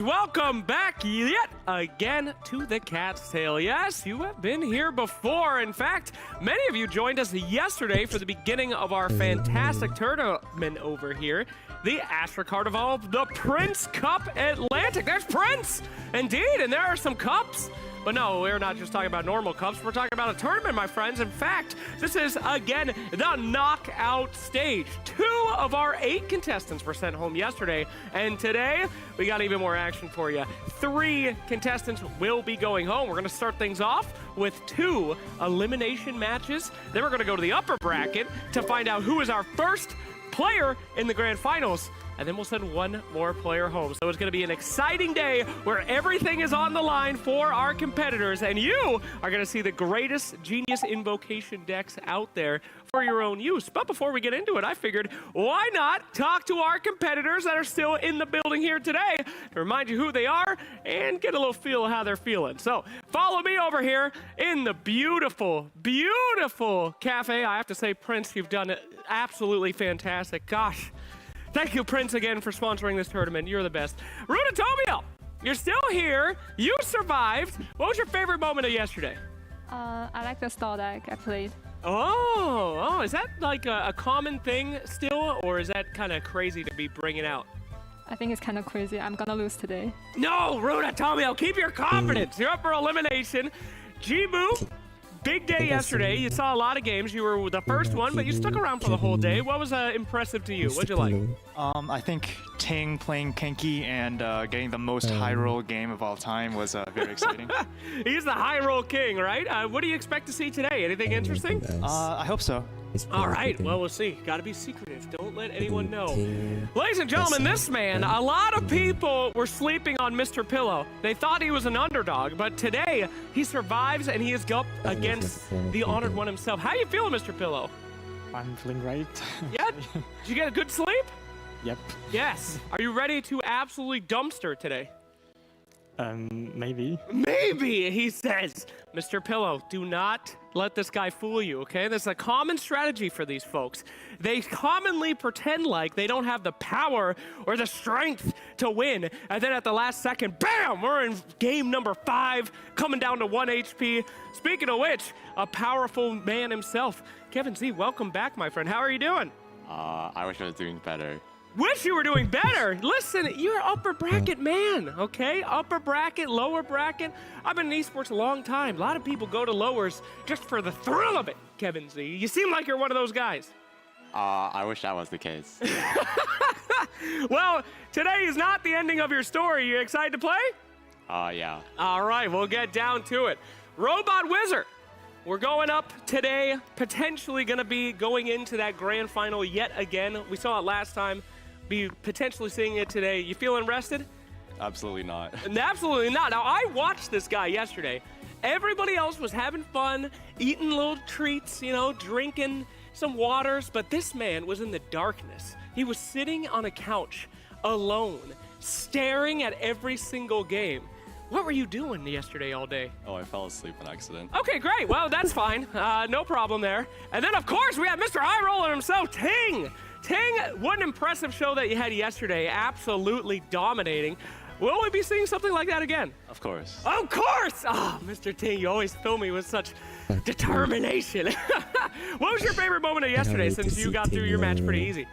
Welcome back yet again to the Cat's Tail. Yes, you have been here before. In fact, many of you joined us yesterday for the beginning of our fantastic tournament over here, the Astra Carnival, the Prince Cup Atlantic. There's Prince, indeed, and there are some cups. But no, we're not just talking about normal cups. We're talking about a tournament, my friends. In fact, this is, again, the knockout stage. 2 of our 8 contestants were sent home yesterday. And today, we got even more action for you. 3 contestants will be going home. We're going to start things off with 2 elimination matches. Then we're going to go to the upper bracket to find out who is our first player in the grand finals. And then we'll send 1 more player home. So it's going to be an exciting day where everything is on the line for our competitors. And you are going to see the greatest Genius Invocation decks out there for your own use. But before we get into it, I figured, why not talk to our competitors that are still in the building here today to remind you who they are and get a little feel of how they're feeling. So follow me over here in the beautiful, beautiful cafe. I have to say, Prince, you've done it absolutely fantastic. Gosh. Thank you, Prince, again for sponsoring this tournament. You're the best. Ruditomio, you're still here. You survived. What was your favorite moment of yesterday? I like the stall deck I played. Oh, is that like a common thing still, or is that kind of crazy to be bringing out? I think it's kind of crazy. I'm gonna lose today. No, Ruditomio, keep your confidence. You're up for elimination. Jibu. Big day yesterday. You saw a lot of games. You were the first one, but you stuck around for the whole day. What was impressive to you? What'd you like? I think Ting playing Kenki and getting the most high roll game of all time was very exciting. He's the high roll king, right? What do you expect to see today? Anything interesting? I hope so. All right, well, we'll see. Got to be secretive. Don't let anyone know. Ladies and gentlemen, this man, a lot of people were sleeping on Mr. Pillow. They thought he was an underdog, but today he survives and he is up against the honored one himself. How you feeling, Mr. Pillow? I'm feeling great. Yeah? Did you get a good sleep? Yep. Yes. Are you ready to absolutely dumpster today? Maybe. Maybe, he says. Mr. Pillow, do not let this guy fool you, okay? This is a common strategy for these folks. They commonly pretend like they don't have the power or the strength to win, and then at the last second, bam, we're in game number 5, coming down to 1 HP. Speaking of which, a powerful man himself. Kevin Z, welcome back, my friend. How are you doing? I wish I was doing better. Wish you were doing better. Listen, you're upper bracket man, okay? Upper bracket, lower bracket. I've been in esports a long time. A lot of people go to lowers just for the thrill of it, Kevin Z. You seem like you're one of those guys. I wish that was the case. Well, today is not the ending of your story. You excited to play? Yeah. All right, we'll get down to it. Robot Wizard. We're going up today, potentially going to be going into that grand final yet again. We saw it last time. Be potentially seeing it today. You feeling rested? Absolutely not. Absolutely not. Now, I watched this guy yesterday. Everybody else was having fun, eating little treats, you know, drinking some waters, but this man was in the darkness. He was sitting on a couch alone, staring at every single game. What were you doing yesterday all day? Oh, I fell asleep on accident. Okay, great. Well, that's fine. No problem there. And then, of course, we have Mr. High Roller himself, Ting. Ting, what an impressive show that you had yesterday. Absolutely dominating. Will we be seeing something like that again? Of course. Of course! Oh, Mr. Ting, you always fill me with such determination. What was your favorite moment of yesterday since you got through your match pretty easy?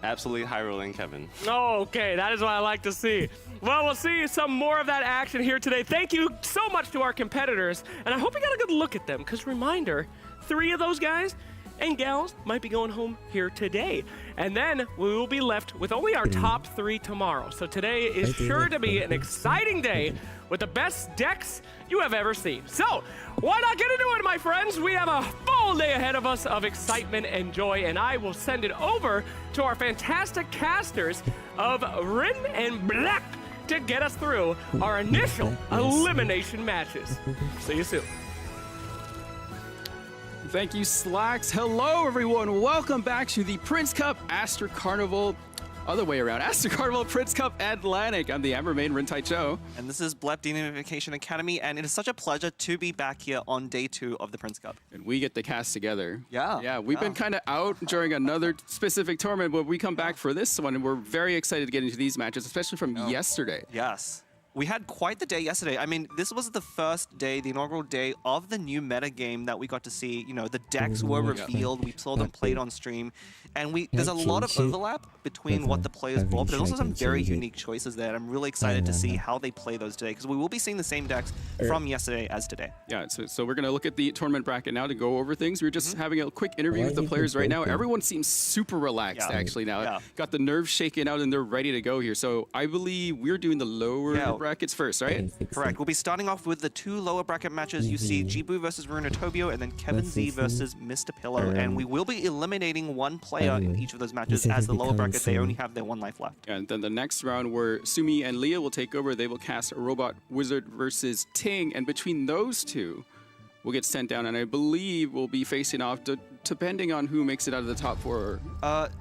Absolutely high rolling Kevin. Oh, okay, that is what I like to see. Well, we'll see some more of that action here today. Thank you so much to our competitors, and I hope you got a good look at them, because reminder, 3 of those guys and gals might be going home here today. And then we will be left with only our top 3 tomorrow. So today is sure to be an exciting day with the best decks you have ever seen. So why not get into it, my friends? We have a full day ahead of us of excitement and joy, and I will send it over to our fantastic casters of Rin and Black to get us through our initial elimination matches. See you soon. Thank you, Slacks. Hello, everyone. Welcome back to the Prince Cup Astra Carnival. Other way around. Astra Carnival Prince Cup Atlantic. I'm the Ambermain Rin Tai Cho. And this is Blep Vacation Academy, and it is such a pleasure to be back here on day 2 of the Prince Cup. And we get the cast together. Yeah. Yeah, we've been kind of out during another specific tournament, but we come back for this one, and we're very excited to get into these matches, especially from yesterday. Yes. We had quite the day yesterday. I mean, this was the first day, the inaugural day of the new meta game that we got to see. You know, the decks were revealed. We saw them played on stream. And there's a lot of overlap between what the players bought, but there's also some very unique choices there. And I'm really excited to see how they play those today, because we will be seeing the same decks from yesterday as today. Yeah, so we're going to look at the tournament bracket now to go over things. We're just having a quick interview with the players right now. Everyone seems super relaxed, actually, now. Got the nerves shaken out, and they're ready to go here. So I believe we're doing the lower brackets first, right? Correct. We'll be starting off with the 2 lower bracket matches. You see Jibu versus Runatobio, and then Kevin Z versus Mr. Pillow. And we will be eliminating one player in each of those matches, as the lower bracket, they only have their 1 life left. And then the next round, where Sumi and Leah will take over, they will cast Robot Wizard versus Ting. And between those two, we'll get sent down, and I believe we'll be facing off depending on who makes it out of the top 4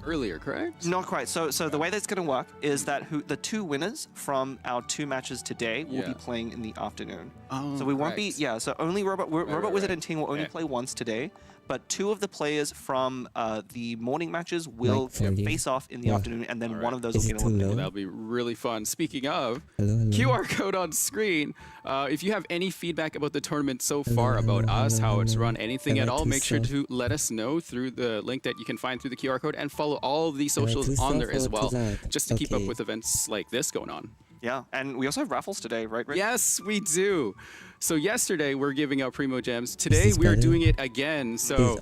earlier, correct? Not quite. So the way that's going to work is that the 2 winners from our 2 matches today will be playing in the afternoon. Oh, so we won't be, so only Robot Wizard and Ting will only play once today, but 2 of the players from the morning matches will face off in the afternoon, and then one of those will get eliminated. That'll be really fun. Speaking of, QR code on screen. If you have any feedback about the tournament so far, about us, how it's run, anything at all, make sure to let us know through the link that you can find through the QR code, and follow all of the socials on there as well, just to keep up with events like this going on. Yeah, and we also have raffles today, right, Rick? Yes, we do. So yesterday we're giving out Primo Gems. Today we are doing it again. So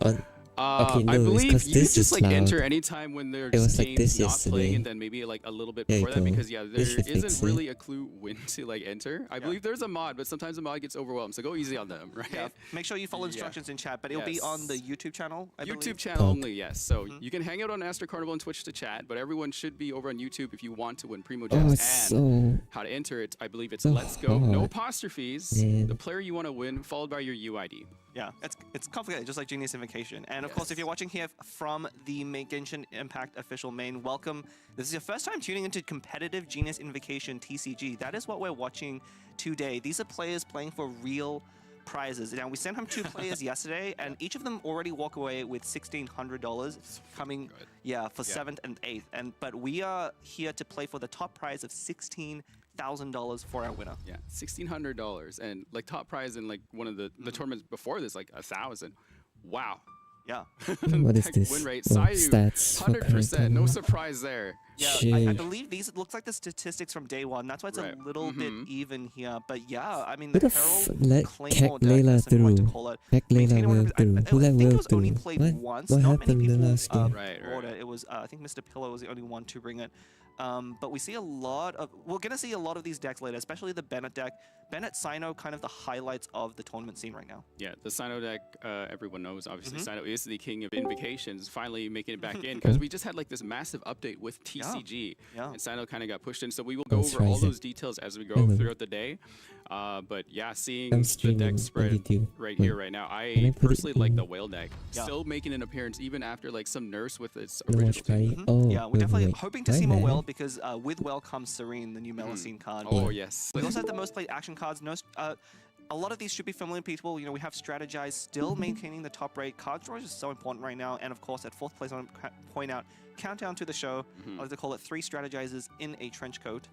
I believe you just like enter anytime when there's games not playing, and then maybe like a little bit before that, because there isn't really a clue when to like enter. I believe there's a mod, but sometimes the mod gets overwhelmed, so go easy on them, right? Yeah. Make sure you follow instructions in chat, but it'll be on the YouTube channel, I believe. YouTube channel only, yes. So you can hang out on Astro Carnival and Twitch to chat, but everyone should be over on YouTube if you want to win Primo Gems. And how to enter it, I believe it's Let's Go, no apostrophes, the player you want to win, followed by your UID. Yeah, it's complicated, just like Genius Invocation. And of course, if you're watching here from the Genshin Impact official main, welcome. This is your first time tuning into competitive Genius Invocation TCG. That is what we're watching today. These are players playing for real prizes. Now, we sent home 2 players yesterday, and each of them already walk away with $1,600 coming, for 7th and 8th. But we are here to play for the top prize of $16,000 for our winner. Yeah, $1,600, and like top prize in like one of the tournaments before this, like 1,000. Wow. Yeah. What is this? Win rate, Stats. 100%. No surprise there. Yeah, I believe these look like the statistics from day 1. That's why it's a little bit even here. But yeah, I mean, the Herald Claymore deck is what to call it. I think it was only played once. Not many people bought it. It was, I think Mr. Pillow was the only one to bring it. But we see we're going to see a lot of these decks later, especially the Bennett deck. Bennett, Sino, kind of the highlights of the tournament scene right now. Yeah, the Sino deck, everyone knows, obviously, Sino is the king of invocations, finally making it back in, because we just had like this massive update with TCG, and Sino kind of got pushed in, so we will go over all those details as we go throughout the day. But yeah, seeing the deck spread right here, right now, I personally like the Whale deck, still making an appearance even after like some nerfs with its original team. Yeah, we're definitely hoping to see more Whale, because with Whale comes Serene, the new Melusine card. Oh, yes. We also have the most played action cards. A lot of these should be familiar to people. You know, we have Strategize still maintaining the top rate. Card draw is so important right now. And of course, at 4th place, I want to point out, countdown to the show. I like to call it 3 Strategizers in a trench coat.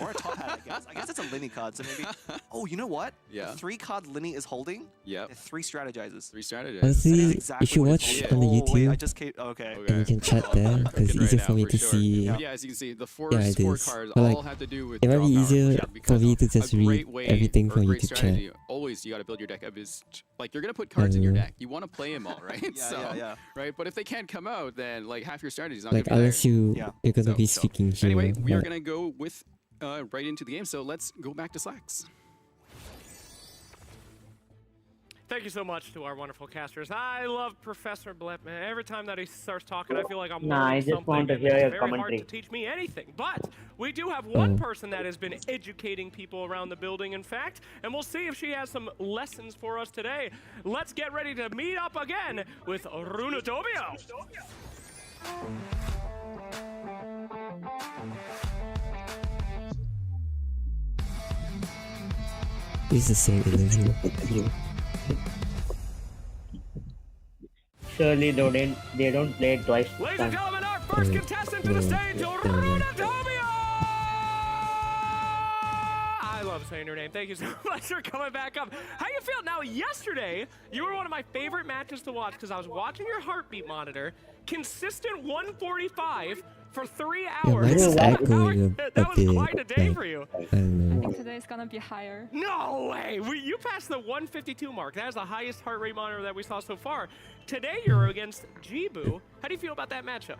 Or a top hat, I guess. I guess it's a Linny card, so maybe... Oh, you know what? Yeah. The 3-card Linny is holding? Yep. 3 Strategizers. 3 Strategizers. Honestly, exactly you should watch on the YouTube. Wait, I just came... Okay. And you can chat there, because it's easier for me to see. Yeah, as you can see, the first 4 cards all have to do with it might be easier for me to just read everything from YouTube chat. Always, you got to build your deck up is... Like, you're going to put cards in your deck. You want to play them all, right? Right? But if they can't come out, then, like, half your strategy is not going to be unless you're going to be speaking here. Anyway, we are going to go with... right into the game, so let's go back to Slacks. Thank you so much to our wonderful casters. I love Professor Blip, man. Every time that he starts talking, I feel like I'm learning something. Want to hear it's your very commentary. hard to teach me anything. But we do have one person that has been educating people around the building, in fact, and we'll see if she has some lessons for us today. Let's get ready to meet up again with Runatobio. It's the same interview. Surely they don't play it twice. Ladies and gentlemen, our first contestant to the stage, Runatobio! I love saying your name. Thank you so much for coming back up. How you feel? Now, yesterday, you were one of my favorite matches to watch because I was watching your heartbeat monitor. Consistent 145 for 3 hours. mine's echoing That was quite a day like, for you. I don't I know. think today is gonna be higher. No way! You passed the 152 mark. That is the highest heart rate monitor that we saw so far. Today, you're against Jibu. How do you feel about that matchup?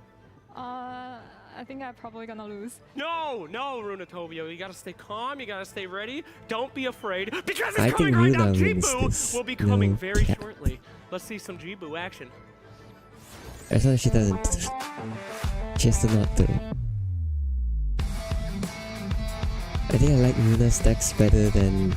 I think I'm probably gonna lose. No, Runatobio. You gotta stay calm. You gotta stay ready. Don't be afraid. Because I it's think coming right now. Runa wins Jibu this. will be coming No very cap. shortly. Let's see some Jibu action. As long as she doesn't. She has to not do. I think I like Runa's decks better than.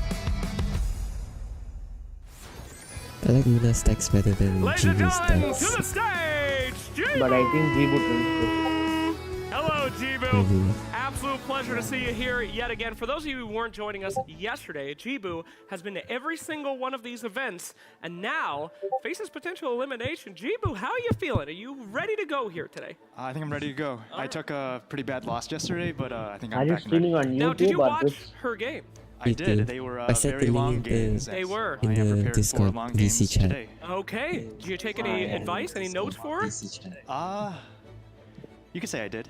I like Runa's decks better than Ladies and Jibu's gentlemen, decks. to the stage, Jibu! But I think Jibu wins. Hello, Jibu. Maybe. Absolute pleasure to see you here yet again. For those of you who weren't joining us yesterday, Jibu has been to every single one of these events and now faces potential elimination. Jibu, how are you feeling? Are you ready to go here today? I think I'm ready to go. I took a pretty bad loss yesterday, but I think Are I'm you back and ready. streaming on Now, did YouTube you or watch Twitch? her game? I Me did. too. They were I set very the long link games. They were. I in am the prepared Discord for long VC games chat. today. Okay. Did you take any advice, any notes for her? You could say I did.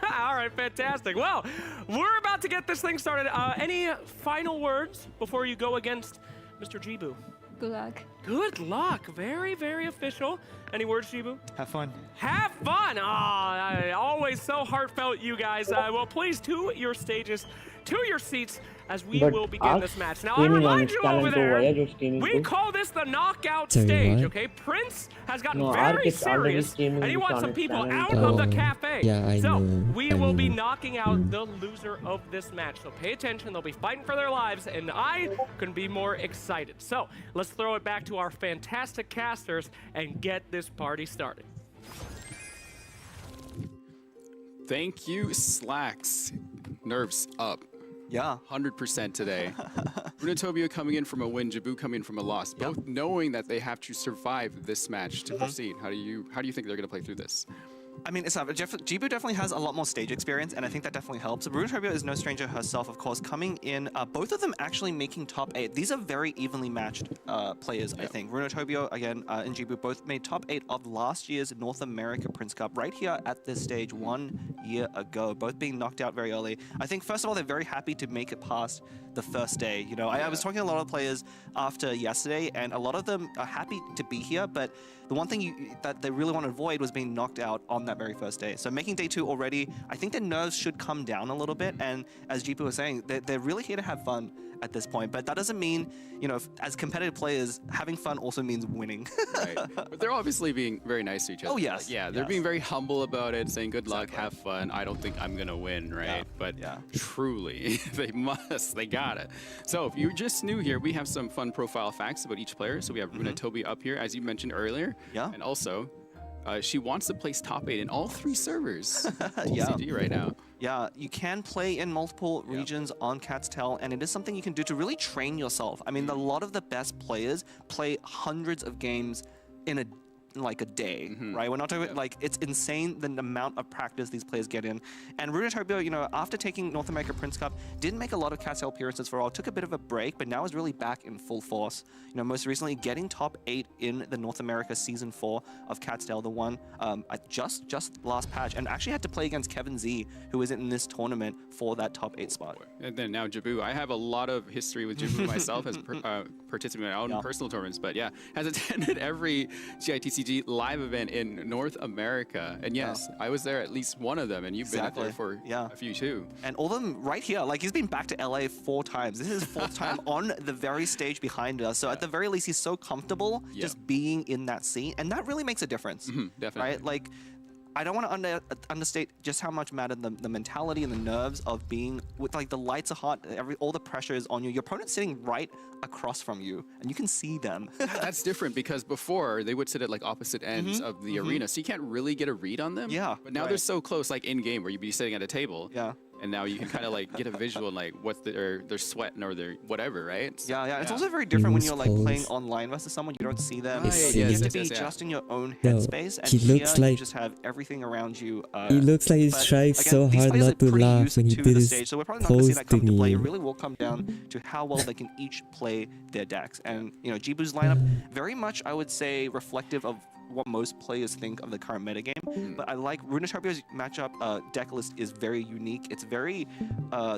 All right, fantastic. Well, we're about to get this thing started. Any final words before you go against Mr. Jibu? Good luck. Good luck. Very, very official. Any words, Jibu? Have fun. Have fun. Always so heartfelt, you guys. Well, please, to your stages, to your seats, as we But will begin us this match. Now, I streaming on remind you over Talento, why are there, you streaming we too? call this the knockout Sorry, stage, what? okay? Prince has gotten No, very Ark is already serious, streaming and he this wants on some his people channel. out of the Oh, cafe. yeah, I so know, we I will be know. knocking out the loser of this match. So pay attention. They'll be fighting for their lives, and I couldn't be more excited. So let's throw it back to our fantastic casters and get this party started. Thank you, Slacks. Nerves up. Yeah. 100% today. Runatobio coming in from a win, Jibu coming in from a loss. Both knowing that they have to survive this match to proceed. How do you think they're going to play through this? I mean, Jibu definitely has a lot more stage experience, and I think that definitely helps. Runatobio is no stranger herself, of course, coming in, both of them actually making top 8. These are very evenly matched players, I think. Runatobio, again, and Jibu both made top 8 of last year's North America Prince Cup, right here at this stage 1 year ago, both being knocked out very early. I think, first of all, they're very happy to make it past the first day. You know, I was talking to a lot of players after yesterday, and a lot of them are happy to be here, but the one thing that they really want to avoid was being knocked out on that very first day. So making day 2 already, I think their nerves should come down a little bit. And as Jibu was saying, they're really here to have fun at this point. But that doesn't mean, you know, as competitive players, having fun also means winning. Right. But they're obviously being very nice to each other. Oh, yes. Like, yeah, they're Yes. being very humble about it, saying good luck, have fun. I don't think I'm going to win, right? Yeah. But Yeah. truly, they got it. So if you're just new here, we have some fun profile facts about each player. So we have Runatobio up here, as you mentioned earlier. Yeah. And also, she wants to place top 8 in all 3 servers. Yeah. TCG right now. Yeah, you can play in multiple regions on Cat's Tail, and it is something you can do to really train yourself. I mean, a lot of the best players play hundreds of games in a day, right? We're not talking like, it's insane the amount of practice these players get in. And Runatobio, you know, after taking North America Prince Cup, didn't make a lot of Cat's Tail appearances for a while, took a bit of a break, but now is really back in full force. You know, most recently getting top 8 in the North America Season 4 of Cat's Tail, the one just last patch, and actually had to play against Kevin Z, who is in this tournament for that top 8 spot. And then now Jibu. I have a lot of history with Jibu myself as participating in my own personal tournaments, but yeah, has attended every GITCG live event in North America. And yes, I was there at least one of them, and you've been up there for a few too. And all of them right here, like he's been back to LA 4 times. This is his 4th time on the very stage behind us. So at the very least, he's so comfortable just being in that scene. And that really makes a difference, definitely. right? Like, I don't want to understate just how much mattered the mentality and the nerves of being with, like, the lights are hot, all the pressure is on you. Your opponent's sitting right across from you, and you can see them. That's different because before they would sit at like opposite ends of the arena, so you can't really get a read on them. Yeah, But now they're so close, like in game, where you'd be sitting at a table. Yeah. And now you can kind of like get a visual on like what they're sweating or they're whatever, right? So, yeah. It's also very different when Use you're like pose. playing online versus someone. You don't see them. Right, It's You yes, get to yes, be yes, just in your own No, headspace, and he here looks you like- just have everything around you. He looks like he's but trying again, so these hard players are not to pretty laugh used when he to did the his stage, so we're probably not going to see pose that come to play. It thingy. really will come down to how well they can each play their decks. And you know, Jibu's lineup very much, I would say, reflective of what most players think of the current metagame. But I like Runatopio's matchup deck list is very unique. It's very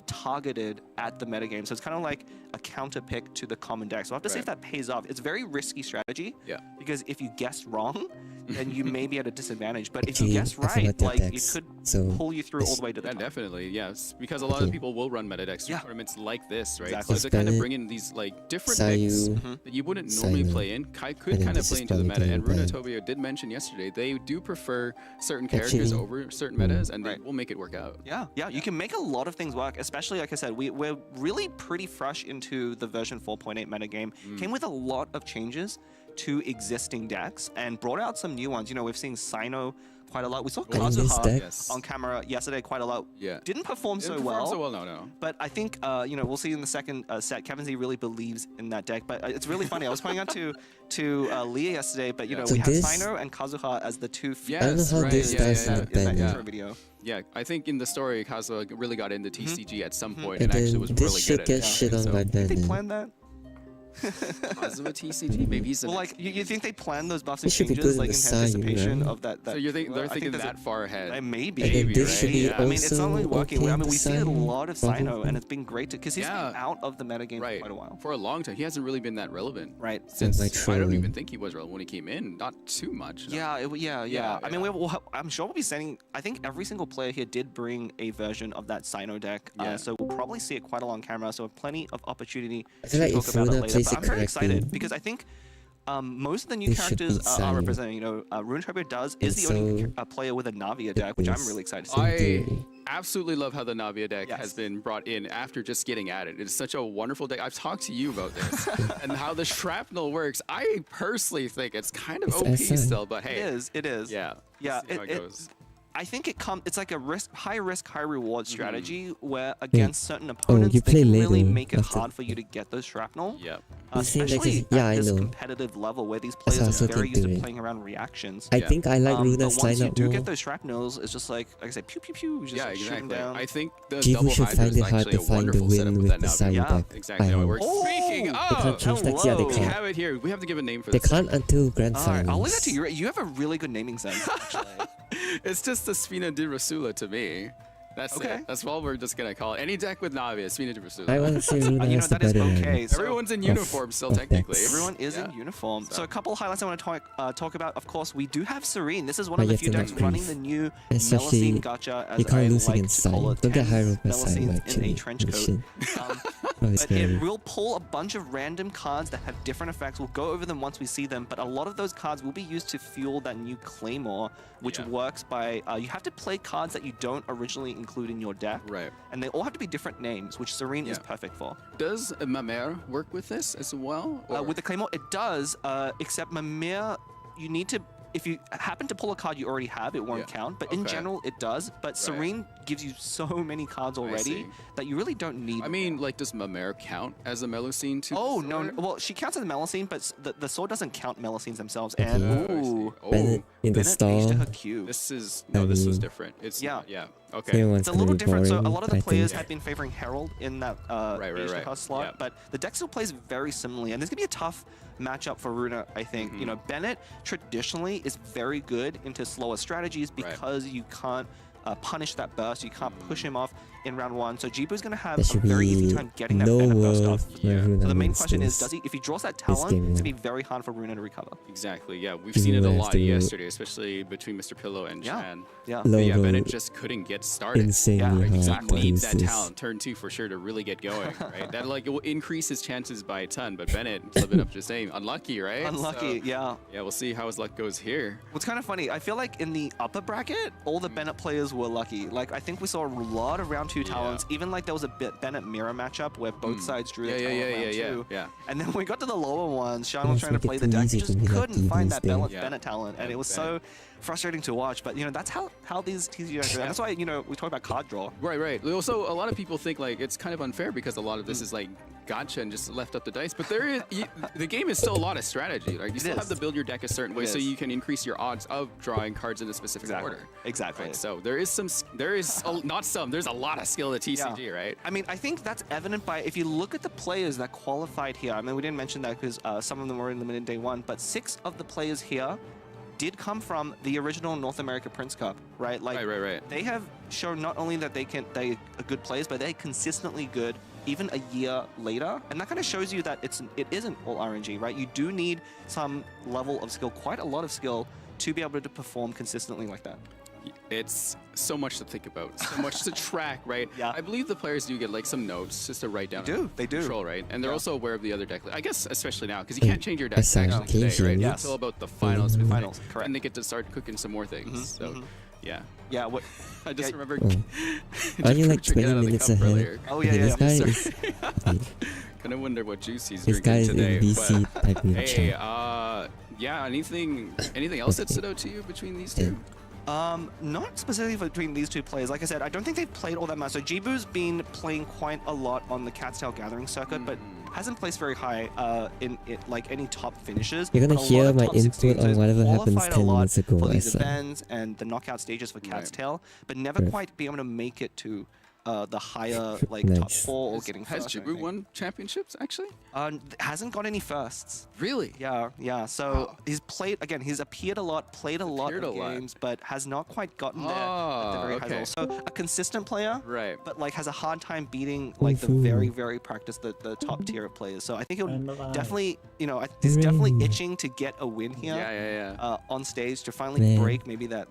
targeted at the metagame. So it's kind of like a counter pick to the common deck. So I have to see if that pays off. It's a very risky strategy. Yeah. Because if you guess wrong, then you may be at a disadvantage. But if Actually, you guess I forgot right, their like it decks, could so pull you through all the way to the Yeah, top. definitely, yes. Because a lot of people will run meta decks through tournaments like this, right? Exactly. So to kind of Spell it. bring in these like different Sayu. decks that you wouldn't normally Sayu. play in, could And then kind of this play is into the probably meta. And getting Runatopia did mention yesterday they do prefer certain characters Actually, over certain metas, and they will make it work out. Yeah, you can make a lot of things work, especially, like I said, we're really pretty fresh into the version 4.8 metagame. Came with a lot of changes to existing decks and brought out some new ones. You know, we've seen Sino quite a lot. We saw And this Kazuha deck- Yes. on camera yesterday quite a lot. Yeah. Didn't perform so Didn't well. perform so well, no. But I think, you know, we'll see in the second set, Kevin Z really believes in that deck. But it's really funny. I was pointing out to Leah yesterday, but, you know, So we have this- Sino and Kazuha as the two Yeah. I don't know Yes, how right, this yeah, does yeah, in yeah. the in that banner. intro video. Yeah, I think in the story, Kazuha really got into TCG at some point And and actually then was this really shit good at gets it. shit on So, by I think they Ben. planned that. Kazuha TCG, maybe he's the Well, next like, you think they planned those buffs They and should be changes, putting like, in the Sayu, anticipation right? of that? So you think well, they're I think thinking there's that far ahead? Maybe. And then Maybe, this should right? be Yeah. I mean, it's not only also working. I okay mean, we've seen a Sayu. lot of Sino, and it's been great because he's Yeah. been out of the metagame Right. for quite a while. For a long time. He hasn't really been that relevant. Right. Since my I don't trolling. even think he was relevant when he came in. Not too much. No. Yeah. Yeah, I mean, I'm sure we'll be sending. I think every single player here did bring a version of that Sino deck. Yeah. So we'll probably see it quite a lot on camera. So plenty of opportunity I feel to like talk if about it Runa later. plays But it I'm very excited correctly, because I think most of the new They should characters beat are Sayu. represented. You know, Runatopia is And the only so player with a Navia deck, which I'm is- really excited to see. So in I theory. absolutely love how the Navia deck Yes. has been brought in after just getting at it. It's such a wonderful deck. I've talked to you about this and how the shrapnel works. I personally think it's kind of It's OP SN. still, but hey. It is. Yeah. Yeah, Let's see how it goes. I think it's like a high risk, high reward strategy where against certain opponents you they play can really later make it after- hard for you to get those shrapnel. Yep. The same deck Especially is- yeah, I at this know. competitive level where these That's players how are very Soken used do to it. playing around reactions. I Yeah. think I like But Runa's once you lineup do more. get those shrapnels, it's just like I said, pew pew pew, just Yeah, like shoot 'em exactly. down. I think the Jibu double should hydra find is it hard actually to a find the wonderful setup win with with that the Navia. Sayu Yeah. deck. Exactly how it works. Oh! Speaking They of, can't change decks. Yeah, they hello. we can't. have it here. We have to give a name for They this. can't until Grand All right, I'll leave that Finals. to you. You have a really good naming sense, actually. It's just the Spina di Rasula to me. That's Okay. it. That's all we're just gonna call it. Any deck with Navia, Spina di Rasula. I want to say Runa You know, has the that is better okay. So Everyone's in of- uniform still, of technically. decks. everyone is Yeah. in uniform. So So- a couple of highlights I want to talk about. Of course, we do have Serene. This is one But of you the have few to decks not running grief. the new Especially, Melusine Gacha, as you can't I lose like against to call Sayu. it. Don't get 10 high rolled by Sayu, Melusines in a actually. trench Oh, coat. shit. Um, Oh, it's but it scary. will pull a bunch of random cards that have different effects. We'll go over them once we see them, but a lot of those cards will be used to fuel that new Claymore, which Yeah. works by you have to play cards that you don't originally include in your deck, Right. and they all have to be different names, which Serene is Yeah. perfect for. Does Mamere work with this as well? Or- With the Claymore, it does, except Mimir, you need to, if you happen to pull a card you already have, it won't Yeah. count, but in Okay. general, it does. But Serene gives you so many cards already see. that you really don't need. I mean, like, does Mamere count as a Melusine too? Oh, no. Well, she counts as a Melusine, but the sword doesn't count Melusines themselves. Okay. And, I see. ooh, Oh, Bennett in the Bennett H to stall. her Q. this is I this was mean- different. It's Yeah. yeah. Okay. Everyone's It's a gonna little be different. So a boring, lot of the I players think. have been favoring Herald in that Right, H to right. her slot, Yeah. but the deck still plays very similarly, and this is gonna be a tough matchup for Runa, I think. You know, Bennett traditionally is very good into slower strategies because you can't punish that burst, you can't push him off in round one. So Jibu's gonna have There a should very easy be time getting that no Bennett burst world off. where Yeah. Runa So the main wins question is, this. if he draws that This Talon, game, it's yeah. gonna be very hard for Runa to recover. Exactly. Yeah, we've You seen it a have lot to- yesterday, especially between Mr. Pillow and Yeah. Chan. Yeah. But yeah, Logo Bennett just couldn't get started. insanely Yeah, hard exactly. to Needs lose that this. talent turn 2 for sure to really get going, right? That like it will increase his chances by a ton. But Bennett living up to the same, unlucky, right? Unlucky, So, yeah. yeah, we'll see how his luck goes here. What's kind of funny, I feel like in the upper bracket, all the Bennett players were lucky. Like, I think we saw a lot of round 2 two talents. Even like there was a Bennett mirror matchup where both sides drew their talent round two. And then when we got to the lower ones, Sean was trying to play the deck, he just couldn't find that Bennett talent, and it was so frustrating to watch. But that's how these TCG are. And that's why we talk about card draw. Right. Also, a lot of people think like it's kind of unfair because a lot of this is like gotcha and just left up the dice. But there is the game is still a lot of strategy. Like you still have to build your deck a certain way so you can increase your odds of drawing cards in a specific order. Exactly. Right? So there's a lot of skill to TCG, right? I mean, I think that's evident by if you look at the players that qualified here. I mean, we didn't mention that because some of them were in limited day one, but 6 of the players here did come from the original North America Prince Cup, right? Like, right. They have shown not only that they are good players, but they're consistently good even a year later, and that kind of shows you that it isn't all RNG, right? You do need some level of skill, quite a lot of skill, to be able to perform consistently like that. It's so much to think about, so much to track, right? Yeah. I believe the players do get like some notes just to write down. They do. Control, right? And they're also aware of the other deck. I guess especially now because you can't change your deck today, right? Yes. Until about the finals. Correct. And they get to start cooking some more things. So, yeah. Yeah. What? I just remember. Are you like 20 minutes ahead? Earlier. Oh yeah. This guy is. Kind of wonder what Juicy's This drinking guy is today. in VC typing in Hey, chat. yeah. Anything else that stood out to you between these two? Not specifically between these two players. Like I said, I don't think they've played all that much. So Jibu's been playing quite a lot on the Cat's Tail Gathering circuit, but hasn't placed very high in like any top finishes. You're gonna But a hear lot of my top input 16s on whatever happens qualified 10 a lot minutes ago, for these Asa. events and the knockout stages for Cat's Tail, but never quite be able to make it to the higher like top 4 or getting Has first. or Jibu anything. won championships actually? Hasn't got any firsts. Really? Yeah. So he's played again. He's appeared a lot, played a lot of games, but has not quite gotten there at the very high level. So a consistent player, right? But like has a hard time beating like the very practiced, the top tier of players. So I think he'll definitely, he's definitely itching to get a win here. Yeah. On stage to finally break maybe that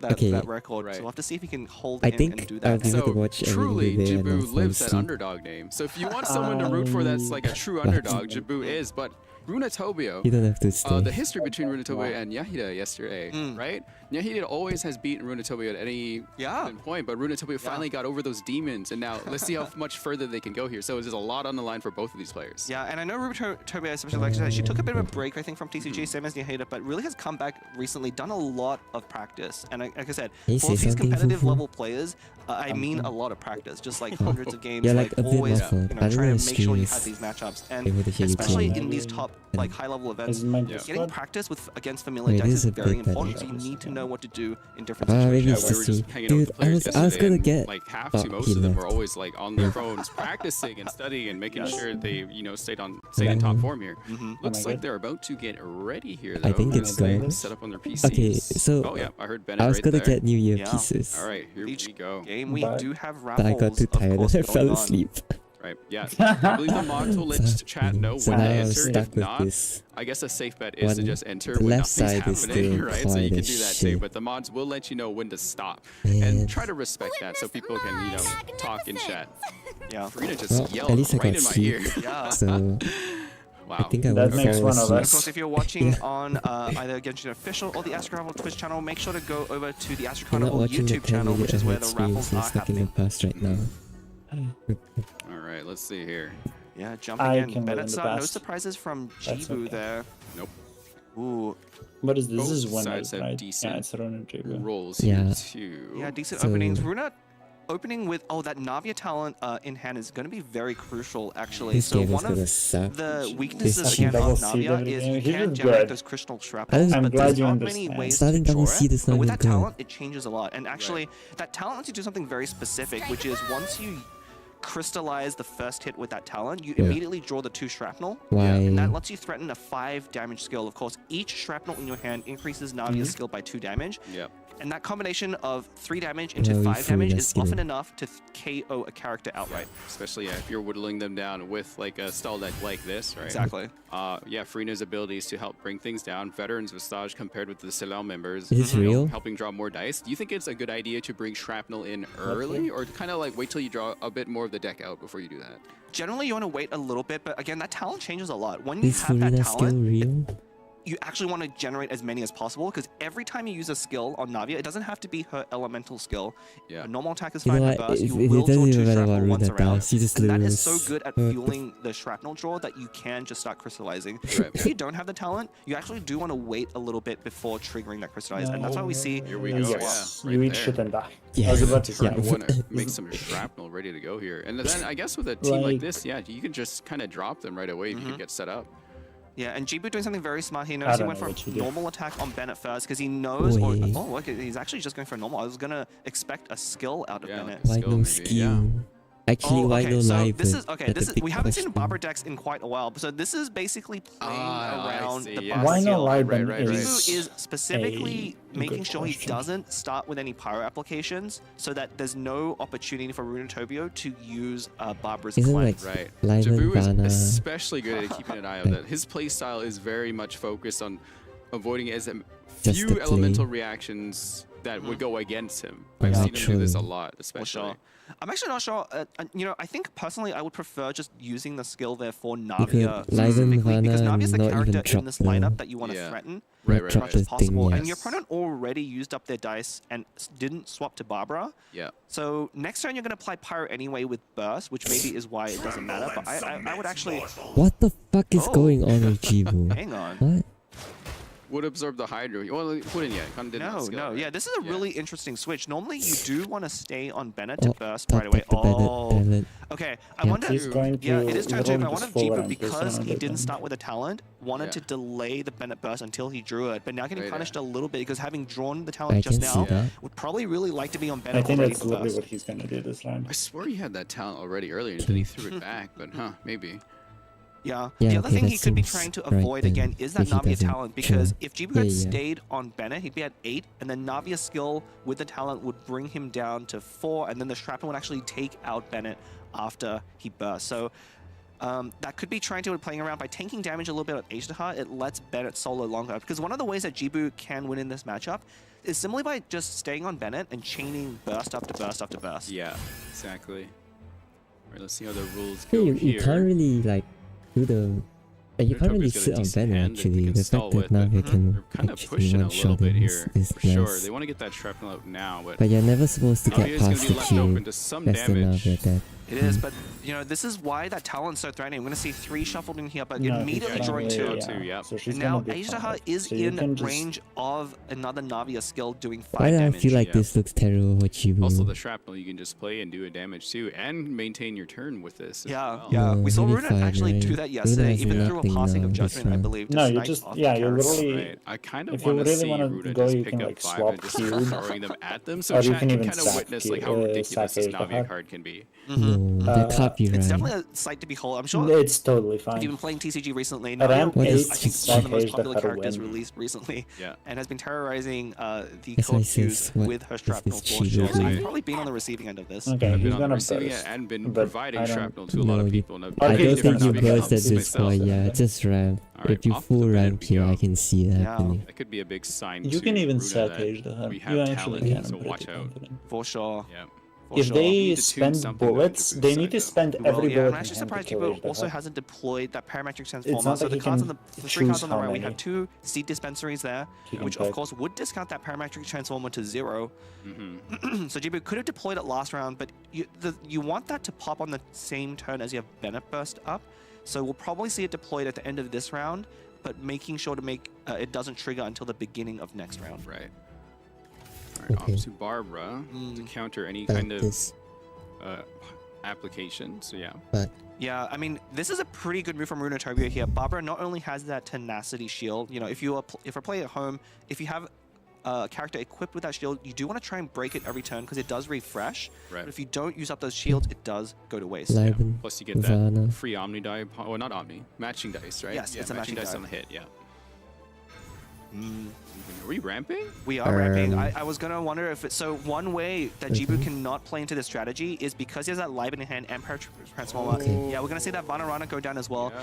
record. Right. So we'll have to see if he can hold I in think and do I'll that. give it a So watch truly, every day and Jibu I'll lives fall that asleep. underdog name. So if you want someone to root for that's like a true underdog, Jibu is. But Runatobio, You don't have to stay. the history between Runatobio and Yahida yesterday, right? Yahida always has beaten Runatobio at any given point, but Runatobio finally got over those demons, and now let's see how much further they can go here. So there's a lot on the line for both of these players. Yeah, and I know Runatobio, especially like I said, she took a bit of a break, I think, from TCG, same as Yahida, but really has come back recently, done a lot of practice. And like I said, for these competitive level players, I mean a lot of practice, just like hundreds of games, Yeah, like like a bit always, muffled. I don't trying know to make sure you if have these matchups. And able to hear you especially playing. in these top, like high-level events, getting practice against familiar Wait, decks this is is a very bit better. important. So you need to know what to do in different Maybe situations. it's we were just just me. hanging out with Dude, the players I was yesterday, gonna and, get. like half Oh, to most he of them left. were always like on their phones practicing and studying and making sure they stayed in top form here. Looks like they're about to get ready here though. I think it's They going. set up on their PCs. Okay, so oh yeah, I heard Bennett I was right gonna there. get New Year pieces, All right, here Each we go. game we do have but I raffles, got too of tired course, and I fell going on. asleep. Right, yeah. I believe the mods will let chat know So when now they I'm enter. stuck If with not, this. I guess a safe bet is to One- just enter the when left nothing's side is happening, still right? So you quiet can as do that too, shit. but the mods will let you know when to stop. Man. And try to respect that so people can, talk in chat. Yeah. Frida just Well, yelled at least I right got in my sleep. ear. Yeah. So Wow. I think I That will makes fall one of asleep. Of course, if you're watching on either Genshin Official or the Astrocarnival Twitch channel, make sure to go over to the You're not Astrocarnival watching the YouTube channel, 10 which is where minute the raffles streams are stuck in the happening. past right now. All right, let's see here. Yeah, jumping I in. can live in Bennett the no past. surprises from That's Jibu okay. there. Nope. Ooh, What is this? Both This is one sides night, have right? decent Yeah, it's around a Jibu. Rolls Yeah. here too. yeah, decent So- openings. Runa opening with that Navia talent in hand is going to be very crucial, actually. This So game is one gonna of suck. the weaknesses This again double of C Navia double is game. you He can was generate good. those crystal I'm shrapnels, but glad there's you not many understand. ways Starting to double draw C it. does But not with look that good. talent, it changes a lot. And actually, that talent lets you do something very specific, which is once you crystallize the first hit with that talent, you immediately draw the 2 shrapnel. Why? And that lets you threaten a 5 damage skill. Of course, each shrapnel in your hand increases Navia's skill by 2 damage. Yep. And that combination of 3 damage into No, 5 damage is masculine. often enough to KO a character outright. Especially if you're whittling them down with like a stall deck like this, right? Exactly. Freena's abilities to help bring things down. Veterans Vistage compared with the Celel members. Is this real? Helping draw more dice. Do you think it's a good idea to bring Shrapnel in early, or kind of like wait till you draw a bit more of the deck out before you do that? Generally, you want to wait a little bit, but again, that talent changes a lot. When you Is have that Farina still talent, real? you actually want to generate as many as possible, because every time you use a skill on Navia, it doesn't have to be her elemental skill. Yeah. A normal attack is You fine. know Her what? burst, It you will doesn't draw 2 even matter shrapnel what once Runa around. does. You just And that is so lose. good at fueling the shrapnel draw that you can just start crystallizing. Right. If you don't have the talent, you actually do want to wait a little bit before triggering that crystallize, and that's why we see. Here we go. Yes, Yeah, you right eat there. shit and die. Yeah. I was about to say. You want to make some shrapnel ready to go here. And then I guess with a team like Like- this, yeah, you can just kind of drop them right away if you can get set up. Yeah, and Jibu doing something very smart. He I knows he don't went know for what you a do. normal attack on Bennett first because he knows. Or, Wait. oh, look, he's actually just going for a normal. I was gonna expect a skill out of Yeah, Bennett. like Why skill no maybe, skill? yeah. Actually, why no so live? this is okay. That's This a is big we haven't seen question. Barber decks in quite a while, so this is basically playing I around see, the yeah. Barber Why skill. not Liben right, Jibu is is specifically a making good sure he question. doesn't start with any pyro applications, so that there's no opportunity for Runatobio to use Barbara's Isn't cleanse. like Right. Live and Jabu is Vana? especially good at keeping an eye on that. His playstyle is very much focused on avoiding as Just few the play. elemental reactions that would go against him. I've Yeah, seen him do this a true. lot, For especially. sure. I'm actually not sure. You know, I think personally I would prefer just using the skill there for You Navia could Live and specifically, because Vana Navia's the not even character in this drop lineup the- that you want to Yeah. threaten Right, not right, drop as right. much as the thing possible. yet. And your opponent already used up their dice and didn't swap to Barbara. Yeah. So next turn you're going to apply Pyro anyway with Burst, which maybe is why it doesn't matter. But I would actually... What the fuck is Oh. going on with Jibu? Hang on. What? Would absorb the Hydra. Well, he wouldn't yet. Kind of did not No, skill, no. right? Yeah, this is a Yeah. really interesting switch. Normally you do want to stay on Bennett to Oh, Burst right top away. of the Bennett Oh, Bennett. okay. I Yeah. wonder... He's going to Yeah, it is turn 2, but I literally wonder just if forward Jibu, and because person he on didn't the start with a talent, wanted Yeah. to delay the Bennett burst until he drew it. But now getting Right, punished yeah. a little bit, because having drawn the I talent just can see now, that. would probably really like to be on I Bennett think already that's for literally burst. what he's gonna do this round. I swear he had that talent already earlier, and then he threw it back. But maybe. Yeah. Yeah, The other okay, thing that he could be seems trying to right avoid then, again is that if he Navia doesn't talent, because chill. if Jibu Yeah, had yeah. stayed on Bennett, he'd be at 8, and then Navia's skill with the talent would bring him down to 4, and then the shrapnel would actually take out Bennett after he burst. So that could be trying to playing around by tanking damage a little bit on H-Heart. It lets Bennett solo longer, because one of the ways that Jibu can win in this matchup is simply by just staying on Bennett and chaining burst after burst after burst. Yeah, exactly. All right, let's see how the rules Hey, go you here. can't really like do the. Like, you can't really Runatopia's got a sit on decent Bennett hand that they actually. can The stall fact that with, but Navia can They're kind of actually pushing a one little shot bit him here, is for sure. nice. They want to get that shrapnel out now, But you're never supposed to Navia get is going past to the be left open shield. to some That's the damage. Navia that. It is, but you know, this is why that talent's so threatening. I'm going to see 3 shuffled in here, but No, immediately he's drawing gonna 2. draw 2, yeah. So she's And now gonna be Asia fine. is So you in can just- range of another Navia skill doing 5 Why do I damage. feel like yeah. this looks terrible for Jibu? Also, the shrapnel you can just play and do a damage too, and maintain your turn with this. as Yeah, well. yeah. No, We saw really Runa fine, actually right? do that Runa yesterday, has even through a nothing passing now of this judgment, I round. believe. No, you snipe just off yeah, the you carrots. literally. Right. I kind If of you want to really see wanna Runa go, just you pick can, up like, 5 swap and just cube. start throwing them at them, so Or you chat can can even kind of sack witness cube, like how ridiculous sack this Asia Navia Heart. card can be. No, that can't be It's right. definitely a sight to behold. I'm sure It's totally if fine. you've been playing TCG recently, But Navia I'm is, eight, I think, six, one of the most Asia popular Heart characters win. released recently, Yeah. and has been terrorizing the That's why core it queues says, what with her is shrapnel this for sure. Jibu So doing? you've probably been on the receiving end of this. Okay, I've he's been on the gonna receiving burst. end and been but providing I don't- shrapnel to a lot No, of you- people. And I've I I played don't he's think different you gonna Navia burst at cards this myself. point, yeah, just ramp. Alright, If you off the full bed ramp we here, go. I can see that Yeah. happening. That could be a big sign You to can even Runa sack that Asia Heart. we You have actually talent can. to I'm watch pretty out. confident. For sure. Yeah. For If sure. they Need to tune spend something on bullets, Jibu's they side, need to though. spend Well, every yeah, bullet I'm in actually hand to surprised kill Jibu Asia also Heart. hasn't deployed that parametric transformer. not So that the he cards can on the 3 cards on the choose right, how we have many 2 seed dispensaries there, he can which of pick. course would discount that parametric transformer to 0. Mm-hmm. So Jibu could have deployed it last round, but you want that to pop on the same turn as you have Bennett burst up. So we'll probably see it deployed at the end of this round, but making sure to make it doesn't trigger until the beginning of next round. Right. All right, Okay. off to Barbara to counter any Like kind of this. application. So yeah. Yeah, I mean, this is a pretty good move from Runatobio here. Barbara not only has that tenacity shield, you know, if we're playing at home, if you have a character equipped with that shield, you do want to try and break it every turn because it does refresh. Right. But if you don't use up those shields, it does go to waste. Liven, Plus you get that Vana. free Omni die. Well, not Omni, matching dice, right? Yes, yeah, it's a matching dice die. on the hit. Yeah. Are we ramping? We are ramping. Um, I was gonna wonder if so one way that Jibu cannot play into this strategy is because he has that Liben in hand and Transformer. Okay. Yeah, we're gonna see that Vanarana go down as well. Yeah.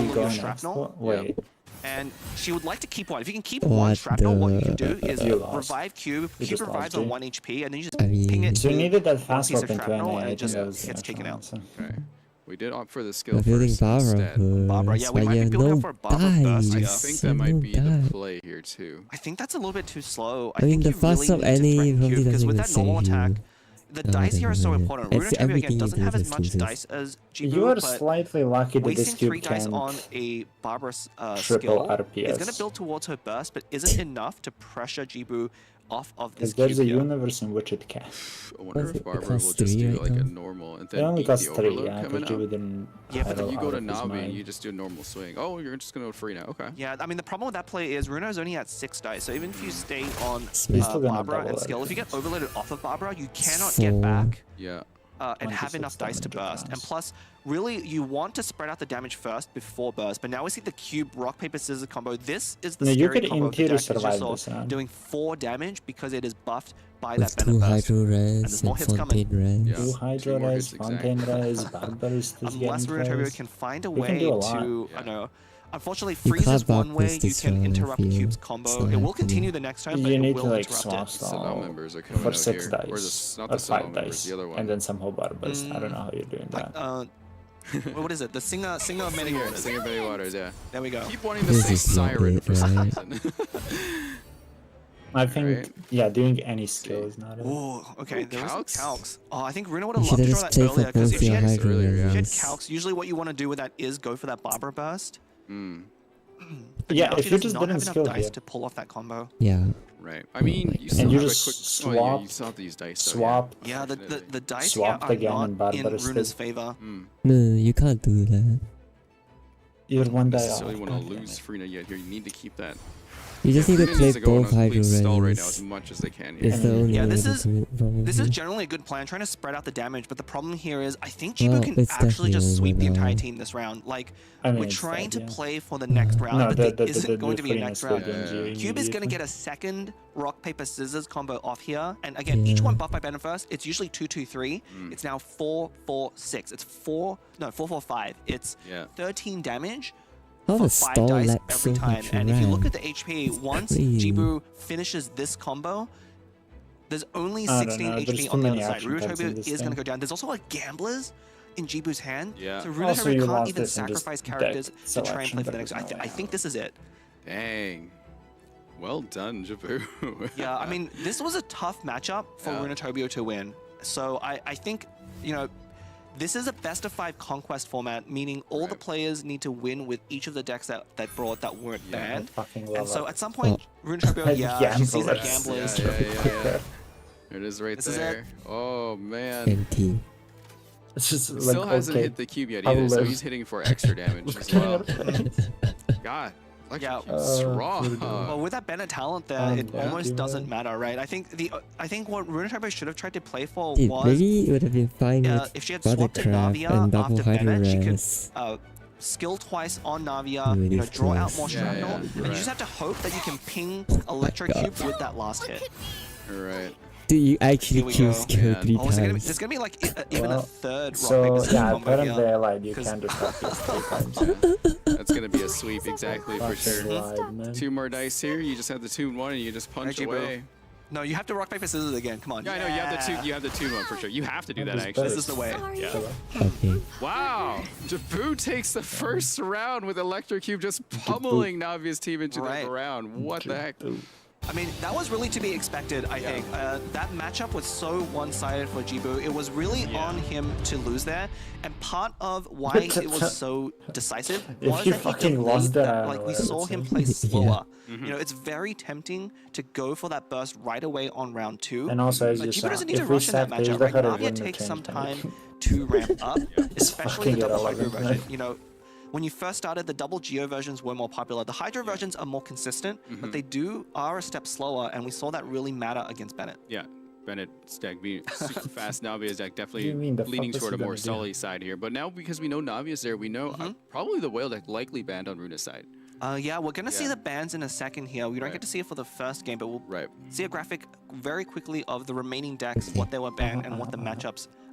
all you of go your next shrapnel. one? Wait. And she would like to keep one. If you can keep What one shrapnel, what you can do the- is You lost. revive Cube. You Cube just revives lost, on dude. 1 HP, and then you just I mean- ping it So you to needed that one fast piece swap of into shrapnel, NA. and I it just think that was gets taken out. so. Okay. We did opt for the skill We're building first Barbara instead. Barbara, yeah, we might be building up for a Barbara burst I here. think that might be the play here too. I think that's a little bit too slow. I mean, think the you really fast up need to any threaten probably Cube, because doesn't with even that normal save attack, you. the dice here are so important. It's Runotopia again everything doesn't you have do as much loses. dice as Jibu, You are but slightly lucky that wasting this cube 3 dice can on a Barbara triple skill RPS. is going to build towards her burst, but isn't enough to pressure Jibu off of this Because there's cube a here. universe in which it can. I wonder Was if it Barbara plus will just 3 do right like a now? normal and It then only eat costs the 3, overload yeah, coming because Jibu up. didn't. Yeah, but But you go to out of his Navi and mind. you just do a normal swing. Oh, you're just gonna go free now. Okay. Yeah, I mean, the problem with that play is Runo's only at 6 dice, so even if you stay on He's still gonna Barbara double and that, skill, if you I get overloaded off of Barbara, you cannot 4. get back Yeah. and have 26 enough dice to damage burst. And across. plus, really, you want to spread out the damage first before burst, but now we see the cube rock, paper, scissors combo. This is the No, you scary could combo in of the theory deck, as you survive saw, this round. doing 4 damage because it is buffed by With that 2 Venom burst. Hydro there's Res more and hits coming. Fontaine Res. Yeah. 2 Hydro 2 more Res, hits, Fontaine exactly. Res, Barbarist is Unless getting Runotopia close. can find a We can way do a lot. to, Yeah. I know. Unfortunately, You freeze is can't one way backburst you this can round interrupt if you Cube's combo. start It will happening. continue the next time, but You it need will to like interrupt swap it. Sunao stall members are coming for out 6 here. dice, Or the, not or the 5 Sunao members, dice, the other one. and then some whole Barbarist. I don't know how you're doing that. What is it? The singer of many Singer, waters. Singer of Many Waters, yeah. There we go. Keep wanting to This say is not Siren it, for some right? reason. I think, Right. yeah, doing any skill is not it. Oh, okay. Ooh, There was calcs? calcs. Oh, I think Runa would You have should loved have to draw just that played for earlier, because if both she your had, Hydro earlier, yeah. if she had Res. calcs, usually what you want to do with that is go for that Barbara burst. Mm, But Yeah, now if she you does just not didn't have enough skill dice here. to pull off that combo. Yeah. right. I mean, my you God. still And you have a just quick. Oh, yeah, you swap- still have to use dice. though, Swap. Yeah, the Definitely. dice Swapped here again are and not in Barbarous Runa's did. favor. Mm. No, you can't do that. You're one die off. necessarily want to God damn lose it. Frina yet here. You need to keep that. You just need to Frina play needs to go on both a Hydro complete stall right now as Res. much as they can. It's Here. the only Yeah, way this to is- do it, probably. This is generally a good plan, trying to spread out the damage, but the problem here is I think Jibu Well, can it's actually just definitely sweep the over entire now. team this round. Like, I mean, we're it's trying dead, to yeah. play for the next round, No, but there isn't going to be a Frina next still round. gains you Cube is going to immediately. get a second rock, paper, scissors combo off here. And again, each Yeah. one buffed by Venom first. It's usually 2-2-3. Mm. It's now 4-4-6. It's 4-4-5. It's Yeah. 13 damage How for the 5 stall dice lack every so time. much And if you look RAM? at the HP, once crazy. Jibu finishes this combo, there's only I don't 16 know, there's HP too on the many other side. action cards in Rurotopia this is going to thing. go down. There's also a Gamblers in Jibu's hand. Yeah. So Also, you Rurotopia can't lost even this and just sacrifice deck characters to try and selection, play for but the next. there's no I way think this is it. Dang. Well done, Jabu. Yeah, I mean, this was a tough matchup for Yeah. Runotopia to win. So I think, you know, this is a best of 5 conquest format, meaning all the Right. players need to win with each of the decks that brought that weren't Yeah. I banned. fucking And love so it. at some point, Runotopia, yeah, she sees that Gamblers. Gamblers. Yeah. There it is right This is there. Oh, man. NT. It's just He like, still hasn't okay. hit the cube yet I'll either, so live. he's hitting for extra damage as well. God. Like, Yeah. strong. Well, with that Bennett talent there, it Yeah. almost doesn't matter, right? I think what Runotopia should have tried to play for Dude, was maybe it would have been fine with if she had swapped to Buttercraft Navia and double after Hydro Bennett, she could Res. skill twice on Navia, Really you know, draw out close. more Yeah, shrapnel, yeah, and you right. just have to hope that you can ping Electrocube with that last hit. Right. Dude, you actually Here we kill go. skill Yeah. 3 Oh, is times. there's gonna be like even a Well, third rock, So, paper, scissors yeah, combo apparently here. I lied. You 'Cause- can just rock this 3 times. That's going to be a sweep, exactly, for Fucking sure. lied, man. 2 more dice here. You just have the 2-1 and you just punch Right, Jibu. away. No, you have to rock, paper, scissors again. Come on. Yeah, I know. You have the 2. You have the 2-1 for sure. You have to do that, This actually. This is the way. Yeah. Okay. Wow. Jabu takes the first round with Electrocube just pummeling Navia's team into Right. the round. What the heck? I mean, that was really to be expected, I think. That matchup was so one-sided for Jibu. It was really on him to lose there. And part of why it was so decisive If was you that he fucking delayed lost that, that, like, we I saw would him say. play slower. Mhm. You know, it's very tempting to go for that burst right away on round 2. And also, as But you Jibu saw, doesn't need to if we rush in that stack these, matchup, the right? header Navia wouldn't takes have some changed time anything. to ramp up, especially Fucking the double get Hydro 11, version. man. You know, when you first started, the double Geo versions were more popular. The Hydro versions are more consistent, but they are a step slower, and we saw that really matter against Bennett. Yeah. Bennett's deck being super fast. Navia's deck definitely you mean, the leaning fuck was toward a he more gonna do? Sully side here. But now, because we know Navia's there, we know probably the Whale deck likely banned on Runa's side. Yeah, we're gonna see Yeah. the bans in a second here. We don't Right. get to see it for the first game, but we'll Right. see a graphic very quickly of the remaining decks, what they were banned, and what the matchups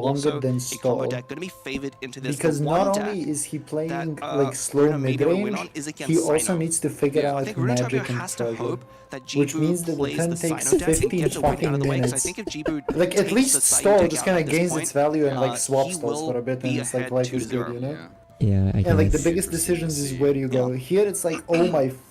longer also than a combo stall. deck going to be favored into this. Because The not one only deck is he playing that, like slow Bruno maybe will win mid-range, on is he against also Sino. needs to figure I out think Rune magic Champion and has to treasure. hope that Which Jibu means that the plays turn the takes Sino deck and 15 gets a win out fucking of the way. Because I minutes. think if Jibu Like, at takes least the Sino stall deck just out kind at of this gains point, its value and like swap he stalls for a will bit, be and it's like ahead life is good, 2-0. you know? Yeah. Yeah, I And like the guess. biggest decisions is where do you go. Here it's like, oh my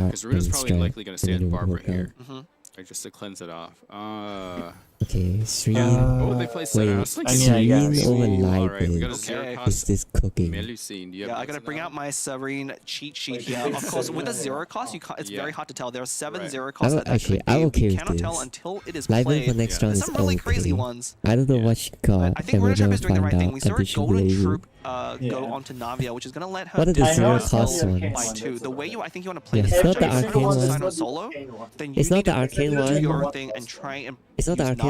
start because Runa's and probably strike, likely going to and then stand it will Barbara work out. here. Like, just to cleanse it off. Okay, Sreen. Oh, they play Senna. I was like, Sreen over Alright, we got a Libin. Zero Is this cooking? Melusine. Yeah, I gotta bring out my Serene cheat sheet here. Of course, with a zero cost, you can't, it's very hard to tell. There are 7 zero costs that Actually, actually I'm okay you with cannot tell this. until it is Libin played. for next round There's is some really crazy okay. ones. I don't know what she got. I think and we're Runachap gonna is doing the find right thing. out We a saw a bit golden later. troop go onto Navia, which is gonna let her What are the zero do cost ones? by 2. The way I think you want to play Yeah, this it's not is the if you arcane want to one. sign on solo, then you It's need not the to arcane do one. your thing and try and It's not the use arcane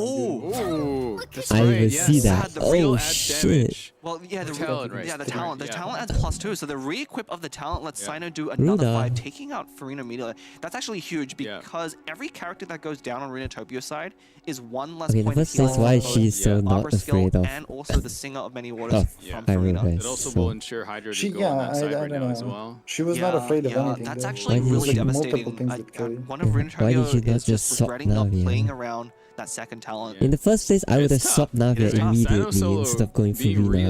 you. Ooh, that's I right, even yes. see that. Had the Oh real add shit. damage. Well, yeah, The the talent, right? Yeah, the Correct, talent. The yeah. talent adds +2, so the re-equip of the talent lets Yeah. Sino do another Ruda. 5, taking out Farina immediately. That's actually huge Yeah. because every character that goes down on Runatopio's side is one less Okay, the point first healing is why for both she's so Yeah. not Arbor skill afraid of. and also the Singer of Many Waters Yeah. from Hyrule Farina. Heist, It also so- will ensure Hydra to go on that side right now as well. She was not afraid of anything. That's though. actually Why did really you- multiple devastating. things that kill you. One of Why Runatopio did you not is just just swap regretting not Navia? playing around that second talent. Yeah. In the first place, I would have It's tough. swapped Navia It is tough. immediately Sino instead of going for being Rina.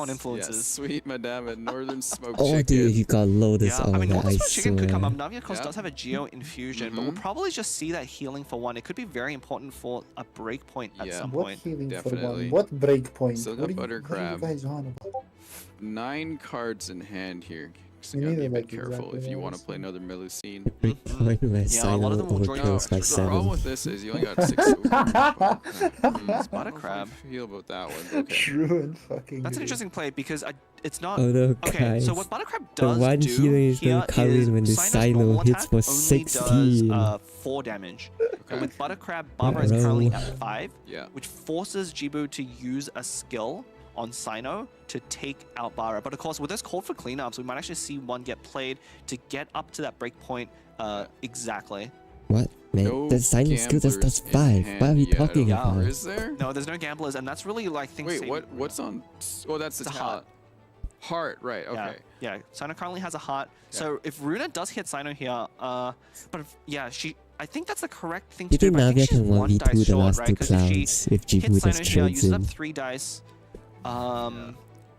Pokemon influences. Yes, Sweet Madame and Northern Smoke Oh, Chicken. dude, you got Lotus Yeah, on I mean, that, Northern I Smoke Chicken could come up. swear. Navi, of course, Yeah. does have a Geo Infusion, but we'll probably just see that healing for one. It could be very important for a breakpoint at Yeah. some What point. healing for Definitely. one? What break point? Still got What are you Buttercrab. guys on about? 9 cards in hand here. So You you gotta need be a to, bit like, careful exactly if you know want to this play thing. another Melusine. Point where Yeah, a lot of them will join overkills by The problem 7. with this is you only got 6 silver. It's I don't know how I Buttercrab. feel about that one. but Okay. True and fucking. That's an great. interesting play because it's not. Oh no, Okay, guys. so what Buttercrab The does one do healing is here gonna come in when the Sino's Sino normal hits attack for only 16. does 4 damage. And with Buttercrab, Barbara is Bro. currently at 5, Yeah. which forces Jibu to use a skill on Sino to take out Barbara. But of course, with this call for cleanups, we might actually see one get played to get up to that breakpoint exactly. What? Man, No the Sino skill just does gamblers in 5. hand What are we yet, I talking don't about? think. Is there? No, there's no gamblers, and that's really like things. Wait, what's on? Oh, that's the It's a heart. talent. Heart, right? Okay. Yeah, Sino currently has a heart. So if Runa does hit Sino here, but I think that's the correct thing to You do. think But I Navia think she's can one 1v2 dice the short, last right? two 'Cause if she clowns if hits Jibu Sino just here, trades uses up in? 3 dice, and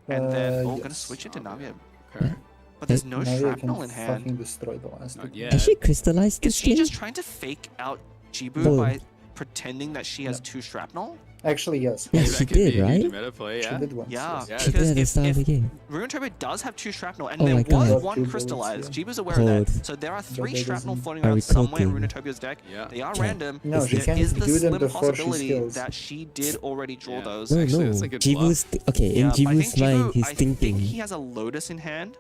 then gonna Yes. switch it to Navia. Okay. But there's no Navia shrapnel can in hand. fucking destroy the last Not two. yet. Has she crystallized Is this she game? just trying to fake out Jibu Whoa. by pretending that she has 2 shrapnel? Actually, yes. Yeah, Maybe she that could be did, a huge right? meta play, She yeah. did once. Yeah. yes. Yeah. She did Because at the start of the game. Rune Turbo does have 2 shrapnel, and Oh there my God. was Got 1 two bullets, crystallized. yeah. Jibu's aware of that. Cold. So there are 3 that shrapnel doesn't- floating Are around we somewhere in cooking? Rune Turbo's deck. Yeah. They are Yeah. random. No, There she is can't the do them slim before she possibility skills. that she did already draw Yeah. those. No, Actually, no. that's a good Jibu's okay. In Yeah, but I Jibu's think mind, Jibu, he's I thinking. think he has a Lotus in hand,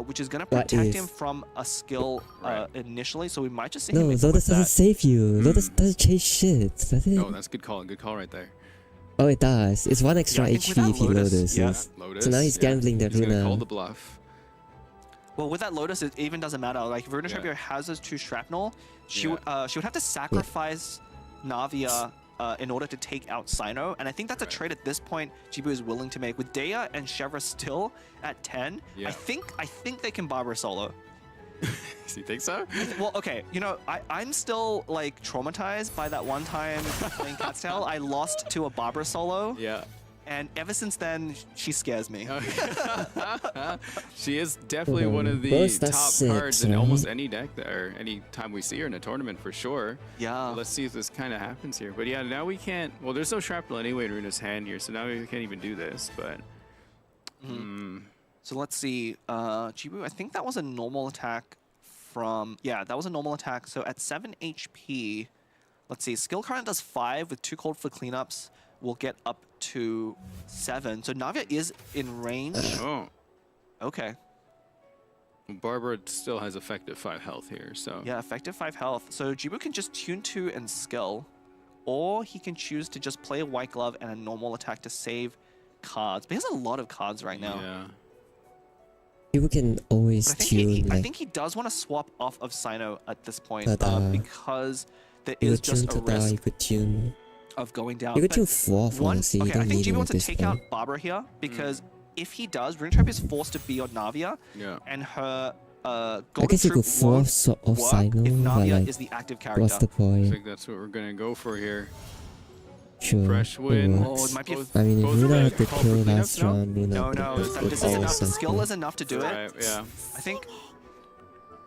which is going to What protect if? him from a skill Right. initially. So we might just see him No, equip Lotus doesn't that. save you. Lotus Hmm. doesn't chase shit. Does it? Oh, that's good call. Good call right there. Oh, it does. It's 1 extra I think HP without if he Lotus, Lotus. yeah. Yes. Lotus. So now he's gambling that He's gonna call Runa. the bluff. Well, with that Lotus, it even doesn't matter. Like, Runa Yeah. Turbio has those 2 shrapnel. She Yeah. would have to sacrifice Navia in order to take out Sino, and I think that's a Right. trade at this point Jibu is willing to make. With Dea and Shevra still at 10, Yeah. I think they can Barbara solo. Do you think so? Well, okay, you know, I'm still like traumatized by that one time playing Cat's Tail. I lost to a Barbara solo, Yeah. and ever since then, she scares me. She is definitely one of the Both that's top 6, cards in right? almost any deck there, any time we see her in a tournament for sure. Yeah. Let's see if this kind of happens here. But yeah, now we can't. Well, there's no shrapnel anyway in Runa's hand here, so now we can't even do this. But So let's see. Jibu, I think that was a normal attack from... Yeah, that was a normal attack. So at 7 HP, let's see. Skill current does 5 with 2 cold for cleanups. We'll get up to 7. So Navia is in range. oh, Okay. Barbara still has effective 5 health here. So Yeah, effective 5 health. So Jibu can just tune 2 and skill. Or he can choose to just play a white glove and a normal attack to save cards. But he has a lot of cards right now. Yeah. People can always But I think, tune I like think he does want to swap off of Sino at this point But, because there you is could tune just a to die, you risk could tune. of going down. You could But tune 4 one, honestly. You okay, I don't think need Jimmy it wants at to this take point. out Barbara here because if he does, Rune Trap is forced to be on Navia, Yeah. and her I Golden guess you Troop could force won't off work Sino, if but Navia like, is the active what's the character. I point? think that's what we're gonna go for here. Sure, Fresh it win. works. Oh, it might be a Both- I mean, if both Runa are had the called kill for cleanups, last no? round, Runa No, would no, would this is enough. The awesome. skill is enough to do it. Right, yeah. I think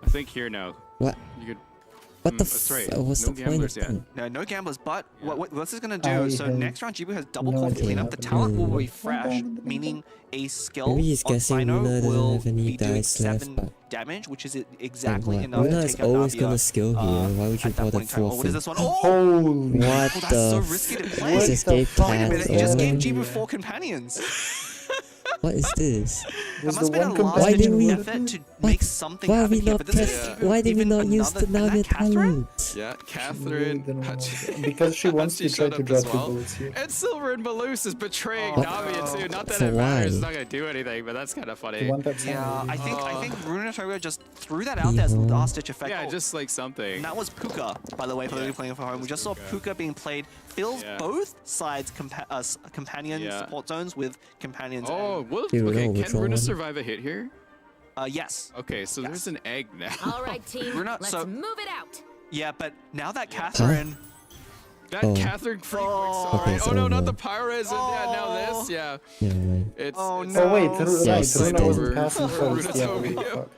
I think here now. What? You could. What the that's right. what's No the point of gamblers yet. that? no gamblers, but Yeah. what this is going to I do, so have next round Jibu has double no call for idea cleanup. The what talent will be happened. fresh, meaning a skill Maybe he's on guessing Sino Runa doesn't will have any be doing dice left, 7 but- damage, which is Like exactly what? enough Runa to is take out always Navia, gonna skill here. Why would you at that bother point in time. Oh, what is forfeit? this one? Oh! Holy. What Oh, that's so the? risky to What play. is escape fuck? Wait a path? minute, he just gave Oh, Jibu 4 companions. What is this? That Was must the have been a one last Why ditch didn't we- effort to What? make something Why happen we here. not But this is press? even, Why did we even not use another, the and that Navia Catherine? talent? Yeah, Really Catherine. didn't how'd wanna she- do it. Because she wants She to try showed to up draw as 2 well. bullets here. And Silver and Malus is betraying Oh, Navia no. too. Not that For it matters. It's why? not gonna do anything, but that's kind of You funny. want that Yeah, sound? I think Runa Togo just threw that out there as a Yeah. last ditch effect. Yeah, Oh, just like something. and that was Puka, by the way, for those Yeah. playing for home. We just saw Puka being played. Fills Yeah. both sides companion Yeah. support zones with companions. Oh, and, well, Here we okay. go, Can which one? Runa survive a hit here? yes. Okay, so Yes. there's an egg now. All right, team. Runa- Let's so- move it out. Yeah, but now that Catherine... That Oh. Catherine freak. Oh. Sorry. Okay, Oh no, so, not the pyres. Yeah, now this. Yeah. Yeah, right. It's. Oh, it's- no. Oh wait, Yeah, right, it's Runa over. wasn't passing first. Runa's Yeah, over, holy yeah. fuck.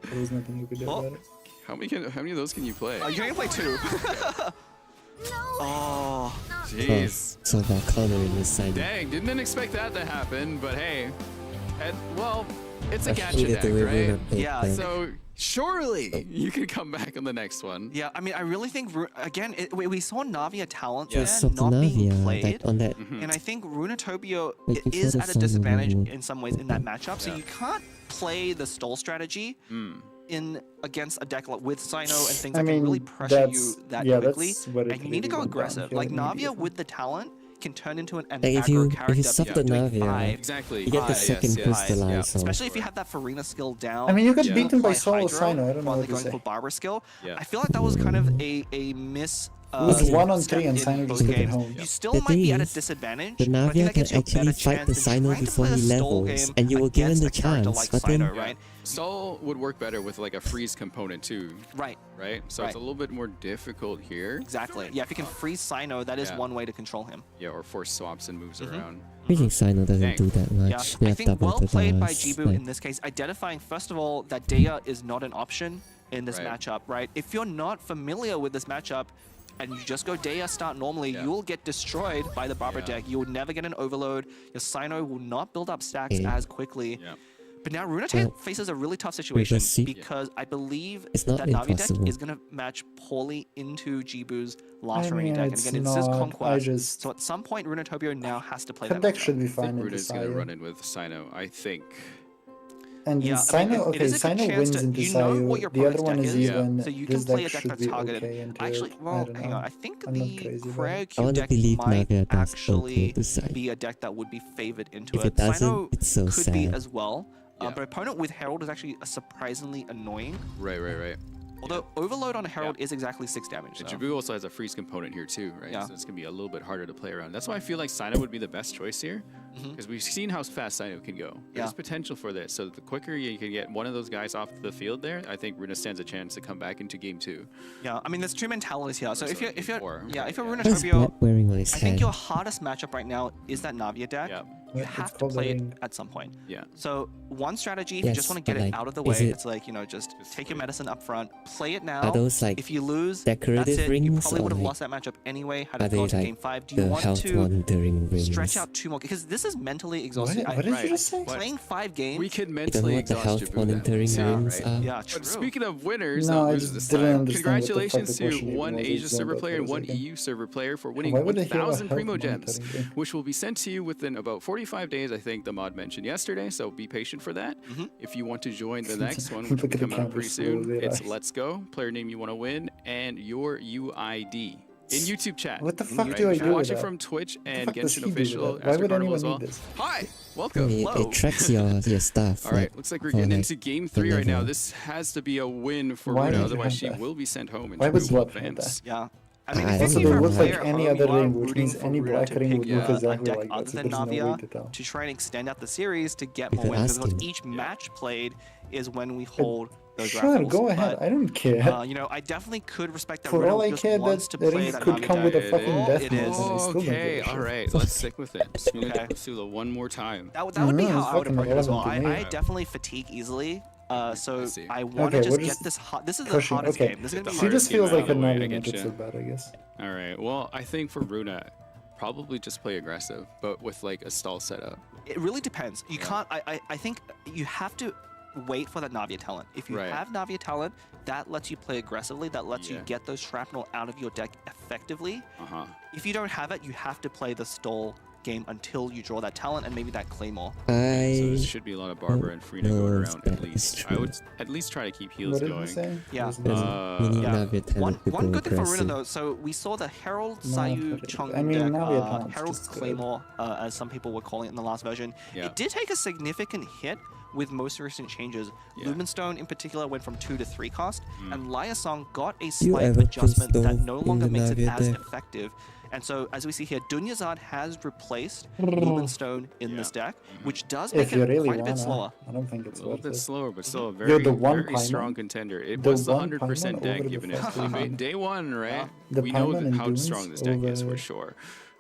There was nothing you could do Oh. about it. How many of those can you play? You can play 2. Oh. Jeez. So about Connor in this side. Dang, didn't expect that to happen, but hey. And, well, It's a I gacha hated deck, the way right? Runa played Yeah, that. So surely you can come back on the next one. Yeah, I mean, I really think again we saw Navia talent Yeah. there So not being Navia, played, like on that, and I think Runatopia Like, before is the at a Sino disadvantage rule. in some ways in that matchup. So Yeah. you can't play the stall strategy in against a deck with Sino and things I that can mean, really pressure you that yeah, quickly, that's what it and you need to go really went down aggressive. here Like Navia immediately. with the talent can turn into an like aggro character. if you because sub the doing Navia, five, Exactly. you get the Yes, second yes. crystallize. So especially if you have that Farina skill down. I mean, you get Yeah. beaten by play solo Hydro Sino. I don't know while what they're to going say. for Barber skill. Yeah. I feel like that was kind of a miss. It was 1-on-3 step and in Sino both just took it games. home. You still The might be thing at a is, disadvantage. the but I think Navia that gives can you a better actually fight the chance than Sino trying to before play he a stall levels, game and you will give him against the a character chance. like But then, Sino, right? Stall would work better with like a freeze component too, Right. right? So Right. it's a little bit more difficult here. Exactly. Yeah, if you can freeze Sino, that is Yeah. one way to control him. Yeah, or force swaps and moves around. freaking Sino doesn't Dang. do that much. Yeah, They I have think double well the played by bars, Jibu like- in this case, identifying first of all that Daya is not an option in this Right. matchup, right? If you're not familiar with this matchup and you just go Daya start normally, Yeah. you will get destroyed by the Barber Yeah. deck. You will never get an overload. Your Sino will not build up stacks Yeah. as quickly. Yeah. But now Runa Well, faces a really tough situation see- because I believe It's not that Navi deck impossible. is going to match poorly into Jibu's last I remaining mean, deck. And it's again, this is not. I Conquest. just So at some point, Runatopia now has to play that that deck matchup. should be I fine think in Runa's gonna Desire. run in with Sino, I think. And Yeah, I Sino, mean, it okay, is a good Sino chance wins to- in you know Desire. what your The other opponent's one deck is is, even. so you This can play deck a deck should that's be targeted. okay into Actually, it. I well, don't hang know. on. I think I'm not the crazy about it. Prayer I Cube wanna deck believe might Navia does actually okay to side. be a deck that would be favored into If it. it doesn't, Sino it's so could be sad. as well. Yeah. But opponent with Herald is actually surprisingly annoying. Right, right, right. Although Overload on a Herald Yeah. is exactly 6 damage. And So. Jibu also has a freeze component here too, right? Yeah. So it's gonna be a little bit harder to play around. That's why I feel like Sino would be the best choice here, because we've seen how fast Sino can go. There's Yeah. potential for this. So the quicker you can get one of those guys off the field there, I think Runa stands a chance to come back into game 2. Yeah, I mean, there's two mentalities here. So Or if you're, sorry, if you're, four. yeah, if you're Yeah. What is Runatopia, Black wearing on his I head? think your hardest matchup right now is that Navia deck. Yeah. You Yeah, have it's to called play it Ring. at some point. Yeah. So one strategy, if you Yes, just want to get but, it like, out of the is way, it- it's like, you know, just take your medicine up front, play it now. Are those like If you lose, decorative that's it. You rings probably or would have like- lost that matchup anyway had are it they gone to like game 5. Do you the want health to wandering rings? stretch out 2 more? Because this is mentally exhausting. What did you just say? Playing 5 games. We could You don't know mentally what the exhaust health Jibu then. monitoring Yeah, rings right? are? Yeah, true. But speaking of winners, No, not I losers just this didn't time, understand what the fuck congratulations the to question even one was. I Asia just server zoned out player for and a one second. EU server player for winning Why would I hear about 1,000 health Primo Gems, monitoring thing? which will be sent to you within about 45 days, I think the mod mentioned yesterday, so be patient for that. If you want to join the next one, which will Look at be the coming out pretty counters soon, slowly it's rise. Let's Go, player name you want to win, and your UID in YouTube chat. What the fuck Right? do I If do you're with watching that? from Twitch and fuck does Genshin he do with Official, that? Why Astro would Carnival anyone as well. need this? Hi, welcome. It tracks your stuff. All right, like, looks like we're for, getting like, into game the 3 right now. level. This has to be a win for Why Runa, would you otherwise have she that? will be sent home in Why would terms of Blood have advance. Yeah. I mean, I if don't you're know. a It looks player like at any home, other you are ring, which rooting means for any Runa black to ring pick would look a exactly deck like that, other so than there's no way Navia to tell. to try and extend out the series to get You more can wins ask because him. each match played is when we hold those Sure, raffles. go ahead. I don't care. You know, I definitely could respect that For Runa all I just care, wants that to play ring that could Navia come with deck. a fucking It death is. mode, and I still don't give Okay, a shit. all right, let's stick with it. So we're Okay. gonna do the one more time. That would be No, how it's I would fucking approach it as well. irrelevant to I me. definitely fatigue easily. So see. I want to Okay, just we're get just this hot. This is the pushing. hottest Okay. game. This is gonna be The She just hardest game feels out like of a the way, I Navia get matchup ya. so bad, I guess. All right, well, I think for Runa, probably just play aggressive, but with like a stall setup. It really depends. You can't. I think you have to wait for that Navia talent. If you Right. have Navia talent, that lets you play aggressively. That lets you Yeah. get those shrapnel out of your deck effectively. Uh-huh. If you don't have it, you have to play the stall game until you draw that talent and maybe that claymore. So there I should be a lot of Barber and Frina no, going it's around bad, at least. it's I would true. at least try to keep heals What did going. you say? Yeah. Wasn't there's it? we need Yeah. Navia talent to One go good thing for Runa aggressive. though, so we saw the Herald No, Sayu not Chung really. I mean, deck, Navia talent's Herald's just good. Claymore, as some people were calling it in the last version. Yeah. It did take a significant hit with most recent changes. Yeah. Lumenstone in particular went from 2 to 3 cost, and Liasong got a You slight ever adjustment put that Stove no in longer the makes it Navia as deck? effective. And so, as we see here, Dunyazad has replaced Lumenstone in this deck, which does make If you it really quite a bit wanna, slower. I don't think it's A little worth bit it. slower, but still a You're very, the one very strong Paimon? contender. It The was the one 100% Paimon deck over the given it. first one. Day one, right? The we know Paimon and how Dunes strong this deck is for over- sure.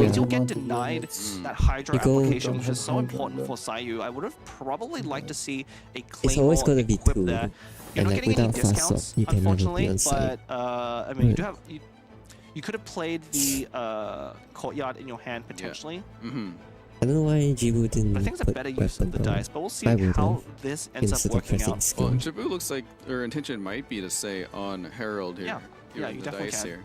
we Yeah. still get Amount of denied units. that Hydra You go- application, which is so Hydra, important but- for Sayu. I would have probably liked to see a It's always Claymore gonna be equipped 2. there. You're And not like getting any without fast discounts, swap, you can never be unfortunately, on site. but I mean, you do have you could have played the courtyard in your hand potentially. Mm-hmm. I don't know why Jibu didn't But I think it's a put better use of weapon the power dice. But we'll see I would how have, this ends up instead of working pressing out. Well, skill. Jabu looks like her intention might be to stay on Herald here. Yeah, given you the definitely dice can. here.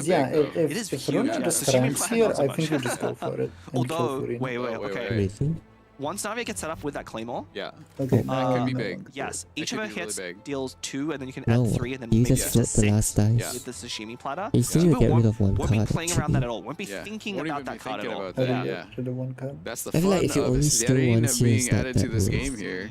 is, yeah, big, though. It is if huge, Runa yeah. just Sashimi ranks platter, here, not so I much. think you just go for it. And kill Although, Furina. wait, wait, okay. Really? Once Na'Vi gets set up with that Claymore, Yeah. Okay, That could be no, big. no. yes, each could of her be really hits big. deals 2, and then you can No, add 3, and then you maybe just up to flip the last 6 dice. Yeah. with the sashimi platter. You still People get rid won't, of one won't be card, playing around that actually. at all. Won't be Yeah. thinking Won't about even that be card at thinking all. about that, I yeah. rid of one card. That's the I feel fun like if you of only this steal getting once, you being start added to that this move. game here.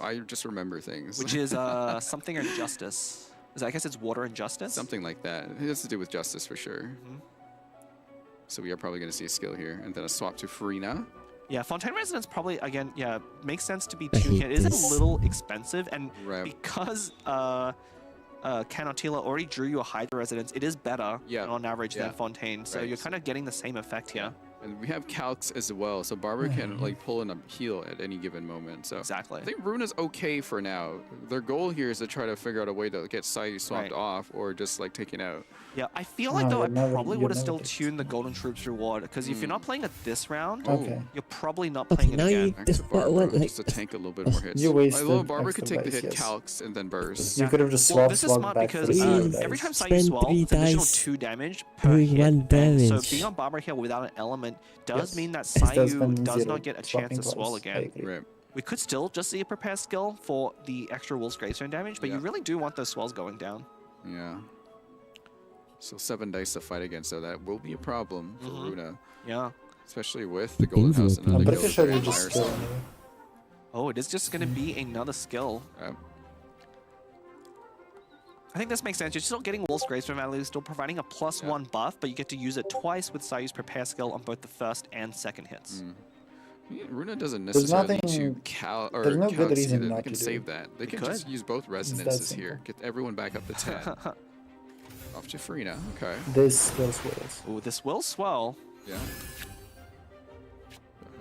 I just remember things. which is something or justice. I guess it's water and justice. Something like that. It has to do with justice for sure. So we are probably going to see a skill here, and then a swap to Pricne. Yeah, Fontaine Resonance probably, again, makes sense to be I 2 hate can. It is this. a little expensive, and Right. because Canotilla already drew you a Hydra Resonance. It is better on average than Fontaine, so Right. you're kind of getting the same effect here. And we have calcs as well, so Barber can like pull in a heal at any given moment. So Exactly. I think Runa's okay for now. Their goal here is to try to figure out a way to get Sayu swapped off or just like taken out. Yeah, I feel like No, though I you're never- probably you're would have never still fixed. tuned the Golden Troops reward because if you're not playing it this round, Okay. you're probably not Okay, playing it now again. you Back just to Barber, what like just to tank a little bit more hits. You wasted Although Barber could extra take the dice, hit yes. calcs and then burst. You could have just Well, swapped this is swap smart back for because the zero every dice. time Sayu Spend swell, 3 it's an additional dice 2 damage per doing hit. 1 And so damage. being on Barber here without an element does Yes. mean that It does Sayu mean does zero not get a chance to swapping swell twice. I again. agree. Right. We could still just see a prepare skill for the extra Wolf's Gravestone damage, but you really do want those swells going down. Yeah. So 7 dice to fight against, so that will be a problem for Runa, Yeah. especially with the Golden House and I'm another pretty sure you Golden just Fire kill Song. anyway. Oh, it is just going to be another skill. I think this makes sense. You're still getting Wolf's Gravestone value, still providing a +1 buff, but you get to use it twice with Sayu's prepare skill on both the first and second hits. Yeah, Runa doesn't There's necessarily need nothing- to cal or there's no good calcs reason either. They not can to do save it. that. They They can just could. use both that resonances here. simple. Get everyone back up to 10. Off to Farina. Okay. This still swirls. Ooh, this will swell. Yeah.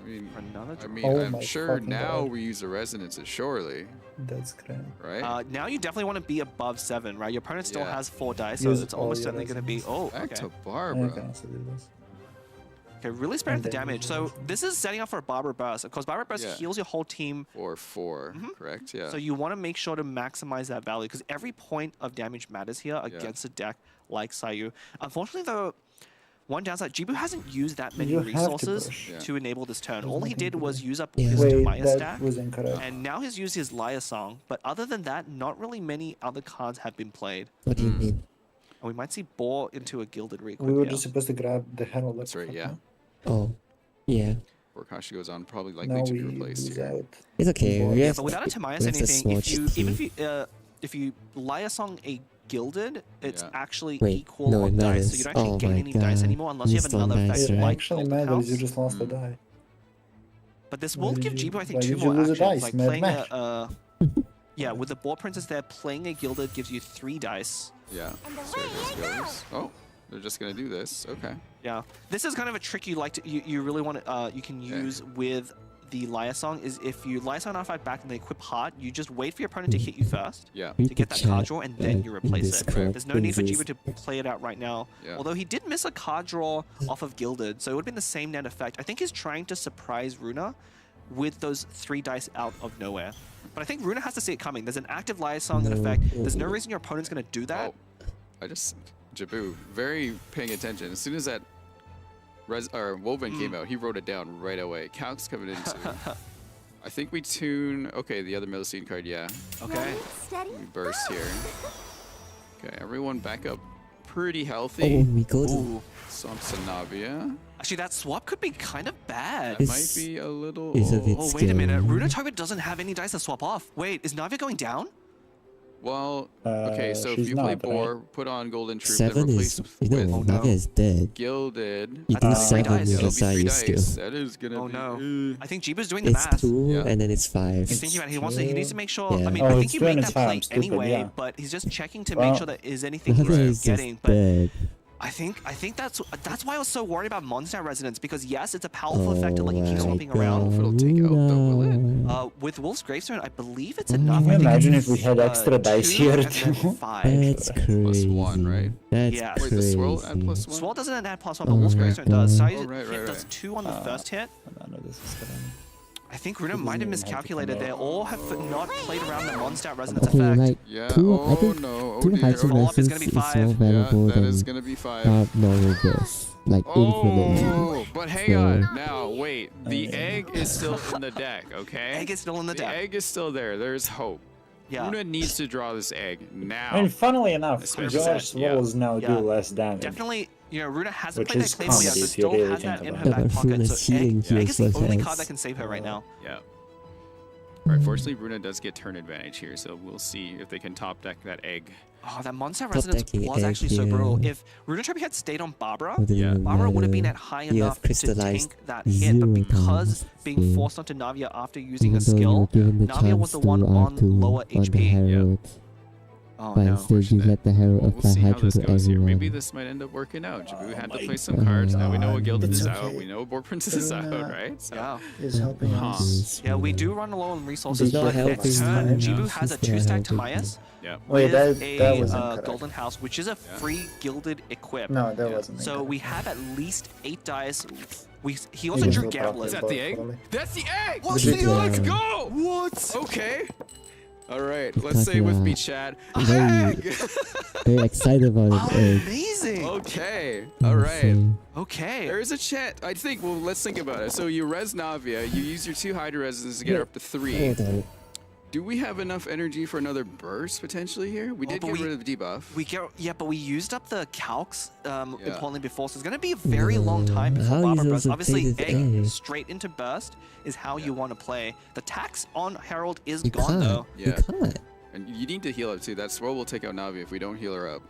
I mean, Another Oh I'm my sure fucking now God. we use the resonances, surely, That's great. right? now you definitely want to be above 7, right? Your opponent still Yeah. has 4 dice, so Use it's all almost your certainly going to be... Oh, Back okay. to I Barbara. can also do this. Okay, really sparing And the then damage. you So use- this is setting up for a Barber Burst. Of course, Barber Burst Yeah. heals your whole team. Or 4, correct? Yeah. So you want to make sure to maximize that value because every point of damage matters here against a deck like Sayu. Unfortunately, though, one downside, Jibu hasn't used that many You have to resources push. to enable this turn. There's All he nothing did to was do. use up Yeah. his Wait, Maya that stack. was incorrect. And now he's used his Liar Song, but other than that, not really many other cards have been played. What do you mean? And we might see Boar into a Gilded Reequip We were here. just supposed to grab the Herald. That's right, yeah. Oh, yeah. Borkashi goes on, probably likely Now to we be replaced lose here. out. It's okay. Yeah, We Yeah, have, but without a Timaeus we or have the anything, if you swatch even too. if you Liar Song a Gilded, it's Yeah. actually Wait, equal no, on it dice, so matters. you don't actually Oh gain my any dice God. anymore unless you have Missed on another dice, effect It right? like actually Golden matters. House. You just lost the die. But this Why will did give you- Jibu, I think, why 2 did you more lose a actions. dice? Like Mad playing Max. yeah, with the Boar Princess there, playing a Gilded gives you 3 dice. Yeah. So there goes. Oh, they're just gonna do this. Okay. Yeah, this is kind of a trick you like to you really want to you can use with the Liar Song is if you Liar Song R5 back and they equip Heart, you just wait for your opponent to hit you first Yeah. to get that card draw and then you replace it. Discord There's no need for thingies. Jibu to play it out right now. Yeah. Although he did miss a card draw off of Gilded, so it would have been the same net effect. I think he's trying to surprise Runa with those 3 dice out of nowhere. But I think Runa has to see it coming. There's an active Liar Song in effect. There's no reason your opponent's going to do that. Oh, Jibu, very paying attention. As soon as that Woven came out, he wrote it down right away. Calc's coming in too. I think we tune. Okay, the other Millicene card, yeah. Okay. We burst here. Okay, everyone back up pretty Oh, healthy. we go to. Ooh. Swamp Sanavia. Actually, that swap could be kind of bad. That It's- might be a little. it's a bit Oh, wait a minute. scary. Runa Target doesn't have any dice to swap off. Wait, is Navia going down? Well, okay, so if she's you play not, Boar, put on Golden Troop, then 7 replace is. You know, with no. Navia is dead. Gilded. You do That's 7 dice. with It'll a be 3 Sayu dice. skill. That is gonna Oh be. no. I think Jibu's doing the It's math. 2 Yeah. and then it's 5. He's thinking about it. He needs to make sure. Yeah. I mean, Oh, I think it's he doing made its that play time, stupid, anyway, yeah. but he's just checking to Well, make sure that is anything he's Navia is getting. just But dead. I think that's why I was so worried about Mondstadt Resonance because yes, it's a powerful effect to let you keep my swapping around. If it'll take out though, will it? With Wolf's Gravestone, I believe it's Can enough. you I think imagine it's, if we had extra dice 2 here and then too? 5. That's crazy. +1, right? That's Yeah. Wait, the swirl crazy. and +1? Swirl doesn't add +1, Oh but Wolf's my Gravestone does. God. Size Oh, right, hit right, does right. 2 on the first hit. I don't know this is gonna. I think Runa doesn't might have even have to miscalculated come there out. or have not played around the Mondstadt Resonance Okay, effect. like Yeah. 2, I Oh think no. Oh 2 dear. Hydra Follow-up is Resonance gonna be is 5. more Yeah, valuable that is than gonna be 5. normal burst. Like infinitely. Oh, but hang So- on. Now, wait. The egg is still in the deck, okay? Egg is still in the deck. egg is still there. There's hope. Yeah. Runa needs to draw this egg now. I mean, funnily enough, 100%, George Swallows now Yeah. do less damage. Definitely, Runa hasn't Which played is that Claymore yet, comedy so if you still really has think that in her about it. back Yeah, but pocket. Runa's So healing Egg is the heals only less card that health. can save her right now. Yeah. Alright, fortunately, Runa does get turn advantage here, so we'll see if they can top deck that egg. Oh, that Mondstadt Top Resonance decking was egg actually so here. brutal. If Runa Trebi had stayed on Barbara, Wouldn't Yeah. even Barbara would have been matter. at high You have enough to crystallized tank that hit, but 0 because times being speed. forced onto Navia after using Even a though you were skill, given the Navia was chance the to one on R2 lower on the HP. Herald. Oh but no. instead you let the hero We'll apply see how hydro this to goes here. everyone. Maybe this might end up working out. Jabu had to play some cards. Now we know what Gilded It's is okay. out. We know Borg Princess is out, Karuna right? So, Yeah. Is helping us. Yeah, we do run low on resources, She's not but next helping turn, me. Jibu She's has a not 2-stack helping Timaeus yeah. Wait, with that was a incorrect. Golden House, which is a free gilded equip. No, that wasn't. So incorrect. we have at least 8 dice. He also Yeah. drew Gamblers. Is that the egg? That's the egg! What's the Let's egg? go! What? Okay. All right, let's say with me, Chad. Very- Egg! Very excited about it. Amazing. Okay, all right. Okay. There's a chat. I think, well, let's think about it. So you res Navia, you use your 2 Hydra Reses to get her up to 3. Hold on. Do we have enough energy for another burst potentially here? We did but get we- rid of the debuff. But we used up the calcs importantly before, so it's going to be a very long time before How Barber you burst. also Obviously, play this egg egg? straight into burst is how you want to play. The tax on Herald is You gone can't. though. You Yeah. can't. And you need to heal up too. That's where we'll take out Navi if we don't heal her up.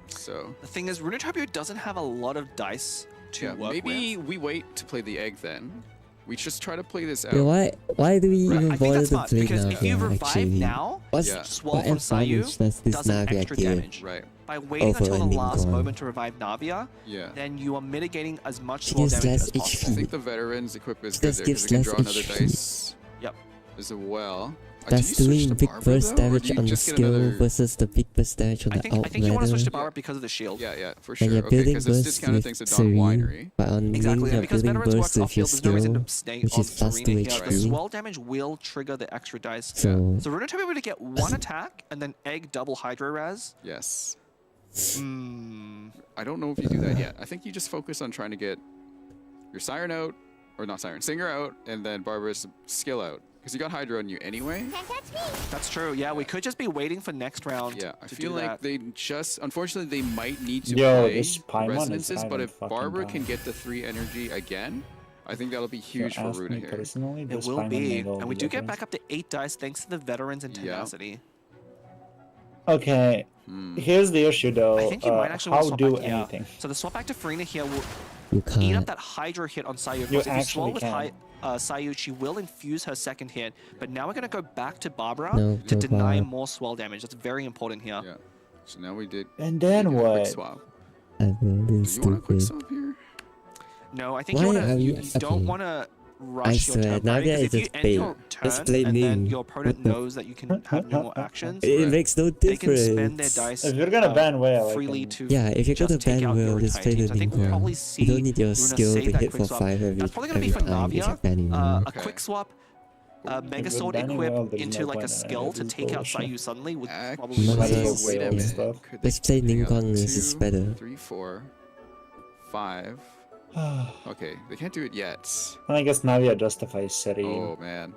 So The thing is, Runotopia doesn't have a lot of dice to yeah, work maybe with. we wait to play the egg then. We just try to play this out. Yeah, why do we Right, even I think bother that's to smart play because Navia, if you revive actually? now, What's, Yeah. Swell what from advantage Sayu does this does an Navia extra give? damage. Right. By waiting Over until the ending last gone. moment to revive Navia, Yeah. then you are mitigating as much She swell gives damage less as possible. I HP. think the veterans equip is It good just there because gives it can less draw another HP. dice Yep. as well. That's do you switch doing to big Barbara, burst though, or damage do you on the just get skill another- versus the big burst damage on I the think you want to switch to Outrider. Barber because of the shield. Yeah, for When sure. you're Okay, building because it's burst discounted with thanks to Don Serene, Winery. but on Exactly, when and you're because building veterans work burst with off your field, there's no reason skill, to stay which on is plus 2 Serena here. The HP. swell damage will trigger the extra dice. So So Runotopia would get 1 attack and then egg double Hydro Raz. Yes. Hmm. I don't know if you do that yet. I think you just focus on trying to get your Siren out, or not Siren, Singer out, and then Barbara's skill out. Because you got Hydra on you anyway. That's true. Yeah, we could just be waiting for next round. Yeah, I to feel do like that. they just, unfortunately, they might need to Yo, play this Paimon is resonances, kind but of if fucking Barbara can bad. get the 3 energy again, I think that'll be huge for Ask Runa me here. personally, It this will Paimon be, made all and we the do get difference. back up to 8 dice thanks to the veterans and Yeah. tenacity. Okay, here's the issue though. I think you might actually want to how swap do back, yeah. anything? So the swap back to Farina here will you eat up can't. that Hydra hit on Sayu. Of You course, if you swell actually with can. Sayu, she will infuse her second hit. But now we're going to go back to Barbara No, to no deny Barbara. more swell damage. That's very important here. Yeah. So now we did. And then we did a quick what? swap. I know Do this you want a quick stupid. swap here? No, I think Why you want are to. you- You don't okay. want to I rush your swear, turn. now Right? that Because is if you just end bait. your Let's turn play and then Ning. your opponent What the- knows that you can have no more actions, It Right. makes no they can difference. spend their dice If you're gonna ban Whale, I freely can- to Yeah, if you're just gonna take ban out Will, your just entire play the teams. I think we'll Ning probably one. see You don't need your Runa skill save to that hit quick for swap. 5 every That's probably going to be every for time. It's Navia. like banning A Will. Okay. quick swap, Mega with Sword banning equip Will, there's into no like a point in skill any to of this take out bullshit. Sayu suddenly would probably Actually, Must be have the wait a skill minute. stuff. Could Let's they play hang out Ning is 2, better. 3, 4, 5. Okay, they can't do it yet. I guess Navia justifies Serene. Oh man,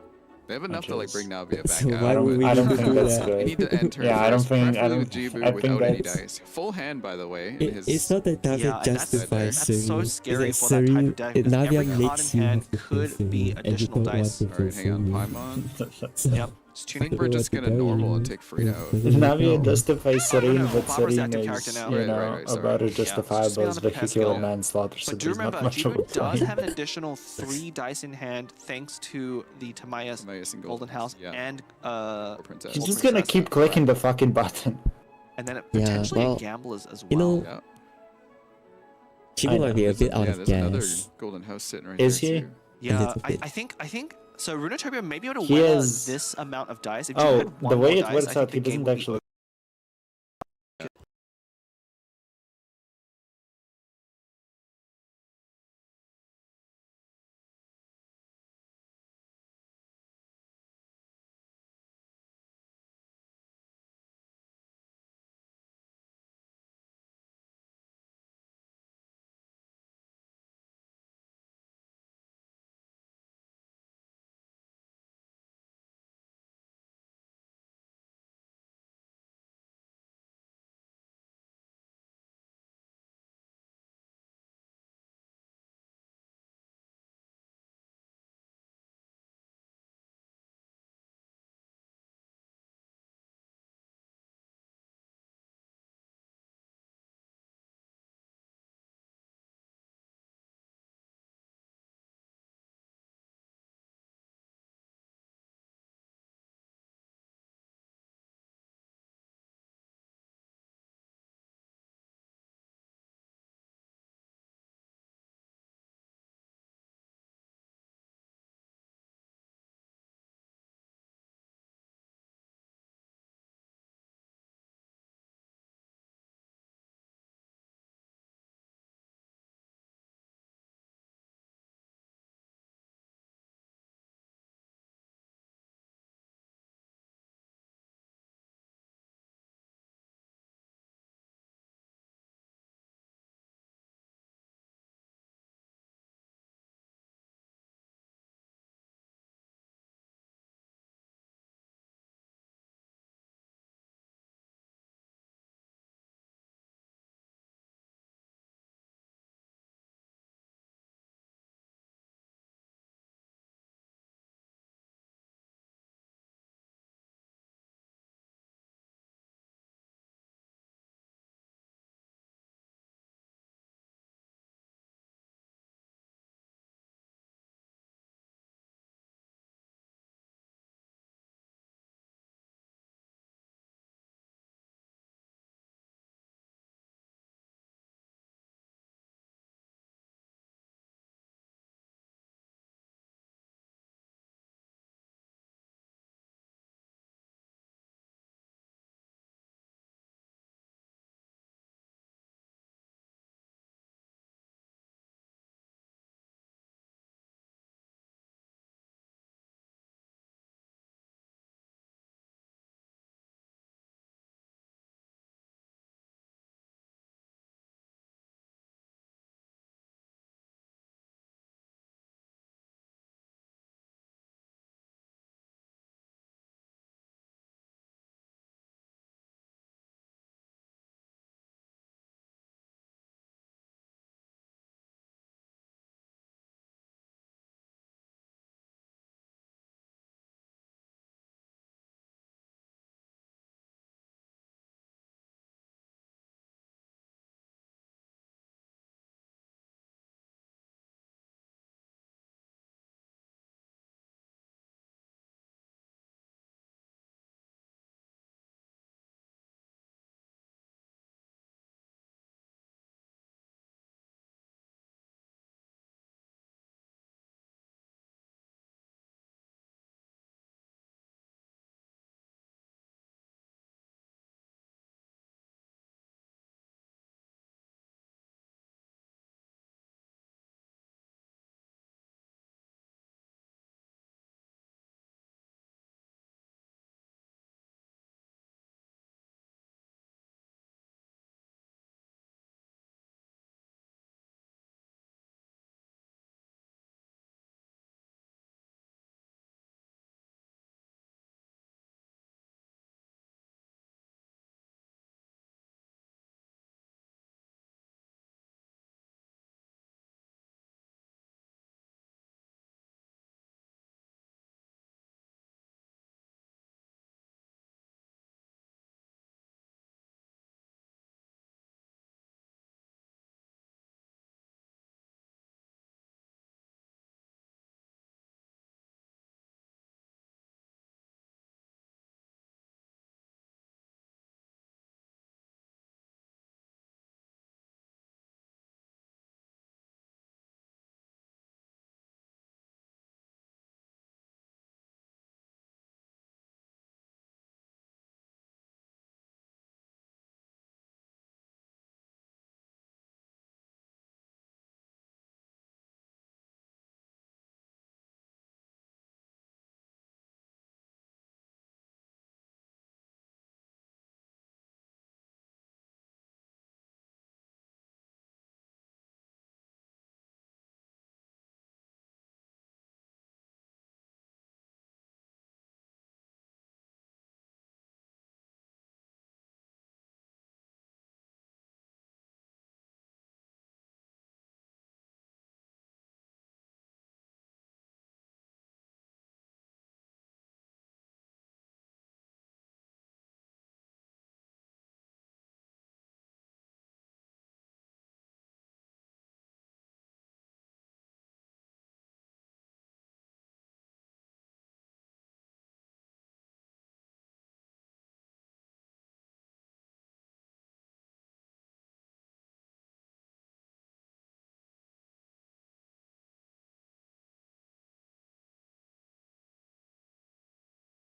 they have enough to like is- bring Navia back So out. why would we I don't do think that's that? They good. need to enter Yeah, I don't first, think- I preferably don't- with Jibu I think without any that's- dice. Full hand, by the way. In It, his, it's not that Navia Yeah, and that's- justifies that's Serene. so It's scary that for that type Serene- of deck, because Navia every card makes in you hand have to play could be Serene, and you additional don't want dice. to All play right, hang on, Serene. Paimon. Yep, it's I tuning. think we're just gonna normal and take Frida out. Navia justifies Serene, no, but Barbara's Serene active character is, now. you Right, know, right, right, sorry. about as Yeah, justifiable just be on as the prepare vehicular skill. manslaughter, so But do there's remember, not much of a Jibu does point. have an additional 3 dice in hand thanks to the Timaeus Timaeus and Golden House yeah. and Or Princess. He's Gold just gonna Princess. keep clicking the fucking button. And then Yeah, potentially well, Gamblers as well. you know, Yeah. Chibu might be a bit out Yeah, of there's another gas. golden house sitting right Is there he? too. yeah, little bit. I think so. Runotopia may be able to He weather is- this amount of dice. If you Oh, had the one way more it dice, works I think out, the he game doesn't would be actually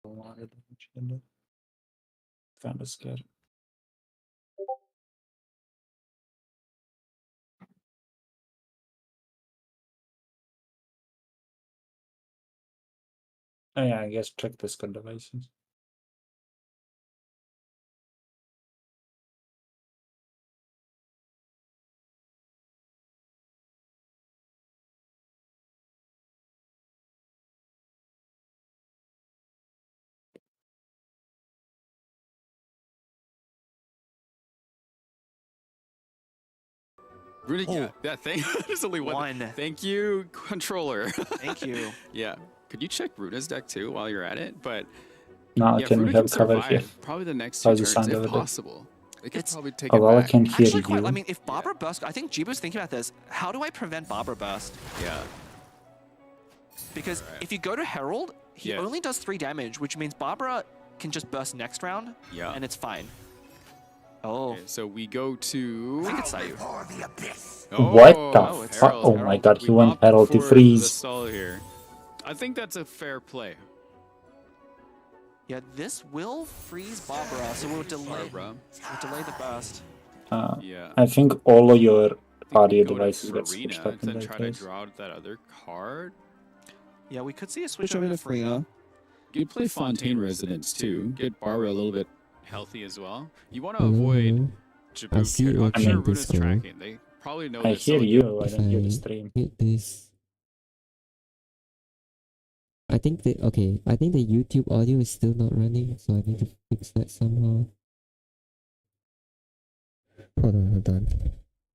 lot of damage. Kind of scared. Oh yeah, I guess check this good devices. Really? Yeah. There's only one. Thank you, controller. Thank you. Yeah. Could you check Runa's deck too while you're at it? But No, yeah, can we Runa have cover survive here? probably the next How's two the turns sound if over there? possible. They could probably take Oh, it well, I back. can hear Actually, quite. you. I mean, if Barbara burst, I think Jibu's thinking about this. How do I prevent Barbara burst? Yeah. Because if you go to Herald, he Yeah. only does 3 damage, which means Barbara can just burst next round. Yeah. And it's fine. Oh. Okay, so we go to. I think it's Sayu. What the Oh, it's fuck? Herald. Oh my god, he We went opted Herald to for the freeze. stall here. I think that's a fair play. Yeah, this will freeze Barbara, so we'll delay. We'll delay the burst. Yeah. I think all of your I audio think go to devices get Farina switched up and in then that try case. to draw out that other card. Yeah, we could see a switch over to Farina. You could play Fontaine Residence too. Get Barbara a little bit healthy as well. You want to avoid Jabu. I see I'm what sure you Runa's this one. tracking. They probably know I this. hear so you, I If don't hear the I stream. hit this. I think the YouTube audio is still not running, so I need to fix that somehow. Hold on.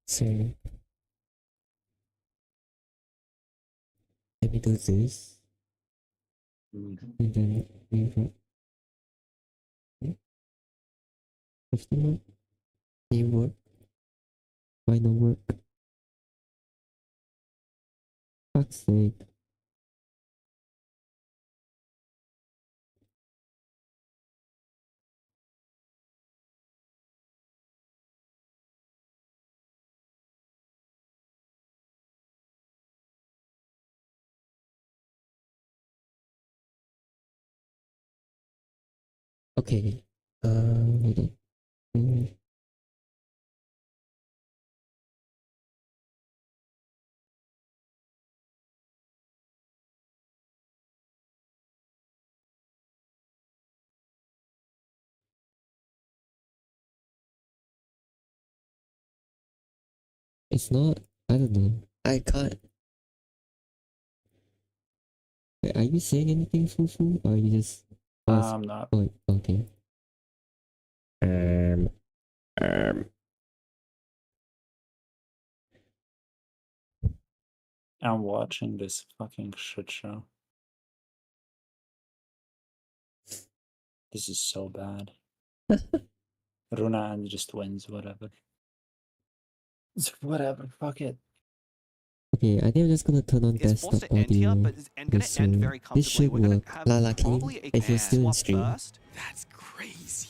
So let me do this. And then revert. 50 more. New work. Final work. Fuck's sake. Okay. Hold on. It's not. I don't know. I can't. Wait, are you saying anything, Fufu? Or are you just? I'm not. Oh, okay. I'm watching this fucking shit show. This is so bad. Runa and just wins, whatever. Whatever, fuck it. Okay, I think I'm just gonna turn on It's desktop forced to end here, audio. but it's gonna end very comfortably. This should We're gonna work. have Lala, can you, probably a if you're still in swap stream, burst. That's crazy.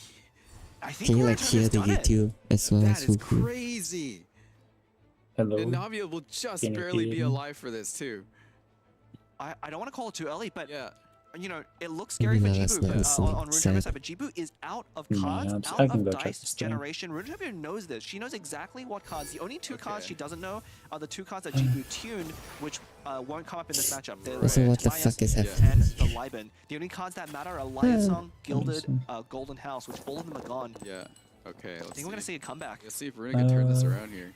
I think can you we're like hear the done it. YouTube as well That as is Fufu? crazy. Hello. And Navia will just Can you barely hear be me? alive for this too. I don't want to call it too early, but Yeah. you know, it looks scary for Lala's Jibu not listening. on Runetracker Sad. side, but Jibu is out of Yeah, cards, I out can of go check dice the stream. generation. Runetracker knows this. She knows exactly what cards. The only two cards Okay. she doesn't know are the 2 cards that Jibu tuned, which won't come up in this matchup. They're Also, what the Tobias fuck is and happening? the Liban. The only cards that matter are Liaison, Gilded, Awesome. Golden House, which all of them are gone. Yeah. Okay. I Let's think we're gonna see a comeback. Let's see if Runa can turn this around here.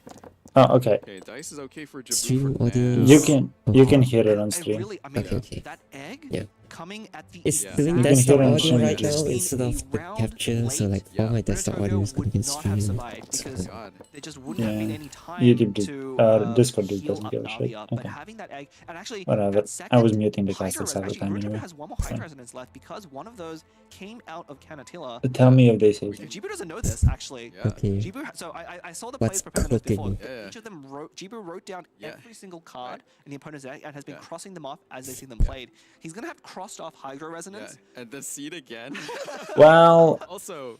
Oh, okay. Okay, dice is okay for Jabu Stream for audio now. You can Okay. hear it on I stream. really, I mean, Okay. that egg Yeah. coming at the It's Yeah. doing You can desktop hear it on audio stream, right just- now instead of the capture, so like all my desktop Runetracker audio is gonna would be not have streamed. survived because God. there just wouldn't have been Yeah. any time YouTube did- to Discord just heal doesn't up give a shit. Navia. But Okay. having that egg, and actually, Whatever. that I second was muting the cast Hydra at actually, time Runetracker anyway. has one more Fine. Hydra resonance left because one of those came out of Canatilla. Tell me if they say Jibu doesn't know this actually. Yeah. Okay. Jibu, so I saw the What's players preparing this before. cooking? Yeah. Each of them wrote. Jibu wrote down Yeah. every single card in the opponent's deck and has been Yeah. crossing them off as they see them played. He's gonna have crossed off Hydra Yeah. resonance. And the seed again. Well, Also,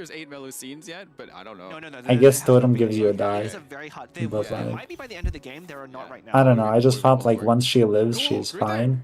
there's 8 Melusines yet, but I don't know. No. I guess Totem gives you a It die. is a very hot. They Both it live. might be by the end of the game. There are not right now. I don't know. I just Going felt like forward. once she lives, Cool, she's great day. fine.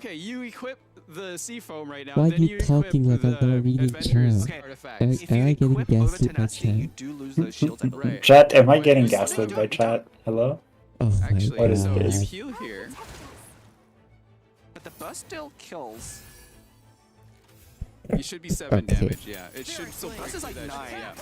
okay, you equip the sea foam right now. Why are then you equip talking like I'm the not reading Avengers chat? artifacts. Am If you I getting equip over gaslit by tenacity, you chat? do lose those shields, I believe. Right. Chat, am I Wait, getting wait, gaslit by chat? Hello? Oh my Actually, What is so god. you this? heal here. But the burst still kills. You should be 7 Okay. damage, yeah. It should still Burst is like that, 9. yeah.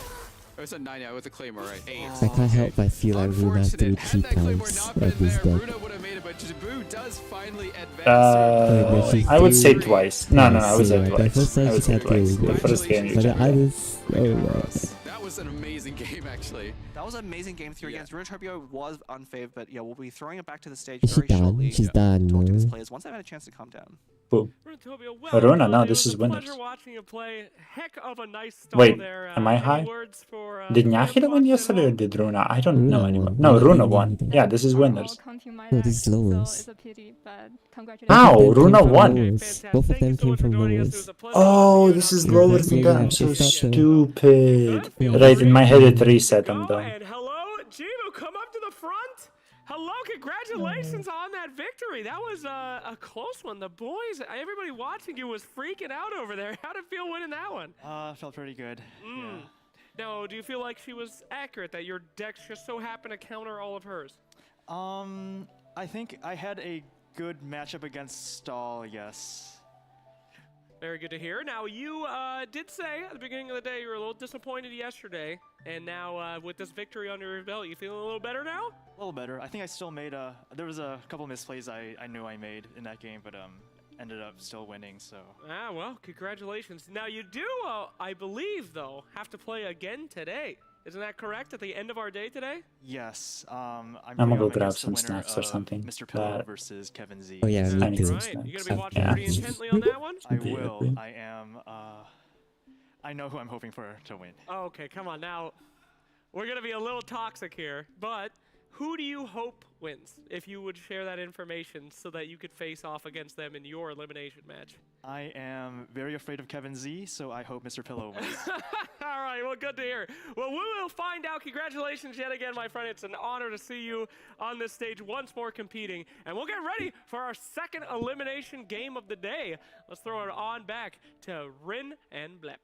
Oh, it's a 9, yeah, with the Claymore, right? 8. I can't help but feel like Runa threw Unfortunate. 3 Had that Claymore times not been at this there, deck. Runa would have made it, but Jaboo does finally advance. Wait, I would say Victory. twice. No, I would say Yeah, twice. the first I time would she say can't twice. do The it. first game you But the checked. others, oh wow. That was an amazing game, actually. That was an amazing game 3 Yeah. against Runatopia was unfavored, but yeah, we'll be throwing it back to the stage Is she very done? shortly. She's done, Talk to these no? players once they've had a chance to calm down. Who? Runatopia, Runa, no, it this was is a winners. pleasure watching you play. Heck of a nice stall Wait, there. am I any high? words for, Did the Nyahila win watching at yesterday or home? did Runa? I don't know Runa anymore. won. No, Runa Runa didn't won. win. Yeah, this is Are all winners. counting my No, deck, this is so lowers. it's a pity, but Both congratulations. Wow, of them came Runa from won. lowers. Fantastic. Both of Thank you them so came much for from joining us. It lowers. was a pleasure Oh, watching you this and is I'm lower very than Yeah, that. I'm it's so not the- stupid. Good, feel Right, in my free head it to reset, go, I'm dumb. and hello, Jimu, come up to the front. Hello, congratulations on that victory. That was a close one. The boys, everybody watching you was freaking out over there. How'd it feel winning that one? Felt pretty good. Mm. Now, do you feel like she was accurate, that your decks just so happened to counter all of hers? I think I had a good matchup against Stall, yes. Very good to hear. Now, you did say at the beginning of the day you were a little disappointed yesterday, and now with this victory under your belt, you feeling a little better now? A little better. I think I still made there was a couple misplays I knew I made in that game, but ended up still winning, so. Ah, well, congratulations. Now, you do, I believe, though, have to play again today. Isn't that correct, at the end of our day today? Yes, I'm gonna go going grab against the some winner snacks or of something. Mr. Pillow That- versus Kevin Z. Oh yeah, I me need too. some Right, snacks. you're going to be watching Yeah. pretty intently on that one? I Yeah. will. I am. I know who I'm hoping for to win. Oh, okay, come on. Now, we're going to be a little toxic here, but who do you hope wins, if you would share that information so that you could face off against them in your elimination match? I am very afraid of Kevin Z, so I hope Mr. Pillow wins. All right, well, good to hear. Well, we will find out. Congratulations yet again, my friend. It's an honor to see you on this stage once more competing. And we'll get ready for our second elimination game of the day. Let's throw it on back to Rin and Blep.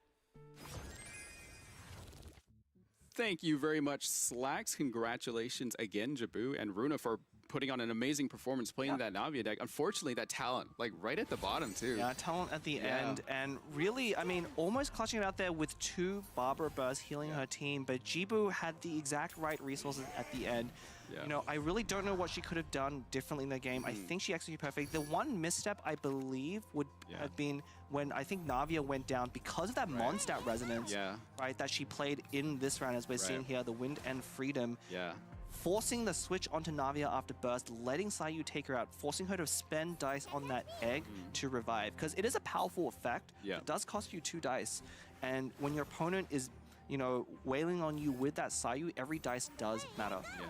Thank you very much, Slacks. Congratulations again, Jaboo and Runa, for putting on an amazing performance playing that Navia deck. Unfortunately, that talent, like right at the bottom, too. Yeah, talent at the end, and really, I mean, almost clutching it out there with 2 Barbara Burrs healing her team, but Jibu had the exact right resources at the end. Yeah. You know, I really don't know what she could have done differently in the game. I think she executed perfect. The one misstep, I believe, would have been when I think Navia went down because of that Mondstadt resonance, right, that she played in this round, as we're seeing here, the Wind and Freedom. Yeah. Forcing the switch onto Navia after burst, letting Sayu take her out, forcing her to spend dice on that egg to revive. Because it is a powerful effect. Yeah. It does cost you 2 dice. And when your opponent is, you know, wailing on you with that Sayu, every dice does matter. Yeah.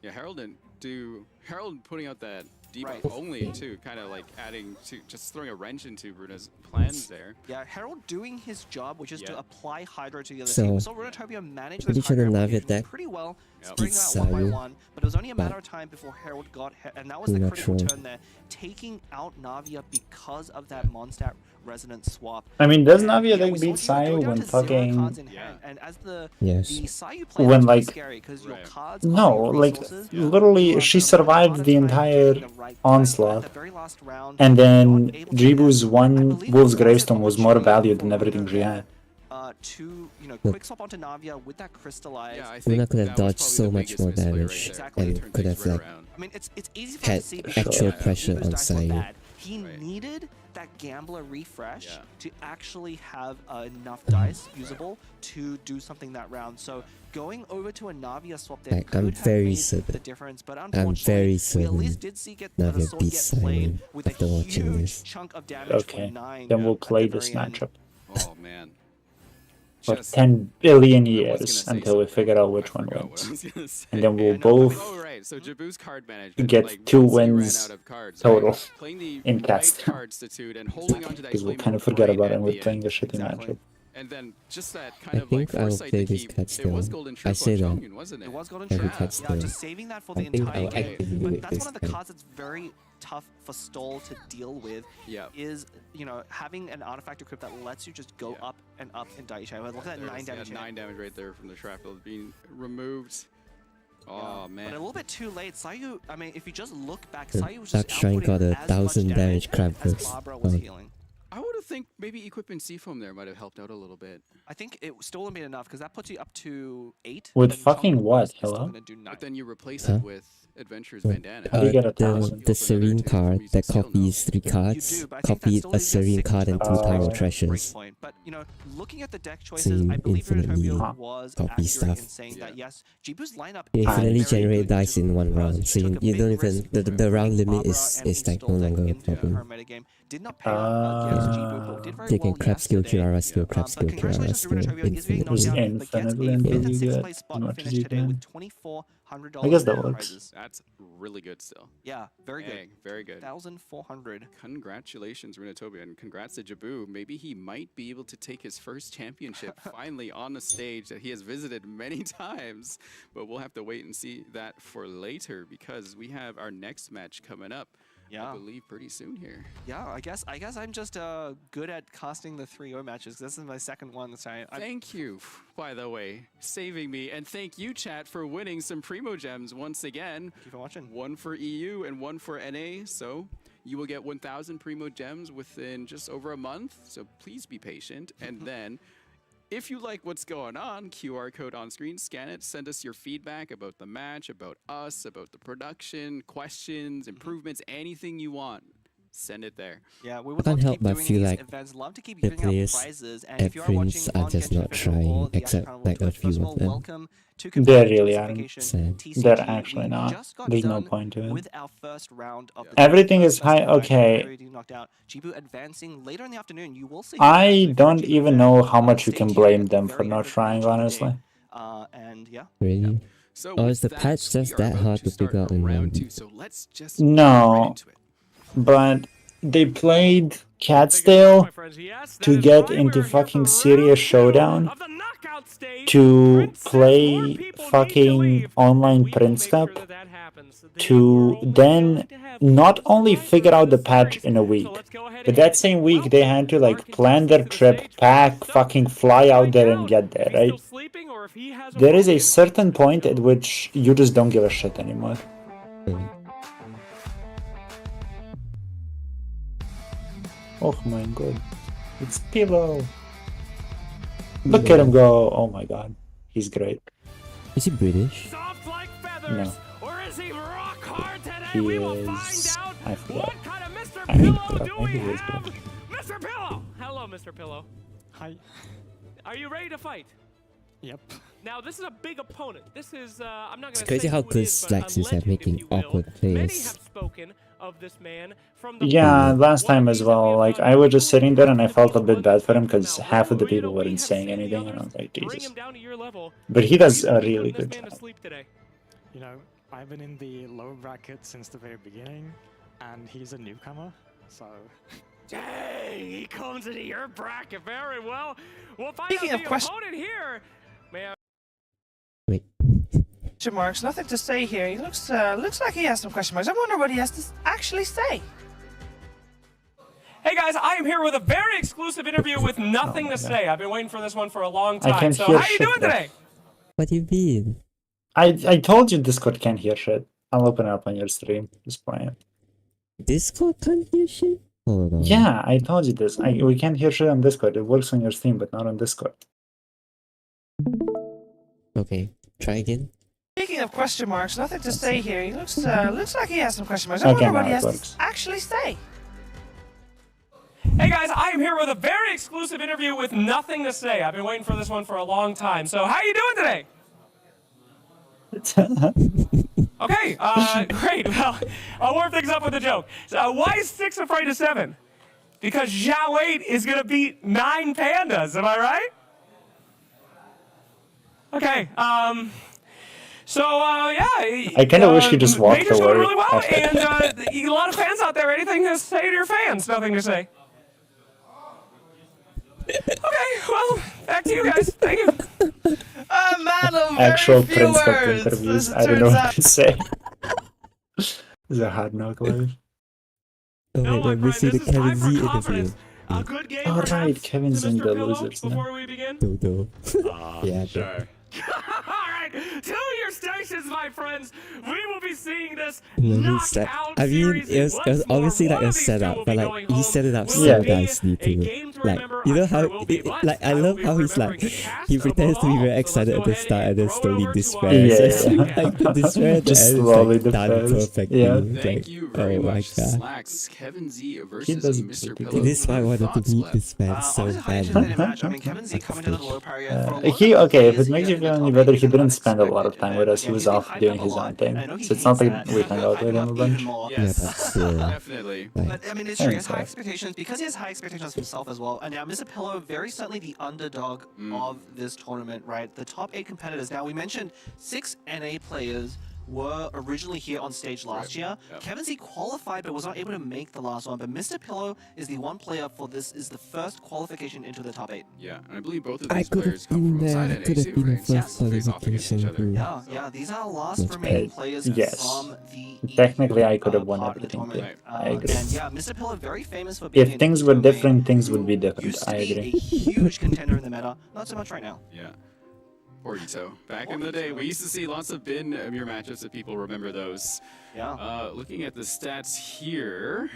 Yeah, Harold didn't do... Harold putting out that debuff only, too, kind of like adding to... Just throwing a wrench into Runa's plans there. Yeah, Harold doing his job, which is to apply Hydro to the other So, team. So Runatopia managed pretty those sure the Hydro Navia applications deck pretty well, spreading beats them out one by Sayu, one. But it was only a matter but of time before Harold got... And that was the Runa critical trolled. turn there. Taking out Navia because of that Mondstadt resonance swap. I mean, does And, Navia yeah, deck we beat saw Jibu go Sayu down when to 0 fucking... cards in hand. And as the Yes. Sayu player, When, that's pretty like- scary because your cards No, cost you like, resources. literally, she survived the entire onslaught. Very last round, And then not able to Jibu's get- I one believe Wolf's it was an Gravestone was more opportunity valued for than everything Runa she there, had. to, you know, quick swap onto Navia with that crystallize. Yeah, I think Runa could have that was dodged probably so the much biggest more misplay right damage there. Exactly. and Turned could things have right like around. I mean, it's easy for us had to see because actual Jibu's pressure dice on were Sayu. bad. He Right. needed that Gambler refresh to actually have enough dice usable to do something that round. So going over to a Navia swap there Like, could I'm have very made certain- the difference, but I'm unfortunately, very we at certain least did see the Navia sword beats get played Sayu with after a watching huge this. chunk of damage for Okay, 9. then we'll at the play very this end. matchup Oh, man. for Just- 10 billion I was gonna years say until we something. figure out I which one forgot what I wins. was gonna say. And then we'll Yeah, no, both Oh, right. So Jaboo's card management. get like, 2 once you ran wins out of cards, total right? Playing the in right cast. card statute and holding on to that Because we'll Claymore kind of forget right about it at and we're the playing end. a shitty Exactly. matchup. And then just that I kind of like think I'll foresight play to this keep. card It was still. golden I triple say on that. Chongyun, wasn't it? It was golden Every trap. card Yeah, still. just saving that for I the think entire I'll game. actively But with that's this one of the card. cards that's very tough for Stall to deal with. Yeah. Is, you know, having an artifact equip that lets you just go up and up in Daichi. Look at that There it 9 is. Yeah, damage. 9 damage right there from the shrapnel being removed. Oh But man. a little bit too late. Sayu, I mean, if you just look back, The Sayu was Dark just Shrine outputting got a as 1000 much damage crab as burst. Barbara was Oh. healing. I would have think maybe equipping Seafoam there might have helped out a little bit. I think it still wouldn't be enough because that puts you up to 8. With then fucking Chunk what? is still Hello? gonna do 9. But then you replace Huh? it with Adventure's Bandana. How do you get a the 1000? the Serene card that copies 3 You cards, do, but I think that copied still a leaves you Serene 6 card and 2 Oh. Tower break Treasures. point. But you know, looking at the deck So choices, you I believe infinitely Rotopia was copy accurate stuff. in saying that Yeah. yes, Jibu's lineup You is infinitely very generate good dice in one because round, he so took you a big don't even risk the bringing round limit Barbara is and like no installed it longer a into her problem. metagame. Did not pay off against Jibu, but did very Taking well crab skill, yesterday. Kirara skill, crab But skill, Kirara congratulations to skill, Rotopia, is being knocked Just out, but gets a infinitely 5th until and you 6th get place spot as to much as finish you today can. with $2,400 I guess that in works. prizes. That's really good still. Yeah, very good. Dang, very good. 1,400. Congratulations, Runatopia, and congrats to Jabu. Maybe he might be able to take his first championship finally on a stage that he has visited many times. But we'll have to wait and see that for later because we have our next match coming up. Yeah. I believe pretty soon here. Yeah, I guess I'm just good at casting the 3-0 matches. This is my second one, so Thank you, by the way, saving me. And thank you, chat, for winning some Primo Gems once again. Thank you for watching. One for EU and one for NA. So you will get 1,000 Primo Gems within just over a month. So please be patient. And then if you like what's going on, QR code on screen, scan it, send us your feedback about the match, about us, about the production, questions, improvements, anything you want. Send it there. Yeah, we would can't love to help keep but doing feel these like events. Love to keep the giving out players prizes. And at if you are watching Prince are on just Genshin not Official or trying, the except Channel like a Twitch, few first of of all, them. welcome to They competitive really aren't. Justification Sad. TCG. They're actually We not. just got There's no done point to it. with our first round of the Everything first is high. best of five Okay. period knocked out. Jibu advancing later in the afternoon. You will see. I don't even know how much you can blame them for not trying, honestly. And yeah. Really? So Or with is the that, patch just we are that about hard to start figure out in round one? 2. So let's just No. get right into it. But they played Take a Catstail my friends. Yes, that to is get right. into We're here fucking for serious round 2 showdown of the knockout stage. to Prince says more play people need to fucking leave, and online we will Prince make sure Cup that that happens. They to were only then going to have not one only survivor figure in out the this patch series. in a week, So let's go ahead but and that same week they had to like plan their trip, pack, fucking fly out there and get there, right? There is a certain point at which you just don't give a shit anymore. Oh my god, it's Pillow. Look at him go. Oh my god, he's great. Is he British? Soft like feathers, No. or is he rock hard today? He We will is. find out. I forgot. What kind of Mr. I mean, Pillow do we maybe he is have? British. Mr. Pillow! Hello, Mr. Pillow. Hi. Are you ready to fight? Yep. Now, this is a big opponent. This is, I'm not going to It's say crazy how who it good is, but Slacks a is at legend, making if you will. awkward Many players. have spoken of this man from the Yeah, past. last One time of as these that we well. have Like, done I was just sitting there and I to felt be a the bit ones bad that for him come because out. half of the Well, you people know, we weren't have saying seen the anything, and I others was like, bring Jesus. him down to your level. But he Are does you a putting really this good man to job. sleep today? You know, I've been in the lower bracket since the very beginning, and he's a newcomer, so... Dang, he comes into your bracket very well. We'll find Speaking out of the question- opponent here. May I Wait. Question marks. Nothing to say here. He looks like he has some question marks. I wonder what he has to actually say. Hey guys, I am here with a very exclusive interview with nothing to say. I've been waiting for this one for a long I time. can So hear how you shit doing though. today? What do you mean? I told you Discord can't hear shit. I'll open it up on your stream. Just play it. Discord can't hear shit? Hold on. Yeah, I told you this. We can't hear shit on Discord. It works on your stream, but not on Discord. Okay, try again. Speaking of question marks, nothing to say here. He looks like he has some question marks. I Okay, wonder what now he it has works. to actually say. Hey guys, I am here with a very exclusive interview with nothing to say. I've been waiting for this one for a long time. So how you doing today? Okay, great. Well, I'll warm things up with a joke. So, why is 6 afraid of 7? Because Zhao 8 is going to beat 9 pandas, am I right? Okay, so, yeah. I kinda wish you just walked Major's doing away really well, after. and a lot of fans out there. Anything to say to your fans? Nothing to say. Okay, well, back to you guys. Thank you. A man of Actual very few Prince Cup words, interviews. as it I don't know turns what out. to say. This is a hard knock live. Oh No, wait, my let me friend, see the this is time Kevin for Z interview. confidence. A good game, Oh, right, perhaps, Kevin's to in Mr. the Pillow losers now. before we begin? Dodo. Yeah, Sure. All right, to your station. Congratulations, my friends. We will be seeing this It's like, knockout I mean, series it was once more. obviously like One a of these two setup, will but be like going he home. set it up Will so it be nicely a too. game to Like, remember? you know I'm sure how it will be, but like I will love be how he's like remembering the cast he above pretends to be all. very So let's excited go at the ahead start and then throw it slowly over to despairs. our Yeah, It's yeah. like the despair at the Just end is slowly like done despairs. perfectly. Yeah. It's Thank like, you very oh my much, god. Slacks. Kevin Z versus does Mr. pretty Pillow. It is why I What are wanted thoughts, to meet Lem? this man so Obviously, highly badly. anticipated match. I mean, Kevin Z coming to the low power for a lot of He okay. If players it makes here you in the feel any top better, eight, he it's didn't spend a lot unexpected. of time with us. He Again, was he's been off hyped doing up a his lot, own thing, and I know he so it's not hates like that. we hung out with Hyping him a up bunch. even more. Yeah, Yes, but still, definitely. like, But I mean, it's true. He has high Okay. expectations because he has high expectations himself as well. And now, Mr. Pillow, very certainly the underdog of this tournament, right? The top 8 competitors. Now, we mentioned 6 NA players were originally here on stage last year. Yep. Kevin Z qualified but was not able to make the last one. But Mr. Pillow is the one player for this, is the first qualification into the top 8. Yeah, and I believe both of I these could players have come been from there. outside Could NA have too, been a right? So first they face off against each qualification other. group. Yeah, yeah, these are last That's remaining great. players Yes. from the Technically, I could have part won of the everything too. tournament. I agree. And yeah, Mr. Pillow very famous for being If an things were eco main different, things would be who different. used to I be agree. a huge contender in the meta, not so much right now. Yeah. Poor Ito. Back in the day, we used to see lots of bin mirror matchups if people remember those. Yeah. Looking at the stats here,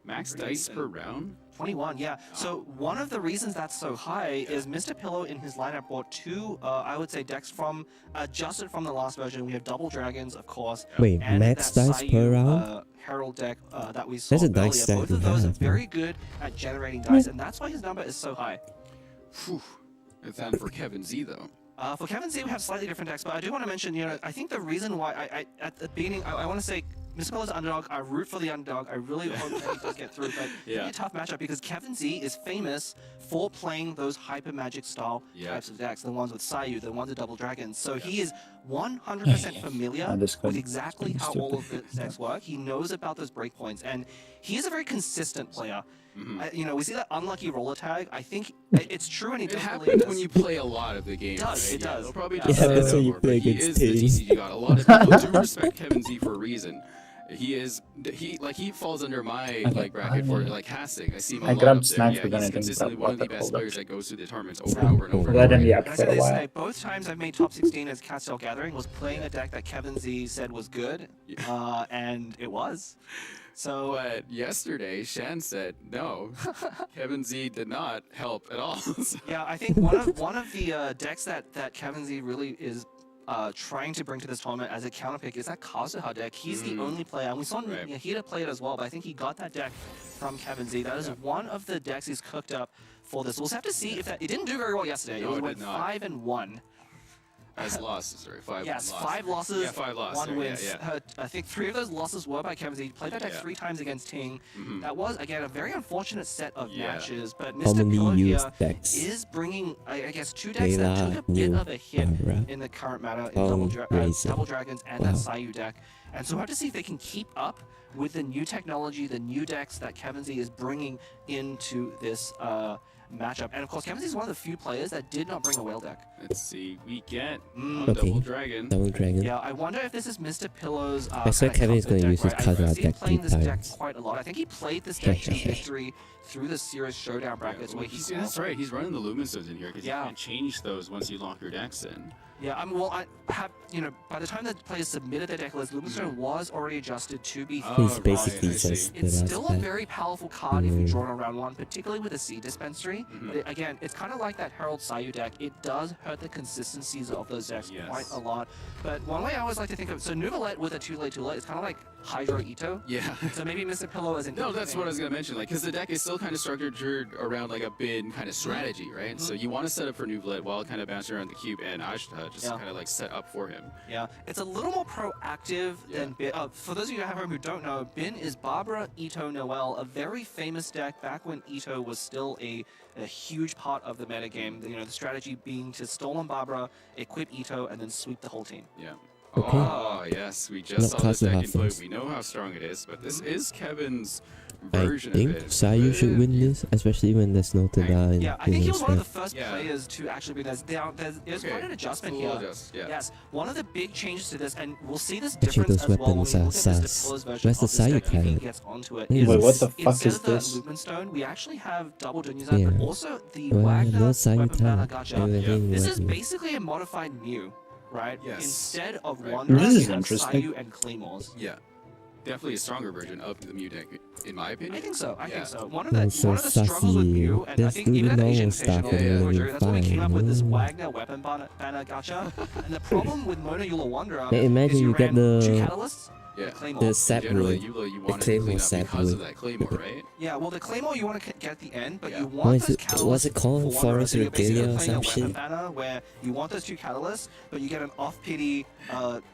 max dice per round. 21, yeah. So one of the reasons that's so high is Mr. Pillow in his lineup brought 2, I would say, decks from adjusted from the last version. We have Double Dragons, of course. Wait, and max that dice Sayu, per round? Herald deck that we saw That's a earlier. nice deck Both to of those are have, very good at generating dice, and that's why his number is so high. Whew. And then for Kevin Z though. For Kevin Z, we have slightly different decks, but I do want to mention, you know, I think the reason why I at the beginning, I want to say Mr. Pillow's underdog. I root for the underdog. I really hope that he does get through, but it's gonna be a tough matchup because Kevin Z is famous for playing those hyper magic style types of decks, the ones with Sayu, the ones with Double Dragons. So he is 100% familiar with exactly how all of the decks work. He knows about those breakpoints, and he is a very consistent player. You know, we see that unlucky roller tag. I think it's true, and he does believe happens this. when you play a lot of the game. It does. Right? It does. They'll probably Yeah, just say that's that when you more, play but he against is the teams. TCG god. A lot of people do respect Kevin Z for a reason. He falls under my bracket for casting. I see him a I lot grabbed up there. snacks Yeah, with he's anything, consistently but one of the what the best hold up. players that goes through the tournaments over and over and over. Let him again. yak And I for say a this, while. both times I've made top 16 as Castle Gathering was playing a deck that Kevin Z said was good, and it was. So, But yesterday, Shan said no. Kevin Z did not help at all. So- yeah, I think one of the decks that Kevin Z really is trying to bring to this tournament as a counterpick is that Kazuha deck. He's the only player, and we saw Nihida play it as well, but I think he got that deck from Kevin Z. That is one of the decks he's cooked up for this. We'll have to see if that. It didn't do very well yesterday. No, it it went did not. 5-1. As losses, right? 5 Yes, losses. 5 losses, Yeah, 5 losses. 1 sorry, win. yeah. I think 3 of those losses were by Kevin Z. He played that deck 3 times against Ting. That was, again, a very unfortunate set of matches, but Mr. Commonly Pillow here used decks. is bringing, I guess, 2 decks that Layla, took a bit Wu, of a hit Barra, in the current meta, in Tom, Razor. Double Dragons and that Sayu deck. And so we'll have to see if they can keep up with the new technology, the new decks that Kevin Z is bringing into this matchup. And of course, Kevin Z is one of the few players that did not bring a whale deck. Let's see. We get Okay. Double Dragon. Double Dragon. Yeah, I wonder if this is Mr. Pillow's. I swear kinda Kevin is comfort gonna deck, use his right? I've Kazuha seen deck playing 3 this deck times. quite a lot. I think he played this deck to victory through the Serious Showdown brackets where he. That's right. He's running the Lumen Stones in here because Yeah. you can't change those once you lock your decks in. Yeah, well, I have, by the time the players submitted their deck list, Lumenstone was already adjusted to be He's basically I see. just the It's last still a guy. very powerful card if you draw it on round 1, particularly with a Seed Dispensary. But again, it's kind of like that Herald Sayu deck. It does hurt the consistencies of those decks quite a lot. But one way I always like to think of so Nuvalet with a Tula is kind of like Hydro Ito. Yeah. So maybe Mr. Pillow is an No, that's what I was gonna mention. Because the deck is still kind of structured around a bin kind of strategy, right? So you want to set up for Nuvalet while kind of bouncing around the cube, and Ashta just kind of set up for him. Yeah, it's a little more proactive than Bin. For those of you at home who don't know, Bin is Barbara, Ito, Noel, a very famous deck back when Ito was still a huge part of the metagame. The strategy being to stall on Barbara, equip Ito, and then sweep the whole team. Yeah. Okay. Oh, yes, we just Not saw this deck in play. Kazuha We know how strong it is, but this is Kevin's I version think of it. Sayu should win this, especially when there's no Tada. Yeah, I think he was one of the first Yeah. players to actually be there's quite an adjustment Full here. adjust, yeah. Yes, one of the big changes to this, and we'll see this Actually, difference those as well when we weapons look are at Mr. sus. Pillow's version Where's the of this deck Sayu if he planet? gets onto it. Wait, what the fuck Instead is of the this? Lumenstone, we actually have double Dunya's Yeah. but also the Well, Wagner no Sayu weapon talent. gacha. I mean, This is Wagner. basically a modified Mew. right? Yes. Instead of Right. Wanderer, This is you have interesting. Sayu and Claymores. Yeah. Definitely a stronger version of the Mew deck, in my opinion. I think so. I Yeah. think so. One I'm of so the struggles with Mew, and I Just think do the even at the Asian normal stuff Invitational, and Andrew, you'll be that's when we came up with this fine. Wagner weapon banner gacha. And the problem with Mono Eula Wanderer Hey, imagine is you you get ran two the catalysts. Yeah. Claymore. the sap Generally, wood. Eula, you The want to Claymore clean up sap because of wood. that Claymore, right? Yeah, well, the Claymore you want to get at the end, but Yeah. you What want is those it- catalysts what's it called? for Wanderer. Forest So you're basically Regalia or playing a some weapon shit? banner where you want those two catalysts, but you get an off-pity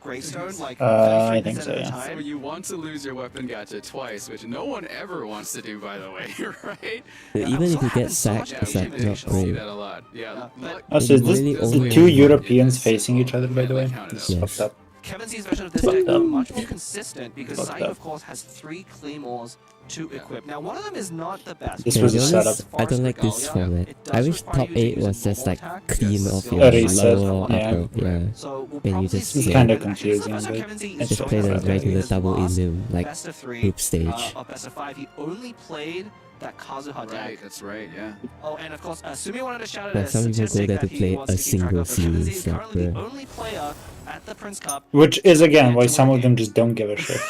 Greystone, like I 33% think of so, the yeah. So time. you want to lose your weapon gacha twice, which no one ever wants to do, by the way, right? But Yeah, even so if you it get happens so much sacked, in it's like Asian not See great. that a lot. Yeah. but- Also, is this really the only two one. Europeans facing each other, by the way? Count it This out. is Yes. fucked up. Kevin C's version of this Fucked deck is up. much more consistent because Fucked Sayu, up. of course, has 3 Claymores to Yeah. equip. Now, one of them is not the best. This To was be a honest, setup. I don't like this Regalia, format. it does I wish require top you to 8 use a was just normal like attack. clean Yes. off A your reset, lower yeah. upper, yeah. So we'll And you probably just see play. Kinda and actually, this is the confusing, first time but Kevin Z is Just showing play us the that regular his double last elim, like best of 3 group stage. or best of 5, he only played that Kazuha deck. Right, that's right, yeah. Oh, and of course, Sumi wanted to shout out Like, a some people go statistic there that to he play wants a to keep track single of, but Kevin Z series, is like, currently the bruh. only player at the Prince Cup. Which is again why to some win a of them game. just don't give a shit.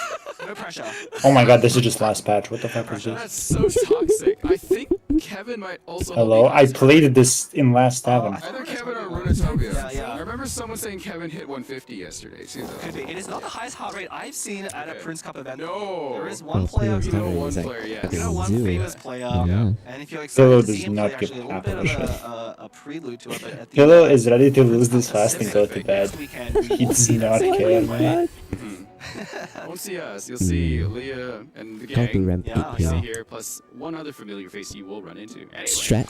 No pressure. Oh my god, this is just last patch. What the fuck is this? That's so toxic. I think Kevin might also Hello, I played this in last Tavern. Either Kevin or Runatopia. Yeah. I remember someone saying Kevin hit 150 yesterday, too, though. Could be. It is not the highest heart rate I've seen at a Okay. Prince Cup event. No. There is one Oh, player Prince who Cup know is one like player, yes. fucking you know one zero. famous player, Yeah. and if you're Pillow excited to does see him not play, give actually a little half bit of of a shit. a prelude to it. But at the Pillow is ready to lose this Prince fast Cup and go to Pacific bed. next weekend, we He will does see not that care, same man. Won't see us. You'll see Leah and the How to gang. ramp Yeah, it You see here. here, plus one other familiar face you will run into. Anyway. Strat.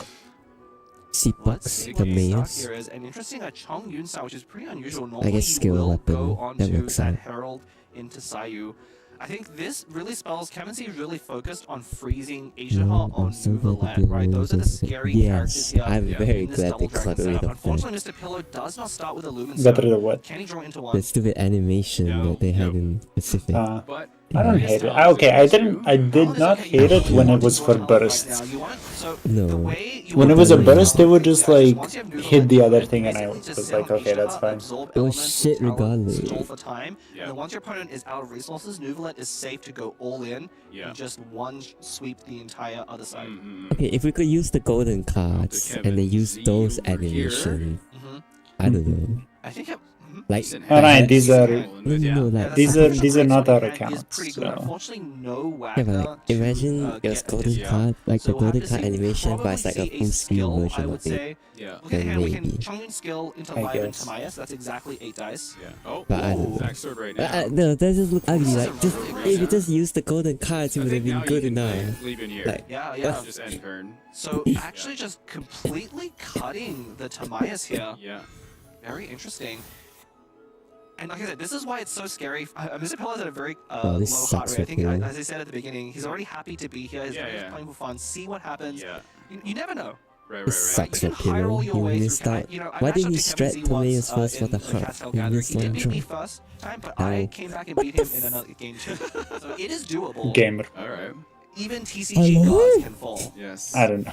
Let's C-Box, see the what the start Mayors. here is. And interesting, a Chong Yun style, which is pretty unusual. I Normally, guess you skill will weapon, go that onto works that out. Herald into Sayu. I think this really spells Kevin C really focused on freezing Asia No, Heart I'm on so glad to Nuvaland, be right? Those are the able to- scary characters Yes, here. I'm very in this glad double they dragon cut rid setup. of that. Unfortunately, Mr. Pillow does not start with a Lumen Got rid Zone. of what? Can he draw into one? The stupid animation that they had in Pacific. But I don't hate it. Okay, I did not hate it when it was for bursts. No. When it was a burst, they would just like hit the other thing, and I was like, okay, that's fine. It was shit regardless. Stall for time. And then once your opponent is out of resources, Nuvalet is safe to go all in and just one sweep the entire other side. Okay, if we could use the golden cards and then use those animation, I don't know. I think like Alright, these are no, like these are not our accounts. So Unfortunately, no yeah, but like Wagner to, imagine your get golden this. card, like the So we'll have golden to card see. animation, but Probably it's like a see full screen skill, I version would of it. say. Yeah. Okay, Then we can maybe. Chongyun skill into I Live and guess. Tamayas. That's exactly 8 dice. Yeah. Oh, But I don't know. Zach sword right now. No, that just look ugly. This is Like, a just really great if you sound. just use the golden cards, it I would have think now been good you can enough. leave in here. Like, Yeah. Just end turn. So actually just completely cutting the Tamayas here. Yeah. Very interesting. And like I said, this is why it's so scary. Mr. Pillar's at a very Oh, this low heart sucks rate. I for think, Pillar. as I said at the beginning, he's already happy to be here. He's playing for fun. See what happens. Yeah. You never know. Right. This sucks for You can hire all Pillow. your He way missed through out. you know, I Why matched didn't up he to Kevin strat Z Tomaeus once, first for in the the heart? Cattail He Gathering. missed He did one beat me drop. first time, but I came back and beat him in another game too. So it is doable. gamer. All right. Even TCG gods can fall. Yes. I don't know.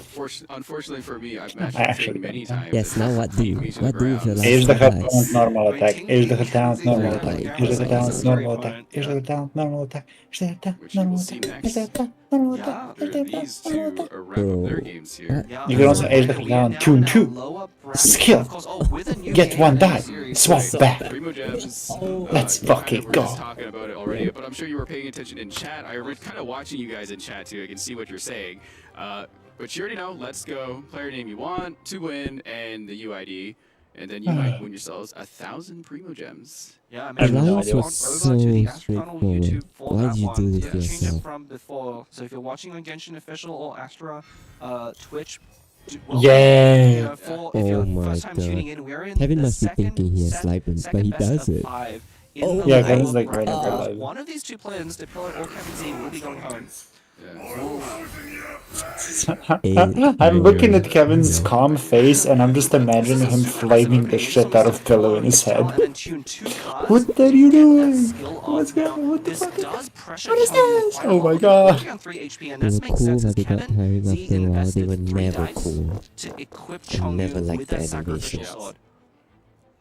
Unfortunately for me, I've matched I up actually Ting many don't know. times. Yes, and now what do? beat me to What the do with your ground. last Age the five talent dice? normal attack. Age the talent normal Like, attack. Age the talent normal attack. Age the talent normal attack. Age the talent Which you will normal see attack. Age next. the talent normal attack. There are these two are wrap up their games here. Yeah. You can also age the We are talent now 2 and in a 2. lower bracket. Skill. Of course, with a new Get game one in the die. series. Swap back. Primo Gems. Let's you kind fucking of were go. just talking about it already, but I'm sure you were paying attention in chat. I was kind of watching you guys in chat too. I can see what you're saying. But you already know. Let's go. Player name you want to win and the UID, and then you might win yourselves 1,000 Primo Gems. Yeah, I have no Allowance idea. was so over to the Astronal straightforward. YouTube for Why that did you one. do this Yeah, to changed it yourself? from before. So if you're watching on Genshin Official or Astra Twitch, Yeah. if you're Oh my first time God. tuning in, we're in Kevin the must be second thinking he has set- Libens, but second he best does of it. 5 in Oh the Yeah, lower Kevin's like bracket. right up there. One of these two players, Mr. Pillar or Kevin Z, will be going home. I'm looking at Kevin's calm face and I'm just imagining him flaming the shit out of Pillow in his head. What are you doing? What's going? What the fuck? What is this? Oh my god. They were cool, but they got tiring after a while. They were never cool. I never liked the animations.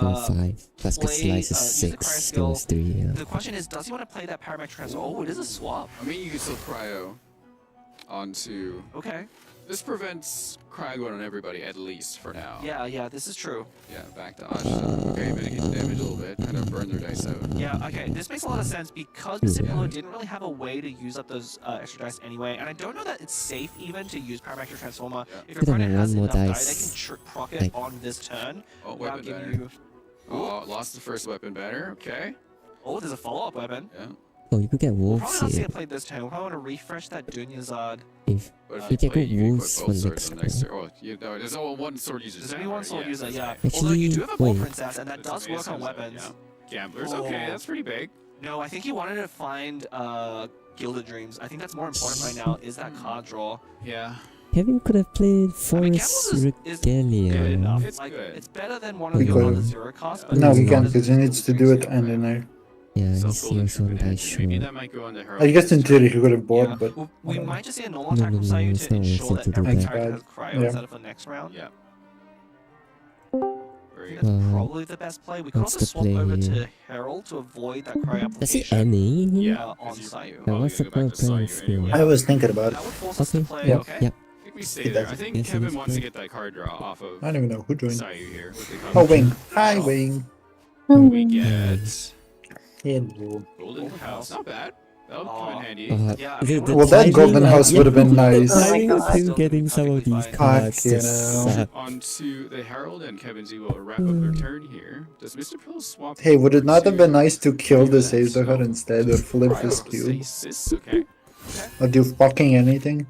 4, 5. Basket play, slice is use the 6. cryo skill. Goes 3, yeah. The question is, does he want to play that Paramec Trans? Oh, it is a swap. I mean, you can still cryo onto Okay. This prevents cryo going on everybody at least for now. Yeah, this is true. Yeah, back dodge. Okay, mitigate the damage a little bit. Kind of burn their dice out. Yeah, okay, this makes a lot of sense because Mr. Pillow didn't really have a way to use up those extra dice anyway, and I don't know that it's safe even to use Parametric Transformer. If your opponent has enough dice, they can proc it on this turn without giving you... Oh, lost the first weapon banner. Okay. Oh, there's a follow-up weapon. Yeah. Oh, you could get We'll wolves probably not see here. it played this turn. We'll probably want to refresh that Dunyazad. If But you if you get play, good you can wolves put for both next swords on next turn. turn. Oh, you know, there's only one sword user. There's only one sword user, yeah. Actually, Although you do have a Ball wait. Princess, and that does work on weapons. Gamblers. Oh. Okay, that's pretty big. No, I think he wanted to find Gilded Dreams. I think that's more important right now, is that card draw. Yeah. Kevin could have played I mean, Forest Gamblers is good Regalia. enough. It's Like, good. it's better than one of We the could. other zero costs. but No, it's we not can't as because he good as needs to Gilded do it Dreams. and then I. Yeah, So he's golden also on Tribune dice Engine, maybe short. that might go on the Herald. I guess in this theory turn. he could have bought, Yeah, but well, we might just see a normal No, attack no, from no, Sayu it's to not ensure worth it that to do every that. character has cryo Yeah. instead of the next round. Yeah. Very That's good. probably the best play. We could what's also the swap over play to here? Herald to avoid that cryo Does he application any? Yeah, on 'cause you're Sayu. Yeah, probably what's the gonna go back to plan Sayu still? anyway. I was thinking about it. That would force us to Okay, play, yep, okay? yep. I think we stay He there. does I it. think Yes, he Kevin does wants to play. get that card draw off of I don't even know who joined. Sayu here. With the Oh, Wing. combination. Hi, Oh, Wing. We get Hello. Golden House. Not bad. That'll come in Oh. handy. Yeah, I mean, Well, that timing, Golden like, House would have been nice. The timing Oh of my him God. getting some of Perfectly these fine. cards Fuck, just you know. suck. On to the Herald, and Kevin Z will wrap up their turn here. Does Mr. Pillow swap? Hey, would it over not have been to nice to kill the Units? Saberhead instead or flip his cube? Cryostasis, okay. Or do fucking anything?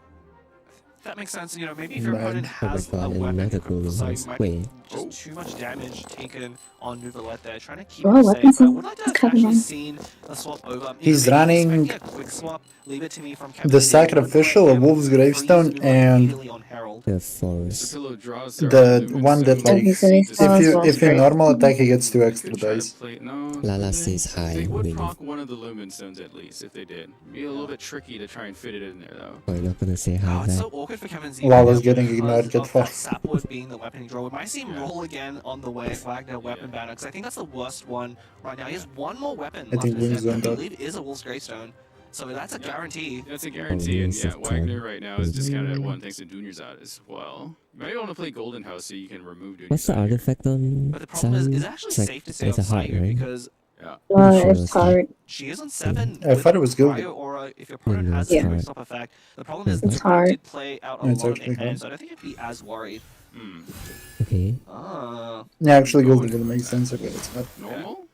that makes sense. You know, maybe if your Right. opponent Oh my has a god, weapon another equipped golden with Sayu, house. might be Wait. just too much damage taken on Nouvellette there, trying to keep Oh, it weapons safe. I in would like to have Covenant. actually seen a swap over. You know, He's maybe running expecting a quick swap. Leave it to me from Kevin the Z. Sacrificial, a Wolf's Gravestone, and Immediately on Herald. The Mr. Forest. Pillow draws the their one that Oh, like he's really strong as well. if you normal attack he gets 2 extra dice. Lala they- says hi, They would Wing. proc one of the Lumen Stones at least if they did. Be a little bit tricky to try and fit it in there though. Oh, you're not gonna say Oh, hi it's back. so awkward for Kevin Z. Lala's right now getting because ignored, get of fucked. Sapwood being the weapon draw. We might see him roll again on the way Wagner weapon banner because I think that's the worst one right now. He has one more weapon I left think in his Wings deck, went I up. believe is a Wolf's Gravestone. So that's a guarantee. That's a guarantee, and Yes, yeah, of Wagner time. right now is discounted at 1 thanks to Junior's out as well. You might want to play Golden House so you can remove Junior's What's the out here. artifact on But the problem is, Sayu? it's actually It's like, safe to say on it's a heart, Sayu right? because Yeah. Sure It's it's hard. she is on 7. I thought it was good. Cryo Aura, if your opponent no, has it's a quick hard. stop effect. The problem is, It's the hard. did play out a Yeah, it's lot of actually their hands, hard. so I don't think I'd be as worried. Hmm. Okay. Yeah, actually Golden would make sense. Okay, it's not. Normal?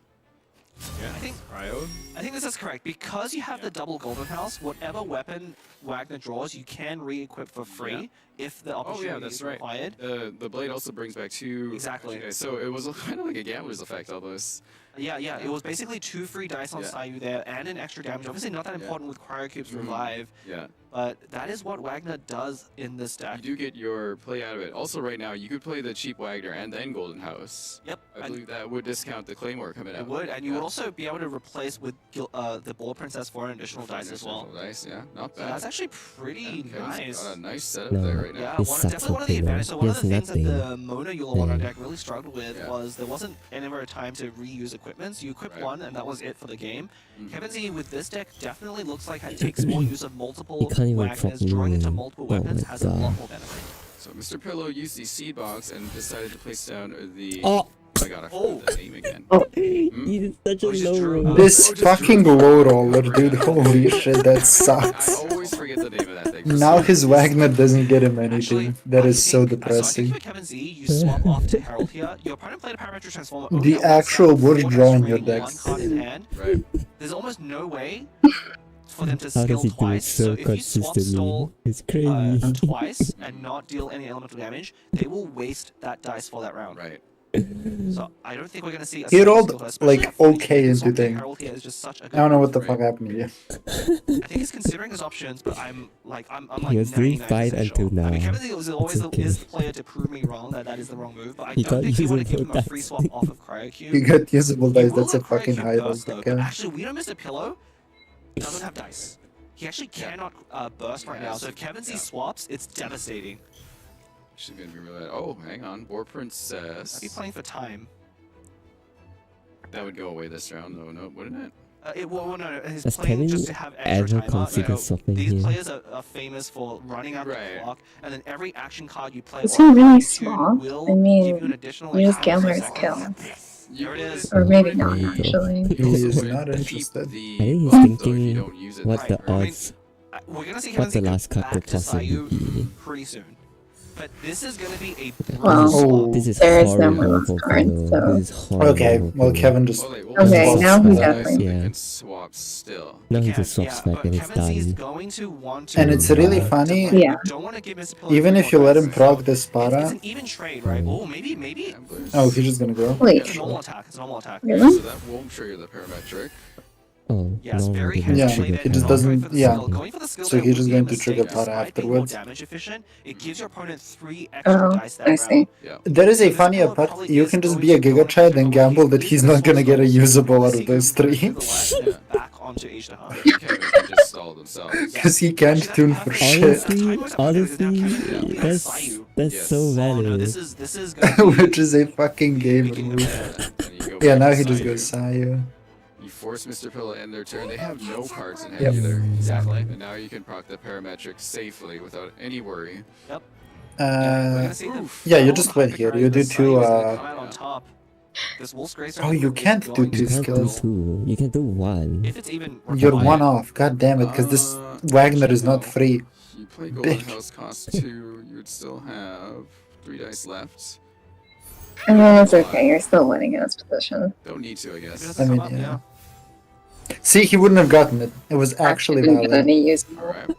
Yeah. I think Cryo. I think this is correct. Because you have the double Golden House, whatever weapon Wagner draws, you can re-equip for free if the Oh opportunity yeah, that's is right. required. The blade also brings back 2. Exactly. Okay, so it was kind of like a Gambler's effect almost. Yeah, it was basically 2 free dice on Yeah. Sayu there and an extra damage. Obviously not that important with Cryo Cube's Revive, Yeah. but that is what Wagner does in this You deck. do get your play out of it. Also, right now, you could play the cheap Wagner and then Golden House. Yep. I and believe that would discount the Claymore coming out. it would, and you would also be able to replace with the Ball Princess for an additional For dice as well. Dice, yeah, not So bad. that's actually pretty Kevin's nice. got a nice setup No. there right now. Yeah, This sucks definitely one of the for advantages. So one of the Here's things that nothing. the Mona Yulawana Yeah. deck really struggled with Yeah. was there wasn't ever a time to reuse equipment. So you equip Right. one, and that was it for the game. Mhm. Kevin Z with this deck definitely looks like it takes more use of multiple You can't even Wagners. fucking Drawing into win. multiple Oh weapons my has a lot God. more benefit. So Mr. Pillow used the seed box and decided to place down the. Oh! Oh my god, I forgot the name again. He did such a Oh, it's just low Drew. roll. This Oh, just fucking Drew. low roller, dude. Holy shit, that I sucks. always forget the name of that thing. for Now some his reason. Wagner doesn't get him Actually, anything. That I is so think- depressing. So I think for Kevin Z, you swap off to Herald here. Your opponent played a Parametric Transformer. only The at one actual step, wood four draw in dice your ring, deck. one card in hand. Right. There's almost no way for them to How skill does he do it twice. so if you swap consistently? stall It's crazy. twice and not deal any elemental damage, they will waste that dice for that round. Right. So I don't think we're gonna see. A He single rolled, skill, especially like, at 40. okay into Swapping thing. Herald here is just such a good I don't know what move. the fuck happened here. I think he's considering his options, but I'm like He was doing 99% fine sure. until now. I mean, Kevin Z was always okay. is the player to prove me wrong that that is the wrong move, but I He don't got think you want to usable give him a free dice. swap off of Cryocube. He got usable He dice, will that's a let fucking Cryocube high roll. burst, though, but actually, we know Mr. Pillow doesn't have dice. He actually cannot burst right now, so if Kevin Z swaps, it's devastating. She's gonna be really. Oh, hang on. War Princess. I'd be playing for time. That would go away this round, though, no, wouldn't it? No, his Does playing Kevin just to have extra ever timer. consider swapping These here? players are famous for running out the clock, and then every action card you play Is he or really tune swap? will I give mean, you an additional use like, Gambler's 5 kill. seconds. There it is. Or maybe not, There you go. actually. He is Also, not keep interested. the I think he's buff, though, if you thinking don't use it. what the I mean, odds, we're gonna see what the Kevin go last card back could to possibly Sayu be. pretty soon. But this is gonna be a Well, brutal This is there is no horrible more for cards, Pillow. so... This is horrible. Okay, for well Pillow. Kevin just Okay, swaps now he back. definitely... You Yeah. can swap still. No, he can, just swaps yeah, back and but it's Kevin C's done. going to want to And it's really funny, Yeah. don't want to give Mr. Pillow even three if you more let dice. him proc the It's Spada. an even trade, right? Oh, maybe. Gamblers. Oh, he's just gonna go. Wait, It's a normal attack. It's a normal attack. really? So that won't trigger the parametric. Oh, Yes, no, very it heavily Yeah, didn't played. trigger it just Not Pillow. doesn't- going for the yeah. skill. Going for the skill So there he's would just be a going to mistake. trigger Despite Pada being afterwards. more damage efficient, it gives your opponent 3 extra Oh, dice that I round. see. Yeah. There is a This funnier pillow part. probably You is can just going be a to go Giga into Chad trigger and one. gamble that he's not gonna get a usable out of those 3. To the left and then back onto Ishtaha. Kevin can just stall themselves. Because he can't tune for shit. Honestly, that's Yes. so valid. This is gonna be Which is a fucking gamer move. And you go Yeah, back now to he just Sayu. goes Sayu. You force Mr. Pillow to end their turn. They have no cards in hand Yep. either. Exactly. And now you can proc the parametric safely without any worry. Yep. We're gonna see the Yeah, you full just wait here. You do hypercharge. 2, The Sayu is gonna come out on top. This Wolf's Grace Oh, you is can't do going 2 to You can't do skills. 2. You can do 1. If it's even You're required. 1 off. God damn it, because this Wagner is not free. You play Golden Bitch. House cost 2, you would still have 3 dice left. I mean, it's okay. You're still winning in this position. Don't need to, I If it guess. doesn't I mean, come up, yeah. See, he wouldn't have gotten it. It was actually Didn't get valid. any use. Alright.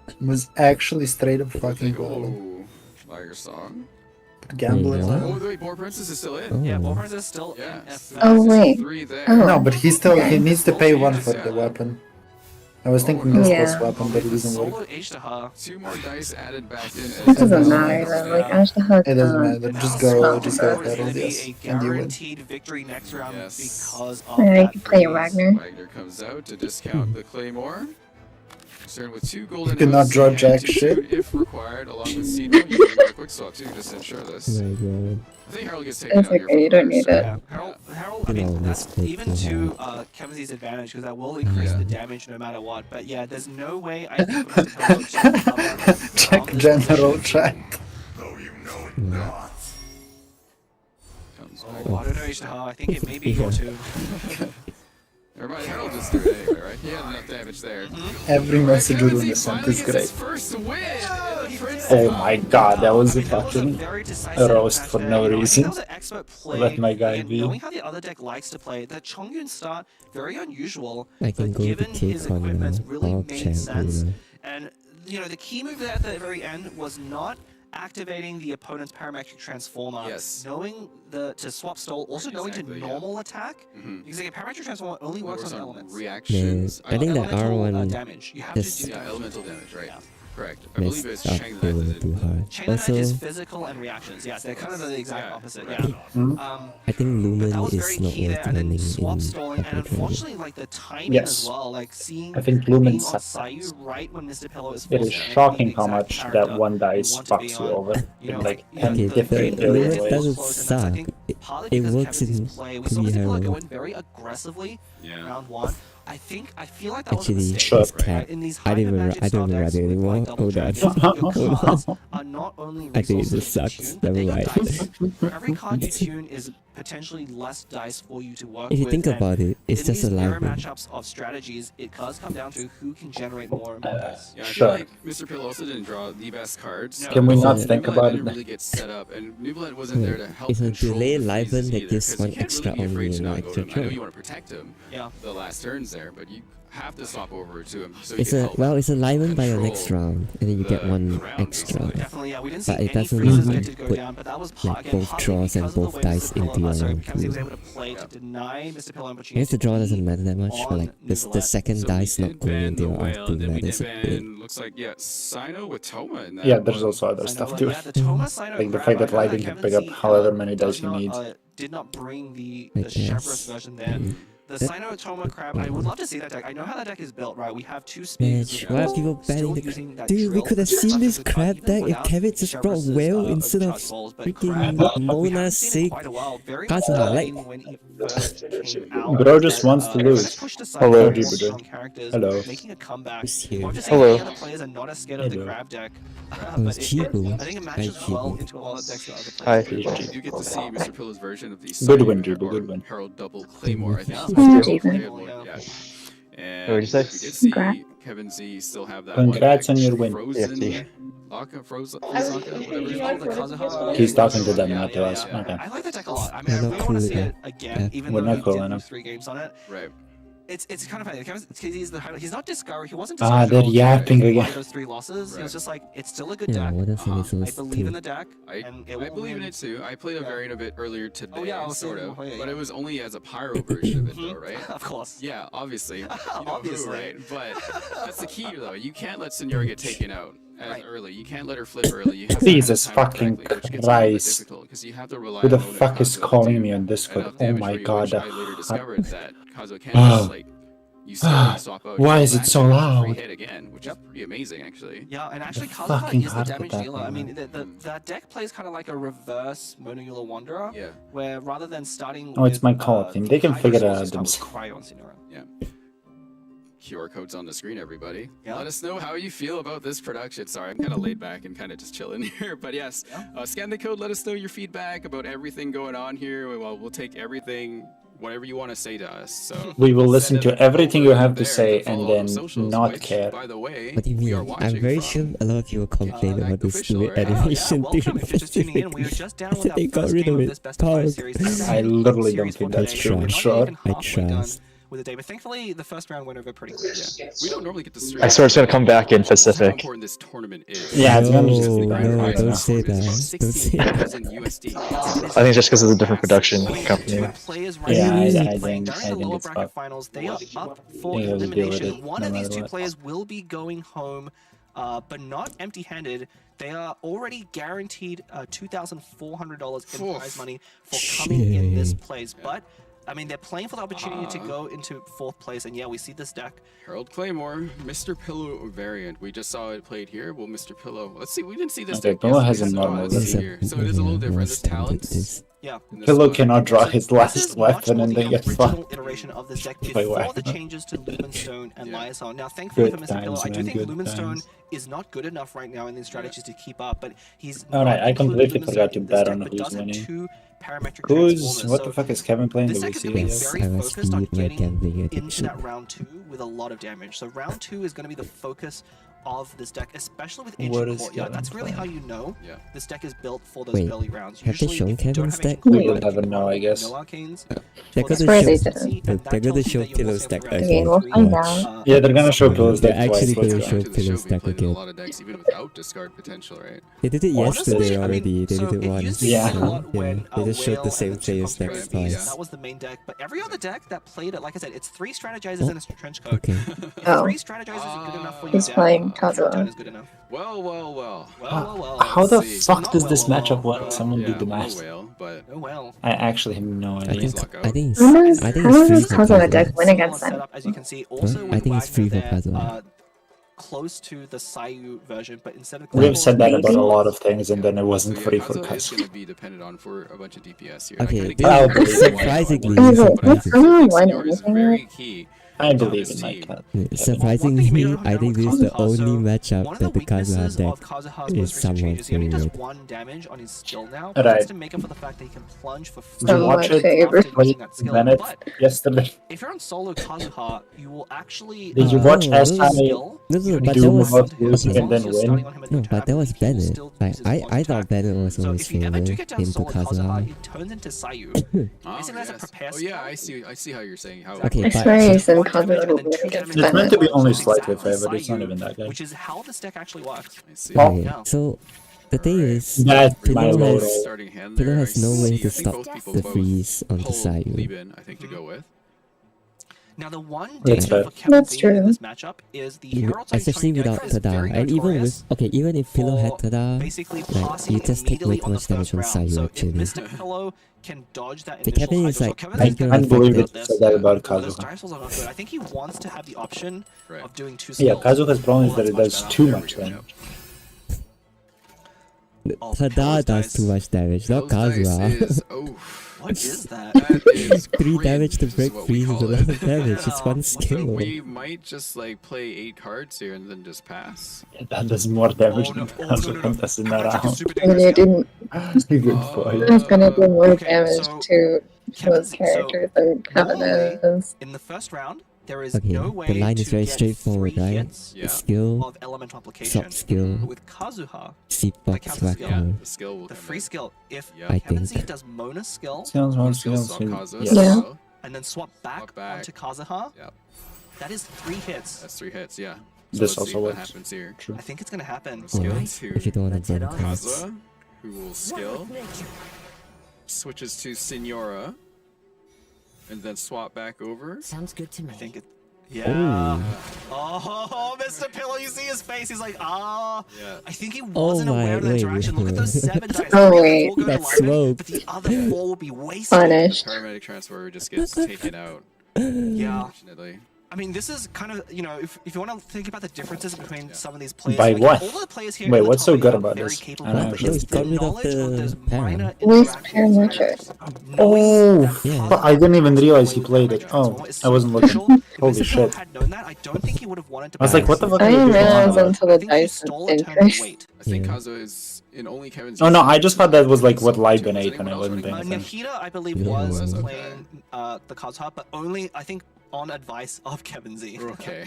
It was actually straight up fucking Think, valid. oh, Liger Song. Gamblers. Yeah. Oh, wait, Boar Princess is still in. Oh. Yeah, Wolfers is still Yeah. in effect. Oh, wait. 3 there. Oh. No, but he needs to pay 1 for the weapon. I was thinking this Yeah. plus weapon, but it doesn't work. Solo Ishtaha. 2 more dice added back in. It doesn't matter though. Like, Ashtaha. It doesn't matter. Just go Herald Herald, is yes, gonna be a and you win. guaranteed victory next round Yes. because of Yeah, you that can play a freeze. Wagner. Wagner comes out to discount the Claymore. Starting with 2 golden. You cannot House draw and jack 2 shit. tune if required, along with Cedro. You can get a quick swap too, just to ensure this. Oh my god. I think Harold gets taken It's out here. okay, you don't need it. Yeah, Herald, I You know, mean, that's let's take even the to Kevin's advantage because that will increase Yeah. the damage no matter what. But yeah, there's no way I think for Mr. Pillow to cover Check from this general position. chat. Comes Oh, back. I don't know, Ishtaha. I think it may be your two. Never mind, Harold just threw it anyway, right? He had enough damage there. Every message Kevin within Z the sent finally is gets great. his first win. Prince Oh my god, that was a fucking Very decisive roast match for there. no You know, I think reason. that was an expert play. Let my guy Again, be. knowing how the other deck likes to play, the Chongyun start, very unusual, I can but go to given his K-Con equipment now. really I'll made check, sense. you know. And, you know, the key move there at the very end was not activating the opponent's parametric transformer, Yes. knowing to swap stall, also knowing Exactly, to yeah. normal attack, Mhm. because like, a parametric transformer only works on elements. reactions. I think the Elemental, R1 damage. You have just to do Yeah, elemental damage, right? Yeah. Correct. I believe it's messed up Chang a that little did too it. hard. Chain of Knight is Also, physical and reactions. Yes, they're kind of the exact Yeah. opposite. Right. Yeah. Hmm? I think But Lumen that was is very not key there, worth and then running swap in stalling, and Upper Dragon. unfortunately, like the timing Yes. as well, like seeing I think Lumen being on sucks. Sayu right when Mr. Pillow is It forced is to be shocking the how exact much character that one dice you want to be fucks you on. over You in know, like yeah, 10 Okay, the different very Lumen difficult doesn't close, and that's, I suck. think, It- partly it because works Kevin's in play. We saw Mr. Pillow pre-Herald. go in very aggressively Yeah. round one. I feel like that was a Actually, mistake. Sure. it's cap. In these I didn't high-magic I style don't read decks it with, anymore. like, double Hold on. dragons, your Hold on. cards are not only I think it resources just to sucks. tune, but Never they're mind. dice. For every card you tune is potentially less dice for you to work If you with. think and about it, it's in just a these mirror live one. matchups of strategies, it does come down to who can generate more and more dice. Yeah, I Sure. feel like Mr. Pill also didn't draw the best cards. No. Can we not Nublet think about didn't it? really get set up, and Nublet wasn't there to help It's a control delay the live phases one that either, gives 'cause one you can't extra really be afraid only to and not no go extra to him. I know turn. you want to protect him Yeah. the last turns there, but you have to swap over to him so he It's can a help. well, it's a live one by the control next round, and then you get the one round, extra. basically. Definitely, yeah. We didn't But see it any doesn't freezes like get to go put, down, but that was like, again both partly draws and because of the both way dice Mr. Pillow, into your sorry, round because he was two. able to play to deny Mr. Pillow an I guess opportunity the draw to doesn't lead matter that much, but on like the Nublet. second So dice we not did going ban into the your round whale, two then we matters did a bit. ban, looks like, yeah, Sino with Toma in that Yeah, there's one. also other I stuff know, too. yeah, the Toma Sino Like the grab, fact that I know Lighting can Kevin pick up Z, however many does dice he not, needs. Did not bring the I Chevrolet guess. version there. The Sinotoma Crab, I would love to see that deck. I know how that deck is built, right? We have 2 speeds. Match. Why are people banning the Dude, we could have seen this crab deck if Kevin just brought Whale instead of freaking Mona, Sig, Kazuha. Like, Bro just wants to lose. Hello, Jupiter. Hello. Making a comeback. Hello. Hello. The other players are not as scared of the crab deck. Oh, it's Chibu. I think it matches well into a lot of decks that other Hi. players. You get to see Mr. Pillow's version of the Good one, Jupiter. Good one. Herald double Claymore. I think. Yeah. And What did you say? we did see Congrats. Kevin Z still have that. Congrats one on deck, your win. Frozen. Frozen. whatever. He's talking to them, not to us. Okay. I like that deck a lot. I mean, I really want to see it again, even We're though not he cool did enough. lose 3 games on it. Right. It's kind of funny. He's not discouraged. He wasn't Ah, discouraged. they're at all yapping by again. those 3 losses. He was just like, it's still a good yeah, deck. what else are we I supposed to believe in do? the deck. I will believe in win. it too. I played a variant of it earlier today, Oh, yeah, I was sort saying, of, oh, yeah, but yeah. it was only as a pyro version of it, though, right? Of course. Yeah, obviously. You know Obviously. who, right? But that's the key, though. You can't let Senora get taken out as early. You can't let her flip early. You have to Jesus time it fucking correctly, which gets a little bit Christ. difficult, 'cause you have to rely Who the on Mona fuck is Kazuha to calling do me on Discord? enough Oh damage my for you, god. which I later discovered that Kazuha can just, like, you still swap out. Why you is go it back so and loud? free hit again, which is pretty amazing, actually. Yeah, and actually, fucking Kazuha is the hard damage attack, dealer. I man. mean, that deck plays kind of like a reverse Monogula Wanderer, Yeah. where rather than starting Oh, it's with, my co-op team. They can Hydro figure it Source, out you start with themselves. Cryo on Sinora. Yeah. QR code's on the screen, everybody. Yeah. Let us know how you feel about this production. Sorry, I'm kind of laid back and kind of just chilling here. But yes, scan the code. Let us know your feedback about everything going on here. Well, we'll take everything, whatever you want to say to us. So We will listen send to it everything over you have to there say follow and all then the socials, not which, care. By the way, What do you we are mean? watching I'm very from sure a lot of people complain about this official, new right? animation Welcome during if you're just tuning in. We were specific. just down I with said our they got first rid game of of it. this best of 5 Pog. series. I literally don't Series think for that's the true, day. We're but not sure. even I halfway done trust. with the day, but thankfully the first round went over pretty quick. Yeah. We don't normally get to stream. I swear it's gonna come back in How Pacific. important this tournament is. Yeah, it's gonna just No, be no, fine. I don't don't know. say that. Don't say that. USD. I think it's just because of the different production company. Players right Yeah, now I playing think during the lower it's bracket up. finals. They are up for They will deal with elimination. it One no of these matter 2 what. players will be going home, but not empty-handed. They are already guaranteed $2,400 in prize money for coming in this place. But I mean, they're playing for the opportunity to go into 4th place, and yeah, we see this deck. Herald Claymore, Mr. Pillow variant. We just saw it played here. Well, Mr. Pillow. Let's see. We didn't see this Okay, deck Pillow yesterday, has a so normal let's see version. here. So it is a little different. There's talents. Yeah. in this Pillow one. cannot draw his This last is much weapon more and the then get original fucked. iteration of this deck Wait, before what? the changes to Lumenstone and Lyazon. Now, thankfully Good for Mr. Pillow, times, I do man, think good Lumenstone times. is not good enough right now in these strategies to keep up, but he's Alright, not I included completely Lumenstone forgot to in this bet deck, on but who's does have winning. 2 parametric Who's transformers. what So the fuck is Kevin playing? this Do we deck is see going to be it? Yes, very I must focused on feed my getting gambling into addiction. that round 2 with a lot of damage. So round 2 is going to be the focus of this deck, especially with What Ancient is Courtyard. Kevin That's really how playing? you know Yeah. this deck is built for those Wait, early rounds. have they Usually, shown if you don't Kevin's have Ancient deck? We Courtyard, will never you know, I guess. No Arcanes. They're For gonna the Swear show. they consistency, didn't. and They're that gonna tells you show that you're Pillow's mostly deck around Okay, again. we'll find Watch. out. Yeah, they're gonna show Pillow's They're deck twice. actually Let's gonna go. show To the show, Pillow's we deck played in a again. lot of decks even without discard potential, right? They did it Honestly, yesterday I mean, already. They so did it it once. used to be Yeah. played a lot when, Yeah. They just showed Whale the same and the two player's deck Conspiracy twice. Beasts, that was the main deck, but every other deck that played it, like I said, it's 3 strategizers and a trench coat. Okay. If Oh. 3 strategizers are good enough for you, He's playing Kazuha. Turn is good enough. Well, well, well. Well. How the Let's see. fuck Not does this well, matchup well, work? Someone Yeah, did the well, math. well, but Oh well. I actually have no I idea. think lockout. I think it's How does I think how it's free does for Kazuha Kazuha. deck win against Similar them? setup, as you can see, also I with think it's free for Wagner there, Kazuha. close to the Sayu version, but instead of We have said that about a Maybe. lot of things, and then it wasn't So, free yeah, for Kazuha is Kaz. going to be dependent on for a bunch of DPS here. Okay, I this kinda I'll get believe it. it. surprisingly, Is it- surprisingly, Kazuha won Senior is anything very yet? key. I to believe this in my team. cat. surprisingly, I think this is the Kazuha, only so matchup one of the that the Kazuha weaknesses deck of Kazuha's is most recent somewhat changes, he only does favored. 1 damage on his skill now. Right. That's to make up for the fact that he can plunge for Did you watch Somewhat it? favored. Play that skill. Bennett But yesterday? if you're on solo Kazuha, you will actually Did you watch no, SI skill. No, You no, don't but need that to was hold him. losing As and long as then you're win. starting on him at No, the but tab, that was he will Bennett. still Like use his plunge I thought attack. Bennett was So always if you ever do favored get down into solo Kazuha, Kazuha. it turns into Sayu. Oh, Basically, that's a yes. prepare Oh, yeah, skill. I see how you're saying how. Okay, I but swear he's in 1 damage Kazuha and will then win 2 against damage It's meant to be Bennett. only Exactly slightly favored, it's not Sayu, even that good. which is how this deck actually works. I see. Oh. Okay, Yeah. so the thing is, That's my Pillow vote. has Starting hand Pillow there, has I no way see. to I think stop both people the both freeze on the pulled Sayu. Lieben, I think, to go with. Now the one That's danger fair. for Kevin That's Z true. in this matchup is the Herald's Especially without Tada, and even with even if Pillow had Tada, basically like passing you just take way immediately too on the much damage first from round. Sayu So actually. if Mr. Pillow can dodge that The initial Kevin is hydro like Kevin is banking gonna on I believe the it this. said that about Those Kazuha. dire souls are not good. I think he wants to have the option Right. of doing two Yeah, skills. Kazuha's problem is that it that's does much too better. much damage. Oh, Tada Pillow's does dice. too much damage, not Those dice Kazuha. is, What is that? that is 3 damage to cringe, is break what free we is a call lot it. of damage, it's one So skill. we might just like play 8 cards here and then just pass. That does more damage Oh, no. than Oh, no, no, no. Kazuha does in that Magic is round. super When dangerous you here. didn't, Good point. it's gonna do more Okay, damage so to Kevin those Z- characters than Kevin normally, is. in the first round, there is Okay, no way the line is to very get straightforward, 3 right? hits Yeah. Skill, of elemental application. soft skill, But with Kazuha, seat the box, counter skill. whacker. The skill will the come free in. skill, if Yeah. I Kevin Z think. does Mona skill Skills, One one skill, skills, swap Kazuha, yes. Yeah. skill. and then swap back back. onto Kazuha, Yep. that is 3 hits. That's 3 hits, yeah. So This let's see also what works. happens here. True. I think it's gonna happen. Skill Alright, to if you don't want to burn cards. Kazuha, who will skill. Switches to Signora. And then swap back over. Sounds good to me. I think it. Yeah. Oh, Mr. Pillow, you see his face. He's like, ah. Yeah. I think he wasn't aware of the wait, interaction. Look at those 7 dice. Oh, Three of them wait. will go to That's alignment, but smoked. the other 4 will be wasted. Punished. Paramedic transfer just gets taken out, Yeah. unfortunately. I mean, this is kind of, you know, if you want to think about the differences between some of these players. By like, what? All the players here Wait, in the what's so top good are about very this? capable, I don't but actually it's Just got the rid of knowledge of the those parent. minor Least interactions, right? parametric. Knowing that Yeah. But I didn't even realize he played it. transform Oh, is I wasn't crucial. looking. If Holy Mr. Pillow shit. had known that, I don't think he would have wanted to. I was like, what the fuck I are you didn't doing? realize until I the think he dice stole was a turn of increased. weight. I think Yeah. Kazuha is in only Kevin's. Oh no, I just thought that was like what Live Liben ate when I wasn't paying attention. Nahida, I believe, Yeah. was Was, okay. playing the Kazuha, but only, I think, on advice of Kevin Z. Okay.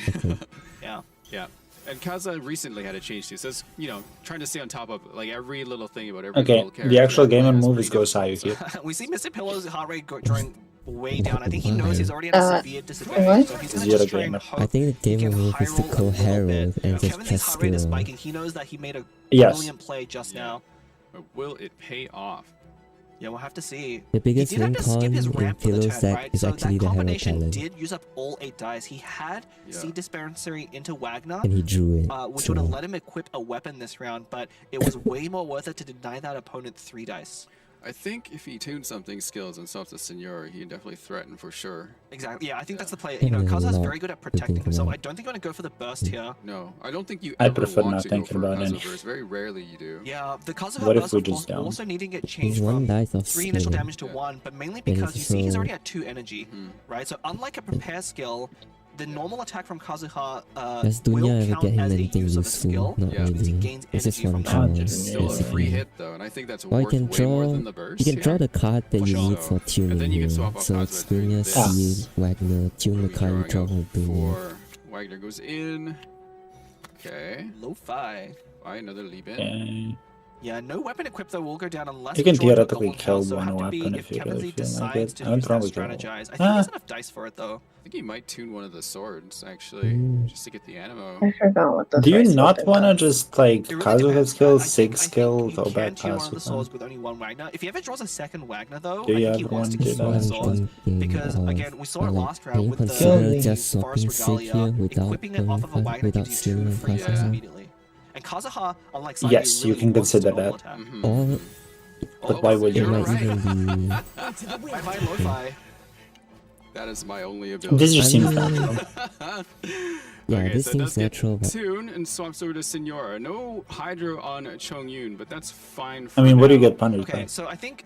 Yeah. Yeah. And Kaza recently had a change too. So it's, you know, trying to stay on top of like every little thing about every Okay, little character. the actual game and That's move is pretty Go good. Sayu here. We see Mr. Pillow's heart rate drawing way down. I think he knows he's already at a severe disadvantage, what? so he's Is gonna the just other try game and up? hope I think the he game can move is to high roll a go little Herald bit. and just Kevin Z's press heart rate is skill. spiking. He knows that he made a Yes. brilliant play just Yeah. now. But will it pay off? Yeah, we'll have to see. The biggest he did have win to skip con his in ramp for the Pillow's turn, deck right? is So actually that the Herald combination talent. did use up all 8 dice. He had Yeah. Sea Dispensary into Wagner, And he drew it. which so would have let him equip a weapon this round, but it was way more worth it to deny that opponent 3 dice. I think if he tuned something skills and stuff to Senor, he can definitely threaten for sure. Exactly. Yeah, I think that's the play. Yeah, You know, there's a Kaza's lot very good at to protecting think himself. about. I don't think I'm going to go for the burst here. No, I don't think you I ever prefer want not to go thinking for about Kaza any. verse. Very rarely you do. Yeah, the Kazuha What if burst, we of just course, don't? also needing to get He's changed one from dice of 3 initial skill. damage to 1, but mainly And because it's you see he's so- already at 2 energy, right? So unlike a prepare skill, the normal attack from Kazuha Does will Dunya ever count get him as a anything use of a useful? skill, Not Yeah. which means he really. gains It's just energy one from draw. that. It's still a Yeah. free hit though, and I think that's Or you worth can way more draw. than the burst. You can draw the card that For you sure. need for And tuning then you can here. swap off So cards it's with Dunya, this. Seed, Wagner, tune the card you draw with Dunya. For Wagner goes in. Okay. Lo-fi. Buy another leap in. Okay. Yeah, no weapon equipped though will go down unless You can it's drawn to a theoretically golden kill tail, so one it'll have to be weapon if if you Kevin really Z feel like decides it. to I would use that probably kill. strategize. I think Ah. he has enough dice for it though. I think he might tune one of the swords actually, Mm. just to get the animo. I forgot what the Do you first not weapon want to was. just like It really Kazuha depends. skill, I 6 think skill, you go can back tune one of the Kazuha? swords with only 1 Wagner. If he ever draws a second Wagner though, Do I you think he have wants to one? keep Do one of the that? swords. Thinking Because of, again, we saw it like, last can round you with the consider just Forest swapping Sig Regalia. here without Equipping it off of a going Wagner without gives you 2 stealing free hits Kazuha? immediately. And Kazuha, unlike Sayu, Yes, you really can wants to consider normal that. attack. Or But why would it you? You're might right. even be. Bye-bye, Lo-fi. That is my only ability. This just I seems mean- natural. Yeah, Okay, this so it seems does get natural, but Tune and swaps over to Senora. No Hydro on Chong Yun, but that's fine. I mean, what do you now. get punished Okay, by? so I think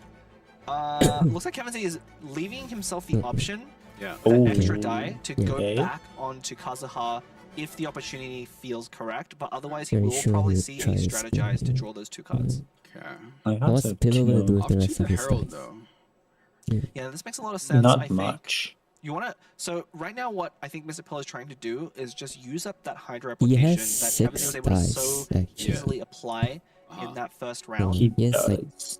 looks like Kevin Z is leaving himself the option, Yeah. that Ooh. extra die, to go Okay. back onto Kazuha if the opportunity feels correct, but otherwise he Very will sure probably he'll see try me to strategize to spin. draw those 2 cards. Okay. I have what's to Pillow gonna do tune. with the Off rest to of the his Herald dice? though. Yeah, this makes a lot of sense. I Not think. much. You wanna so right now what I think Mr. Pillow is trying to do is just use up that Hydra He application has that Kevin Z was 6 able to dice, so actually. easily apply Uh-huh. in that first Yeah, round. He he has like does.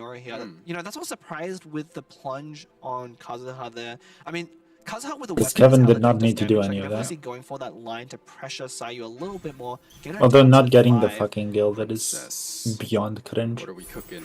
Fiora here. You know, that's what surprised with the plunge on Kazuha there. I mean, Kazuha with the weapon. Kevin did not need to do any of that. Going for that line to pressure Sayu a little bit more. Although not getting the fucking guild, that is beyond cringe. What are we cooking?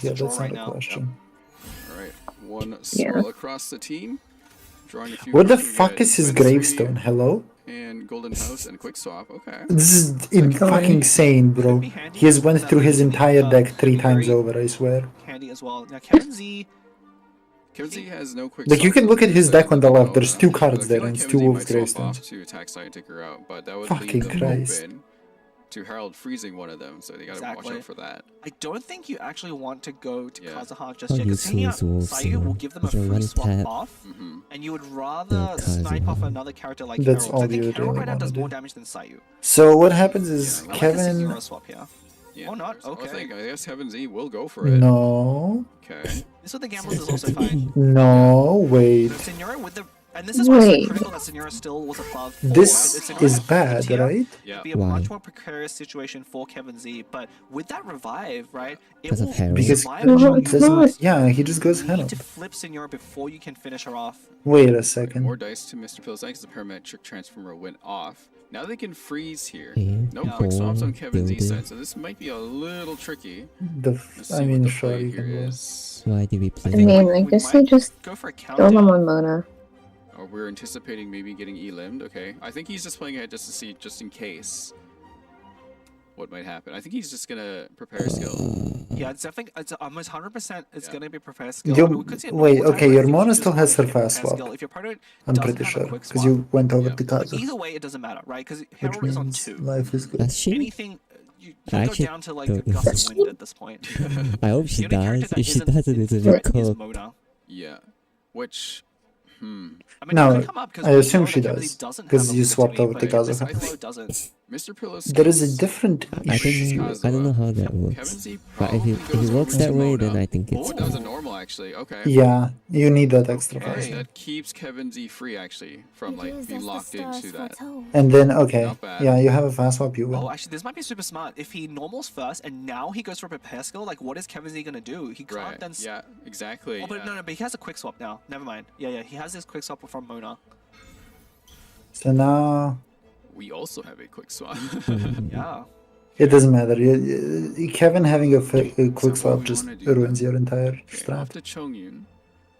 lost here. the draw That's right not a now. question. All right, one Yeah. skull across the team. Drawing a few What the cards, we fuck got is his Twin 3D. gravestone? Hello? and Golden House and Quick Swap. Okay. This is fucking insane, bro. He has went through his entire deck 3 times over, I swear. Handy as well. Now Kevin Z. Kevin Z has no quick. Like, you can look at his deck on the left, there's 2 I cards feel there, like and it's Kevin 2 Z Wolf might swap Gravestones. off to attack Scion Taker out, but that would Fucking leave them Christ. open to Herald freezing one of them, so they gotta watch out for that. I don't think you actually want to go to Kazaha just How yet, because useful is Wolf Sayu will give them a free swap tap. off, Mm-hmm. and you would rather snipe off another character like That's Herald. I all think you Herald really right now wanna does do. more damage than Sayu. So what happens is I like the Kevin... Sekiro swap here. Yeah, Or not, I okay. guess Kevin Z will go for it. No. Okay. This with the gambles is also fine. No, wait. So Senora with the... And this is why it's so Wait. critical that Senora still was above 4. This If Senora is had bad, here, right? Yeah. It'd be a Why? much more precarious situation for Kevin Z, but with that revive, right, it Because of will Herald. Because revive No, Chong it's Yun not. first. Yeah, he just goes You Herald. need to flip Senora before you can finish her off. Wait a More second. dice to Mr. Pill's because the Parametric Transformer went off. Now they can freeze here. Okay. No quick swaps on Kevin Z's Builder. side, so this might be a little tricky. Let's I see mean, what the sure, play you here can go. is. Why did we I play? mean, I guess I just Go for a kill them countdown. on Mona. Or we're anticipating maybe getting E-limbed. Okay. I think he's just playing ahead just to see, just in case, what might happen. I think he's just gonna prepare skill. Yeah, it's definitely, it's almost 100% it's Yeah. gonna be prepared skill. You- I mean, we could see it wait, multiple okay, times, your but I think Mona you still just has wanna her get fast prepared swap. skill. If your opponent I'm doesn't pretty have a sure, quick because swap, you went over Yeah. to like, Kazu, either way, it doesn't matter, right? Because which Herald is on means 2. life is good. Does she? Anything, you I can go actually down to like don't a know. gust of wind at this point. I hope she The only character does. that If she isn't doesn't, it's a in bit threat is cool. Mona. Yeah. Which, I mean, No, it could come up 'cause I we assume know she that Kevin does, Z doesn't 'cause have a you swapped Pricne, over to but this Kazuha. Pillow doesn't. Mr. Pillow's There is a different I issue. think I don't know how that Kevin works. Z But if it probably works goes that over way, to then Mona. I think it's Oh, that was a normal actually. Okay. Yeah, you need that extra Okay, fast. that keeps Kevin Z free actually from like being locked into that. And then, okay, Not bad. yeah, you have a fast swap, you Oh, win. actually, this might be super smart. If he normals first and now he goes for a prepare skill, like what is Kevin Z gonna do? He can't Right. then. Yeah. Exactly. Oh, but yeah. no, but he has a quick swap now. Never mind. Yeah, he has his quick swap from Mona. So now, We also have a quick swap. Yeah. it doesn't matter. Kevin having a quick what swap we just wanna do ruins your entire Okay, off strat. to Chongyun.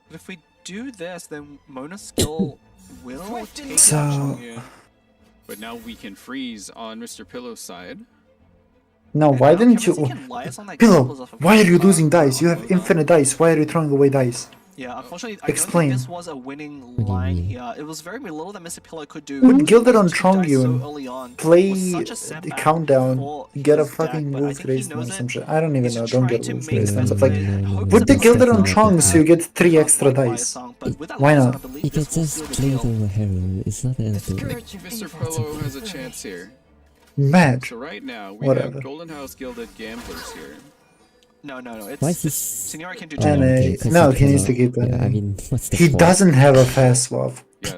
But if we do this, then Mona's skill will take So- out Chongyun. But now we can freeze on Mr. Pillow's side. No, And why now didn't Kevin Z you... can lias on, like, Pillow, couples of why are you losing Mona. dice? You have infinite dice. Why are you throwing away dice? Yeah, unfortunately, I Explain. don't think this was a winning line here. It was very little that Mr. Pillow could do. With Gilded on Two dice so Chongyun, early on play was such a the setback countdown, for get a his deck, fucking but I Wolf think he Gravestone or knows some it. shit. I don't even He's know, don't trying get to Wolf make the Gravestone. best It's like, of it and hope put that the the Gilded on second Chong round so you get 3 can't extra qualify dice. a song, but with that Why last not? round, I believe You can this will just seal the play it deal. over Herald. It's not the end of the world. Mr. Pillow has a chance here. Match. So right now we Whatever. have Golden House Gilded Gamblers here. No. It's Why is this? Senora can do Oh, two. NA. okay, 'cause No, he he needs cannot- to keep it. Yeah, I mean, what's the He point? doesn't have a fast swap. Yeah.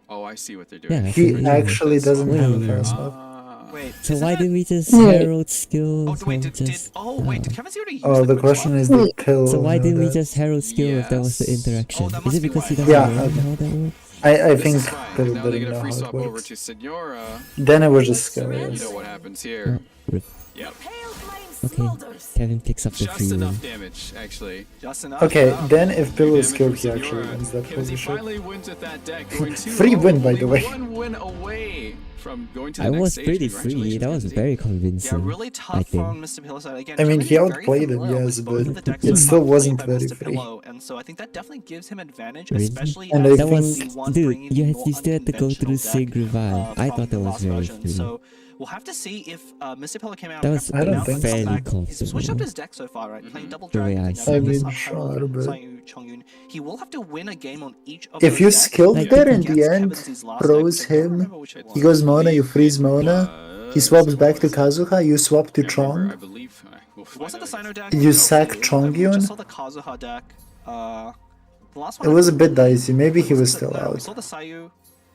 Oh, I see what they're doing. Yeah, I He think- yeah. actually doesn't Wait, have a wait, fast wait. swap. Wait. So is why it a- didn't we just Wait. Herald skills? Oh wait, or just, did Kevin Z already use Oh, the quick question swap? is the Wait. pill. So why didn't we that. just Herald skill if that was the Yes. interaction? Oh, that Is must it be because he why. doesn't Yeah, know okay. how that works? I This think is fine. Pill Now they didn't get a know free how it swap over works. to Senora. Then it was just You scary. know what happens here. Rip. Yep. Okay, Kevin picks up the free Just win. enough damage, actually. Just enough. Okay, yeah. then if Pill is Damage killed, from he actually Senora. wins that Kevin Z position. finally wins with that deck, going 2-0, Free win, by the only way. 1 win away from going to the I next was stage. pretty free. Congratulations, That was Kevin Z. very Yeah, convincing. really I tough think. from Mr. Pillow side. Again, I mean, Kevin he is very outplayed him, familiar yes, with both of but the decks it so still far wasn't played by very Mr. free. Pillow, and so I think that definitely gives him advantage, Really? especially And as I That the was, think- one dude. bringing You more still had to go through unconventional Sig deck, Revive. I from thought that the was last very version. free. So we'll have to see if Mr. Pillow came out. That was I don't now think comes fairly back. He's comfortable. switched up his deck so far, right? Playing double The way dragon. I now see I it. this mean, Herald, sure, but Sayu, Chongyun. He will have to win a game on each of if those you decks. skilled Like, there in Against the Kevin end, Z's last froze deck, I don't him, remember which it was. he goes Mona, you freeze Mona, he swaps back to Kazuha, you swap to I remember, I Chong, believe. We'll find Was it the out Sino against- deck? You No, sack we Chongyun? just saw the Kazuha deck. The last one it I was a think- bit dicey, maybe he was was the- still no, We out. saw the Sayu.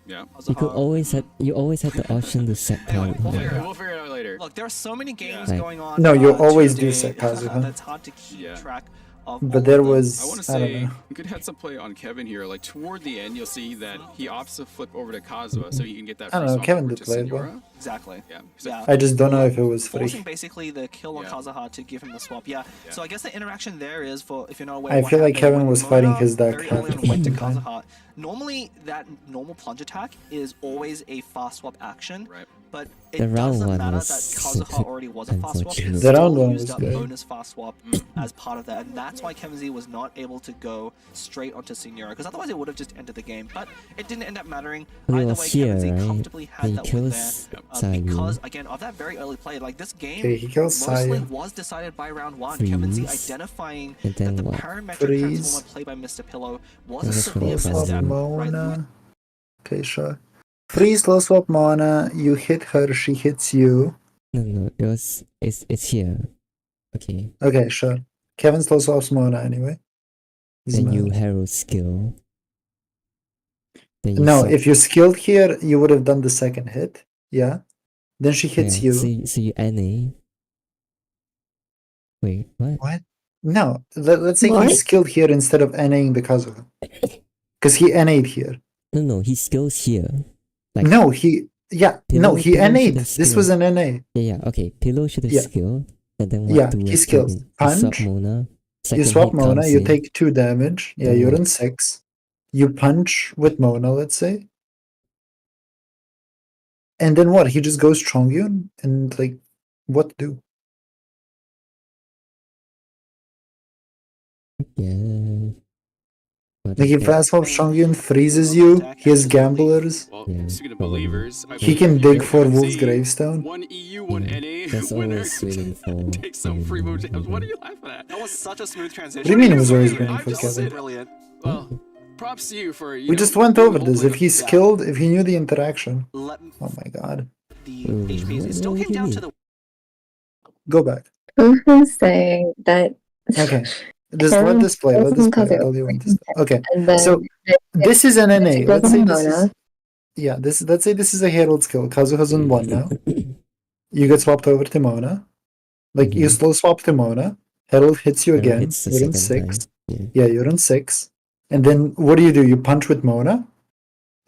Yeah. You could Kazuha. you always had the option to set Anyway, count. we'll figure it Yeah, out. we'll figure it out later. Look, there are so many games Right. going on. No, you always do today set Kazuha. That's hard to keep Yeah. track of But all there of them. was, I want to I don't say, know. good heads up play on Kevin here. Like toward the end, you'll see that he opts to flip over to Kazuha so he can get that I free don't know, swap Kevin over did to play it well. Senora. Exactly. Yeah. Yeah. I just don't know if it was free. Forcing basically the kill on Yeah. Kazuha to give him the swap. Yeah. So I guess the interaction there is for, if you're not aware, I what feel like happened Kevin when was fighting Mona his deck very half early on the went to time. Kazuha. Normally, that normal plunge attack is always a fast swap action. Right. But The it round doesn't one matter that was Kazuha already was a fast swap. It unfortunate. The round still one used was up good. Mona's fast swap as part of that, and that's why Kevin Z was not able to go straight onto Senora, because otherwise it would have just ended the game. But it didn't end up mattering. Well, Either was way, here, Kevin Z right? comfortably He had that win there kills Sayu. because, again, of that very early play. Like this game Okay, he kills mostly Sayu. was decided by round one. Kevin Z Freeze. identifying And that then the what? parametric Freeze. transformer play by Mr. Pillow was a That's severe what I Swap misstep. thought. Right? Mona. Okay, sure. Freeze, low swap Mona. You hit her, she hits you. No, it's here. Okay. Okay, sure. Kevin slow swaps Mona anyway. Doesn't Then you matter. hero skill. Then you No, swap. if you skilled here, you would have done the second hit. Yeah. Then she hits Yeah, you. so you NA. Wait, what? What? No. Let's say What? he skilled here instead of NAing the Kazuha. Because he NA'd here. No, he skills here. Like No, he. Yeah. Pillow- No, he Pillow NA'd. should've This was skilled. an NA. Yeah, okay. Pillow should have Yeah. skilled. And then what Yeah, do he with skills. Kevin? You swap Punch. Mona. You Second swap hit Mona, comes you in. take 2 damage. Yeah, Then you're what? in 6. You punch with Mona, let's say. And then what? He just goes Chongyun and like, what to do? Yeah. What Like, is he that? fast swaps Chongyun, freezes you. He has gamblers. Well, Yeah, speaking of probably. believers, I He believe can dig Kevin for Z, Wolf's Gravestone. One EU, one Yeah, NA that's winner. always waiting for Take some free Kevin. moves. What are you laughing at? That was such a smooth transition. What do you mean it was always Brilliant. waiting I'm for just Kevin? saying- Brilliant. Well, props to you for We just went over this. If he skilled, if he knew the interaction. Let Oh my god. the Ooh, HPs. It what still do came you down to mean? the Go back. Who's saying that? Okay. Just let Kevin this play. Let this doesn't play. cause I'll it tell you when to stop. Okay. And then So this is an NA. it Let's say doesn't this is. Mona. Yeah, let's say this is a Herald skill. Kazuha's on 1 now. You get swapped over to Mona. Like, you slow swap to Mona. Herald hits you Herald again. hits the You're in second 6. time. Yeah, you're in 6. And then what do? You punch with Mona?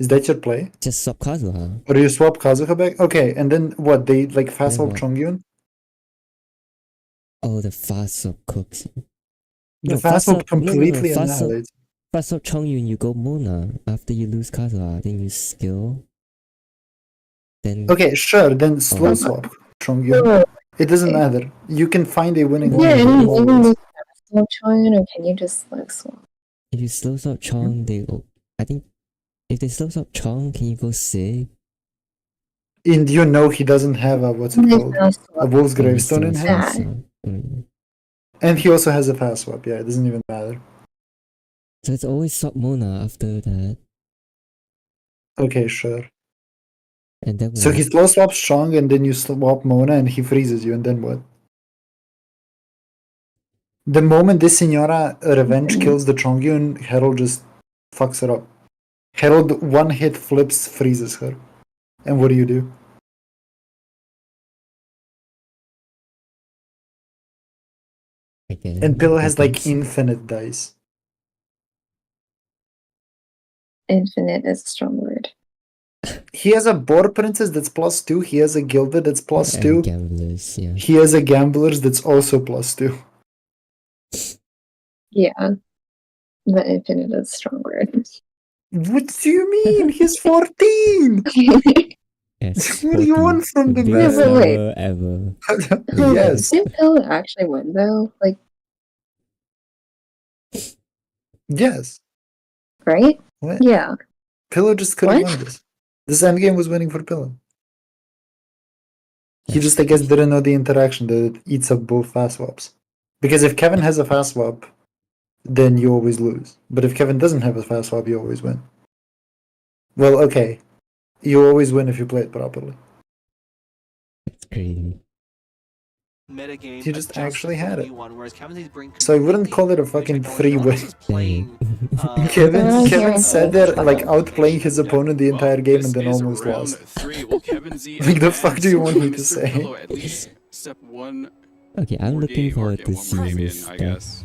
Is that your play? Just swap Kazuha. Or do you swap Kazuha back? Okay, and then what? They like fast swap Then what? Chongyun? Oh, the fast swap cooks. The No, fast swap no, completely fast swap, annihilates. fast swap Chongyun, you go Mona. After you lose Kazuha, then you skill. Then Okay, sure, then slow Oh. swap Chongyun. It doesn't matter. You can find a winning Yeah, one. and even do swap Chongyun, or can you just like swap? if you slow swap Chong, they go. I think if they slow swap Chong, can you go Sig? And you know he doesn't have a, what's it They called? fast A swap. Wolf's Oh, he Gravestone in still hand? fast swap. And he also has a fast swap, yeah, it doesn't even matter. So it's always swap Mona after that. Okay, sure. And then So what? he slow swaps Chong and then you swap Mona and he freezes you and then what? The moment this Senora Revenge kills the Chongyun, Herald just fucks it up. Herald 1 hit flips, freezes her. And what do? Again, And Pillow has like happens. infinite dice. Infinite is a strong word. He has a Boar Princess that's +2, he has a Gilded that's +2, And gamblers, yeah. he has a Gamblers that's also +2. Yeah. But infinite is a strong word. What do you mean? He's 14! Yes, What do you 14, want from the biggest man? Wait. number ever. Yes. Didn't Pill actually win though? Like, Yes. right? What? Yeah. Pillow just couldn't What? win this. This endgame was winning for Pillow. He Yes. just, I guess, didn't know the interaction that it eats up both fast swaps. Because if Kevin has a fast swap, then you always lose. But if Kevin doesn't have a fast swap, you always win. Well, okay. You always win if you play it properly. That's crazy. metagame. He just actually had it. Whereas Kevin Z's bring So I wouldn't call it a fucking free win. playing. Kevin sat there like outplaying his opponent the entire game and then almost lost. Like, the fuck do you want me to say? At least step 1 Okay, I'm looking 48 or forward get to one more game seeing in, this I stuff. guess.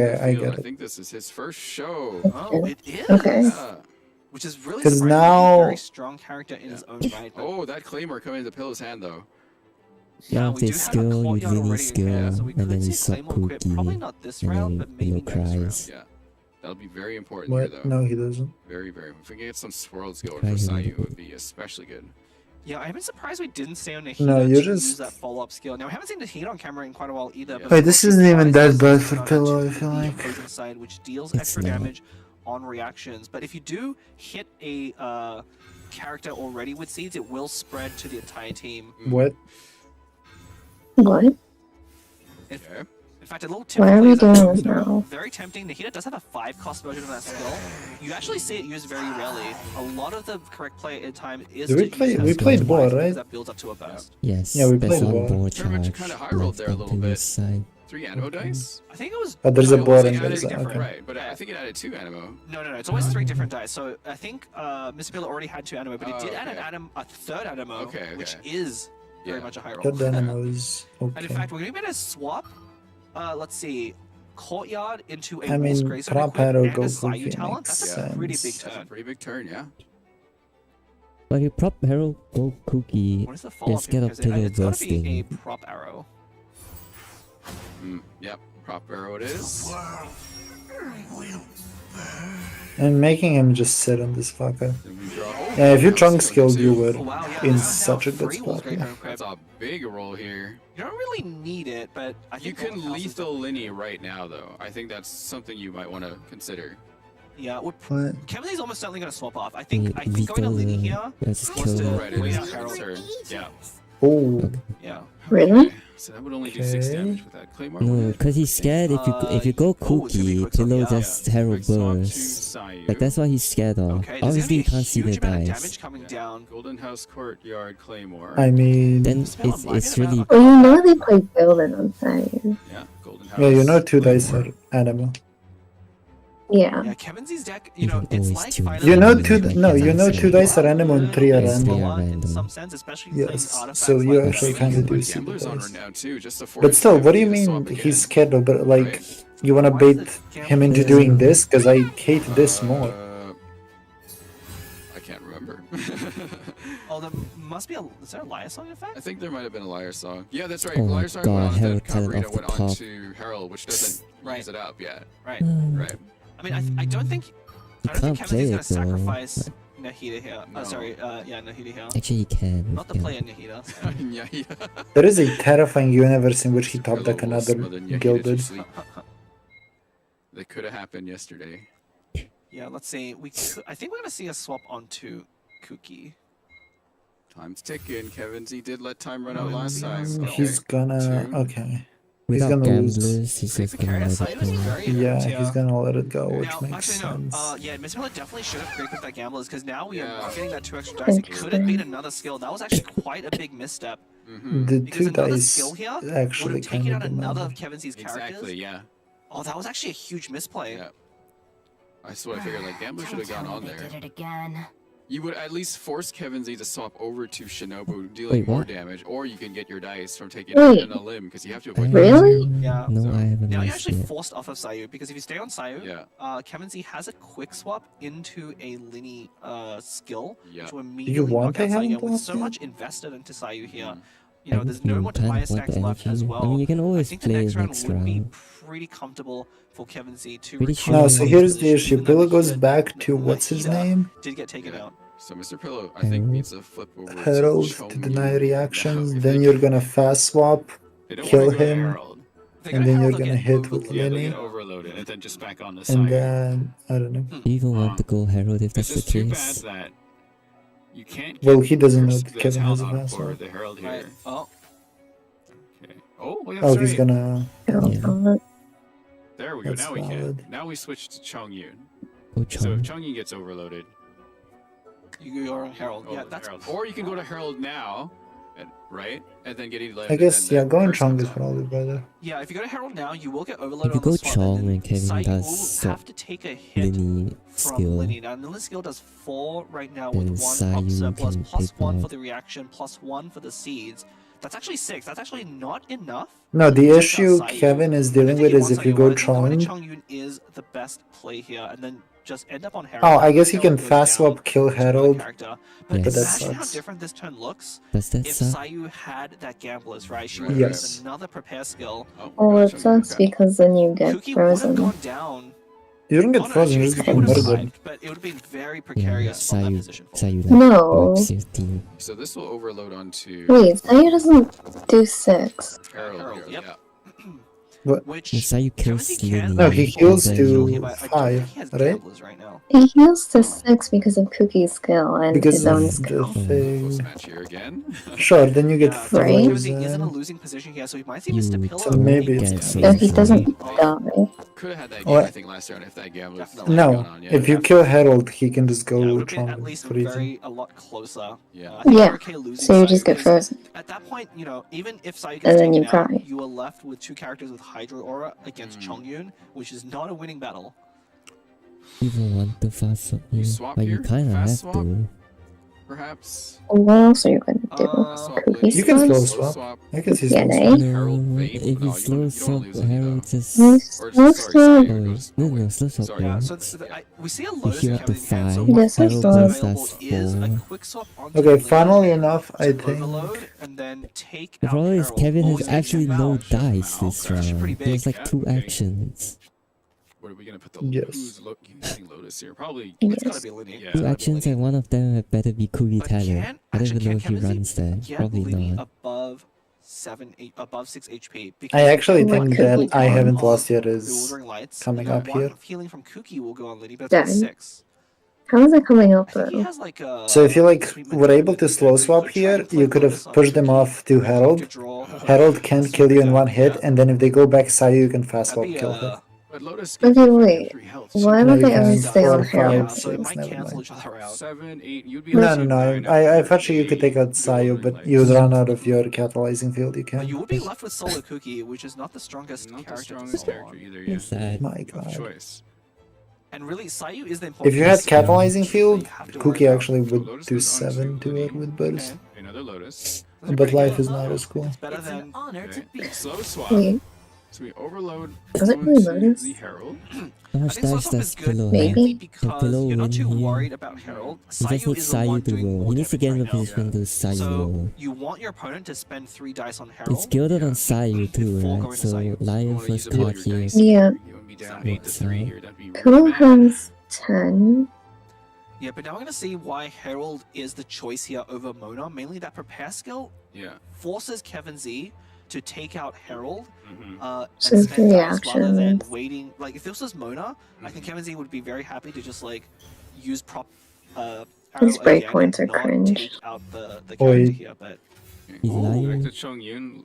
Okay, I feel. get I it. think this is his first show. Oh, it is. Okay. Yeah. Which is really 'Cause surprising. now- He's a very strong character in his own right. But Oh, that Claymore coming into Pillow's hand though. Yeah, we do this have a skill, you courtyard Lily already in here, skill, so we and could then you see a suck Claymore crit. cookie, Probably not this and round, then but maybe next round. cries. Yeah, that'll be very important here, What? though. No, he doesn't. Very, very. If we can get some swirls going Cry for really Sayu, it would be especially good. Yeah, I've been surprised we didn't stay on Nahida No, to you use just- that follow-up skill. Now, we haven't seen Nahida on camera in quite a while either. Yeah. But Wait, this isn't even that bad for Started Pillow, I to feel the like. opposing side, which deals It's extra not. damage on reactions. But if you do hit a character already with seeds, it will spread to the entire team. What? What? Okay. In fact, a little tip Why for are we players at doing home, this now? very tempting. Nahida does have a 5-cost version of that skill. You actually see it used very rarely. A lot of the correct play at time is Did we to play- use that we skill played twice ball, because right? That builds up to a burst. Yes, Yeah, we there's played one ball. ball Very much charge kinda high rolled left there a on little previous bit. side. 3 Animo dice? I think it was. Oh, there's a No, it board only in added this. different, Okay. Right, but I think it added 2 Animo. No, it's always 3 different dice. So I think Mr. Pillar already had 2 animo, but it did add okay. a third animo, Okay, which okay. is very Yeah. much a high roll. Good dynamos. And in Okay. fact, we're going to be able to swap, let's see, Courtyard into a I mean, Wolf's Grayson Prop equip Hero and a Go Sayu Cookie talent. makes That's a pretty big sense. That's a turn. pretty big turn, yeah. But if you prop Herald Gold Cookie, What is the follow-up just get here? a Because pillow it's got to be a bursting. prop arrow. Yep, prop arrow it is. And making him just sit on this fucker. Then we draw. Oh, Yeah, if you that was chunk good skilled, you too. would. Oh, wow, yeah, In this is now such a good free Wolf's spot. Grayson Yeah. equip. That's a big roll here. You don't really need it, but I You think can Golden House is lethal definitely- Linny right now, though. I think that's something you might want to consider. Yeah, What? Kevin's almost certainly going to swap off. I think going to lethal, Linny here let's was kill to him. Right, it wait is out his Harold. turn. Yeah. Oh. Yeah. Really? Okay, so that would only do 6 Okay. damage with that Claymore. No, because he's scared if you go oh, it's gonna be Cookie, quick swap, Pillow yeah. just Herald Quick swap to burst. Sayu. Like that's what he's scared of. Okay, there's Obviously, you gonna be a can't see the huge amount of dice. damage coming down. Golden House Courtyard Claymore. I mean, Then Spell it's might be really about- Well, you know they play building on side. Yeah, Golden House. yeah, you know 2 dice Claymore. are animal. Yeah. Yeah, Kevin's deck, You can it's always like tune finally You know Like 2 that no, you know dice 2 dice are animal and 3 are Yes, they random. are in random. some sense, especially Yes, playing artifacts so you like actually that. kinda You do put see gamblers the on dice. her now too, just to force But still, what do you him to mean swap again. he's scared of it? Like, Right. you wanna Why bait is it him into gambling? doing this? Because I hate this more. I can't remember. Oh, there must be a. Is there a Liar Song effect? I think there might have been a Liar Song. Yeah, that's right. Oh my Liar Song God, went on Herald to cut it Cabrita, off the went on top. to Herald, which doesn't Right. use it up yet. Right. Right. I mean, I don't think. You I don't think can't Kevin's play gonna it though. sacrifice Nahida here. No. Sorry, yeah, Nahida here. Actually, you can. Not the yeah. player Nahida. so. Yeah, yeah. There is a terrifying universe in which he top Herald deck will another smother Nyahida to gilded. sleep. That could have happened yesterday. Yeah, let's see. I think we're gonna see a swap onto Kuki. Time's ticking. Kevin's he did let time run out last time. Okay. He's gonna. Two. Okay. He's Without gonna lose. gamblers, he's Take just the gonna carry. let Sayu it is go. very Yeah, hurt, he's gonna let it go, which Now, makes actually, no. sense. Yeah, Miss Miller definitely should have creeped with that gamblers because now we Yeah. are getting that 2 extra dice. It could have been another skill. That was actually quite a big misstep. Mm-hmm. The Because 2 another dice skill here would actually have taken kind out of another of matter. Kevin's characters. Exactly. Yeah. Oh, that was actually a huge misplay. Yeah. That's what I figured. Like Gambler should have gone on there. Did it again. You would at least force Kevin Z to swap over to Shinobu, dealing Wait, more what? damage, or you can get your dice from taking Wait. it in a limb because you have to avoid Really? Yeah. No, So- I haven't Now you're lost actually yet. forced off of Sayu because if you stay on Sayu, Yeah. Kevin Z has a quick swap into a Linny skill, Yeah. which will immediately want knock out to have Sayu. him And with block so it? much invested into Sayu here, Mm. you know, there's no more Tobias stacks left as well. I mean, you can I always think the play next round next would be round. pretty comfortable for Kevin Z to Pretty recover sure. No, so from here's the position, issue. even though Pillow goes Nahida- back to what's his Nahida name? Did get taken Yeah. out. So Mr. Pillow, I think, needs to flip over Herald to to deny Chongyu. reactions. Now, if Then they you're can- gonna fast swap, they don't kill wanna go to him, Herald. They're and gonna then have you're to gonna get hit overloaded. with Yeah, they Lenny, get overloaded and then just back on the and side. then I don't know. Do you even want to go Herald if It's that's the just too bad case? that you can't. Well, get he doesn't know first- that the Kevin has a talent fast for swap. the Herald here. Right. Oh, Okay. Oh, well, Oh, that's he's right. gonna. Yeah. There we go. That's Now we can. valid. Now we switch to Chongyun. Go So if Chong. Chongyun gets overloaded, you are on Herald. go Yeah, with that's Herald. Or you can go to Herald now, and, right? And then get 11. I guess, and then yeah, going first Chong comes is on. probably better. yeah. If you go to Herald now, you will get overloaded If you on the go swap, Chong and then and Kevin Sayu does will swap have to take a hit Linny from skill, Linny. Now, Linny skill does 4 right now Then with 1 Sayu pop surplus, can plus pick 1 up. for the reaction, plus 1 for the seeds. That's actually 6. That's actually not enough. No, the to take out issue Sayu. Kevin is And dealing then with taking is one if you Sayu, go I think going to Chong, Chongyun is the best play here, and then just end up on Herald. Oh, I guess he can Herald goes fast down swap, kill to another Herald. character. But Yes. that imagine how sucks. different this turn looks Does that if suck? Sayu had that Gamblers, right? She Right, would right. have Yes. another prepare skill. Well, it sucks because then you get Kuki would have frozen. gone down. You don't get Oh, no, frozen, she- you just Kuki get would have murdered. survived, but it would have been very Yeah, precarious from that Sayu, position forward. Sayu like No. wipes your team. So this will overload onto Wait, Sayu doesn't do 6. Herald. Herald, here, yep. yeah. What? Which And Sayu kills Kevin can Lily. No, he fall heals and into then- to okay, but I don't 5, think he has right? Gamblers right now. He heals to 6 because of Cookie's skill and Because his own of skill. the Close thing. match here again. Sure, then you get Yeah, Right. Kevin is in a frozen. losing position here, so he might see Mr. You Pillow. So maybe get it's So he doesn't Oh, die. Could have had that game, What? I think, last round if that gambler Definitely. No, gone on. Yeah. if you kill Herald, he can just Yeah, it go would have been at Chong least for easy. a lot closer. Yeah. I think Yeah, you're okay losing so you Sayu just get because frozen. At that point, you know, even if Sayu gets And then taken you out, cry. you are left with two characters with Hydro Aura against Chongyun, which is not a winning battle. People want to fast swap You you, swap but you here? kinda have Fast swap? to. Perhaps. What else are you gonna do? Swap Cookie Blitz. You can swap? slow swap. I can see Yeah, slow eh? swap. Herald No, bait? if No, you you don't- slow you don't swap lose any, Herald, though. just Or, Slow sorry, swap. Sayu Oh, goes no, away. slow swap Sorry. Yeah, Herald. so we see a Lotus you in have the Kevin's hand, so 5, what Yes, I Herald saw is it. available That's is a 4. quick swap onto Okay, Lily funnily enough, I to think. overload and then take The out problem is Herald. Kevin Oh, has he's taking actually him no out. dice this That's actually round. pretty He has big. like 2 Okay. actions. What are we gonna put the Yes. who's using Lotus here? Probably. It's gotta Yes. be Lily. Yeah. 2 actions and one of them had better be Cookie But Tyler. can- I don't actually, even know can if he Kevin runs that. Get Probably Lily not. above 6 HP. I actually What think could that we I do? haven't lost yet The is Ordering Lights. coming and up then one here. healing from Kuki will go on Lily, but Dang. that's 6. How is it coming up I think he though? has like a. So if you like sweet were maneuver able to with slow that. swap Could try here, and play you could have Lotus on pushed them Kuki, off to to Herald. draw. Herald can't kill you in one hit, and then if they go back Sayu, you can fast swap That'd be kill her. But Lotus. Okay, gives you wait. 3 health. Why No, would you they always can't. stay on 4, Herald? 5, So it 6, might never cancel mind. each other out. 7, 8. You'd be. No, like no, no. 9 I thought you could take out Good Sayu, ordering but you would lights. run out of your catalyzing field. You But can. you would be left with Solo Kuki, which is not the strongest Not the character. strongest to solo character on. either. Yeah. It's sad. My Tough God. choice. And really, Sayu is the important If you had piece catalyzing that field, you have to worry Kuki about. actually would Lotus do goes on to 7 to Lily. it with burst. Okay. Another Lotus. That's a But pretty life good is not level. as cool. It's better than. Okay. Slow swap. Wait, So we overload. Was it onto really Lotus? The Herald. How I much think slow dice swap is does good Pillow Maybe. have? mainly Can because Pillow you're not win too here? worried about Herald. You just Sayu need is the one Sayu to doing roll. more He needs to damage get in right a now. position to Sayu So roll. you want your opponent to spend 3 dice on Herald. It's gilded on Sayu too, Before right? going to So Sayu. You Lion wanna first use up all card your here. dice Yeah. You would be So down 8 to 3 it's, here. That'd be Pillow really bad. has 10. Yeah, but now we're gonna see why Herald is the choice here over Mona. Mainly that prepare skill Yeah. forces Kevin Z to take out Herald So and spend 3 dice rather than actions. waiting. Like if this was Mona, I think Kevin Z would be very happy to just like use prop. Arrow These again breakpoints and are not cringe. take out the Oh, character yeah. here, but Okay. He's Back lying. to Chongyun.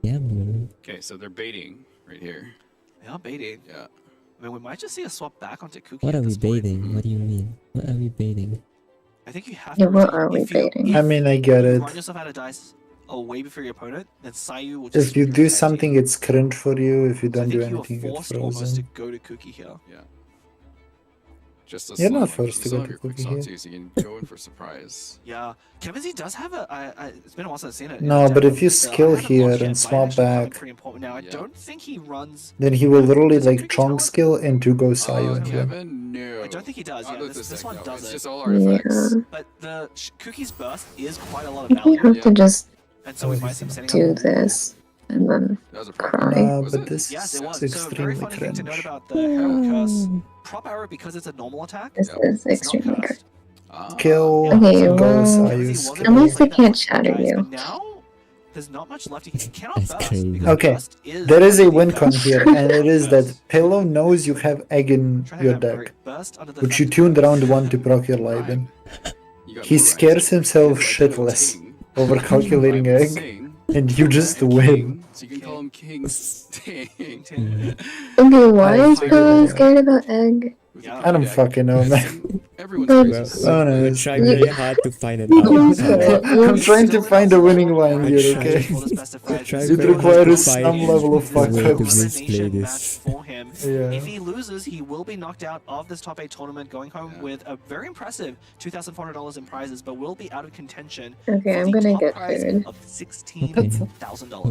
Yeah, man. Okay, so they're baiting right here. they are baiting. Yeah. I mean, we might just see a swap back onto Kuki. What at are we this point. baiting? What do you mean? What are we baiting? I think you have Yeah, to. what rotate. are we If you- baiting? if I mean, I get you it. run yourself out of dice away before your opponent, then Sayu will just. If you sweep do your entire something, team. it's cringe for you. If you So I don't do think you are anything, you get forced almost to frozen. go to Cookie here. Yeah. Just a You're not slot. forced to You go still have to your quick Cookie slot here. too, so you can go in for surprise. Yeah, Kevin Z does have a. It's been a while since I've seen it. No, but if you The- skill I haven't here watched and yet, but I swap actually find it back, pretty important. Now, I Yeah. don't think he runs. then he will literally Does it like Cookie Chong talent? skill into go Sayu and win. Kevin? No. I don't think he does. Not Yeah, with this deck, one no. does It's it. just all Yeah. artifacts. But the Cookie's burst is quite a lot of You value, have to just and so we might see him setting do up. this and then That was a cry. problem. Was But it? this Yes, it was. is So very extremely funny thing to note cringe. about the Herald Curse. Prop arrow, because it's a normal attack, This Yeah. is it's not extremely good. cursed. Ah. Kill, Okay, go well, Sayu, Kevin Z wasn't skill. At least they playing that can't much shatter guys, you. But now there's not much left. He cannot That's burst crazy. because Okay, burst is there is a really win bad. con here, and it is that Pillow knows you have egg in Trying to your have very- deck, burst under the which you defensive tuned burst. round 1 to proc your Liben. You got He more scares ranks. himself You have Liben shitless King, over calculating Liben egg, Sing, and you just and win. King, so you can call him King Sting. Okay, why I is figured Pillow it out. scared about egg? Yeah. I don't fucking know, man. Everyone's Well, crazy. Oh, no, we it's- try very hard to find it Okay. out. I'm trying to find a winning line here, okay? Try It very hard requires to some find level of a fuck way to ups. misplay this. him. Yeah. If he loses, he will be knocked out of this top 8 tournament, going home with a very impressive $2,400 in prizes, but will be out of contention. Okay, I'm for the gonna top get prize food. of $16,000.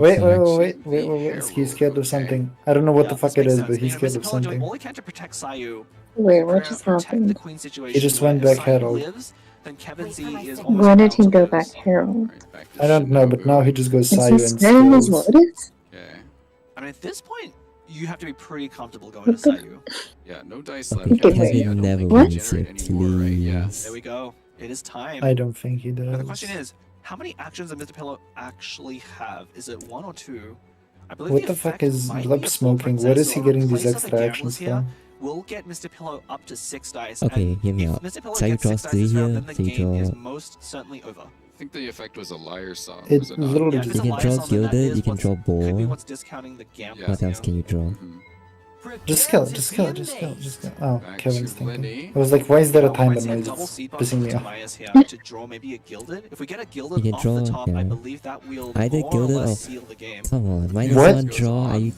Wait. He's scared of something. I don't know what the fuck it is, but he's scared of Doing something. all he can to protect Sayu. Wait, what just Protect the happened? queen situation. He just went where back if Sayu Herald. lives, then Kevin Z is Why did he go back Herald? I don't know, but now he just goes Is Sayu he and scared of his steals. motives? I mean, at this point, you have to be pretty comfortable going to Sayu. Yeah, no dice left. Okay, Kevin never What? wins it, please. There we go. It is time. I don't think he Now the does. question is, how many actions does Mr. Pillow actually have? Is it 1 or 2? I believe What the the fuck effect is might be Blub a smoking? full What is he princess, getting so these replace of the extra gambles actions here from? will get Mr. Pillow up to 6 dice. Okay, and hear me if out. Mr. Pillow Sayu gets 6 draws dice 3 this round, here, then the so you game is draw. most certainly over. I think the effect was a liar song. It was it not? literally Yeah, if just it's You a can draw liar song, then that Gilded, is you can what's- draw Could be Ball. what's discounting the gamble. What else can you draw? Just kill it, just kill it, just kill it, just kill it. Oh, Back Kevin's to Lenny. thinking. I was like, why is there a Might timer see a noise? double It's seed box pissing from me off. Tobias here to draw maybe a gilded. If we get a gilded You can off draw, the top, I yeah. believe that will Either more or Gilded or... less seal the game. Come on, minus What? 1 draw, are you...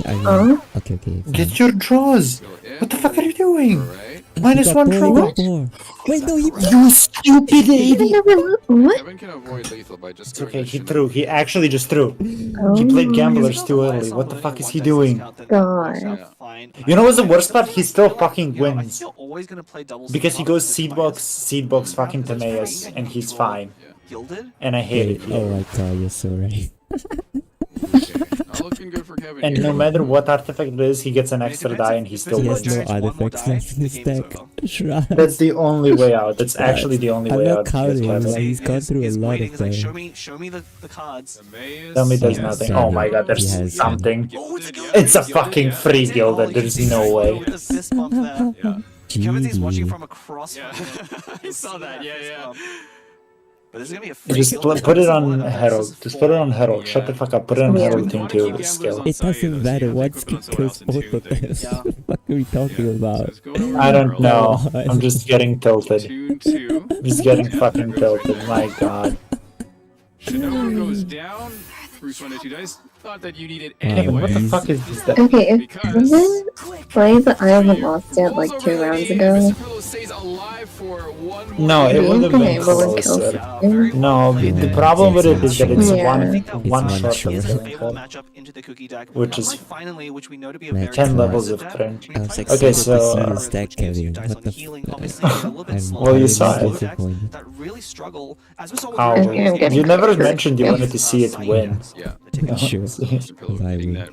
I mean, okay, fine. Get your draws! Go in. What the fuck are you doing? Alright. Minus He got 1 ball, draw? he got ball. Wait, no, he... You stupid idiot! What? Kevin can avoid lethal by just It's going okay, to he Shinra. threw. He actually just threw. Oh, He played gamblers If it's too a liar early. song What the with fuck only is he one dice doing? discount, then God. that's Yeah. fine. You know what's the worst part? Sometimes He still I feel like, fucking you know, I think wins. you're always gonna play double Because he seed goes box seed box fucking Timaeus, and he's fine. Gilded. And I hate Wait, it. oh my god, you're so right. Okay. Not looking good for Kevin And here. no matter what artifact it is, he gets an extra die and he still He has wins. no artifacts left in his deck. Shrug. That's the only way out. That's actually the only I'm way not out. counting, Because like, Kevin- he's gone through a lot waiting. of He's like, them. show me the cards. Tell me there's Yes. nothing. Oh my god, there's He has something. Oh, it's a gilded. It's a fucking free gilded. There's no way. With the fist bump there. Kevin Z's watching GG. from across. Yeah. from I saw that. Yeah, fist yeah. bump. But this is gonna be a free Just gilded. put it This is on one of them. Herald. This is Just put it on four. Herald. Shut the fuck up. Put it on Yeah. Herald thing too. With skill. It doesn't matter, one skill kills both of them. Yeah. What are we talking about? I don't know. God. I'm just getting tilted. Tune 2. I'm just getting fucking tilted. My god. Shinobu goes down. Bruce 1 to 2 dice. Thought that you needed Kevin, anyway. what the fuck is this? That? Okay, if Because- Kevin played the I Haven't Lost Yet like 2 rounds ago, Mr. Pillow stays alive for one more No, it game. would have been been able to kill closer. him. No, the problem with it is that it's Yeah. one It's shot one of shot. killing Favorable her, matchup into the cookie deck. which is Finally, which we know to be a Man, very 10 good levels aggressive of deck. cringe. I was Okay, excited so, to see uh, this deck, Kevin. What the I'm Well, you saw it. disappointed. that really struggle as we saw with Oh, the Okay, I'm getting you never closer. mentioned you wanted to see it win. Yeah. Sure. Mr. Pillow I getting will. that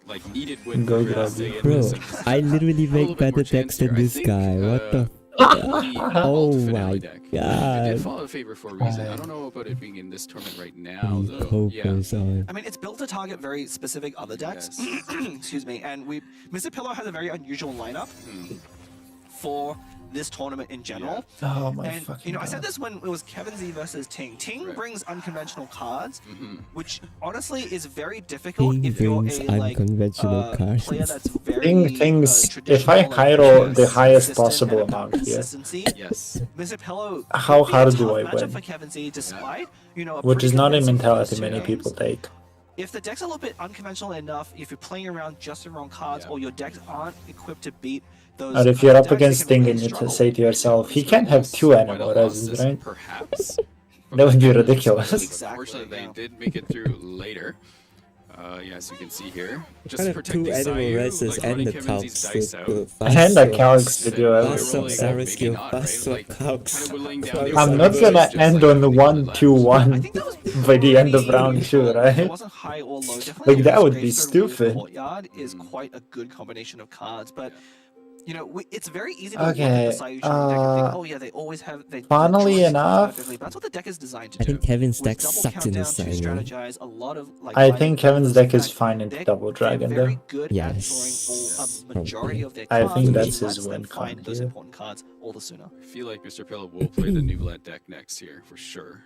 like needed win. Go for grab stay it. in Bro, this. I literally A little make bit more better chance decks than here. I this think, guy. What the? Oh my It God. did fall in favor for a reason. I don't know about it being in this tournament right now, though. Focus on. I mean, it's built to target very specific other decks. Excuse me. And Mr. Pillow has a very unusual lineup for this tournament in general. Oh my And fucking you know, I god. said this when it was Kevin Z versus Ting. Ting Right. brings unconventional cards, Mhm. which honestly is very difficult Ting if you're brings a like unconventional cards. player that's very Things. If traditional, I like, Cairo the consistent highest and possible about amount here, consistency. Yes. Mr. Pillow How could be a hard tough do I matchup win? for Kevin Z, despite you know, a which pretty is not a convincing mentality first many two people games. take. If the deck's a little bit unconventional enough, if you're playing around just the wrong cards, Yeah. or your decks aren't equipped to beat those, Or if you're up decks, against they can Sting really and you struggle. say to yourself, he can't have two Might have animal lost reses, this, right? Perhaps. That would be ridiculous. Exactly, Unfortunately, yeah. they did make it through later. Yeah, as you can see here. Just Kind of protecting two animal Sayu, races like and running the Kevin Z's Calcs. dice out. And the Calcs to do Basso, everything. Saraskio, Maybe Basso, not, right? Like, Calcs. kind of whittling down the I'm not opponent's gonna just end like on the making them 1-2-1 I think that was by the end of pretty round 2, neutral. right? It wasn't high or low. Definitely Like, that this would be Gravestone Wolf stupid. Courtyard is quite a good combination of cards, but you know, it's very easy to Okay, look at the Sayu deck and think, oh yeah, they always have. They funnily draw enough, perfectly. But that's what the deck is designed to I do. think Kevin's With deck double sucks in countdown this to side. strategize a lot of like. I line think of Kevin's players deck is that fine into deck, Double they're Dragon very though. good Yes, at drawing a majority of their I cards. think which that's his lets them win find con those here. important cards all the sooner. I feel like Mr. Pillow will play the Nublat deck next year for sure.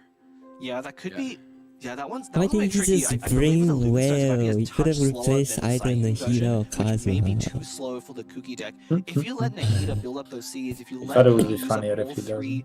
Yeah, that could Yeah. be. Yeah, that one's. I That think one's he's tricky. just I believe the brain Luminous Dice might be a well. He could have touch slower replaced than either Sayu Nahida version, or which may be Kazuha. too slow for the Kuki deck. If you let Nahida build up those seeds, if you let thought it would her be use up funnier if all he three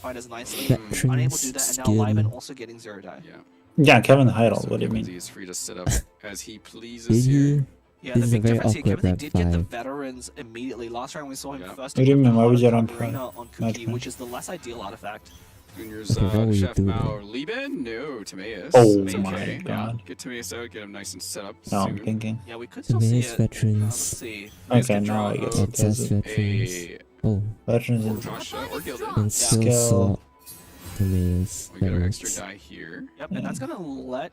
quite as nicely. Veterans Unable to do that, and now skin. Lyman also getting 0 die. Yeah. Yeah, Kevin Heidel, what do you Kevin mean? is free to set up as he pleases Did here. he? Yeah, This the is a big very difference here, awkward Kevin, they rap did get the 5. veterans immediately. Last round we saw him first What do you mean? Why would you run pro? Arena on Cookie, Matchmatch. which is the less ideal artifact. Junior's Okay, what will you Chef do Mao then? Lieben? No, Timaeus. Oh That's my okay. God. Yeah. Get Timaeus out, get him nice and set up No, soon. I'm thinking. Yeah, we could still see Timaeus it. Let's veterans. see. Okay, now I guess it Obsessed does it. veterans. Oh, Veterans and Tasha or Gildan. and skill Skill. slot. Timaeus We got our extra veterans. die here. Yep, and that's gonna let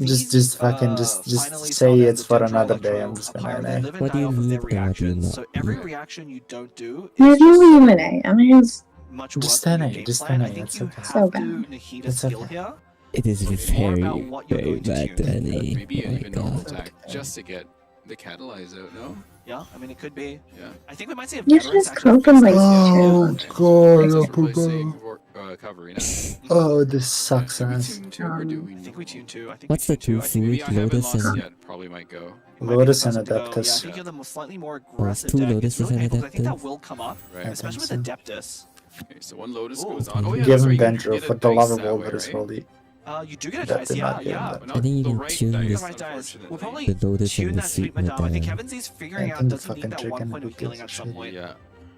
Just fucking just say it's for another day. I'm just gonna NA. What do you need? What do you not? So every reaction you don't do Maybe leave him an A. I mean, it's much Just worse than your NA, game just plan. NA, I think it's you okay. have So to bad. Nahida It's skill okay. here. It is More very, about what you're very going to bad tune. to any. Maybe Oh my even normal god. attack just to get the catalyze out, no? Yeah, I mean, it could be. Yeah. I think we might see a You should veterans just actually come from fix like this. God, Just replacing Cavalry now. Oh, this sucks Do we ass. tune 2 or do we I think we tune 2. I think What's we the tune 2. two I think Maybe food? I haven't Lotus lost and yet. Probably might go. it might be Lotus the and first to go. Yeah, I Adeptus. think you're the slightly more aggressive two deck. It's Lotuses really and painful 'cause I think that Adeptus. will come up, Right. especially with think so. Adeptus. Okay, so one Lotus Ooh. goes on. Oh yeah, Give that's him right. Dendro You for get the a lava dice that wolf way, as right? well. You do get a That dice, did yeah, not give him yeah. that. But not I think you the can right tune dice, The right dice. unfortunately. We'll probably The Lotus tune and the that Sweet Sweet Madame. I think Madame. Kevin's figuring I out think does he fucking need that 1 chicken point of would healing give at a some shit. point. Yeah.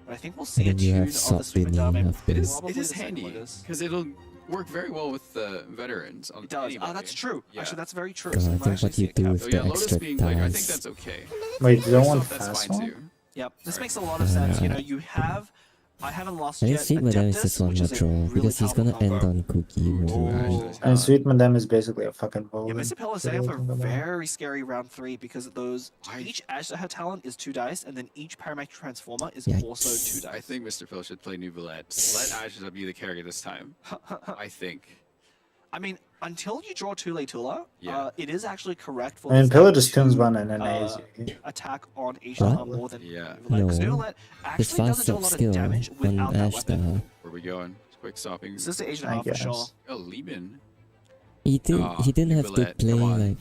But I think we'll see a And then you tune have of the Sop Sweet Madame. Winnie after. It is Probably the second handy Lotus. because it'll work very well with the veterans. On It does. anybody. That's true. Yeah. Actually, that's very true. God, So I we're think actually what you seeing do Kev- with So the yeah, Lotus extra being like, I think dice. that's okay. Wait, you don't want Yourself, that's fast fine one? too. Yep, this makes a lot of sense. You know, you have. I haven't lost I think yet. Sweet Madame is Adeptus, just one which more is a draw really because he's gonna powerful end combo. on Cookie. Ooh. And Sweet Madame is basically a fucking Yeah, bowling. Mr. Pillow is setting up a very scary round 3 because of those. Each Ashtaha talent is 2 dice, and then each Parametric Transformer is also 2 dice. I think Mr. Phil should play Nouvellette. Let Ashta be the character this time. I think. I mean, until you draw Tule Tula, it is actually correct for I mean, this Pillar deck just tunes to, one and then easy. attack on Ashtaha more than Nouvellette. Because No. Nouvellette His actually fast doesn't do a up lot of skill damage on without that weapon. Ashtaha. Where we going? Quick stopping. This is the I Ashtaha for sure. guess. Oh, Lieben. He didn't have to Nouvellette, play come on. like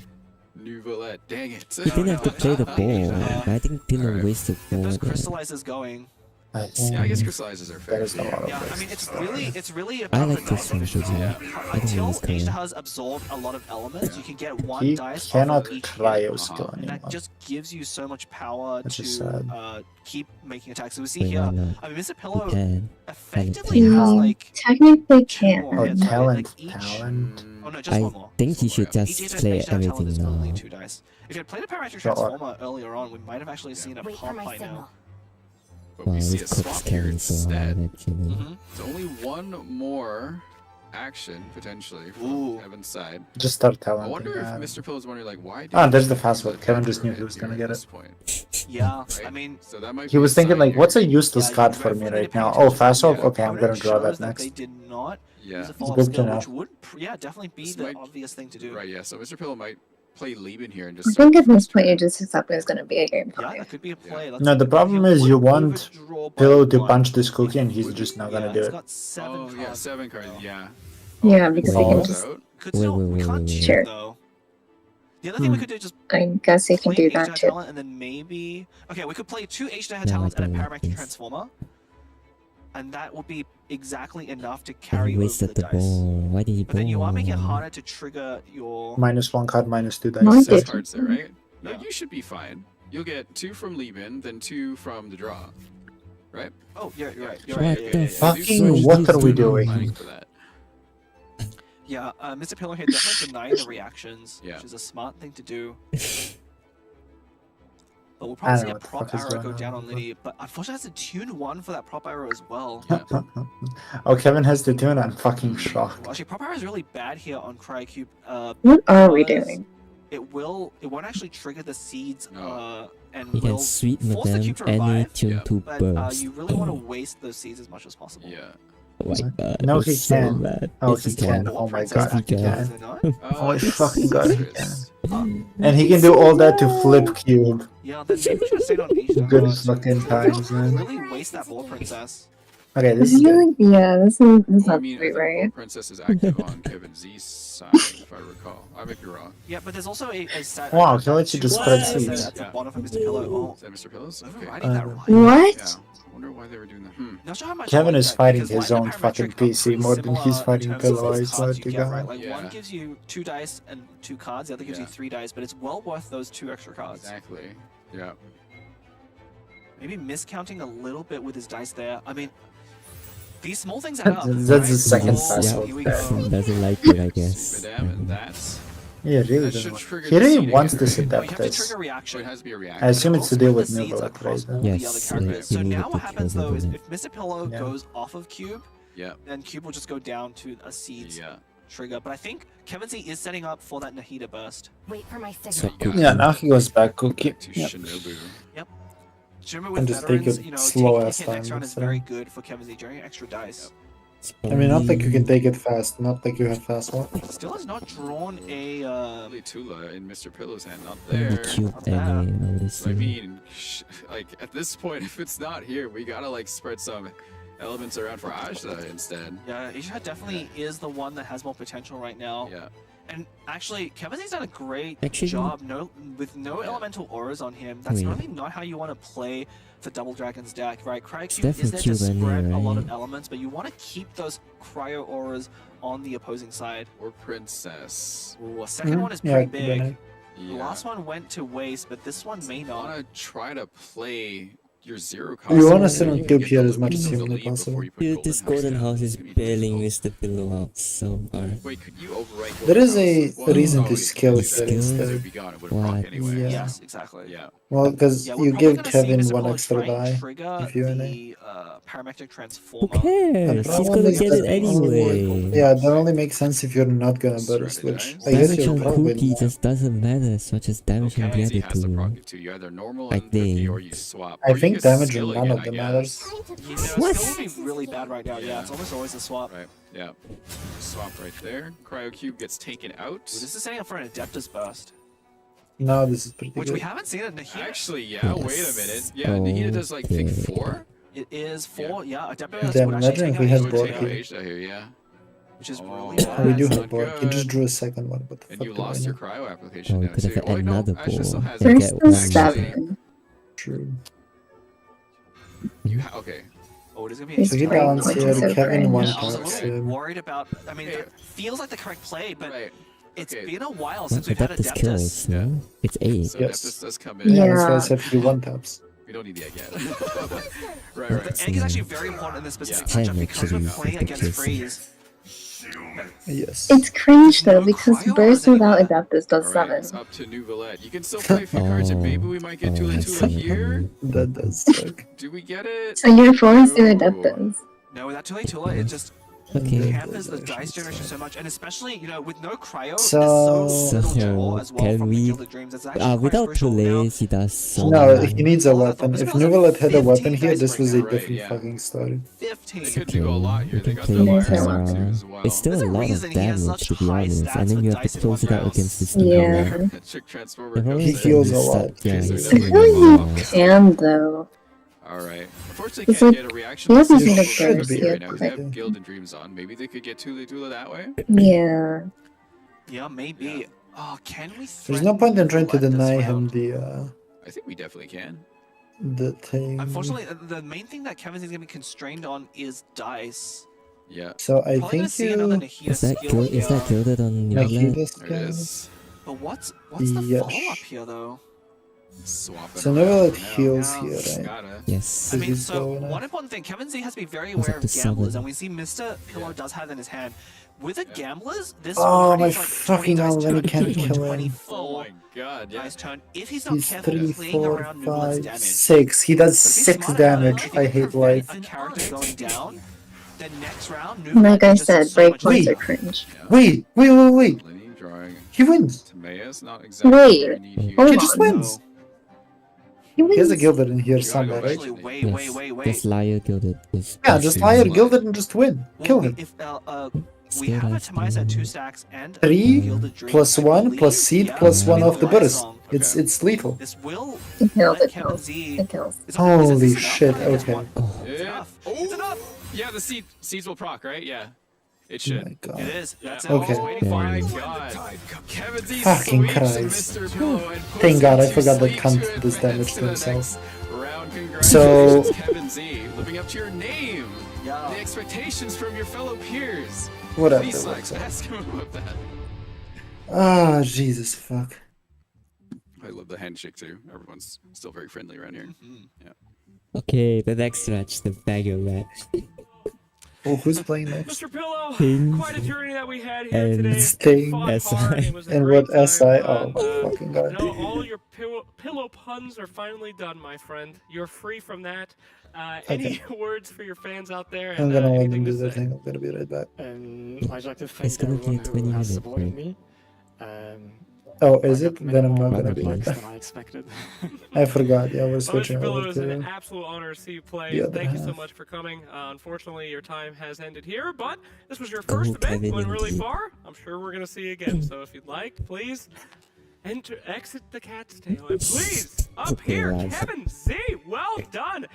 Nouvellette. Dang it. he didn't have to play the ball. I think Dylan wasted ball Those there. crystallizers going. Yeah, I guess crystallizers are fair. That is a lot of Yeah, I mean, it's really I about like the dice crystallizers, efficiency. yeah. I think Until it was cool. Ashtaha's absorbed a lot of elements, you can get 1 He dice off cannot of each hit. cryo skill And anymore. that just gives you so much power Which is to sad. keep making attacks. So we see Wait, here, why not? I mean, Mr. You Pillow can. effectively has No, like technically 2 more can't. Oh, hits, right? talent, Like each, talent. oh no, just I 1 more. think he should Each just Ashtaha play talent everything is only now. 2 dice. If you had played a Parametric Sure. Transformer earlier on, we might have actually seen a Wait for pop my by now. signal. But Wow, we see a this cook's swap here carrying so hard instead. actually. So only one more action potentially from Ooh. Kevin's side. Just start I talenting. wonder if yeah. Mr. Phil is wondering like why. Ah, did there's he the use fast one. Kevin just knew Dendro he was hit gonna here get at it. this point? Yeah, Right? I mean, So that might He be was a thinking sign like, here. what's a useless Yeah, card you for might me find right it now? painful Oh, to fast see. swap? Yeah. Okay, I'm gonna Evidence draw that shows next. They did not Yeah. use a It's follow-up good to skill, know. which would, definitely be This the might- obvious thing to do. Right, yeah. So Mr. Pillow might play Lieben here and I just. think at this point you just accept it's gonna be a game Yeah, 5. that could be a play. No, the problem is you want Pillow to punch this cookie and he's just not gonna do It's it. got 7 Oh yeah, cards. 7 cards. Yeah. Yeah, Oh, because he can balls just- out. Could still, we wait, can't wait, cheat Sure. though. The other thing we could do is just I guess you can play do that H-Dot too. talent and then maybe okay, we could play 2 H-Dot Yeah, talents I and a don't like Parametric this. Transformer, and that would be exactly enough to And carry he over wasted the the dice. ball. Why did he But then you are making it ball? harder to trigger your. -1 card, -2 dice. Mine 6 did. cards there, right? No, Yeah. you should be fine. You'll get 2 from Lieben, then 2 from the draw. Right? Oh, you're right. You're What right. the Yeah, yeah, yeah. Fucking what are we doing? Planning for that. Yeah, Mr. Pillow here definitely denying the reactions, Yeah. which is a smart thing to do. But we'll I probably don't see know a what the prop fuck is arrow go going down on, on Liddy, but unfortunately that's a tune 1 for that prop arrow as well. Oh, Kevin has the tune. I'm fucking shocked. Well, actually, prop arrow is really bad here on Cryocube. What are we because doing? It won't actually trigger the seeds, and He will can sweet force the Madame cube to any revive. tune to But burst. you really want to waste those seeds as much as possible. Yeah. Oh my god. No, it's he so can. bad. Oh, Yes, he can. Oh my Princess god, he can. Is can. it not? Oh my fucking god, he Yes. And he can do all that to flip cube. Yeah, then maybe we should have stayed on H. Good fucking times, man. Really waste that ball princess. Okay, this I is feel good. like, yeah, this is Well, I not mean, I great, think right? Gold Princess is active on Kevin Z's side, if I recall. I might be wrong. Yeah, but there's also a stat. Wow, he lets you just spread seeds. seeds. At the bottom of Mr. Pillow. Oh, Is that Mr. Pillows? Okay. overriding that right. What? Yeah. I wonder why they were doing that. Not sure how much I Kevin like is that, fighting because his line own of fucking parametric are PC pretty more than he's similar fighting in terms of Pillow, I those swear cards to you get, God. right? Like Yeah. one gives you 2 dice and 2 cards, the other gives you Yeah. 3 dice, but it's well worth those 2 extra cards. Exactly. Yeah. Maybe miscounting a little bit with his dice there. I mean, these small things add up. That's right? the second Oh, fast here we go. Doesn't like it, I guess. Madame, and that's. Yeah, really That doesn't should want- trigger He the really seeding wants here, this right? No, you have to Adeptus. trigger So reaction. it has to be a I reaction. assume it's to deal with The seeds Nouvelle, across right? all the Yes, other characters. you So need now to what happens kill though is them. if Mr. Pillow Yeah. goes off of Cube, Yeah. then Cube will just go down to a seeds Yeah. trigger. But I think Kevin Z is setting up for that Nahida burst. Wait for my So signal. got Yeah, now he goes back cookie. To Yep. Shinobu. Remember And with just take veterans, it you know, slow taking a ass hit time next round is instead. very good for Kevin Z, generating extra dice. I mean, not like you can take it fast, not like you have fast walk. Still has not drawn a Tula in Mr. Pillow's hand, not Really there. cute anyway, So I mean, like at this point, if it's not here, we gotta like spread some elements around for Ajda instead. Yeah, Isha definitely is the one that has more potential right now. Yeah. And actually, Kevin's done a great Actually- job with no elemental auras on him. That's Wait. really not how you want to play the Double Dragon's deck, right? Cryocube is definitely there to cute anyway, spread a lot of right? elements, but you want to keep those cryo auras on the opposing side. Or Princess. Ooh, a second one is Yeah, pretty big. Bene. The last one went to waste, but this one may I not. wanna try to play your zero cost. You wanna sit on cube here as much as humanly possible. Dude, this golden house is bailing Mr. Pillow out so hard. Wait, could you overwrite There is Golden a reason House? to skill He it skilled? instead. It would be gone, it would proc What? anyway. Yeah. Yes, exactly. Yeah. Well, because Yeah, you we're probably give gonna see Kevin Mr. one Pillow extra try and die trigger if you NA. the parametric Who transformer. cares? The He's problem gonna is get that it anyway. Yeah, that only makes sense if you're not gonna burst, which I guess Damage you're on probably Cookie not. just doesn't matter as much as damage on the He other has to proc two. it too. You either normal I and 50 think. or you swap. I Or you think get damage skill on none again, of them I matters. guess. You know, What? skill would be really bad right now. Yeah, it's almost always a swap. Right, yeah. Swap right there. Cryocube gets taken out. Ooh, this is setting up for an Adeptus burst, No, this is pretty which good. we haven't seen in Nahida. Actually, yeah, wait a minute. Yeah, Nahida does like, think Okay. 4? It is 4, yeah, Adeptus Then would actually imagine take if out we had Asia board Take too, out here. Asia here, yeah. which is Oh, really We bad. do That's have not board. You just good. drew a second one. What the And fuck you do I lost your know? cryo application Oh, we now could have too. Oh, wait, no, another Asia still board. has There's it. still Actually, 7. True. Okay. Oh, it is gonna be He's So he playing balance like here, he's so Kevin one cringe. I was a taps little bit him. worried about. I mean, Hey. that feels like the correct play, but Right. it's Okay. been a while What? since we've had Adeptus kills, Adeptus. no? It's 8. So Yes. Adeptus does come in. Yeah, that's why I Yeah. said he one taps. We don't need the egg yet. right, The right. egg is actually very important in this specific Yeah. matchup because we're Actually, playing against Adeptus. Freeze. Yes. It's cringe though No because cryo burst or without anything? Adeptus does All right, 7. it's up to New Villette. You can still play a few cards, and maybe we might get Tula that's Tula so here. funny. That does suck. Do we get it? So you're forced to No. Adeptus. No, without Tula Tula, it just Okay. hampers the dice generation so much, and especially with no cryo, So- there's so little So, draw as well can from the we- Gilded Dreams. It's actually quite Without crucial. Now, delays, he does so No, much. he needs a weapon. If Nuvalet had a weapon here, this was a Right, different yeah. fucking story. 15. They could do a lot here. You They can got play the There's fire a sword lot. too as well. It's still There's a a lot reason of he has damage, such to be high honest, stats and then with you have dice to in close it one out round. against this Yeah. That chick transformer I've comes always in. heals a noticed lot. that, yeah, Okay, so he's he I doesn't feel healing like a you lot. can though. Alright. Unfortunately, It's can't like- get a reaction. he has to nothing this to over burst here yet, right now. but They I have think- Gilded Dreams on. Maybe they could get Tula Tula that way. Yeah. Yeah, maybe. Oh, can we? There's no point in trying to threaten deny this him round? I think we definitely can. the thing. Unfortunately, the main thing that Kevin's going to be constrained on is dice. Yeah. So I Probably gonna think see another you Nahida Is that skill is that here. gilded on your Nahida left? There it skill. is. But what's the Yes. follow up here though? Swap it So around Nuvalet now. heals Yeah. here, right? Gotta. Yes. I Is mean, he so slow enough? one important thing, Kevin Z has to be very Was aware up of to gamblers, 7. and we see Mr. Pillow does have in his hand. With the gamblers, this Oh, already my is like 20 fucking dice hell, then he turn can't into a kill him. 24 Oh my god, yeah. dice turn. If he's not He's careful 3, playing 4, around Nuvalet's 5, damage. 6. He does But if he's 6 smart about it, damage. if he I can hate prevent life. a character going down, then next round, Like Nuvalet I just said, does so much breakpoints Wait. are cringe. Wait. Lenny drawing. He wins. Timaeus, not exactly Wait, what we need here. hold He just on. wins. He He has a wins. gilded in here You gotta somewhere, go right? Actually, Yes. wait. This liar gilded is. Yeah, just actually- liar, gilded, and just win. Well, Kill him. We Still have a has Timaeus at to- 2 stacks and a 3 Gilded Dream. plus I 1 believe, plus seed yeah, plus I 1 mean, of the light burst. song. It's lethal. This will It kills, let it Kevin kills. Z. It kills. Is Holy this enough? shit, I think it's okay. one. Oh, It's Yeah. enough. It's enough. Yeah, the seeds will proc, right? Yeah. It Oh should. my It god. is. That's it. Okay. I was waiting Oh for my it. god. Kevin Z Fucking sweeps Christ. Mr. Pillow and puts Thank God, him I to forgot that sleep cunt to does advance damage to the himself. next round. So- Congratulations, Kevin Z, living up to your name. Yeah. The expectations from your fellow peers. Whatever. Please, What's up? ask him about that. Ah, Jesus fuck. I love the handshake too. Everyone's still very friendly around here. Yeah. Okay, the next match, the bagger match. Oh, who's playing next? Mr. Pillow, Things quite a journey that we had here and today. Sting, Fought SI. hard, it was a And great what time, SI? Oh, but, fucking god. no, all your pillow puns are finally done, my friend. You're free from that. Any words for your fans out there? I'm And, gonna let anything them do to their say? thing. I'm gonna be right back. I'd like to It's thank gonna be a everyone who 20-minute has supported break. me. Oh, is it? Then I'm not gonna Probably. play than that. I expected. I forgot. Yeah, we're Well, Mr. switching Billow, over it was an to. absolute honor to see you play. the other Thank you so half. much for coming. Unfortunately, your time has ended here, but this was your Oh, first event. Kevin, Went really indeed. far. I'm sure we're going to see you again. So if you'd like, please exit the cat's tail. And please, up Okay, here, lads. Kevin Z. Well done.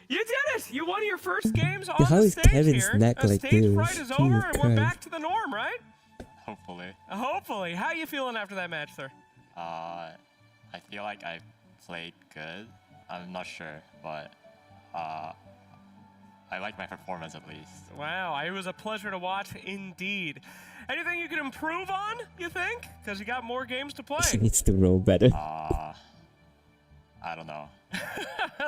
You did it! You won your first games on How the is stage Kevin's here. neck like Stage this? fright is Jesus over, and we're Christ. back to the norm, right? Hopefully. Hopefully. How you feeling after that match, sir? I feel like I played good. I'm not sure, but I like my performance at least. Wow, it was a pleasure to watch indeed. Anything you could improve on, you think? Because you got more games to He play. needs to roll better. I don't know.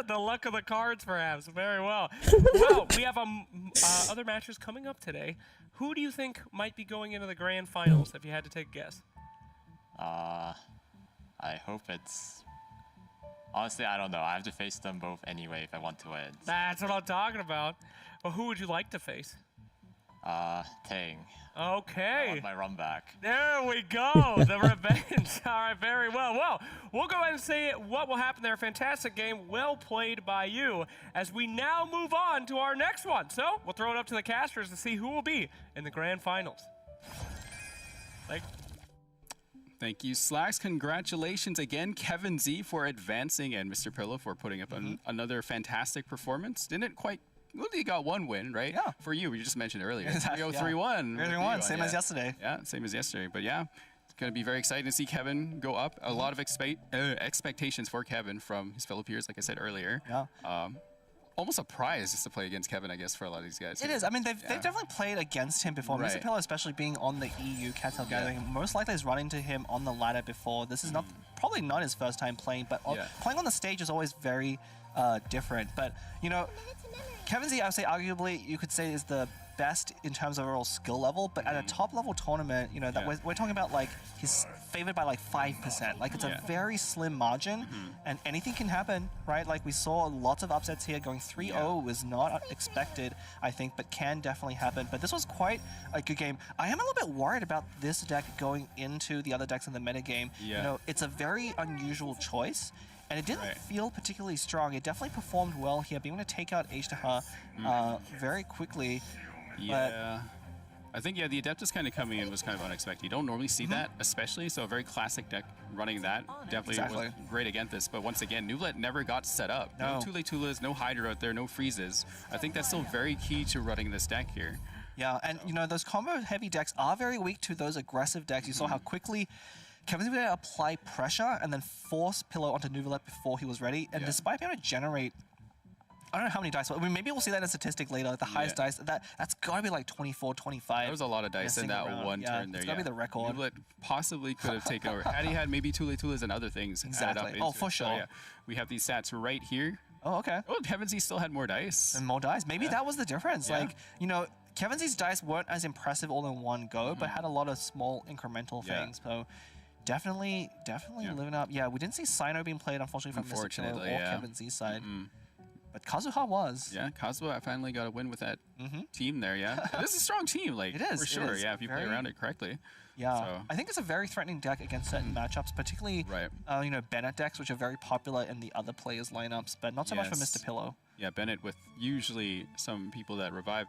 The luck of the cards, perhaps. Very well. Well, we have other matches coming up today. Who do you think might be going into the grand finals, if you had to take a guess? I hope it's... Honestly, I don't know. I have to face them both anyway if I want to win. That's what I'm talking about. Well, who would you like to face? Tang. Okay. I want my run back. There we go. The revenge. All right, very well. Well, we'll go ahead and see what will happen there. Fantastic game. Well played by you. As we now move on to our next one. So we'll throw it up to the casters to see who will be in the grand finals. Thank you, Slacks. Congratulations again, Kevin Z, for advancing, and Mr. Pillow for putting up another fantastic performance. Didn't quite... Well, you got one win, right? Yeah. For you, we just mentioned earlier. Exactly, You go yeah. 3-1. 3-1, same as yesterday. Yeah, same as yesterday. But yeah, it's going to be very exciting to see Kevin go up. A lot of expectations for Kevin from his fellow peers, like I said earlier. Yeah. Almost a prize just to play against Kevin, I guess, for a lot of these guys. It is. I mean, they've definitely played against him before. Right. Mr. Pillow, especially being on the EU Cattail Gathering, most likely has run into him on the ladder before. This is not probably not his first time playing, but playing on the stage is always very different. But, you know, Kevin Z, I would say, arguably, you could say is the best in terms of overall skill level, but at a top level tournament, you know, that we're talking about, like, he's favored by like 5%. Like, it's a very slim margin, and anything can happen, right? Like, we saw lots of upsets here. Going 3-0 was not expected, I think, but can definitely happen. But this was quite a good game. I am a little bit worried about this deck going into the other decks in the metagame. You know, it's a very unusual choice, and it didn't feel particularly strong. It definitely performed well here, being able to take out H-Taha very quickly. Yeah. I think, the Adeptus kind of coming in was kind of unexpected. You don't normally see that, especially, so a very classic deck running that definitely was great against this. But once again, Newlet never got set up. No Tulas, no Hydra out there, no freezes. I think that's still very key to running this deck here. Yeah, and you know, those combo heavy decks are very weak to those aggressive decks. You saw how quickly Kevin's able to apply pressure and then force Pillow onto Nuvalet before he was ready. And despite being able to generate, I don't know how many dice, but maybe we'll see that in statistic later. The highest dice, that's got to be like 24, 25. That was a lot of dice in that one turn there. It's got to be the record. Nuvalet possibly could have taken over. Had he had maybe Tulas and other things added up into for it. sure. So, we have these stats right here. Oh, okay. Oh, Kevin Z still had more dice. And more dice. Maybe that was the difference. Like, you know, Kevin Z's dice weren't as impressive all in one go, but had a lot of small incremental things. So definitely living up. Yeah, we didn't see Sino being played, unfortunately, from Mr. Pillow or Kevin Z's side. But Kazuha was. Yeah, Kazuha finally got a win with that team there, This is a strong team, like, it is, for sure, it is. if you play around it correctly. Yeah, so. I think it's a very threatening deck against certain matchups, particularly, you know, Bennett decks, which are very popular in the other players' lineups, but not so much for Mr. Pillow. Yeah, Bennett with usually some people that revive.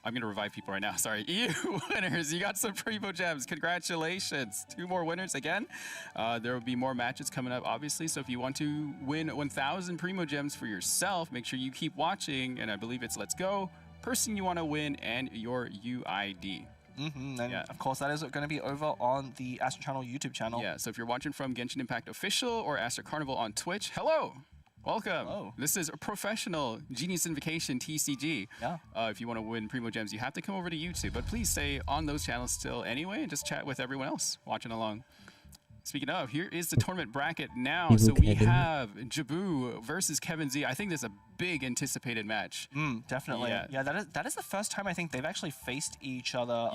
I'm going to revive people right now. Sorry. EU winners, you got some Primo Gems. Congratulations. 2 more winners again. There will be more matches coming up, obviously. So if you want to win 1,000 Primo Gems for yourself, make sure you keep watching. And I believe it's Let's Go, person you want to win, and your UID. And of course, that is going to be over on the Astro Channel YouTube channel. Yeah, so if you're watching from Genshin Impact Official or Astro Carnival on Twitch, hello. Welcome. Hello. This is a professional Genius Invocation TCG. Yeah. If you want to win Primo Gems, you have to come over to YouTube. But please stay on those channels still anyway and just chat with everyone else watching along. Speaking of, here is the tournament bracket now. So we have Jabu versus Kevin Z. I think this is a big anticipated match. Definitely. Yeah. That is the first time I think they've actually faced each other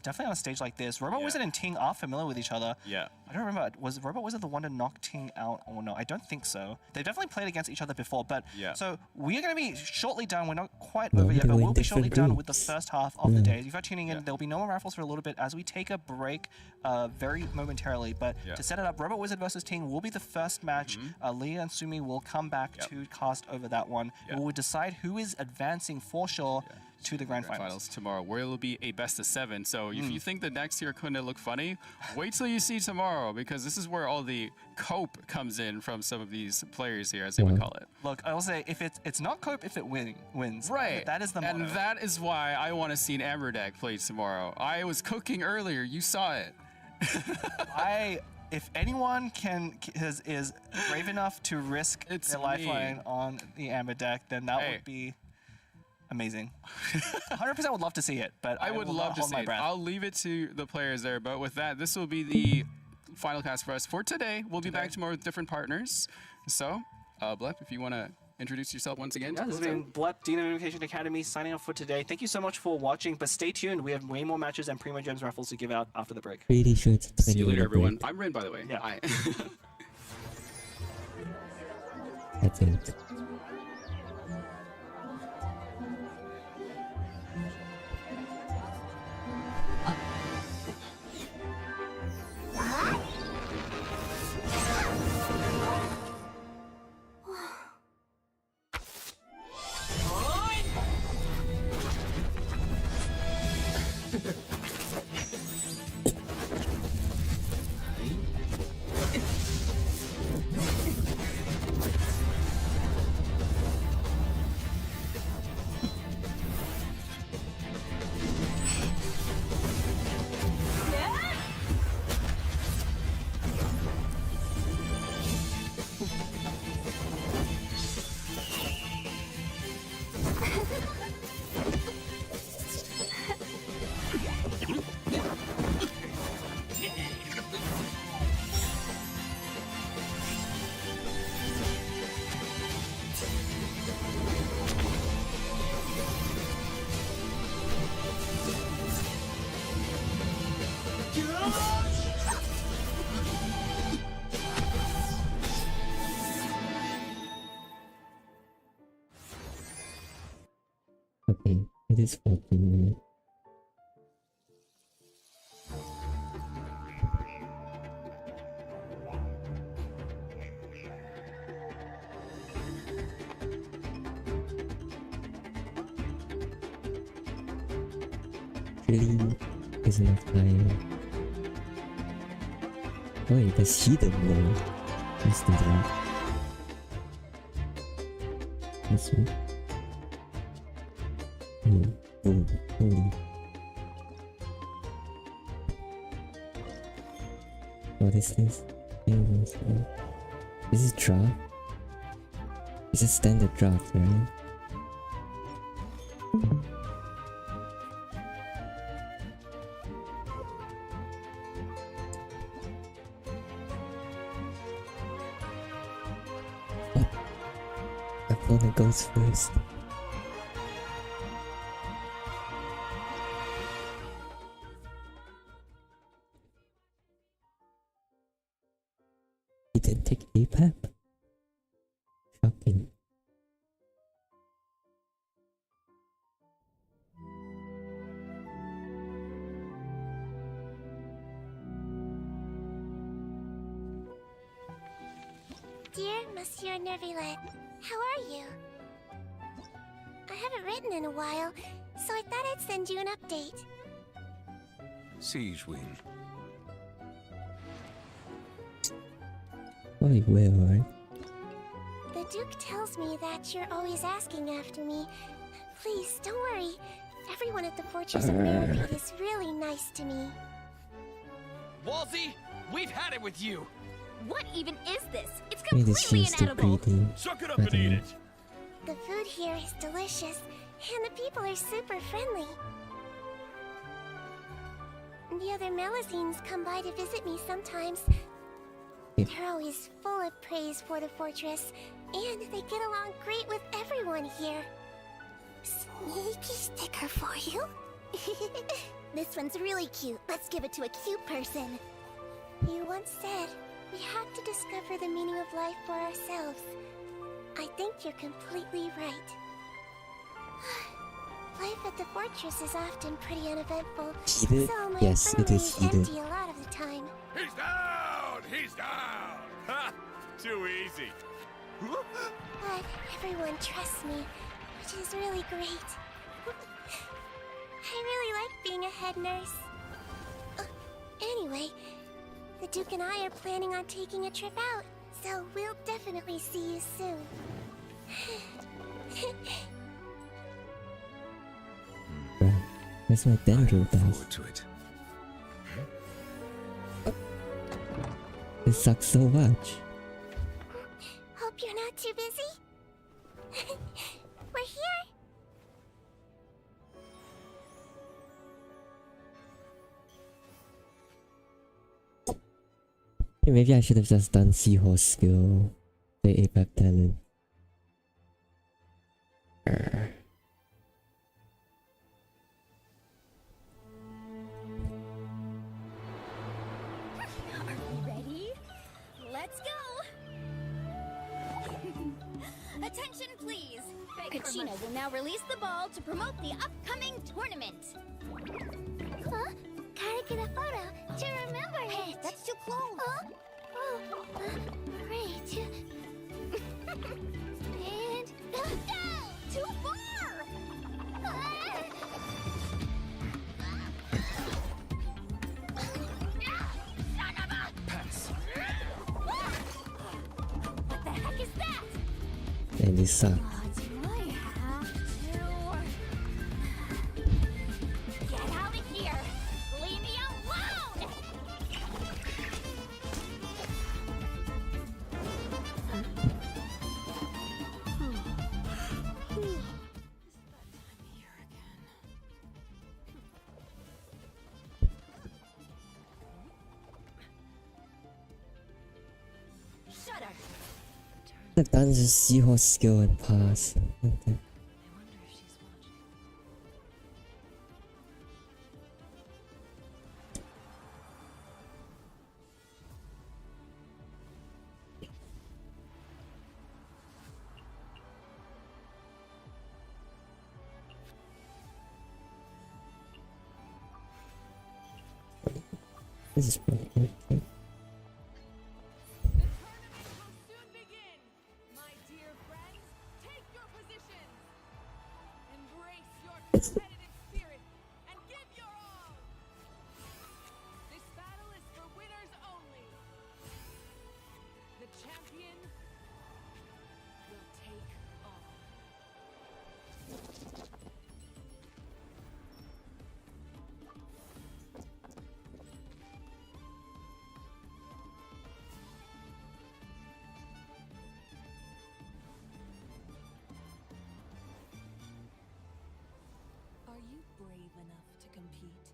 definitely on a stage like this. Robot Wizard and Ting are familiar with each other. Yeah. I don't remember, was Robot Wizard the one to knock Ting out or no? I don't think so. They've definitely played against each other before, but so we are going to be shortly done. We're not quite over yet, but we'll be shortly done with the first half of the day. If you're tuning in, there'll be no more raffles for a little bit as we take a break very momentarily. But to set it up, Robot Wizard versus Ting will be the first match. Leah and Sumi will come back to cast over that one. We will decide who is advancing for sure to the grand finals tomorrow, where it'll be a best of 7. So if you think the next year couldn't look funny, wait till you see tomorrow, because this is where all the cope comes in from some of these players here, as they would call it. Look, I will say, if it's not cope if it wins. Right. That is the motto. And that is why I want to see an Amber deck played tomorrow. I was cooking earlier. You saw it. If anyone is brave enough to risk their lifeline on the Amber deck, then that would be amazing. 100% would love to see it, but I would love to see it. I'll leave it to the players there, but with that, this will be the final cast for us for today. We'll be back tomorrow with different partners. So, Blep, if you want to introduce yourself once again. Yeah, this has been Blep, Dean of Invocation Academy, signing off for today. Thank you so much for watching, but stay tuned. We have way more matches and Primo Gems raffles to give out after the break. Pretty sure it's See you later, everyone. I'm Rin, by the way. Yeah. Hi. That's it. Okay, it is 14 minutes. Really is not higher. Wait, does he the roll? Instantly. Let's see. Holy. What is this? Is it drop? It's a standard drop, right? What? Opponent goes first. He didn't take APAP? Shocking. Dear Monsieur Nervillette, how are you? I haven't written in a while, so I thought I'd send you an update. Siege Wing. Probably will, right? The Duke tells me that you're always asking after me. Please, don't worry. Everyone at the Fortress of Mirrorbeat is really nice to me. Walsey, we've had it with you. What even is this? It's Maybe this seems too greedy. Suck it up and eat it. The food here is delicious, and the people are super friendly. The other Melusines come by to visit me sometimes. They're always full of praise for the fortress, and they get along great with everyone here. Sneaky sticker for you. This one's really cute. Let's give it to a cute person. You once said, we have to discover the meaning of life for ourselves. I think you're completely right. Life at the fortress is often pretty uneventful, Heated? so my Yes, it family is heated. empty a lot of the time. He's down! He's down! Ha! Too easy. But everyone trusts me, which is really great. I really like being a head nurse. Anyway, the Duke and I are planning on taking a trip out, so we'll definitely see you soon. Where's my dendro dice? To it. It sucks so much. Hope you're not too busy. We're here. Maybe I should have just done Seahorse skill, the APAP talent. Are we ready? Let's go! Attention, please! Pricne will now release the ball to promote the upcoming tournament. Huh? Gotta get a photo to remember it. Hey, that's too close. Huh? Oh, great. And no, too far. Son of a pass. What the heck is that? And they suck. Do I have to get out of here? Leave me alone! Shut up! I've done the Seahorse skill and pass. Okay. This is pretty good. Competitive spirit and give your all. This battle is for winners only. The champion will take all. Are you brave enough to compete?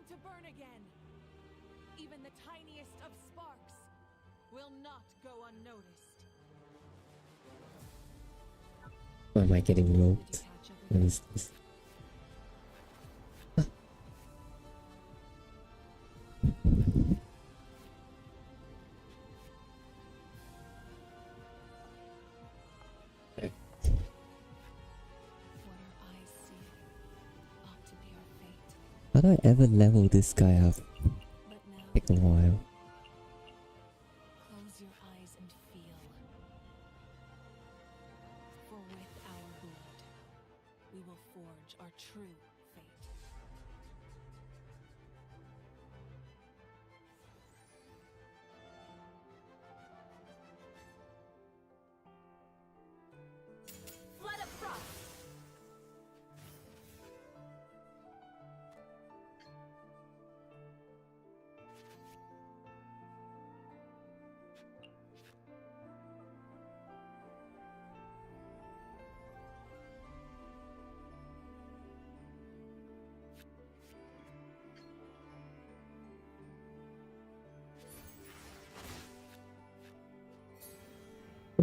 To burn again. Even the tiniest of sparks will not go unnoticed. Why am I getting roped? What is this? How do I ever level this guy up? Take a while. Close your eyes and feel. For with our blood, we will forge our true fate.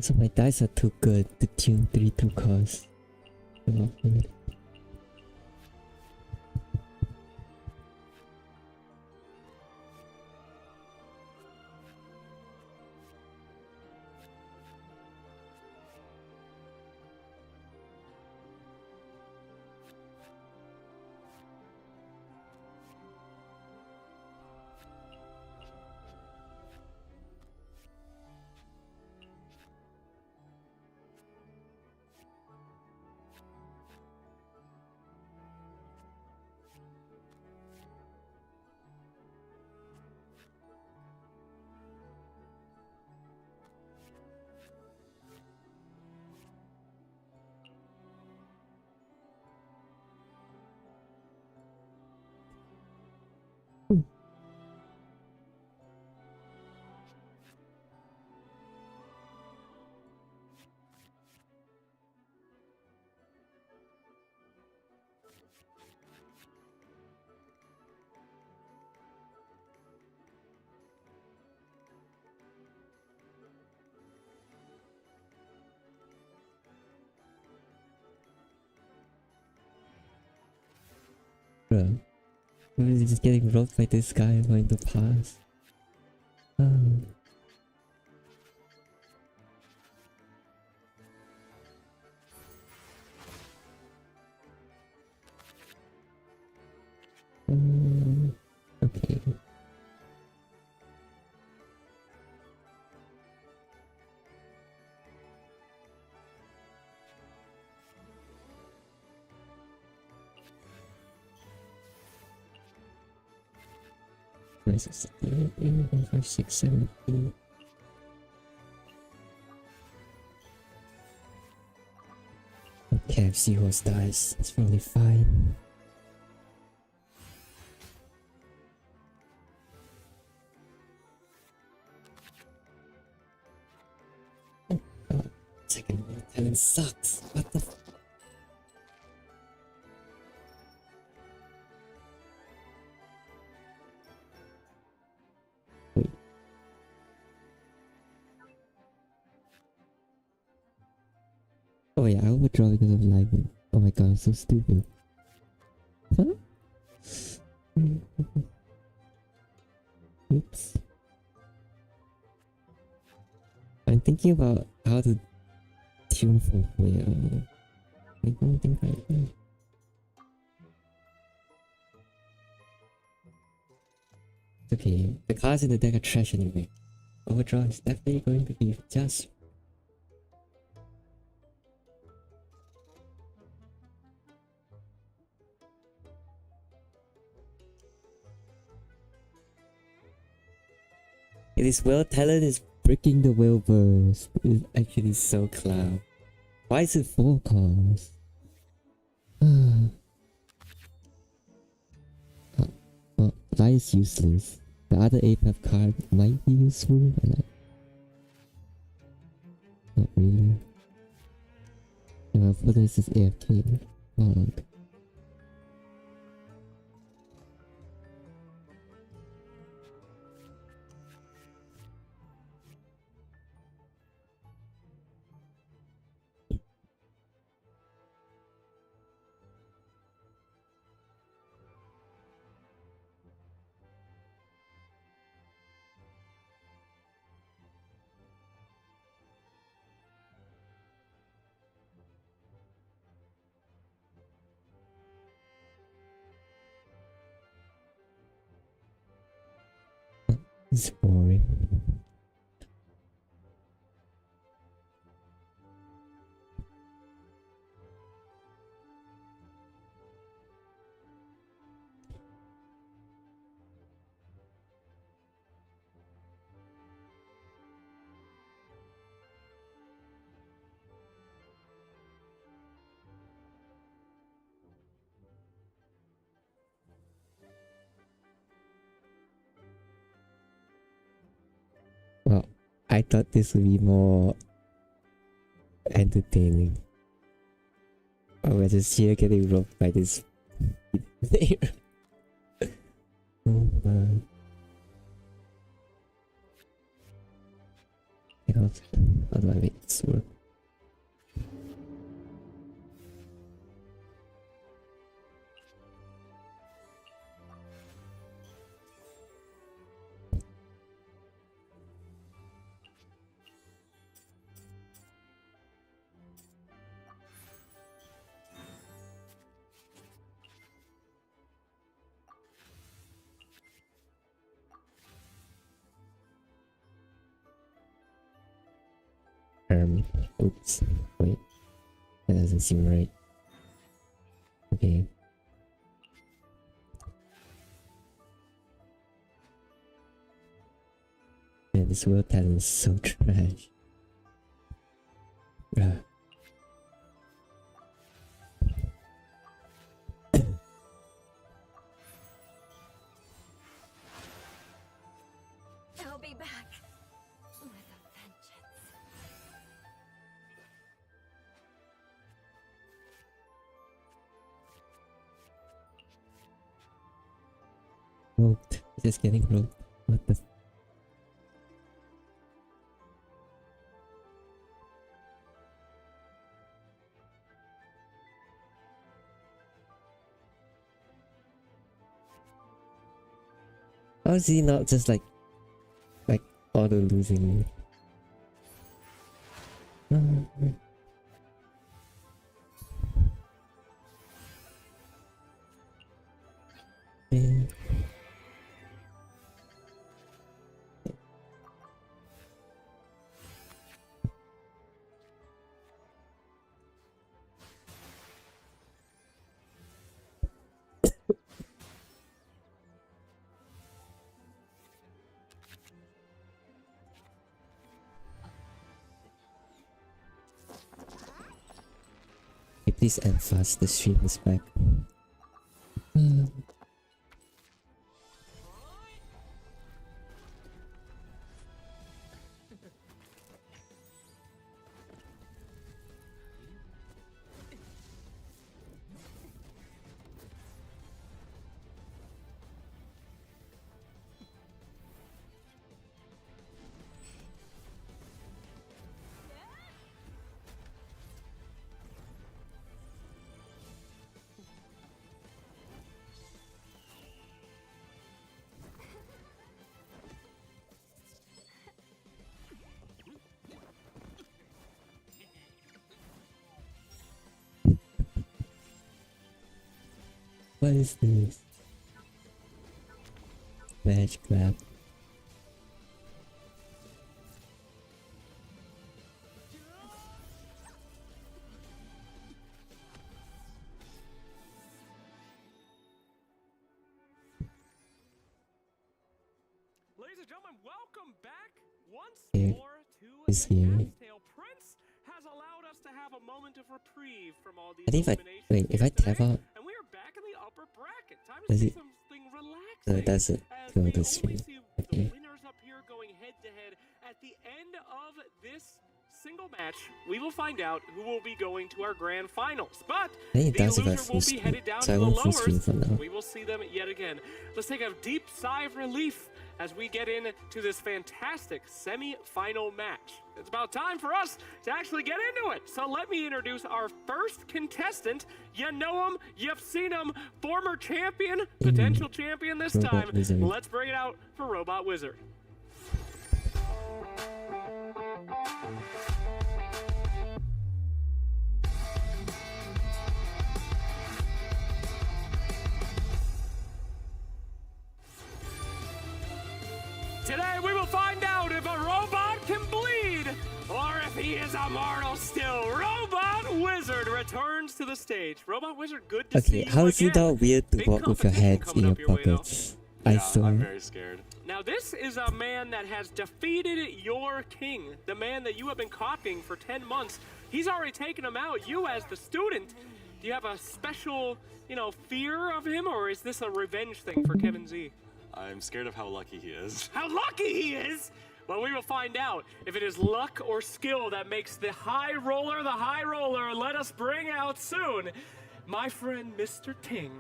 Also, my dice are too good to tune 3-2 cards. Bruh. I'm just getting robbed by this guy. I'm going to pass. Okay. Nice. 1, 5, 6, 7, 8. Okay, if Seahorse dies, it's probably fine. Oh god, second one talent sucks. What the f— wait. Oh yeah, I overdraw because of lightning. Oh my god, I'm so stupid. Huh? Oops. I'm thinking about how to tune for whale. I don't think I can. It's okay, the cards in the deck are trash anyway. Overdraw is definitely going to be just— it is well talent is breaking the Wilburst. It is actually so clown. Why is it 4 cards? Well, that is useless. The other APAP card might be useful, but like, not really. Yeah, for this is AFK. Oh, okay. It's boring. Well, I thought this would be more entertaining. Oh, we're just here getting robbed by this player. Oh man. I'll do I make this work? Oops. Wait. That doesn't seem right. Okay. Man, this world talent is so trash. Bruh. I'll be back with a vengeance. Roped. Just getting roped. What the How is he not just like auto losing me? Man. Hey, please end fast, the stream is back. What is this? Match grab. Ladies and gentlemen, welcome back once Here more to is the here. Cat's Tale. Prince has allowed us to have a moment of reprieve from all these I think if I eliminations wait, if I today, tap out, and we are back in the upper bracket. Time to does see it? something relaxing. No, it doesn't as go we this only way. see Okay. the winners up here going head to head. At the end of this single match, we will find out who will be going to our grand finals. But I think it the does if I loser full will be screen. headed down So I to the won't full screen lowers. for now. We will see them yet again. Let's take a deep sigh of relief as we get into this fantastic semi-final match. It's about time for us to actually get into it. So let me introduce our first contestant. You know him, you've seen him, former champion, potential champion this Robot time. Wizard. Let's bring it out for Robot Wizard. Today we will find out if a robot can bleed or if he is immortal still. Robot Wizard returns to the stage. Robot Wizard, good to see Okay, you how is it again. not weird to Big walk with your competition hands in coming your up your way, though. pockets? I saw. I'm very scared. Now this is a man that has defeated your king, the man that you have been copying for 10 months. He's already taken him out. You as the student, do you have a special, fear of him, or is this a revenge thing for Kevin Z? I'm scared of how lucky he is. How lucky he is! Well, we will find out if it is luck or skill that makes the high roller the high roller. Let us bring out soon my friend Mr. Ting.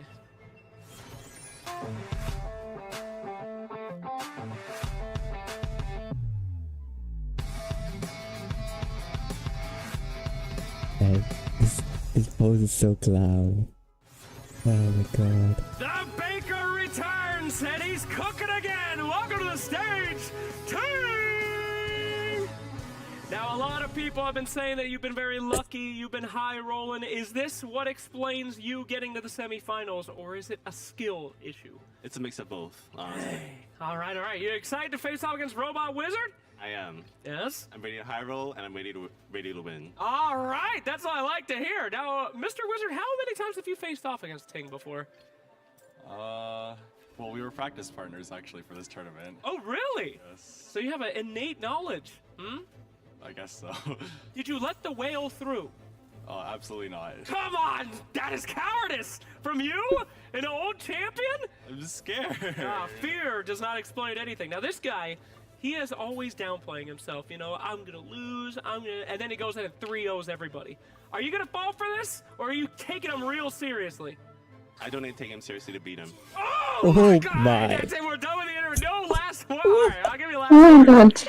pose is so clown. Oh my god. The baker returns, and he's cooking again. Welcome to the stage, Ting! Now, a lot of people have been saying that you've been very lucky, you've been high rolling. Is this what explains you getting to the semifinals, or is it a skill issue? It's a mix of both, honestly. All right. You excited to face off against Robot Wizard? I am. Yes? I'm ready to high roll, and I'm ready to win. All right, that's what I like to hear. Now, Mr. Wizard, how many times have you faced off against Ting before? Well, we were practice partners actually for this tournament. Oh, really? Yes. So you have an innate knowledge, I guess so. Did you let the whale through? Absolutely not. Come on! That is cowardice! From you? An old champion? I'm just scared. Fear does not explain anything. Now, this guy, he is always downplaying himself. You know, I'm gonna lose, and then he goes in and 3-0s everybody. Are you gonna fall for this, or are you taking him real seriously? I don't need to take him seriously to beat him. Oh my god! My. That's it, we're done with the interview. No last word. All right, I'll give you last words.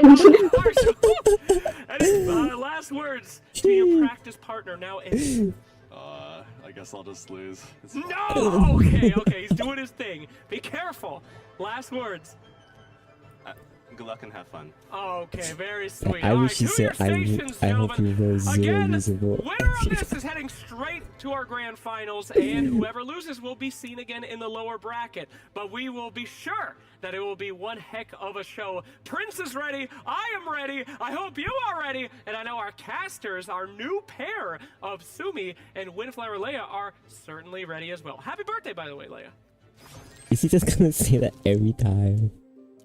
Last words to your practice partner now. I guess I'll just lose. No! Okay, he's doing his thing. Be careful. Last words. Good luck and have fun. Okay, very sweet. I All wish right, he to your said, stations, I hope you gentlemen. roll 0 Again, usable. winner of this is heading straight to our grand finals, and whoever loses will be seen again in the lower bracket. But we will be sure that it will be one heck of a show. Prince is ready. I am ready. I hope you are ready. And I know our casters, our new pair of Sumi and Windflower Leia, are certainly ready as well. Happy birthday, by the way, Leia. Is he just gonna say that every time?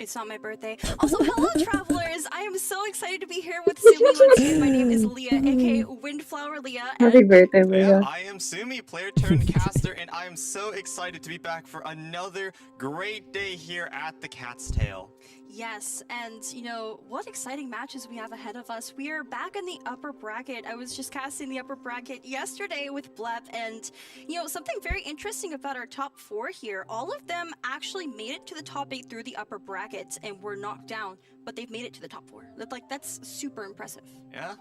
It's not my birthday. Also, hello, travelers! I am so excited to be here with Sumi once again. My name is Leah, aka Windflower Leah. Happy birthday, Leah. I am Sumi, player turned caster, and I am so excited to be back for another great day here at the Cat's Tail. Yes, and you know, what exciting matches we have ahead of us. We are back in the upper bracket. I was just casting the upper bracket yesterday with Blep, and you know, something very interesting about our top 4 here. All of them actually made it to the top 8 through the upper bracket and were knocked down, but they've made it to the top 4. That's super impressive. Yeah,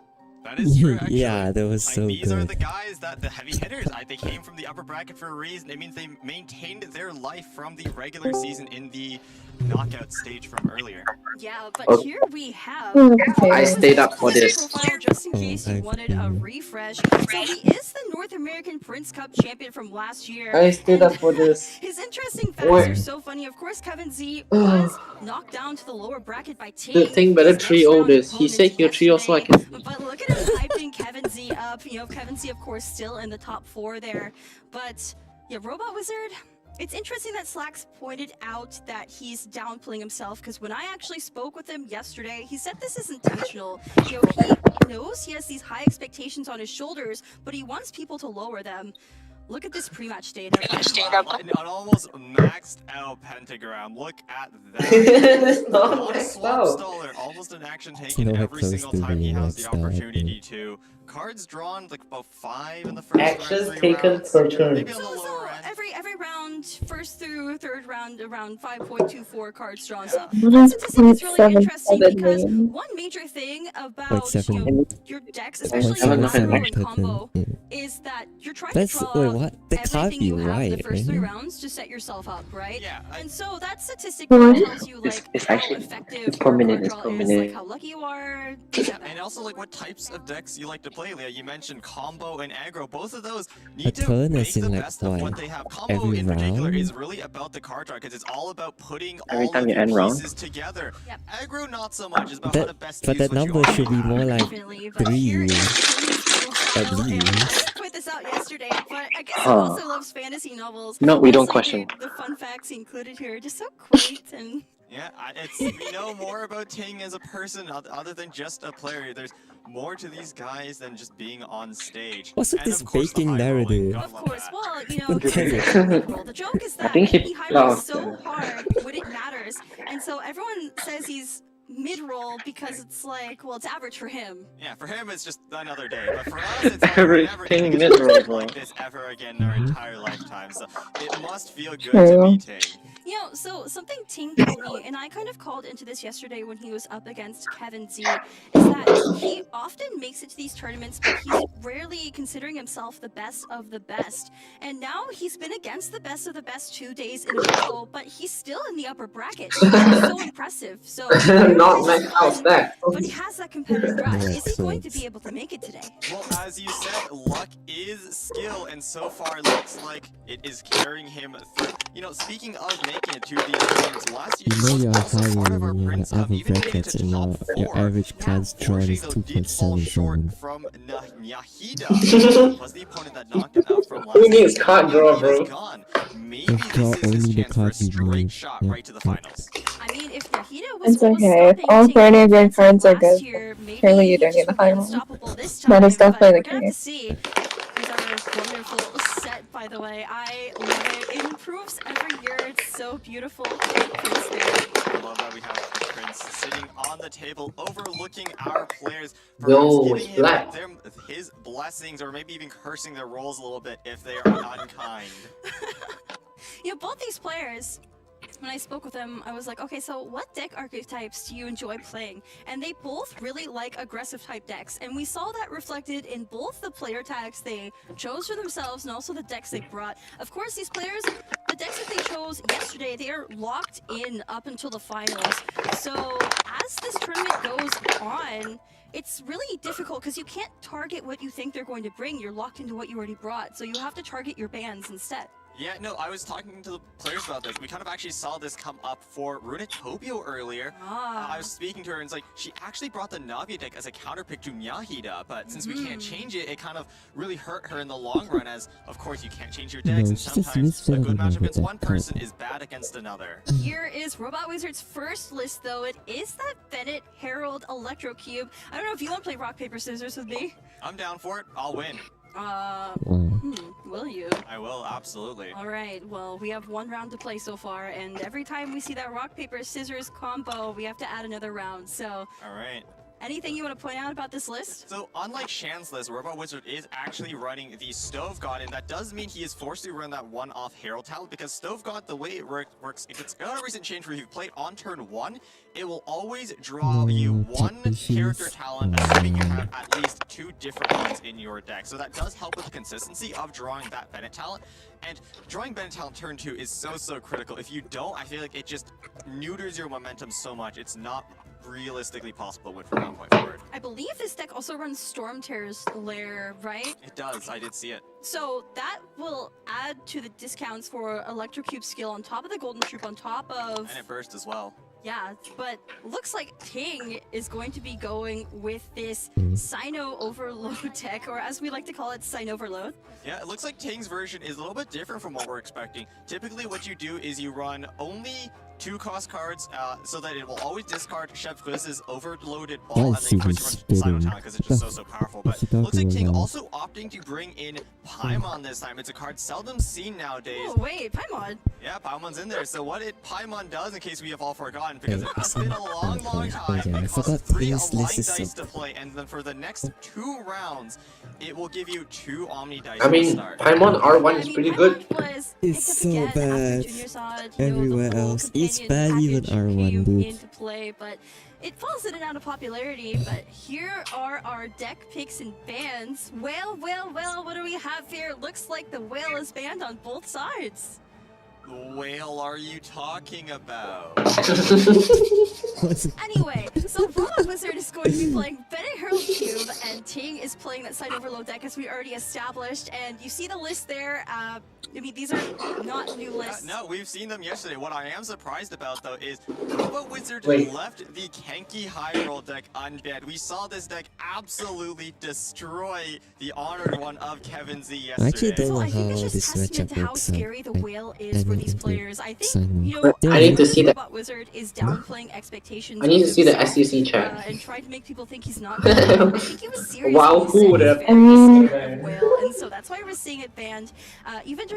that is true, actually. Yeah, that was so these are good. the guys the heavy hitters. They came from the upper bracket for a reason. It means they maintained their life from the regular season in the knockout stage from earlier. Yeah, but here we have... I stayed up for this. Profile, just in case you wanted a refresh. So he is the North American Prince Cup champion from last year. I stayed up for this. His interesting facts are so funny. Of course, Kevin Z was knocked down to the lower bracket by Ting. The thing better 3-0 this. He said he'll 3-0 so I can... But look at him hyping Kevin Z up. You know, Kevin Z, of course, still in the top 4 there. But, yeah, Robot Wizard... It's interesting that Slacks pointed out that he's downplaying himself, because when I actually spoke with him yesterday, he said this is intentional. You know, he knows he has these high expectations on his shoulders, but he wants people to lower them. Look at this pre-match data. An almost maxed out pentagram. Look at that. It's not maxed out. Almost an action taken every single time he has the opportunity to. Cards drawn like about 5 in the first Actions round, taken per turn. Maybe on the lower end. Every round, first through third round, around 5.24 cards drawn. So that statistic is really interesting because one major thing about your decks, especially in macro and combo, is that you're trying to draw out everything you have in the first 3 rounds to set yourself up, right? Yeah. And so that statistic really tells you like how effective your card draw is, like how lucky you are. And also like what types of decks you like to play, Leah. You mentioned combo and aggro. Both of those need to make the best of what they have. Combo in particular is really about the card draw because it's all about putting all of the pieces together. Aggro not so much. It's about how to best use But that number should be more like 3 at least. Point this out yesterday, but I guess he also loves fantasy novels. No, we don't Honestly, question. The fun facts included here are just so quaint and... Yeah, we know more about Ting as a person other than just a player. There's more to these guys than just being on stage. What's with this baking narrative? Of course, well, you know, the joke is that he hires so hard when it matters, and so everyone says he's mid-roll because it's like, well, it's average for him. Yeah, for him it's just another day, but for us it's like Everything miserable. like this ever again in our entire lifetime. So it must feel good to be Ting. You know, so something Ting told me, and I kind of called into this yesterday when he was up against Kevin Z, is that he often makes it to these tournaments, but he's rarely considering himself the best of the best. And now he's been against the best of the best 2 days in a row, but he's still in the upper bracket. It's so impressive. So Not like how's that? but he has that competitive drive. Is he going to be able to make it today? Well, as you said, luck is skill, and so far it looks like it is carrying him through. You know, speaking of making it to the tournaments, last year You know you're also higher part of our when you're in Prince the Hub, upper even making it brackets to and top your 4. average cards drawn is Unfortunately, though, did fall short 2.77. from Nyahida. Was the opponent that knocked him out from last Who needs year. card draw, bro? Gone. Maybe Just draw this is only his the chance for a cards you straight need. shot Yeah. right to the finals. I mean, if Nahida was It's okay. If all 30 of your cards are good, surely you don't need the final. That is definitely the case. See. These are wonderful set, by the way. I love it. It improves every year. It's so beautiful. Prince there. I love that we have the Prince sitting on the table overlooking our players, Yo, perhaps it's giving black. him his blessings, or maybe even cursing their rolls a little bit if they are unkind. You know, both these players, when I spoke with them, I was like, okay, so what deck archetypes do you enjoy playing? And they both really like aggressive type decks. And we saw that reflected in both the player tags they chose for themselves and also the decks they brought. Of course, these players, the decks that they chose yesterday, they are locked in up until the finals. So as this tournament goes on, it's really difficult because you can't target what you think they're going to bring. You're locked into what you already brought. So you have to target your bans instead. Yeah, no, I was talking to the players about this. We kind of actually saw this come up for Runatopio earlier. I was speaking to her, and it's like, she actually brought the Navia deck as a counterpick to Nyahida, but since we can't change it, it kind of really hurt her in the long run, as, of course, you can't change your decks, and sometimes a good matchup against one person is bad against another. Here is Robot Wizard's first list, though. It is that Bennett Herald Electro Cube. I don't know if you want to play rock, paper, scissors with me. I'm down for it. I'll win. Will you? I will, absolutely. All right, well, we have one round to play so far, and every time we see that rock, paper, scissors combo, we have to add another round, so... All right. Anything you want to point out about this list? So, unlike Shan's list, Robot Wizard is actually running the Stove God, and that does mean he is forced to run that one-off Herald talent, because Stove God, the way it works, if it's got a recent change where you play it on turn 1, it will always draw you one character talent, assuming you have at least 2 different ones in your deck. So that does help with the consistency of drawing that Bennett talent, and drawing Bennett talent turn 2 is so critical. If you don't, I feel like it just neuters your momentum so much, it's not realistically possible to win from that point forward. I believe this deck also runs Storm Terror's Lair, right? It does, I did see it. So that will add to the discounts for Electrocube skill on top of the Golden Troop, on top of... And it burst as well. Yeah, but looks like Ting is going to be going with this Sino Overload deck, or as we like to call it, Sino Overload. Yeah, it looks like Ting's version is a little bit different from what we're expecting. Typically what you do is you run only 2 cost cards so that it will always discard Chef Chris's overloaded ball, and then you run Sino talent because it's just so powerful. But looks like Ting also opting to bring in Paimon this time. It's a card seldom seen nowadays. Oh wait, Paimon? Yeah, Paimon's in there. So what Paimon does, in case we have all forgotten, because it's been a long time, it costs 3 aligned dice to play, and then for the next 2 rounds, it will give you 2 Omni dice I mean, to start. Paimon R1 is pretty good. It's so bad. Everywhere else. It's bad even R1, dude. Into play, but it falls in and out of popularity. But here are our deck picks and bans. Well, what do we have here? Looks like the whale is banned on both sides. The whale are you talking about? Anyway, so Robot Wizard is going to be playing Bennett Herald Cube, and Ting is playing that Side Overload deck as we already established. And you see the list there. I mean, these are not new lists. No, we've seen them yesterday. What I am surprised about, though, is Robot Wizard left the Kenki High Roll deck unbanned. We saw this deck absolutely destroy the honored one of Kevin Z yesterday. I actually don't know I think how it's just this testament matchup to how works. scary the whale is for these players. I think, you know, I need to see that. Robot Wizard is downplaying expectations. I need to see the SEC chat. And trying to make people think he's not good. I think he was serious. Wow, who would have? Whale, and so that's why we're seeing it banned. Even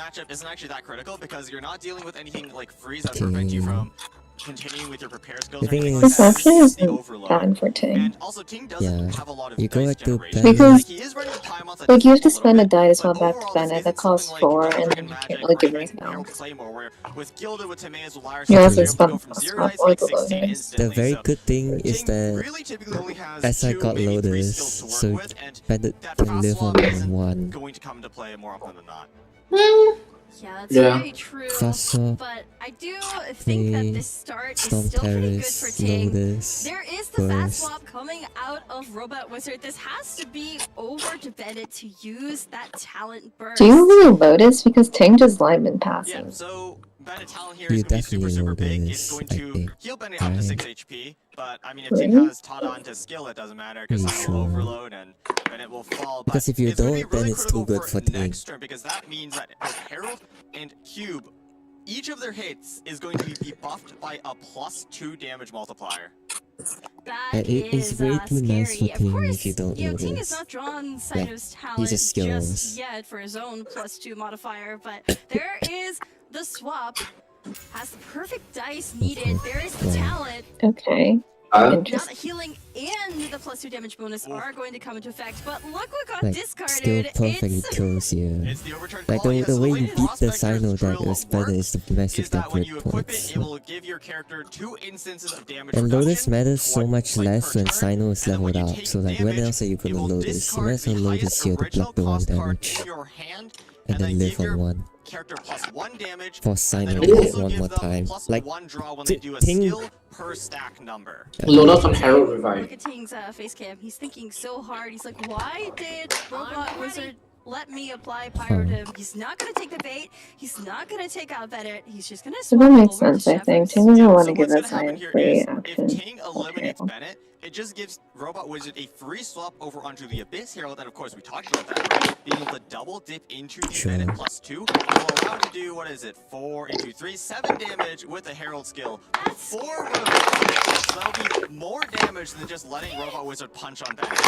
matchup isn't actually that critical because you're not dealing with anything like freeze that prevent you from continuing with your repair skills. This actually isn't bad for Ting. You go back to Because, like, you have to spend a die to swap back to Bennett that costs 4, and then you can't really give anything else. You also spend the swap or the loaders. The very good thing is that SI got loaders, so Bennett can live on 1. Yeah, that's very true. Fast swap, But I do think that this start is Storm still pretty good Terrace, for Ting. Lotus, There is the fast Burst. swap coming out of Robot Wizard. This has to be over to Bennett to use that talent burst. Do you really Lotus? Because Ting just lineman passive. Yeah, so Bennett talent here You is going to be super big. definitely It's going I to think. heal Bennett up to 6 HP. But I mean, if Ting Really? has taught on to skill, it doesn't matter because Pretty Sino will sure. overload and Bennett will fall. Because But if you it's gonna be don't, then really it's too critical good for Ting. next turn because that means that both Herald and Cube, each of their hits is going to be buffed by a +2 damage multiplier. That It's is way too nice scary. for Of Ting course, if you don't know Ting this. has not drawn Sino's talent he's a skills. just yet for his own +2 modifier, but there is the swap. Has the perfect dice needed. There is the talent. Okay. Now the Interesting. healing and the +2 damage bonus are going to come into effect, but look what got Like, still discarded. perfectly kills you. It's the overcharge Like ball. Yeah, the so way way you the beat the Prospector's Sino that drill is better is the massive is that when you equip points. it, it will give your character 2 instances of damage And Lotus reduction. matters so much less when Sino is leveled up, so like when else are you gonna Lotus? You might as well Lotus here to block the 1 damage. And then live on 1. Character +1 damage. For Sino and to then hit also one give more them time. Like, +1 draw when they do a Ting- skill per stack number. Lotus on Herald Revive. Look at Ting's face cam. He's thinking so hard. He's like, why did Robot Wizard let me apply Pyro to him? He's not going to take the bait. He's not going to take out Bennett. He's just going to So swap that makes over to sense, I think. Shepard's. Ting doesn't want to So give what's us gonna a happen here free is action. if Ting for eliminates Herald. Bennett, it just gives Robot Wizard a free swap over onto the Abyss Herald, and of course we talked about that, right? Being able to double dip into the Sure. Bennett +2 will allow it to do, what is it, 4 into 3, 7 damage with the Herald skill. 4 rounds. So that'll be more damage than just letting Robot Wizard punch on Bennett.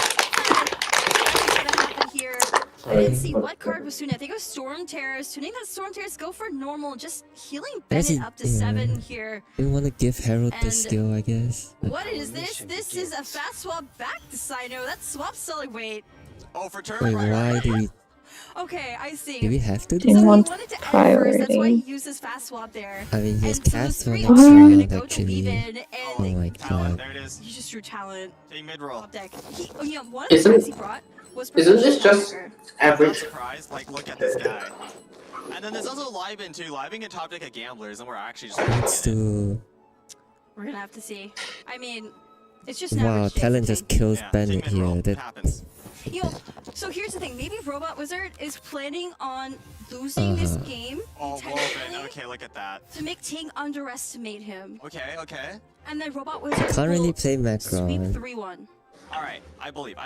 What's going to happen here? I didn't see what card was tuning. I think it was Storm Terrors. Tuning that Storm Terrors, go for normal. Just healing That's Bennett it, up to yeah. 7 here. You wanna give Herald the And- skill, I guess. What is this? This is a fast swap back to Sino. That swap's selling. Wait. Oh, for turn Wait, right. why do we Okay, I see. do we have to do Ting So he that? wants wanted to end first. That's why he priority. uses fast swap there. I mean, he has And so the cast one 3 next are gonna round, go to actually. Bevan, Oh and my Talent, god. there it is. he just drew talent Ting mid-roll. top deck. One of the Isn't- cards he brought was Isn't this Professional just Hacker. I'm not average? surprised. Like, look at this guy. And then there's also Liben too. Liben can top deck at gamblers, and we're actually just looking It's at it. too... We're gonna have to see. I mean, it's just an Wow, average day talent for just Ting. kills Yeah, Ting Bennett mid-roll. here. It That happens. So here's the thing. Maybe Robot Wizard is planning on losing this game Oh, intentionally Woven. Okay, look at that. to make Ting underestimate him, Okay, okay. and then Robot Wizard can't really will play sweep Macron. 3-1. All right, I believe.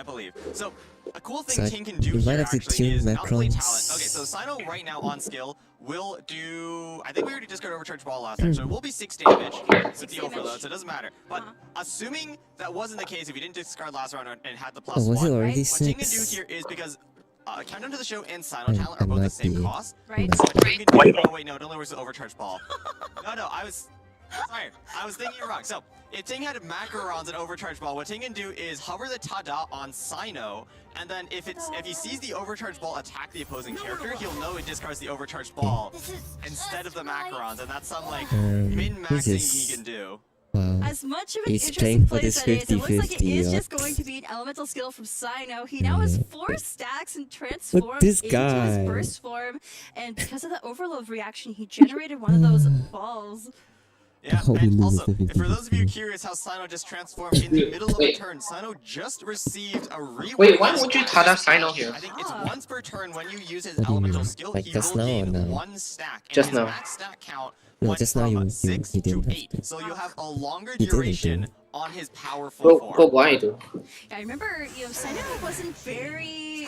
So, a cool thing So I- Ting can do you might here have to actually tune is not play Macrons. talent. Okay, so Sino right now on skill will do. I think we already discarded Overcharge Ball last time, so it will be 6 damage with the overload, so it doesn't matter. But assuming that wasn't the case, if you didn't discard last round and had the +1, Oh, was it already what Ting can do 6? here is because Countdown to the Show and Sino Oh, Talent are it both the might same be. cost. Right. So what Ting can do, oh wait, no, it only works with Overcharge Ball. No, I was. Sorry, I was thinking it wrong. So, if Ting had Macarons and Overcharge Ball, what Ting can do is hover the Tada on Sino, and then if he sees the Overcharge Ball attack the opposing character, he'll know it discards the Overcharged Ball instead of the Macarons, and that's some like min-maxing he can do. Wow. As much of an He's interesting playing for play this as that is, it looks like it 50-50, is yeah. just going to be an elemental skill from Sino. He now has 4 stacks and transformed this into guy. his burst form, and because of the overload reaction, he generated one of those balls. Yeah, Oh, we and lose also, the for those of you 50-50. curious how Sino just transformed in the middle of a Wait. turn, Sino just received a rework. Wait, why would you Tada Sino here? I think it's once per turn when you use his What do you elemental mean? skill, Like he just will now or gain now? 1 stack, and Just his now. max stack count No, went just now from you 6 didn't to have 8. to. So you have a longer You didn't duration do. on his powerful form. But why though? I remember, Sino wasn't very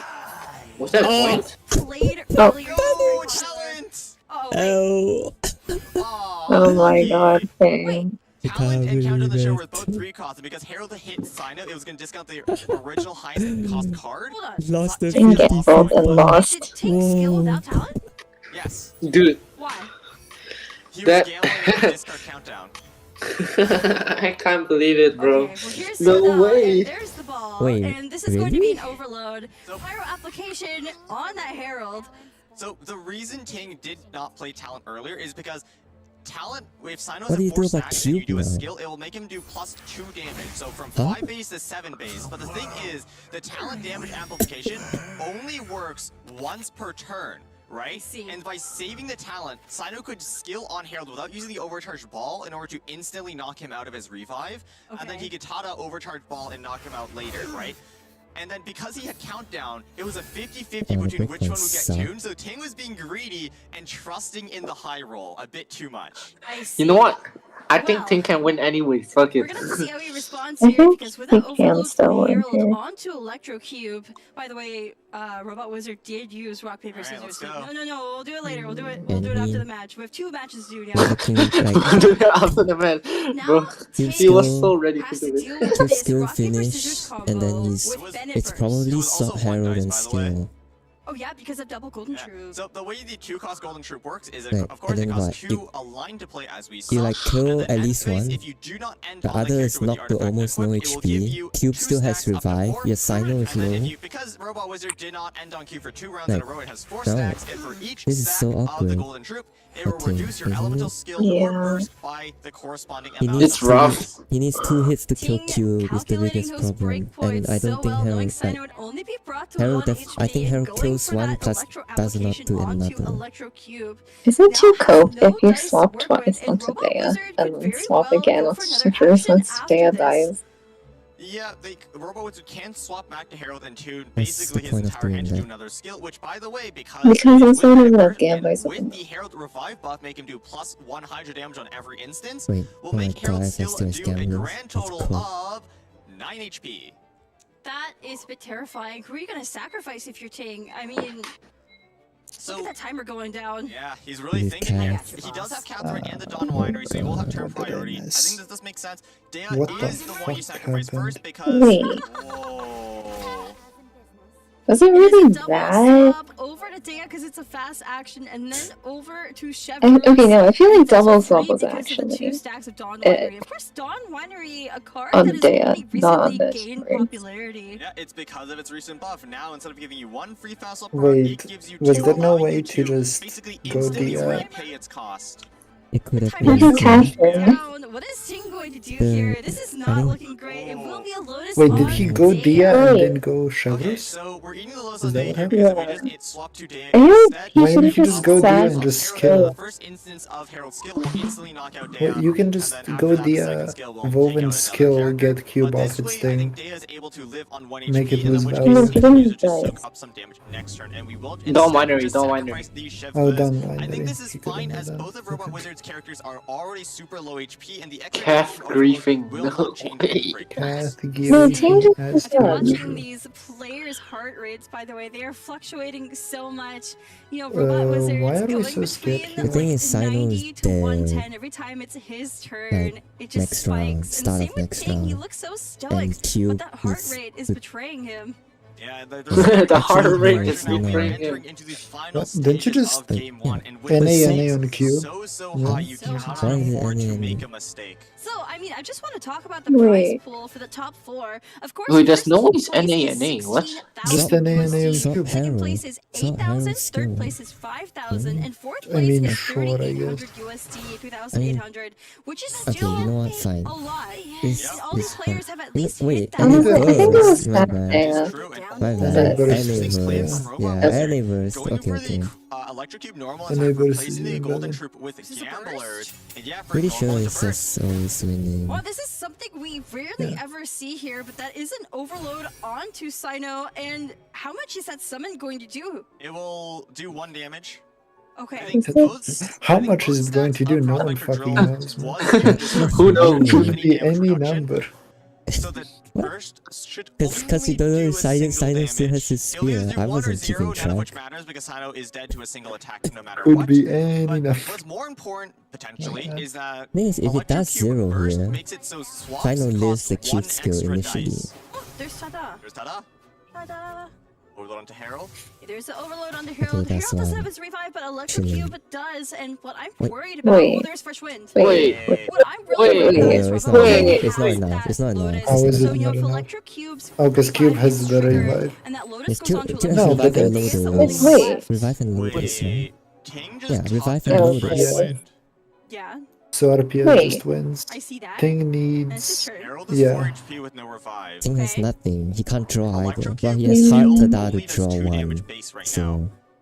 What's that point? played Oh. earlier. Oh, talent! Oh, wait. Oh. Oh my god, Ting. Talent and Countdown to the Show were Wait. both 3 costs, and because Herald hit Sino, it was going to discount the original highest cost card. Hold on. Lost the Ting get both and 50-50. Did lost. Ting skill without talent? Yes. Dude, Why? He was That- gambling with the discard countdown. I can't believe it, bro. Okay, well here's No the way. And there's the ball. Wait, and this is going to be really? an overload. Pyro application on that Herald. So the reason Ting did not play Talent earlier is because Talent, if Sino's What do at you 4 do about stacks and you Cube do a now? skill, it will make him do +2 damage. So from Huh? 5 base to 7 base. But the thing is, the Talent damage amplification only works once per turn. right? And by saving the talent, Sino could skill on Herald without using the overcharged ball in order to instantly knock him out of his revive. And then he could Tada overcharged ball and knock him out later, right? And then because he had countdown, it was a 50-50 between which one would get tuned. So Ting was being greedy and trusting in the high roll a bit too much. You know what? I think Ting can win anyway. Fuck it. We're gonna see how he responds here because with that overload from Herald onto Electro Cube. By the way, Robot Wizard did use rock paper scissors. No, we'll do it later. We'll do it after the match. We have 2 matches to do now. We'll do it after the match, bro. He was so ready to do it. To skill finish, and then it's probably Swap Herald and skill. Oh yeah, because of double Golden Troop. So the way the 2-cost Golden Troop works is, right. of course, it costs 2 you, aligned to play as we saw. You like kill at least one. If you do not end the other is knocked to almost no HP. Cube still has revive. Your Sino is low. Because Robot Wizard did not end on Cube for 2 rounds in a row, it has 4 no. stacks, and for each this is so stack awkward. of the Golden Troop, it will reduce your elemental skill or burst by the corresponding amount. It's rough. He needs 2 hits to kill Cube is the biggest problem. And I don't think Herald I think Herald kills 1 plus does not do another. Isn't too cope if you swap twice onto Dea and then swap again onto Citrus once Dea dies? Yeah, Robo Wizard can swap back to Herald and tune basically his entire hand to do another skill, which by the way, because it's not even a Gamboys with the Herald revive buff, make him do plus 100 damage on every instance, Wait, will make Herald still do a grand total of 9 HP. That is a bit terrifying. Who are you gonna sacrifice if you're Ting? I mean, look at that timer going down. Yeah, he's really thinking here. He does have Catherine and the Dawn Winery, so he will have turn priority. I think this does make sense. Dea is the one you sacrifice first because... Wait. Whoa. Was it really that? Over to Dea because it's a fast action, and then over to Chevron. Okay, no, I feel like double swap was actually 2 stacks of Dawn Winery. Of course, Dawn Winery, a card that has only recently gained popularity. Yeah, it's because of its recent buff. Now, instead of giving you 1 free fast swap, wait, it gives you 2, was there no way to to just basically go instantly the repay its cost. It could have been what is Ting going to do here? This is not looking great. It will be a Lotus. Wait, did he go Dea and then go Chevron? So we're eating the Lotus Is that what happened? because it swapped to Dea. Why didn't you just go Dea and just skill? The first instance of Herald's skill will instantly knock out Dea. Well, you can just go Dea, Woven skill, get Cube off its thing, make it lose value. Don't winery. Oh, Dawn I think this is fine as both of Robot Wizard's characters are already super low HP and the Calf griefing. Watching these players' heart rates, by the way, they are fluctuating so much. You know, Robot Wizard why is are we going so scared? between The thing is, Sino 90 is to dead. 110 every time it's his turn. Like, It just next round, spikes. start And of same with next Ting, he round. looks so stoic, And Cube but that heart is rate is the- betraying him. Yeah, The heart rate is now we are betraying entering him. into the final Didn't you stages just of game 1, and with NA the on the Cube? so high, you cannot Why is it afford to NA? make a mistake. So, I mean, I just want to talk about the prize Wait. pool for the top 4. Of course, Wait, there's first no place is NA. What? 16,000 Just NA on USD. Cube. Second place is Swap 8,000, Herald third skill. place is 5,000, and fourth I place mean, is sure, I 3,800 guess. USD, 3,800, which is Okay, still you know what? Fine. a lot. This And all these is players fun. have at least Wait, hit that. Honestly, I think it was My that bad. Dea. My But- bad. Versus Anyverse. Yeah, Anyverse. Going Okay, for okay. the Electric Normal And attack, they versus replacing the you, Golden brother. Troop with Gamblers. And yeah, for Pretty normal sure it's it's a burst. just always winning. Well, this is something we rarely ever see here, but that is an overload onto Sino, and how much is that summon going to do? It will do 1 damage. I Okay. think both- How I think much both is it going to stats do? of No Cosmic one fucking Control knows, was Who knows? Could be any number. So the burst should Because you only don't know do a Sino single still has his damage. It'll either spear. do I 1 or wasn't 0, keeping none of which track. matters because Sino is dead to a single attack no matter Could what. be any But number. what's more important, potentially, is that Thing is, if it Electric does Cube 0 burst here, makes it so swaps Sino lives cost the cube 1 skill extra initially. dice. Oh, there's Tada. There's Tada. Tada. Overload onto Herald. There's the overload on the Herald. that's Herald doesn't one. have his revive, but Electro Chilling. Cube does. And what I'm Wait. worried about, Wait. oh, there's Fresh Wind. Wait. What I'm really Wait. worried about Wait. is No, it's Robot not Wizard enough. It's not has enough. that It's not enough. Lotus. How is So, it you know, not if enough? Electro Cube's Oh, because Cube revive has is the triggered, revive. and that Lotus It's goes two, onto two Electro No, revive but and Cube, load Dea's is. Wait. Revive and load is, right? Wait, Ting just Yeah, revive topped and out load Fresh is. Wind. Yeah, So RPS Wait. just wins. I see that. Thing And it's needs. his turn. Herald is Yeah. 4 HP with no revive. Ting has Okay. nothing. He can't draw either. Electro Well, he Cube has still hard to only die to does draw 2 one. damage base right now. So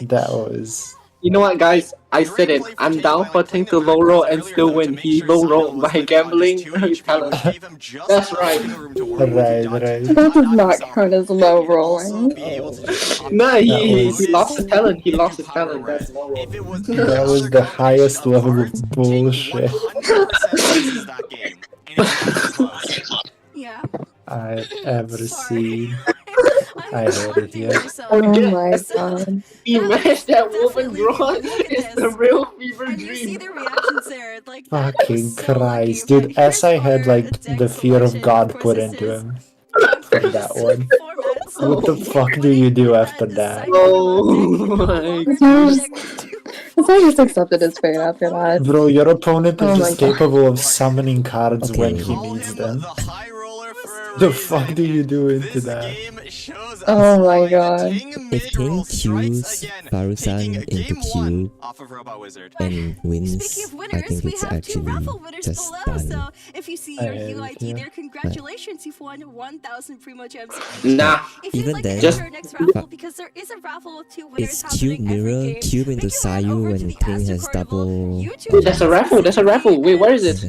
That was You know what, guys? I said it. I'm down for Ting to low roll and still win. He low roll by gambling his talent. That's right. Right. That does not count as low rolling. No, he lost his talent. He lost his talent. That's low roll. That was the highest level of bullshit Yeah. I've ever seen. I heard it here. Oh my god. He matched that woman drawn. It's the real fever dream. Fucking Christ, dude. As I had like the fear of God put into him from that one. What the fuck do you do after that? Oh my I just accepted his fate after that. Bro, your opponent is Oh just my God. capable of summoning cards when he needs them. The fuck do you do into that? Oh my god. If Ting cues Farusan into Q and wins, I think it's actually just done. If you see your UID there, congratulations, you've won 1,000 Primo Gems. Nah. Even then, Just next raffle, because there is a raffle with 2 winners it's Cube Mirror, Cube into Sayu when Ting has double... There's a raffle. There's a raffle. Wait, where is it?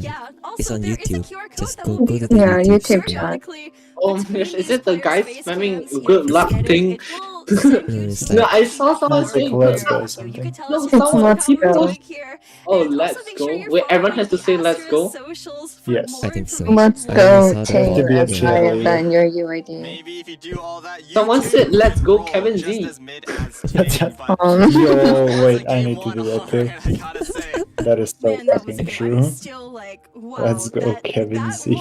It's on YouTube. Just go to the Yeah, YouTube. YouTube chat. Oh, is it the guy spamming good luck thing? It's No, like, I saw someone It's like saying let's go or something. No, It's someone let's go. Oh, let's go. Wait, everyone has to say let's go? Yes. I think so. Let's I go, saw that Ting. To be a That's higher cheerleader. than your UID. Someone said let's go, Kevin Z. Yo, wait, I need to do that too. That is so fucking true. Let's go, Kevin Z.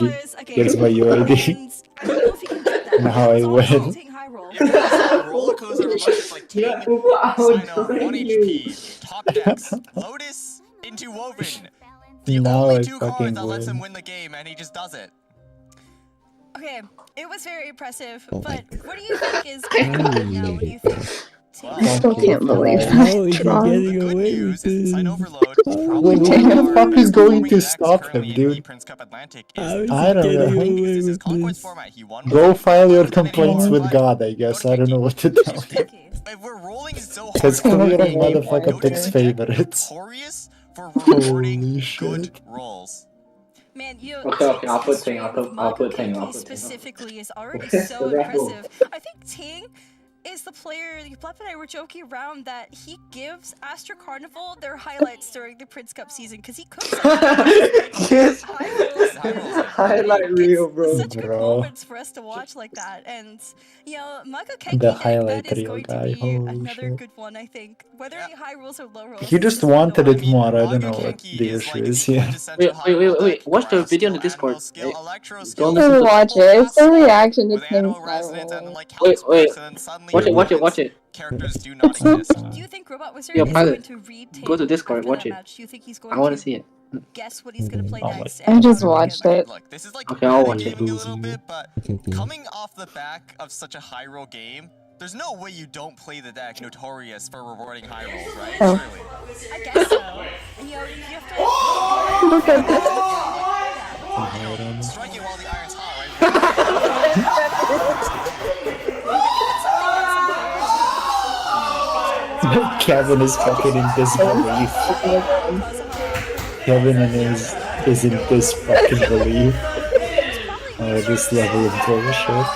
Here's my UID. Now I win. Roller coaster reminds like Ting, Sino, 1 HP, top decks, Lotus into Woven. The Now I only 2 cards fucking that lets him win. win the game, and he just does it. Okay, it was very impressive, Oh but my what do you think is going on now? What do you think? I still can't believe how that. is he Wrong. getting Good away news with is this? Sign Overload is probably Wait, one who of the our fuck is best going to performing decks stop him, currently in dude? the Prince Cup Atlantic. How is I don't he know. getting away This is with Conquest this? format. He won Go one. file your complaints with God, I guess. I don't know what to tell you. If we're rolling so Because hard, clearly Okay. motherfucker picks favorites. notorious for rewarding Holy good shit. rolls. Man, you Okay, I'll put Ting. I'll put Ting. specifically is already Okay, so the raffle. impressive. I think Ting is the player. Plep and I were joking around that he gives Astro Carnival their highlights during the Prince Cup season because he cooks Yes. high rolls. Highlight reel, bro. Such good Bro. moments for us to watch like that, and you know, Mako Kenki, The that highlight is reel going guy, to be holy another shit. good one, I think. Whether he high rolls or low rolls. He just it's gonna wanted go it on. more. I don't know what the issue is here. Wait. Watch the video on the Discord. Don't listen Oh, to watch it. It's the reaction to With Ting's animal high resonance and roll. like Wait. Hell's and then suddenly Watch it. characters do not exist. Do you think Robot Wizard Yeah, is pilot. going to read Ting Go to Discord, after watch that it. match? Do you think he's going I want to to see it. guess what he's going to play Oh my next? I and just how to watched win? it. Look, this is like Okay, I'll watch metagaming it. a little bit, but Okay. coming off the back of such a high roll game, there's no way you don't play the deck notorious for rewarding high rolls, right? Oh. Surely. I guess so. And, you know, you have to. Look at this. Strike it while the iron's hot, Kevin is fucking in disbelief. Kevin is in this fucking belief. This level of bullshit.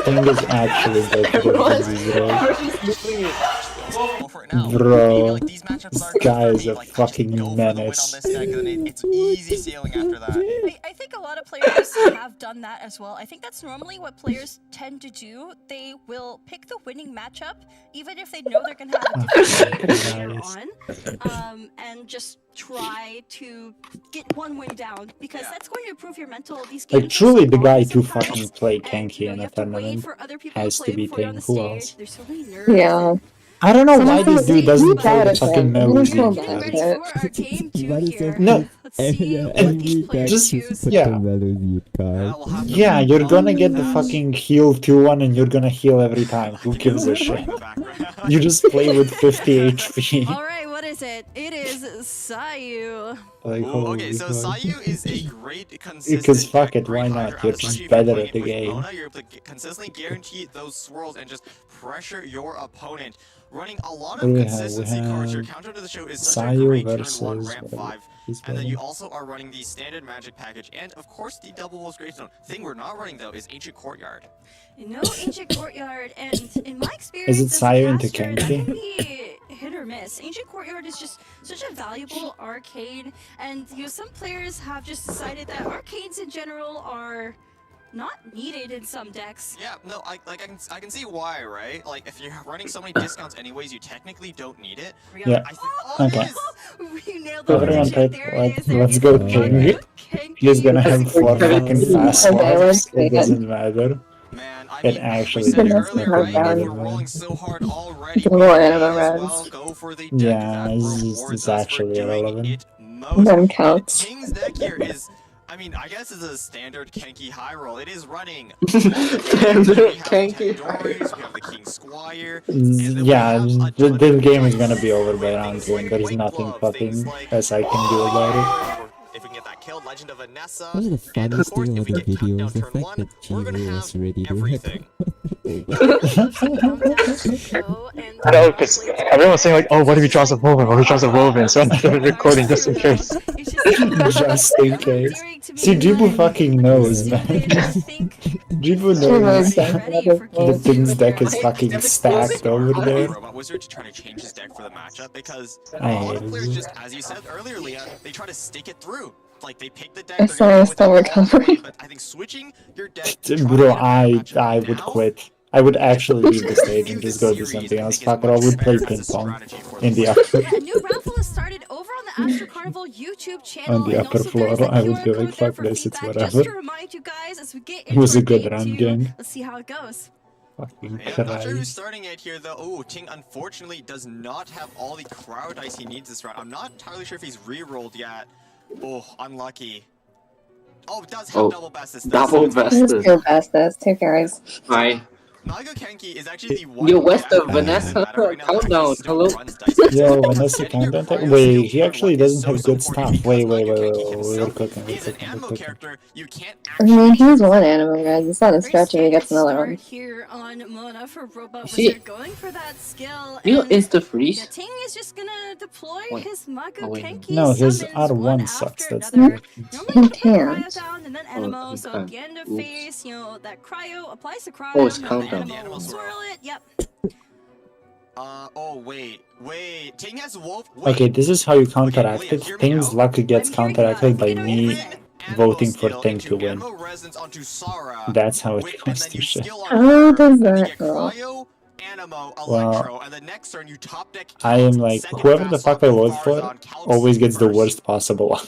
Thing is actually better than zero. Bro, this guy is a fucking menace. It's easy sailing after that. I think a lot of players have done that as well. I think that's normally what players tend to do. They will pick the winning matchup, even if they know they're going to have a different player on, and just try to get one win down, because that's going to improve your mental. These games Like, truly, the guy to sometimes, fucking play Kenki in a tournament has to be Ting. Who else? Yeah. I don't know why Someone this said, dude doesn't "You play got the it, fucking man. Melody You game. got it." No, just yeah. Yeah, you're gonna get the fucking heal 2-1 and you're gonna heal every time. Who gives a shit? You just play with 50 HP. Alright, what is is it? It is Sayu. Like, Ooh, okay, so holy Sayu fuck. is a great consistent Because fuck it, great why hydra, not? You're especially just if you're better playing at the it with game. Mona, you're able to consistently guarantee those swirls and just pressure your opponent. Running a lot What of do we have? consistency We cards, your have counter to the show is such a Sayu great turn 1 versus ramp whatever 5. he's And then you playing. also are running the standard magic package, and of course the double wolf's gravestone. Thing we're not running though is Ancient Courtyard. No Ancient Courtyard, and in my experience, Is it as a Sayu into caster, it's Kenki? pretty hit or miss. Ancient Courtyard is just such a valuable arcade, and some players have just decided that arcades in general are not needed in some decks. Yeah, no, I can see why, right? Like if you're running so many discounts anyways, you technically don't need it. Yeah. Okay. You nailed the Everyone prediction. type, There it is. There let's is go Kenki. King. He's gonna have 4 fucking fast Okay, swaps. let's It see. doesn't matter. Man, I It mean, actually we said it That's doesn't earlier, hard right? matter. If we're rolling so hard already, The we more may anime as runs. well go for the deck Yeah, that it's rewards us for actually doing irrelevant. it most. None counts. King's deck here is, I mean, I guess it's a standard Kenki high roll. It is running. Standard Kenki. We have the King Squire. and then we Yeah, have a this game is gonna be over by round 1. There is nothing fucking as I can do about it. If we can get that killed, Legend of Vanessa. One of the And of funniest course, thing if about we the get video Countdown is the turn fact 1, that we're gonna GV was have ready to everything. No, because everyone's saying like, oh, what if he draws a woven? What if he draws a woven? So I'm doing recording just in case. Just in case. See, Jibu fucking knows, man. Jibu knows the Things deck is fucking stacked over there. Robot Wizard to try to change his deck for the matchup because I a lot hate of players it. just, as you said earlier, Leah, they try to stick it through. Like they pick the deck. I they're saw gonna I'm go with still that all the way, recovering. But I think switching your deck. Bro, I would quit. I would actually leave the stage and just go do something else. Fuck it, I would play ping pong in the upper, Yeah, a new raffle has started over on the Astro Carnival YouTube channel. on the and upper also floor. there's a I would QR be code like, there fuck for this, it's feedback. Just whatever. to remind you guys as we get It into was a our good game run, 2, gang. let's see how it goes. Fucking Hey, I'm not sure who's Christ. starting it here though. Oh, Ting unfortunately does not have all the crowd dice he needs this round. I'm not entirely sure if he's re-rolled yet. Oh, unlucky. Oh, it does have double best this time. Double Who's vested. your bestest? Two carries. Fine. Naga Kenki is actually the one. Yo, where's the guy that doesn't Vanessa matter right now that countdown? actually still Hello? runs dice. Yo, Vanessa countdown tech? Wait, he actually doesn't have good stuff. Wait, we're cooking, we're He's an cooking, we're ammo cooking. character. You can't I mean, he's one animal, guys. It's not a stretch if he gets another Start one. here on Mona for Robot See- Wizard going for that skill. You know, and insta yeah, freeze. Ting is just gonna deploy Wait. his Magu Oh, wait. Kenki No, his summons one R1 sucks, after that's another. the Normally He you put can't. cryo down and then Animo, he so can't. at the end of Oops. phase, that cryo applies the cryo, Oh, it's and then countdown. the Animo swirl it, yep. Oh wait. Ting has wolf. Wait. Okay, this is how you counteract Leah, it. hear me Things out. luck gets I'm hearing you out. counteracted by You know, me Animo voting for skill Ting into to win. Animo resonance onto Sara. That's how it Wait, and comes then to you shit. skill on How her, does and you that get roll? cryo, Animo, Well, Electro, and the next turn you top deck. I am like, second whoever the fast fuck I up vote with for Farazan, Calx always gets the first. worst possible one.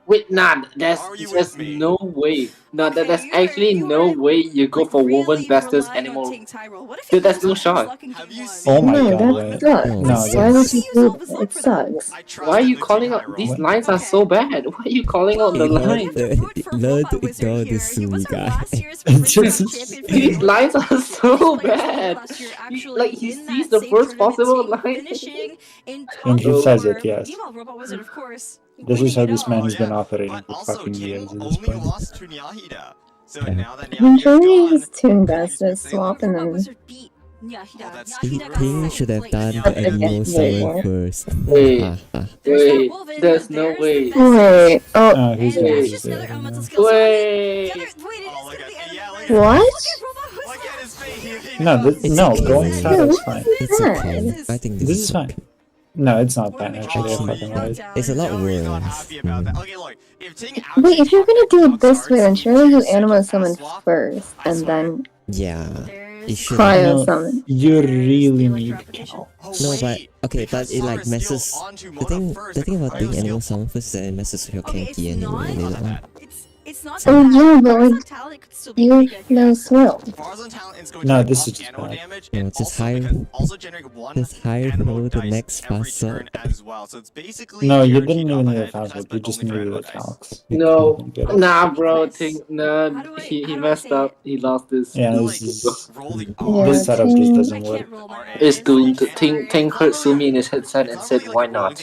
Wait, nah, there's Are you there's with me? no way. No, Okay, there's you actually are- no way you go for really woven bestest relying on anymore. Ting Tyrell. What if Dude, he there's no goes shot. luck in Have game you one? seen? Oh my No, god, that wait. sucks. No, Why that's... would you do that? It sucks. I trust Why are in you the calling Ting out? high roll. These lines are so bad. Why are you calling out the You learn line? to, learn to ignore this He was Sumi our guy. last year's Pricne Just- champion for These the lines are so Players bad. last year He- actually like he in sees that the same first tournament possible team, line. finishing in And he top says four. it, yes. Meanwhile, Robot Wizard, of course, This is how winning it this man all. has been yeah. operating But for also, fucking Ting years at this only point. lost to Nyahida. So Yeah. now that I'm Nyahida's sure he gone, was too Ting invested say, swap and Robot then Wizard beat Nyahida. Oh, that's Nyahida got Ting second should have place. done Yeah, the but animal yeah. summon first. Wait, Ah, ah. There's that wait, Wolven, there's but no there's the way. best. Wait. Oh, Oh, he's And Wait. there's he's just there. another elemental Yeah. skill. So Wait. the other, wait, it Oh, is look gonna at- be yeah, Animo look Red. at- what? Look at Robot Wizard. look at his face. He- No, It's no, okay. going south is fine. It's okay. Bad. I think This is fine. No, it's not bad actually. I Oh, fucking yeah. lied. It's a lot No, he's not worse. happy about that. Okay, look, if Ting Wait, actually if you're gonna top do deck it this Calx way, then arts, surely you you such a animo fast summon swap, first, I and swear. then Yeah. There's It should cryo No, summon. you really need Oh, No, but wait, okay, because but it like Sara messes. skill onto The Mona thing, first, the thing about cryo doing skill animal summon first is that it messes with your Okay, it's Kenki anyway not. later on. It's not So that yeah, bad. but Tarzan like, talent could still be you pretty good. know swell. No, this is just bad. No, just hire the next fast up. No, you didn't even need a fast up. You just needed the calcs. No, nah, bro. He messed up. He lost this. Yeah, this setup just Ting. doesn't work. It's doomed. Ting heard Sumi in his headset and said, "Why not?"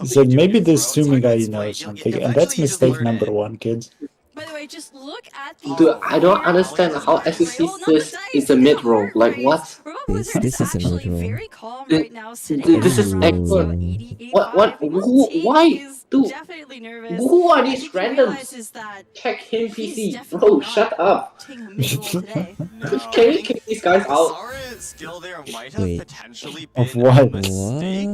So maybe this Sumi guy knows something, and that's mistake number one, kids. By the way, just look at the. Dude, I don't understand how SEC this is a mid roll. Like what? This is a mid roll. Very calm right now, sitting. This is what? Who? Why? Dude, Definitely nervous. who are these He randoms? realizes that Check him he's PC. definitely Bro, not shut up. taking a mid roll today. Can we kick these guys out? Skill there might have Wait. potentially Of been what? a mistake.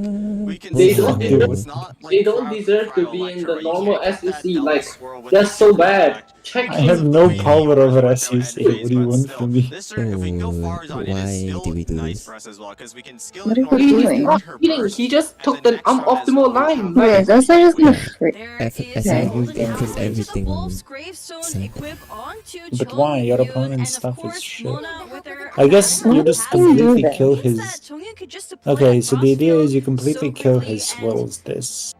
We can They see don't that deserve- it's not like They don't crowd- deserve to crowd be in lecture the where you normal can't get that SEC. double Like swirl with they're the so super bad. effect. Check I have him. no power over SEC. What do you want from me? This turn, if we can go Farzad, it is Why still do we do nice this? for us as well, because we can skill What it are in you order to doing? get her Kidding, burst, he just and took the the next turn is unoptimal when we line. have Wait, that's not just gonna freak. SI will increase everything on Wolf's gravestone Santa. equip onto But why? Your Chongyun, opponent's and of stuff is course, shit. Mona with her I guess you just Why do you do completely that? kill means his. that Chongyun could just deploy Okay, a so the cross idea field is you completely so kill quickly his and swirls this,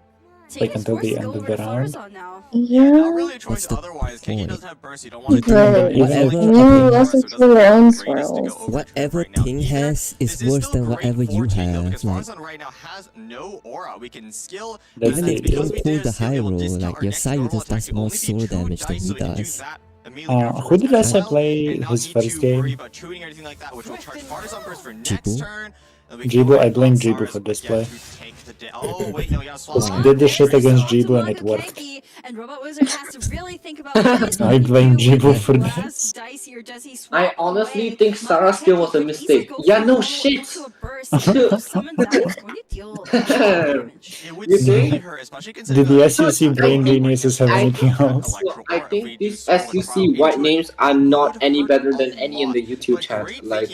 take like his until the force end over of the to round. Farzad now. Yeah, not Yeah. really a choice What's the otherwise. Kenny point? doesn't have burst, you don't want to But do whatever- you okay. listen to their own swirls. Whatever Ting has is worse than whatever you have. Like, Farzad right now has no aura. We can skill That's even the if idea. Ting pulled the high roll, like your Sayu just does more soul damage than he does. Who did SI play his first game? Jibu, I blame Jibu for this play. Oh, wait, no, yeah, Just did the shit against Jibu and it worked. And Robot Wizard has to really think about what he's I going to blame do with Jibu his for last this. dice here. Does he swap I honestly away? think Sarah's skill was a mistake. Yeah, no shit. You think? Did the SUC brain geniuses have anything else? I think these SUC white names are not any better than any in the YouTube chat. Like,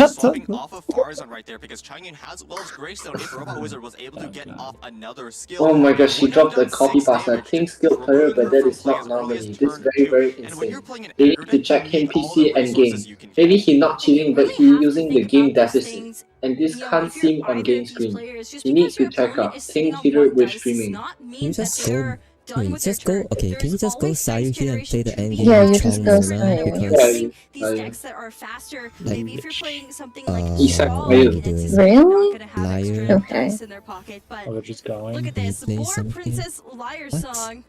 swapping off of Farzad right there because Chongyun has Wells Gravestone if Robot Wizard was able to get off another skill. oh my gosh, she dropped a copy pasta. Think skilled player, but that is not normally. This is very, very insane. They need to check him PC and game. Maybe he not cheating, but he using the game deficit. And this can't seem on game screen. He needs to check out. Think heater with streaming. can you just go? Wait, just go. Okay, can you just go Sayu here and play the end game Yeah, with you just Chong go Mona? Sayu. Because These decks that are faster, Like, maybe if you're playing something like Isak, Brawl, are you- and it's Really? not gonna have Liar. extra Okay. dice in their pocket, but Oh, we're just going. look at this, Play War something. Princess Liar What? Song.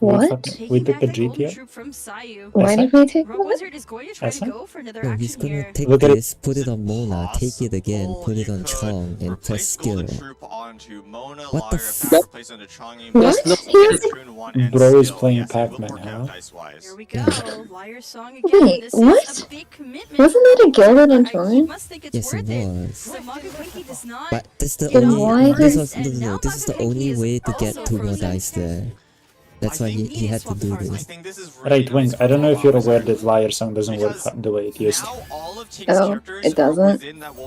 What? We took the Taking back GTO? Troop from Sayu. Why did we take Rob that? Wizard is going to try to SI? go for another no, he's action gonna here. take Look at it. this, put it on Mona, take it again, put it on Chong, and press skill. What the What? Bro is playing Pac-Man, huh? Here we go, Liar Song again. Wait, This what? is a big commitment. Wasn't that a gilded on You Torin? must think it's Yes, it worth it. was. So Magawiki does not. But this the Then only. why This did- was no. This is the only way to get two more dice there. That's why he had to do this. Right, Wing, I don't know if you're aware that Liar Song doesn't work the way it used to. Oh, it doesn't?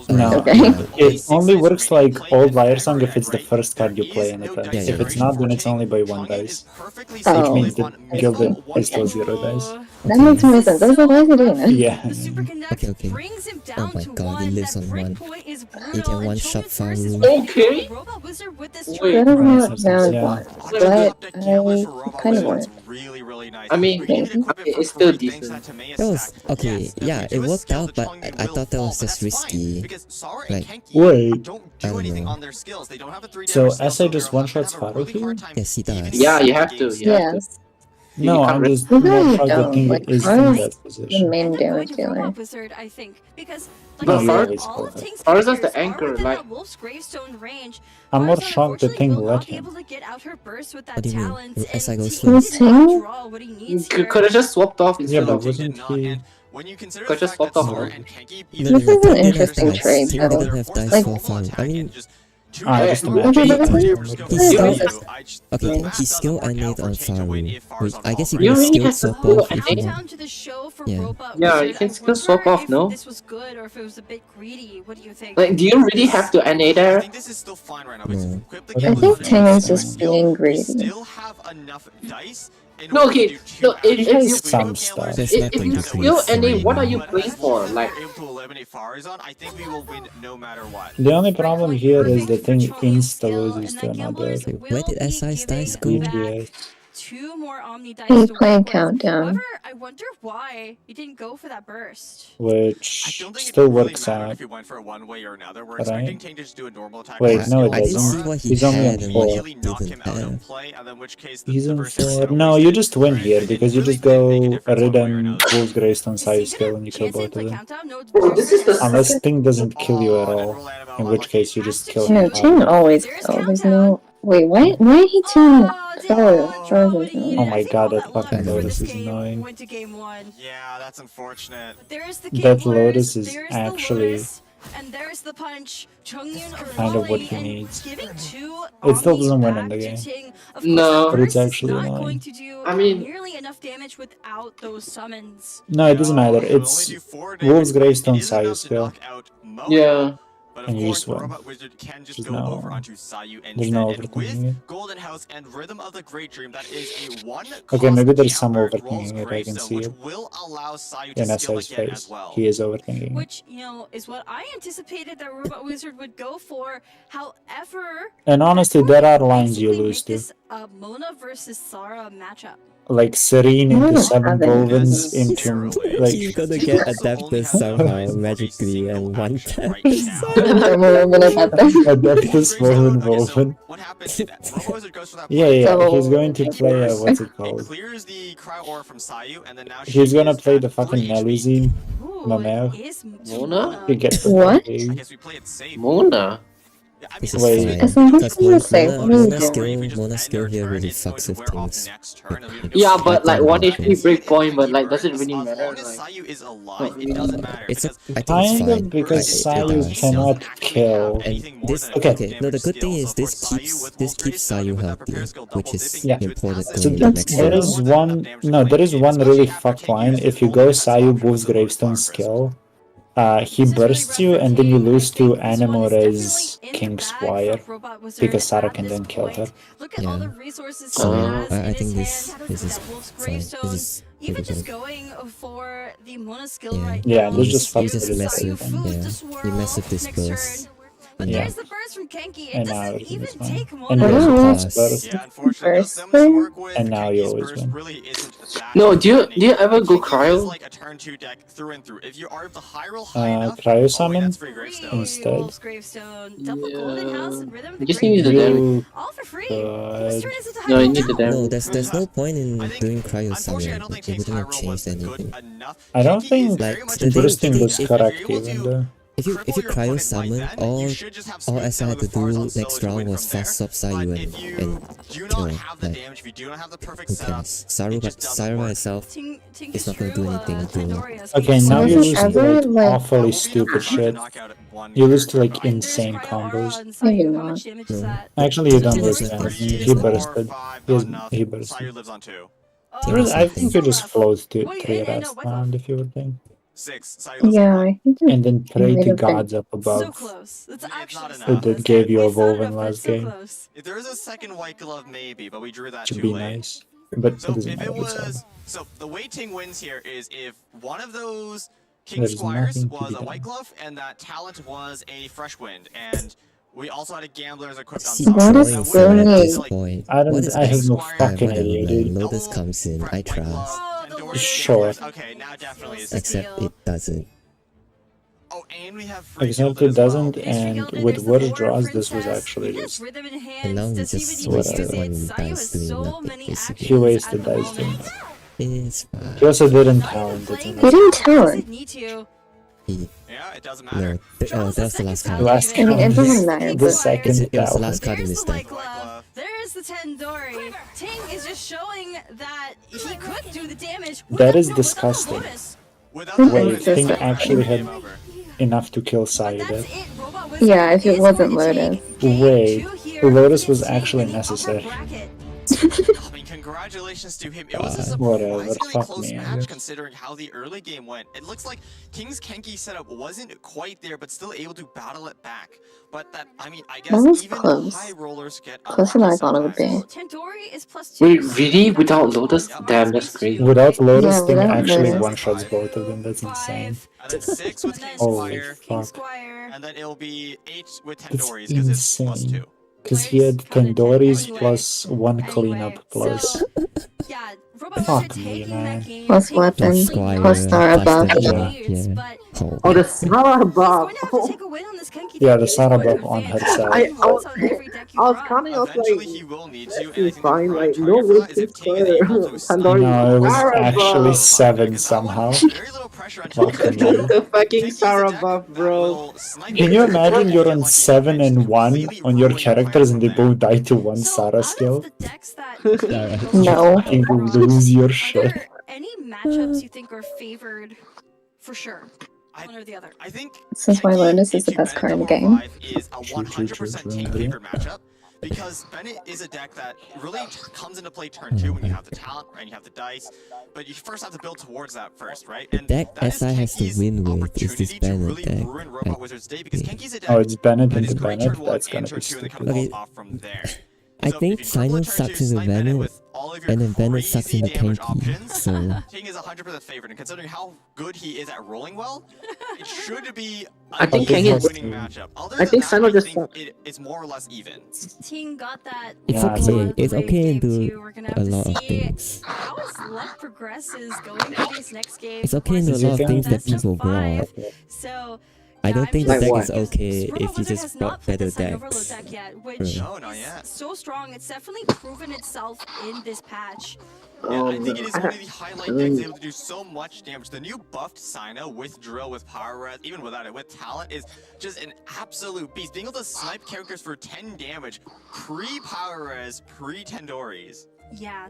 No, Okay. it only works like old Liar Song if it's the first card you play in a turn. Yeah, If it's not, then it's only by one dice. Which Oh. means that Gilded is still 0 dice. That makes more sense. I was like, why is he doing that? Yeah. Okay, okay. Brings him Oh down my to god, he one. lives That on one. breakpoint is He brutal, can and one shot Chongyun versus Faru. Okay. Robot Wizard with this Wait. That is not round Yeah. one, but I kind of want it. I mean, it's still decent. That was okay. Yeah, it worked out, but I thought that was just risky. Like, Wait, I don't know. so SI just one-shots Faru here? Yes, he does. Yeah, you have to. You have to. Yes. No, I'm just You not really how the don't. thing Like, is in Faru's that the position. main I'm damage going with dealer. Robot Wizard, I think, because like But I Far- said, all of Ting's Far is the characters are anchor, within like- that Wolf's Gravestone range. I'm more Farzad, shocked the unfortunately, thing will let not be him. able to get out her burst with that What do you mean? talent, Will and SI go Ting slow? did not draw what he needs here. Could have just swapped off Yeah, instead but of. wasn't he... Could just swapped off. No, This is an Ting didn't interesting have dice. trade, Ting though. didn't have dice Like- for Faru. I mean, I just Okay, imagine. but he It's okay, he skill annate on Faru. Which I guess you You can really skill have to swap skill off if you annate? want. Down to the show for Yeah. Robot Yeah, Wizard. you can I still swap wonder off, no? if this was good or if it was a bit greedy. What do you think? Like, do you really have to NA there? No. I think Ting is just being greedy. Still have enough dice. No, okay, no, if you some stuff. if you skill NA, what are you playing for? Like, able to eliminate Farazan, I think we will win no matter what. The only problem here is the thing insta loses to another. Where did SI dice go? BTS. 2 more Omni dice He's to playing work with. Countdown. However, I wonder why he didn't go for that burst. Which still works out. If you went for a one-way or another, we're Right. expecting Tank to just do a normal attack. Wait, no, it I didn't see doesn't. what he He's only had on and what 4. he didn't have. Play, and then which case He's on versus 4. No, you just win here because you just go Ridden, Wolves Greystone, Sai skill, and you kill both of them. bro, this is the Unless Ting doesn't kill you at all, in which case you just kill No, him. Ting always kills. There's no. Wait, why did he turn Frozen Tone? Oh my god, that fucking Lotus is annoying. Went to game 1. Yeah, that's unfortunate. There's the That Lotus is there's actually the and there's the punch. Chongyun kind of what he volley needs. giving 2 It still Omnis doesn't win back in the to game. Ting. Of No. course, But it's that burst actually is not annoying. going to do I mean- nearly enough damage without those summons. No, it doesn't matter. It's Wolves Greystone, Sai skill. Yeah. But And of you course, just win. Robot Wizard can just There's go no- over onto Sayu instead. there's no And overthinking with it. Golden House and Rhythm of the Great Dream, that is a one Okay, maybe there's some Rolls overthinking it, I can Gravestone, see which it. will allow Sayu In to skill SI's again face. as well. He is overthinking it. Which, you know, is what I anticipated that Robot Wizard would go for. However, And honestly, there are lines you basically lose make to. this Mona versus Sarah matchup. Like Serene into No, 7 haven't. Wovens into like He's gonna get adapted somehow magically and one tap. Adeptus Woven. What happens if Robot Wizard goes for that Yeah, yeah, So- he's going to play what's it It called? clears the Cryo Aura from Sayu, and then now He's she gonna is play at the fucking 3 HP. Melusine. Ooh, Ma mère. it is Mona? He gets the What? fucking- I guess we play it safe. Mona. Yeah, I This mean, is Wait. fine. As long as Because you say Mona skill here really fucks with things. Yeah, but like Nothing 1 about HP it. breakpoint, but like, does it really As matter? long as Like, Sayu is alive, it doesn't matter. It's a, because I think it's Kind fine. of because It Sayu does. cannot kill. And this Okay. okay. No, the good thing is this keeps Sayu healthy, which is Yeah. important So going into that's, next there round. is one there is one really fucked line. If you go Sayu Wolves Gravestone skill, he bursts you and then you lose to Animal Res King Squire because Sarah can then kill her. Look at all Yeah. the resources So he has I in think his this hand. is That Wolf's fine. Gravestone. This is Even pretty just good. going for the Mona skill Yeah. right Yeah, now. this just fucks You just with mess the with thing. yeah. You mess with this next burst. turn. But Yeah. there's the burst from Kenki. It And now doesn't everything even is fine. take And Mona. there's a Oh. plus burst. Yeah, unfortunately, First there's limits to thing. work with. And now you Kenki's always burst win. really isn't that no, do you ever go Kenki is cryo? like a turn 2 deck through and through. If you are the high roll high enough, Cryo oh wait, summon that's free Gravestone. instead. Wolf's Gravestone, double Golden House, and Rhythm of the Just Great need the Dream. damage. All for free. Good. This turn isn't a high No, you roll need the now. damage. No, there's no point in I think- doing cryo Unfortunately, I summon. don't think It King's high wouldn't have roll changed was good anything. enough. I don't Kenki think is very like, much the a thing- bursting the thing- was if correct you're able even to though. If you cripple your cryo opponent summon, like that, you should just have all smooth SI had to down with do Farzan's next solo to round win was from fast there. swap Sayu But and if you do kill not him. have the Like, damage, if you do not have the perfect who setup, cares? Saru it just doesn't by work. itself Ting is not gonna do anything to. Okay, now you Was it lose to ever, like like- awfully stupid shit. You lose to like insane combos. Maybe not. Actually, you don't It lose is damage. not. He bursted. He bursted. Sayu lives on 2. I think you just float to Wait, 3 no, rest Wycliffe. round if you would think. 6. Sayu lives Yeah, on 1. I think And then pray might to have been gods up So above close. It's It's actually not so enough. that close. gave you a It's not Volven enough, but last it's so game close. If there is a second White Glove, maybe, but we drew that to too be late. nice. But So it doesn't if matter. it It's was, so the way Ting wins here is if one of those King There's Squires nothing to was be a done. White Glove, and that talent was a Fresh Wind, and we also had a Gambler's equipped on See, top. What going is That for would at going this like point. I don't. What is I have no Squire, fucking whatever, idea, man. dude. Lotus comes in. I White trust. Glove, Tandoori, Sure. Gamblers. Okay, now definitely is. Except it doesn't. Oh, and we have free Except Gilded it as well. doesn't, and with worse draws, this was actually just. Rhythm in hands. And now he Does he just even wasted use it? one Sayu dice has doing so nothing, many basically. He actions wasted at the dice doing moment. It's fine. He also didn't talent it. He didn't tell Doesn't her. need to. He, Yeah, it doesn't no, matter. that was the last card. Last I mean, it count. doesn't matter, The but second It was the talent. last card in There's this the deck. White Glove. There's the Tandoori. Ting is just showing that he could do the damage. That is without the disgusting. Lotus. Without the Wait, Lotus, Ting it's actually had game over. enough to kill But Sayu that's there. it. Robot Wizard Yeah, if it is wasn't going to Lotus. take game Wait, 2 here Lotus was against Ting actually in the upper necessary. bracket. I mean, congratulations to him. It was a Whatever, surprisingly fuck close me, I match guess. considering how the early game went. It looks like King's Kenki setup wasn't quite there, but still able to battle it back. But that, I mean, I guess That was even close. high rollers get Closer than I thought it would be. Tandoori is +2. Wait, really? Without Lotus? Damn, that's crazy. Without Lotus, Yeah, Thing without actually Lotus. one-shots both of them. That's insane. And then 6 with King Holy Squire, fuck. and then it'll be 8 with That's Tandoori's because it's +2. insane. Because he had Tandoori's plus 1 cleanup plus. Yeah, Robot Fuck Wizard me, taking man. that game. Plus weapon, Plus Squire, plus Star plus above. the Yeah. But Oh. Oh, the Sarah buff! he's going to have to take a win on this Kenki Yeah, deck. the Sarah buff on her side. I was counting off Eventually like, he will need to, and I it's think the fine, prime like, target no for way that is to if King is able to Tandoori. No, it was Sarah actually buff. 7 somehow. Very little pressure on Fucking King. hell. The fucking Sarah buff, bro. Can you imagine you're on 7 and 1 on your characters and they both die to 1 Sarah skill? No. You lose your Are shit. there any matchups you think are favored for sure? One or the other. I think This is why Lotus is the best card in the game. is a 100% King favored matchup. Because Bennett is a deck that really comes into play turn 2 when you have the talent and you have the dice, but you first have to build towards that first, right? The And deck that is SI has to Kenki's win with is this opportunity to Bennett really deck. ruin Robot Wizard's day because Kenki's a deck Oh, it's Bennett that is into great Bennett? turn 1 That's and gonna turn be 2 and then kind stupid. of Okay. falls off from there. I So think if you triple Final turn 2, sucks into snipe Bennett Bennett, with all of your and then Bennett sucks crazy into damage Kenki. options, So King is 100% favored, and considering how good he is at rolling well, it should be I a think decent King is- winning matchup. Other I than think that, Sino I just think it's more or less even. Ting got that. it's Yeah, okay. It's Great okay game to two. do We're gonna a have to lot of see things. how his luck progresses going into these next games. It's okay to do a lot of things that people brought. So I yeah, don't I'm think the just deck Like is what? okay Robot if you Wizard has just not brought played better the Sun Overload decks. deck yet, which No, not is yet. so strong. It's definitely proven itself in this patch. Yeah, I think it is I one of don't- the highlight decks able to do so much damage. The new buffed Sino with drill, with power res, even without it, with talent, is just an absolute beast. Being able to snipe characters for 10 damage, pre-power res, pre-Tandoori's. Yeah.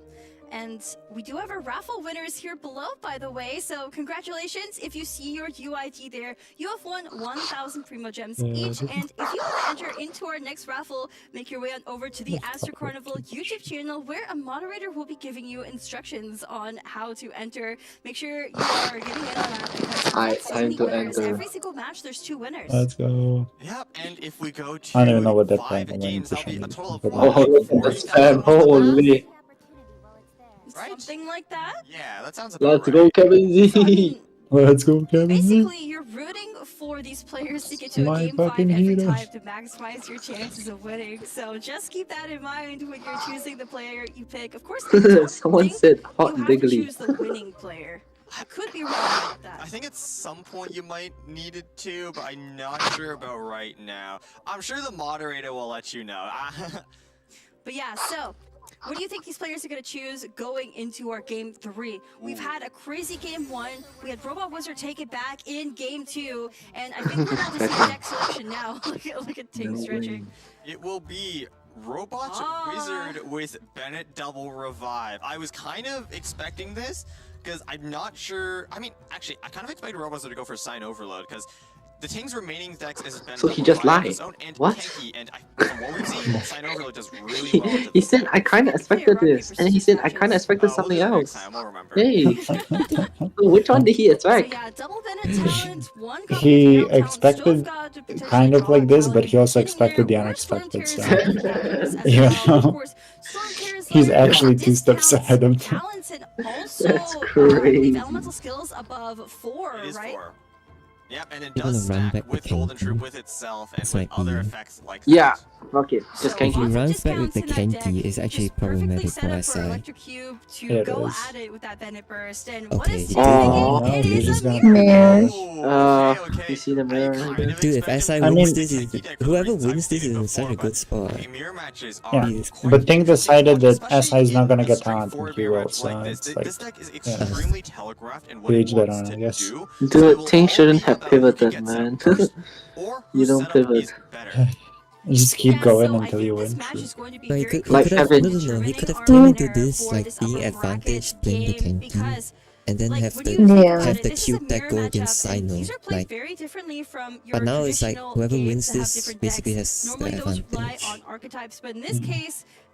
And we do have our raffle winners here below, by the way. So congratulations. If you see your UID there, you have won 1,000 Primo Gems each. And if you want to enter into our next raffle, make your way on over to the Astro Carnival YouTube channel, where a moderator will be giving you instructions on how to enter. Make sure you are getting in on that because I- so time many to winners. enter. Every single match, there's 2 winners. Let's go. Yep, and if we go to I don't even know what that 5 plan games, was. that'll be a total of But Oh, that's spam. Holy. Something like that. Yeah, that sounds about Let's right. go, Kevin Z. Let's go, Kevin Z. Basically, you're rooting for these players to get to My a game 5 fucking every hero. time to maximize your chances of winning. So just keep that in mind when you're choosing the player you pick. Of course, I don't Someone think said you hot have diggly. to choose the winning player. I could be wrong about I that. think at some point you might need it to, but I'm not sure about right now. I'm sure the moderator will let you know. But yeah, so what do you think these players are going to choose going into our game 3? We've had a crazy game 1. We had Robot Wizard take it back in game 2, and I think we're about to see deck selection now. look at Ting stretching. It will be Robot Wizard with Bennett double revive. I was kind of expecting this because I'm not sure. I mean, actually, I kind of expected Robot Wizard to go for Sign Overload because the Ting's remaining decks is Bennett So he double just revive on lied. his own and What? Kenki, and from what we've seen, Sign Overload does really well. He said, I kind of expected this. And he said, I kind of expected We'll something do it next else. time, we'll remember. Hey. So which one did he So expect? yeah, double Bennett talent, 1 copy He of Talent, expected Stove God to potentially kind of draw like this, talent but he also in expected the here, or unexpected, so Storm Terrors and you Captains as well. Of know, course, Storm Terrors he's are actually 2 steps discounts, ahead of them. talents, and also That's I believe crazy. elemental skills above 4, It is right? 4. Yep, and it You're gonna does run stack back the with Golden Troop Kenki. with itself and It's with like other me. effects like Yeah, that. fuck it. Just So If he lots Kenki. of runs back with the discounts in that Kenki, deck. it's actually Just perfectly problematic set for up for SI. Electric Cube to It go is. at it with that Bennett Burst. And what Okay, is dude. Ting Oh, thinking? It you're is just a gonna mirror. Mirror. You see the I mirror? kind of Dude, if expected SI more I wins mean- this, Kenki deck for whoever reasons I've wins this is stated in such a before, good spot. but mirror matches Yeah, are Yes. quite but Ting decided that especially SI is not in gonna a get talent straightforward and he mirror will, match so like this. it's This like, deck is yeah, extremely telegraphed in what to it each their wants own, I to guess. do. So it Dude, will Ting all shouldn't be have about who can pivoted, get set man. up first, or You whose don't setup pivot. is better. Just keep Yeah, going so I until think you this win. match True. is going to be But he very could, Like he could have, Evan. no, he could have our came into winner this for like this being upper advantage bracket playing the game Kenki, because and then like have when the you think Yeah. about have it, the this is a cube that mirror go matchup, against and Sino. these are played Like, very differently from your but now it's like traditional whoever games wins that have this different basically decks. has the Normally those rely advantage. on archetypes, but in this case,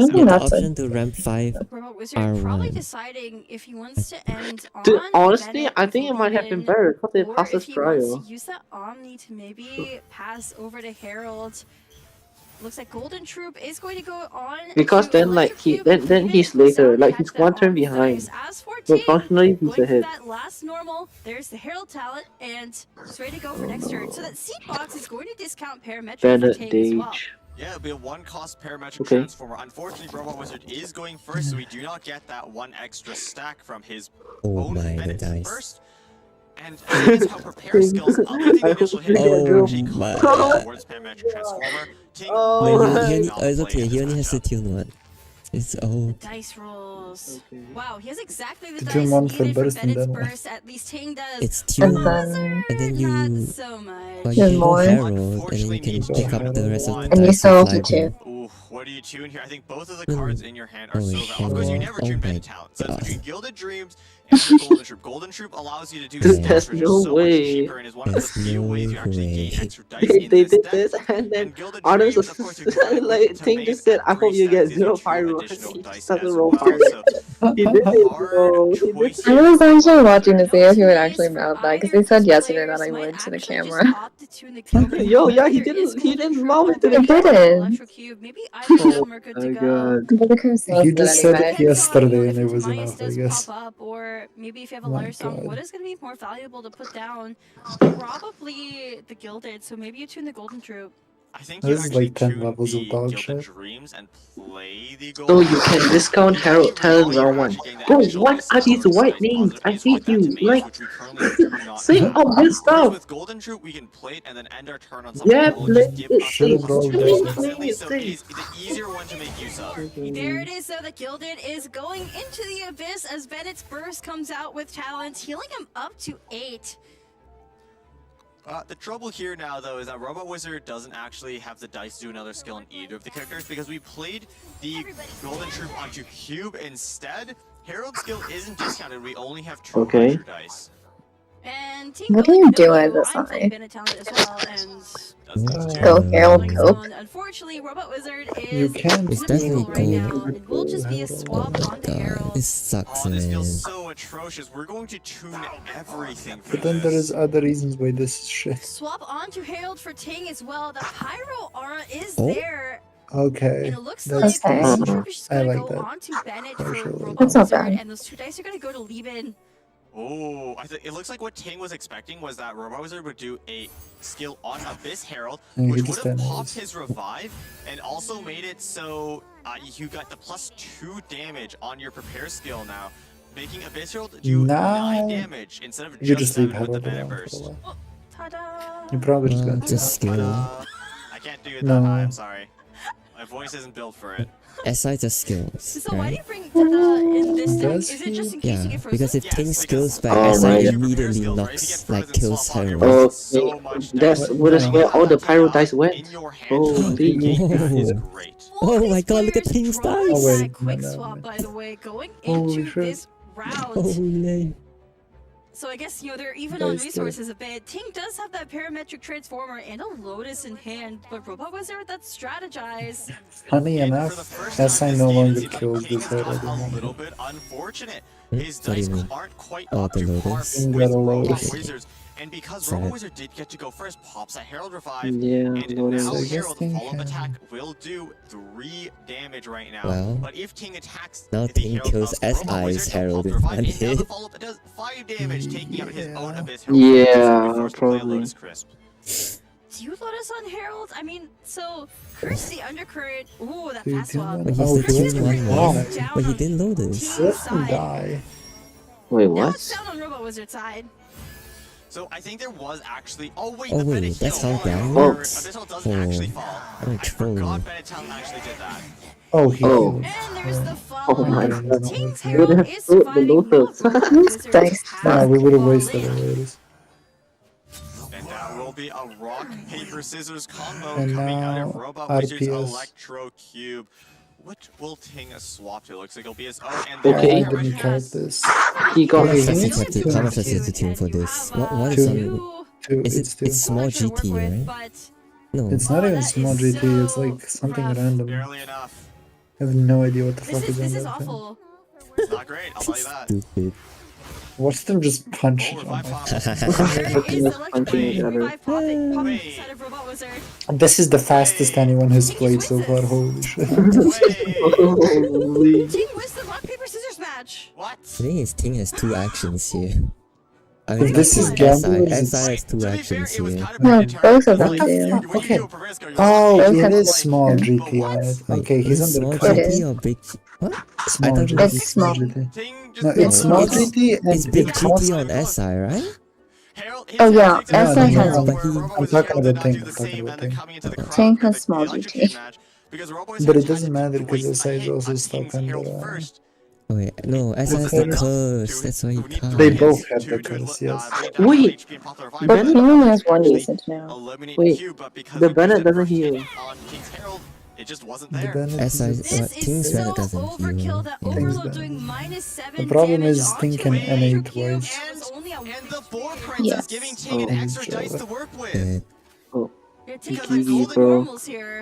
Maybe With the that's option it. to ramp 5 Robot Wizard probably R1. deciding if he wants to end on Dude, honestly, Bennett I think it might have been better because it or passes if he wants trial. to use that Omni to maybe pass over to Herald. Looks like Golden Troop is going to go on. Because then like then he's later, like he's one turn behind. As for But Ting, functionally he's going for ahead. that last normal, there's the Herald talent, and it's ready to go for next turn. So that seat box is going to discount Parametric for Bennett Ting as well. Dage. Yeah, it'll be a 1-cost parametric transformer. Unfortunately, Robot Wizard is going first, so we do not get that 1 extra stack from his own Bennett's burst. And seeing how prepare skills other than the initial hit towards parametric transformer, Ting it's okay, he only has to tune 1. It's Dice rolls. Wow, he has exactly the To dice tune 1 for needed for burst and Bennett's then burst. At least Ting does. It's tune, And then you Not so much. you can go more. Herald, and then you can pick up the rest of the And you dice saw with too. Ooh, what do you tune here? I think both of the cards in your hand are so valuable. Of course, you never tune Bennett talent. So it's between Gilded Dreams and the Golden Troop. Golden Troop allows you to do There's skills which are no so way. much cheaper and is one of the few ways you actually gain extra dice in They this did deck. this, and then Gilded Honors Dreams, of course, like Ting just said, I hope you get 0 pyro. He just doesn't roll pyro. He did it, bro. He did it. I was actually watching to see if he would actually mouth that because he said yesterday that I would to the camera. Yo, yeah, he didn't mouth it to the He didn't. Oh my god. But the curse He was just that said it anyway. yesterday and it was enough, I guess. Or maybe if you have a My letter song, God. what is going to be more valuable to put down? Probably the Gilded, so maybe you tune the Golden Troop. I think This is like 10 levels of dog shit. Dreams and play the So you can discount Herald Talent round 1. Bro, what are these white names? I hate you. Like, say all this stuff. With Golden Troop, we can play it and then end our turn on Yeah, something that will just give us Should've rolled instantly, so it's the easier one to make use of. There it is, though. The Gilded is going into the abyss as Bennett's burst comes out with talent, healing him up to 8. The trouble here now, though, is that Robot Wizard doesn't actually have the dice to do another skill on either of the characters because we played the Golden Troop onto Cube instead. Herald skill isn't discounted, we only have 2 extra dice. And What do you do as a side? Bennett talent as well, and Go Herald Cope. unfortunately, Robot Wizard You is can It's definitely right now. cool. It will just be a swap onto Herald. This sucks, Oh, this man. feels so atrocious. We're going to tune everything for But then there this. is other reasons why this is shit. Swap onto Herald for Ting as well. The Pyro aura is Oh? there. Okay, And it looks that's like Okay. the Troop is just I gonna like go that. onto Bennett for Partially. Robot That's not Wizard, bad. and those 2 dice are gonna go to Lieben. Oh, it looks like what Ting was expecting was that Robot Wizard would do a skill on Abyss Herald, Yeah, he which just would have did. popped his revive and also made it so you got the +2 damage on your prepare skill now, making Abyss Herald do 9 damage instead of You could just just leave 7 with the Herald Bennett around for a burst. while. Ta-da! You probably just got Just skill. I can't do it No. that high, I'm sorry. My voice isn't built for it. SI just skills, So why do right? you bring Tada in this deck? Does Is it just in case you Yeah, get frozen? because if Yes, Ting because- skills back, Oh my SI God. immediately Skills, right? knocks, If you get like, frozen, kills swap on Herald. Herald. Oh, So much that's damage. what is where all the pyro dice In went. your hand, Holy. that is Whoa. great. Oh my god, look at Ting's Draw dice! Oh, wait, that quick no, no, swap, no. by the way, going Holy into shit. this round. Holy. So I guess, they're even on Nice, dude. resources a bit. Ting does have that parametric transformer and a Lotus in hand, but Robot Wizard, that's strategize. Funny And enough, for the first SI time no this longer game, it seems like kills King this got Herald a anymore. little bit unfortunate. Hmm? His What do you dice mean? aren't quite Oh, up the to par Lotus? King with got a Robot Lotus. Wizards. And because Sad. Robot Wizard did get to go first, pops that Herald revive. Yeah, And Lotus. now I guess Herald, Ting follow-up can- attack will do 3 damage right now. Well, But if Ting attacks now the Ting Herald kills of Robot SI's Wizard, he'll Herald pop the in revive, one and now the hit. follow-up it does 5 damage, taking out his own Yeah. Abyss Herald. Yeah, So he'll be forced to play a probably. Lotus Crisp. Do you Lotus on Herald? I mean, so first the undercurrent. Ooh, that Dude, fast swap. But he's Oh, the he Ting was one, wrong. right? But he didn't know this. Team Let him side. die. Wait, Now it's what? down on Robot Wizard side. So I think there was actually. Oh wait, Oh the wait, Bennett that's heal. how down Hold on, works? Abyss Herald doesn't actually fall. I'm I trolling. forgot Bennett Talent actually did that. Oh, he Oh. healed. And there's the Oh follow my up. god. Team's We Herald would have is put the finding Lotus. no Robot Who's Wizard dice? has No, we would have all wasted in. a Lotus. And that will be a rock, paper, scissors combo And coming out of now Robot Wizard's RPS. Electro Cube. What will Ting swap to? Looks like it'll be his own. And Okay. I didn't count this. He got How much does his. it have to? How much does it have to tune for this? What is on? Two, Is it's it? two. It's small GT, right? But No. It's not Oh, even that small is GT, it's so like something rough. random. barely enough. I have no idea what the this fuck is is on this is that thing. awful. It's not great, I'll tell you that. Stupid. Watch them just punch Oh, it on my revive There pop. is punching each electric other. revive popping Wait. inside of Robot Wizard. This is the fastest anyone has played so far, holy shit. Holy. Team wins the rock paper scissors match. What? The thing is, Ting has 2 actions here. I mean, this is SI gamblers, has two actions here. No, both of them what the do. fuck? Okay. Oh, Both it have is small GP on it. Wait, Okay, he's is under small cut. GT or big What? I Small thought it GT. was It's small. GT. No, Yeah, it's small it's, GT and it's big it costs... GT on SI, right? Oh yeah, No, SI no, has no, but he I'm talking about Ting. I'm talking about Ting. Ting has small GT. But it doesn't matter because SI is also stuck under... Oh wait, no, SI has the curse, that's why he can't. They both have the curse, yes. Wait, But he only has one usage now. wait, the Bennett doesn't heal. It just wasn't The there. Bennett SI, is... King's Bennett doesn't heal. Thing's Bennett. The problem is Ting can NA twice. And the 4 princess Yes. giving Ting an extra dice to work with. Oh, Because bro.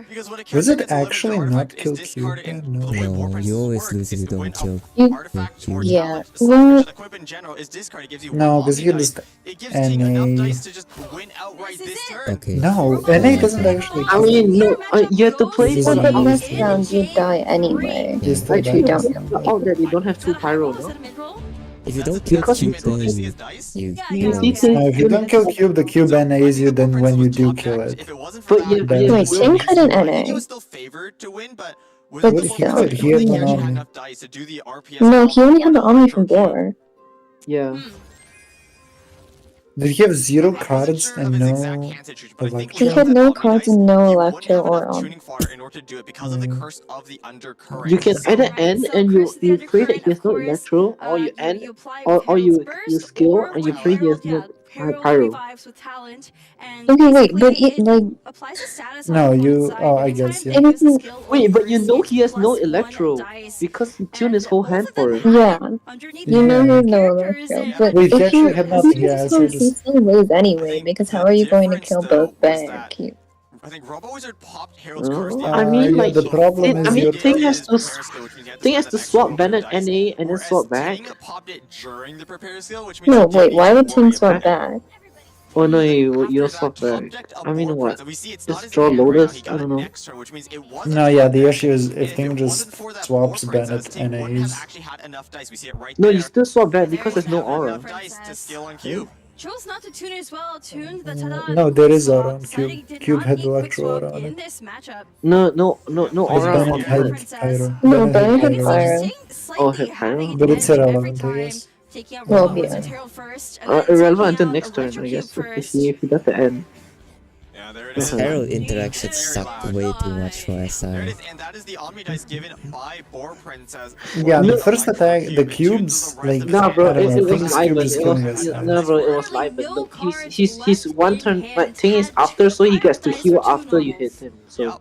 Because when a Does character it gets a limited actually artifact, not it's kill discarded Cube? in No. the way war No, princess you always work lose if is you don't when kill. You- artifact or Yeah, talent, well- such equip in general is discarded, gives you No, one because he omni just dice. It gives Ting enough NA... dice to just win outright this turn. Okay. No, NA doesn't actually I kill. mean, no, you have to play This for is the Well, but really out. next round you die anyway. He's still Which we back. don't. Out that you don't have 2 pyro, no? If you don't kill Because Cube, you- then You you see Ting, If you don't kill Cube, the Cube NAs you, then when you do kill it. but yeah, Then- yeah, Wait, Ting couldn't NA. He was still favored to win, but with But the he four could. princess, He had he one actually Omni. had enough dice to do the RPS. No, he only had the Omni from control Cube. War. yeah. Did he have 0 cards and no He had no cards and no Electro or Omni. Tuning fodder in order to do it because of the curse of the undercurrent. You can either end and you pray that he has no electro, or you end, or you skill and you pray he has no pyro. Okay, wait, but it, like, No, you... Oh, I guess, yeah. it isn't. Wait, but you know he has no electro because he tuned his whole hand for it. Yeah, you know he has no Electro, but Wait, he if you actually had nothing, yeah, so he just... still wins anyway, because how are you going to kill both Bennett and Cube? I think Robo Wizard popped Herald's curse. the I other mean, day. like, the problem I is mean, you're... Ting has to swap Bennett NA and then swap back. Ting popped it during the prepare skill, which means No, he wait, didn't why even would Ting worry swap about it. back? Oh no, you After don't that, swap top back. decked a I mean, board what? prince. We see it's not Just his draw hand right now, Lotus? he I got don't an know. extra, which means it wasn't No, for yeah, that. the issue is If if it Ting wasn't just for that swaps board princess, Bennett Ting wouldn't have NAs... actually had enough dice. We see it right No, there. you still swap back because there's no Wouldn't have aura. enough dice to skill on Cube. Chose not to tune it as well. Tuned the Tada. No, there is aura on Deciding Cube. did Cube not had need quick Electro swap aura on in it. this matchup. No Because aura on Bennett had Bennett. Pyro. No, Bennett had Bennett had Pyro. Pyro. Oh, hit pyro? But it's irrelevant, I guess. Taking out Well, Robo Wizard yeah. Herald first, and then Irrelevant taking until out next turn, Electro I Cube guess. first. If he does the end. Yeah, there it This is. Herald interaction sucked way too much for There it SI. is, and that is the Omni dice given by Boar Princess. Yeah, the first attack, the cubes, like... Nah, bro, I don't know, it was Ting's live, cube but is it killing was us. no, bro, it was live, but look, he's one turn. Like thing is after, so he gets to heal after you hit him. So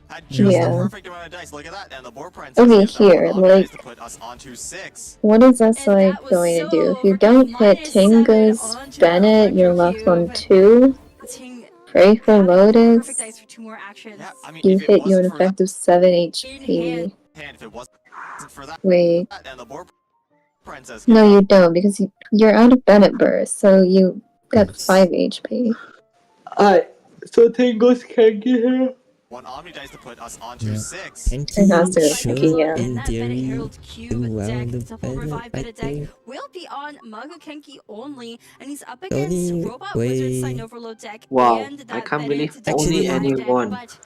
Had just Yeah. the perfect amount of dice. Look at that, and the Boar Princess Okay, gets that here, Omni dice like- to put us onto 6. What is SI going to do? If you don't hit Tingus, Bennett, you're left on 2. Ting Pray for Lotus. perfect dice for 2 more actions. Yeah, I mean, You if it hit you an wasn't for that effective 7 HP. hand, if it wasn't for that, Wait. and the Boar Princess. No, you don't, because you're out of Bennett burst, so you got 5 HP. alright, so thing goes can get here. One Omni dice to put us onto Yeah. 6. Tenki It has to go should, Tenki, yeah. in That Bennett theory, Herald do Cube well deck, the double Bennett, revive I Bennett deck, think. will be on Magu Kenki only, and he's up The against only Robot Wizard way- Sign Overload deck Wow, and that I can't believe Bennett double only revive deck, anyone. but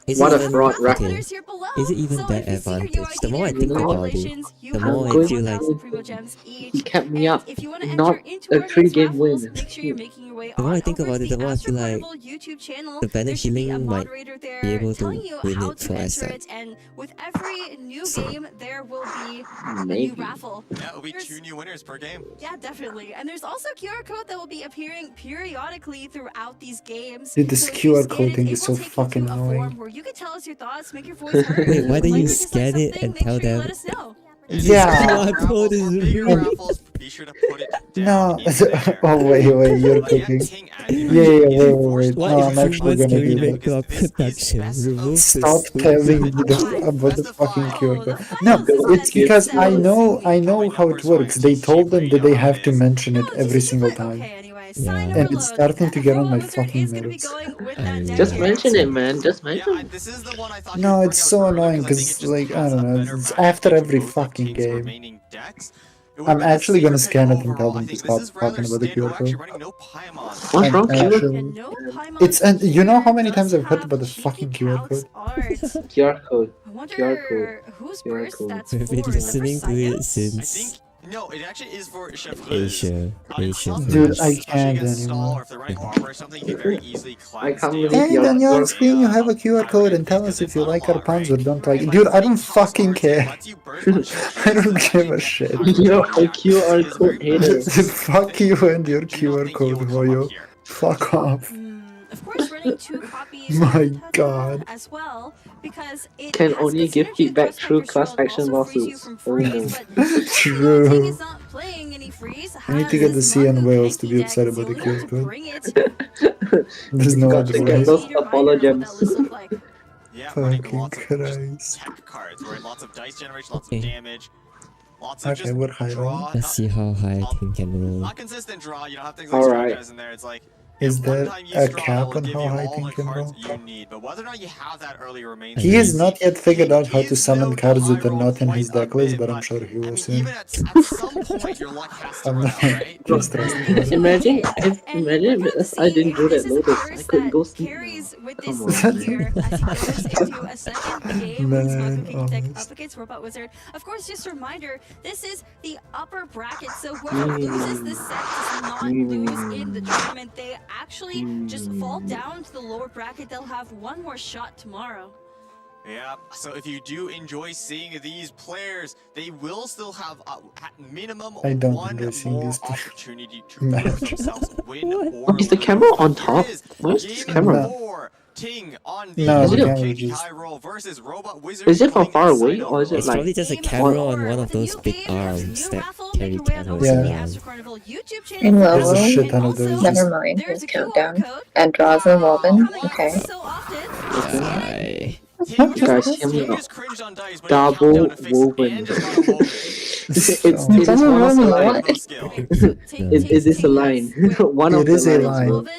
Is What it a even, fraud okay, racket. others here below. is it even So that if you see your advantage? The more I UID think there, about it, congratulations, you the have more I going feel like 1,000 Primo Gems each. He kept me And up. if you want to Not enter into a our next 3-game raffles, win. make sure you're making your way the more on I think over about to it, the the more I feel like Astrocarnival YouTube channel. the Bennett There should be a healing might moderator there be able to telling you win how it to for enter SI. it, and with every new game, there will be a new Maybe. raffle. Yeah, it'll be 2 new winners per game. Yeah, definitely. And there's also a QR code that will be appearing periodically throughout these games. Dude, this So if you QR scan code it, thing it is will so take you fucking to a annoying. form where you can tell us your thoughts, make your voice heard. Wait, why don't Like you or dislike scan it something, and make tell sure you them? let us know. Yeah. QR code is Bigger real. raffles, be sure to put it No. down in there. Oh, wait, you're cooking. Yeah, wait. What No, if I'm you actually must gonna do remake that. our production? Remove this Stop stupid telling me QR about the fucking Oh, QR the code. No, finals is it's at because I 7 know how it works. They told them that they have to mention it every single time. Okay, anyway, Yeah. sign And it's overload. starting to get on my Robot Wizard fucking is gonna be nerves. going with I that deck Just here. mention it, man. Just mention it. This is the one I thought No, he would it's bring so out earlier annoying because I think it because, just like, I has don't a know, better it's matchup after to every both of fucking King's game. remaining decks. I'm actually gonna scan it and tell them to stop talking about the QR code. What's wrong, Actually, it's and you know how many times I've heard about the fucking QR code? QR code. QR code. Whose QR code. We've been listening to it since No, it actually is for Chef Asia. Dude, I can't anymore. I can't believe And you're on your screen you have a QR code and tell us if you like our puns or don't like it. Dude, I don't fucking care. I don't give a shit. You're a QR code hater. Fuck you and your QR code, Hoyo. Fuck off. Of course, running 2 copies My god. as well, because it Can has only give feedback through class action lawsuits. Oh no. True. playing any freeze. I need to get the C and Wales to be upset about the QR code. There's no Got other to way. get those apologems. Fucking Christ. cards, right? Lots of dice generation, lots of damage. Lots of Okay, just we're high draw. on. Let's see how high I can roll. Not consistent draw. You don't have things like Alright. strategize in there. It's like Is there one time you a straw, cap it'll on give how you high all Ting the can cards roll? you need. But whether or not you have that early remains. He has not yet figured out how to summon cards that are not in his deck list, but I'm sure he will soon. I'm not just trusting. Imagine if I didn't do that Lotus. I could go sleep. Come on. Man, Up against Robot Wizard. Of course, just a reminder, this is the upper bracket, so whoever loses this set does not lose in the tournament. They actually just fall down to the lower bracket. They'll have one more shot tomorrow. Yeah, so if you do enjoy seeing these players, they will still have at minimum I don't one enjoy seeing more these opportunity to prove themselves win or Is the lose. camera on top? Here is Where's this game camera? 4. Ting on the No, the Is it- camera King just... high roll versus Robot Wizard. Is it from playing far a away side or is it It's like probably just a camera on one of those big arms that carry cameras Yeah. around. Meanwhile, There's a shit ton of those. never mind his countdown. And draws a Woven. Okay. Aye. Guys, hear me out. Double woven. It is one of the line. Is this a line? One of It is the a lines. line.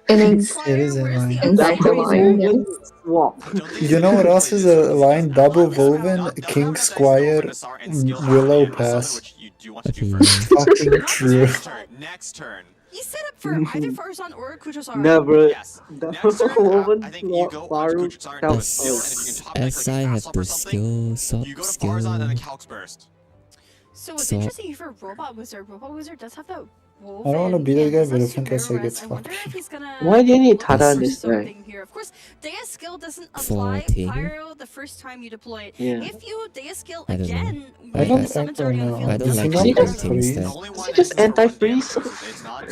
It is It is a line. inside the line, yes. Swap. You know what else is a line? Double woven, King Squire, Willow Pass. Fucking true. Next turn. He's set up for either Farzan or Kuchosar. Never. Yes. Double woven. I think you go Faru. Does SI have the skill, soft you go skill. Farzan and a Calx Burst. So what's So- interesting here for Robot Wizard, Robot Wizard does have that wolf. I don't want to be that guy, but I think I say Superheroes. gets I wonder fucked. if he's gonna Why do you need Tada push in this something way? here. Of course, Dea's skill doesn't For apply Ting? Pyro the first time you deploy it. Yeah. If you Dea skill I don't know. again, I when don't- the summon's I already don't on the know. field, I don't Does like he not how have things freeze? that. Is it just anti-freeze?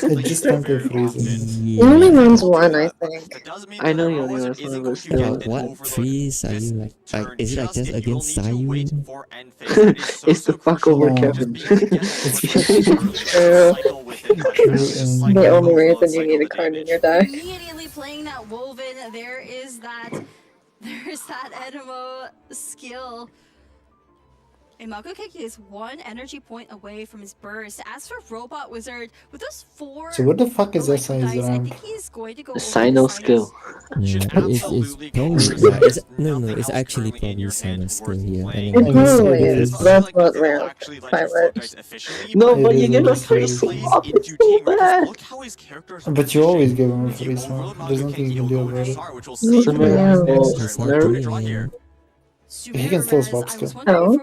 It just anti-freezes. He only runs one, I think. I know you only have one, but still. What freeze are you like? Is it like just against Sayu? It's the fuck over No. Kevin. The only reason you need a card in your deck. immediately playing that Woven, there's that Enemo skill. And Malko Keki is 1 energy point away from his burst. As for Robot Wizard, with those 4 So what the fuck is electric SI's dice, I ramp? think he's going to go The over Sino the skill. Yeah, it's probably no, it's actually probably Simon skill here. I It mean, probably it is. is. That's what rare pilot. No, It but is you get a really free crazy. swap. It's so bad. But you always give him a free swap. There's nothing you can do about it. it's not doing it. He can still swap still. Oh.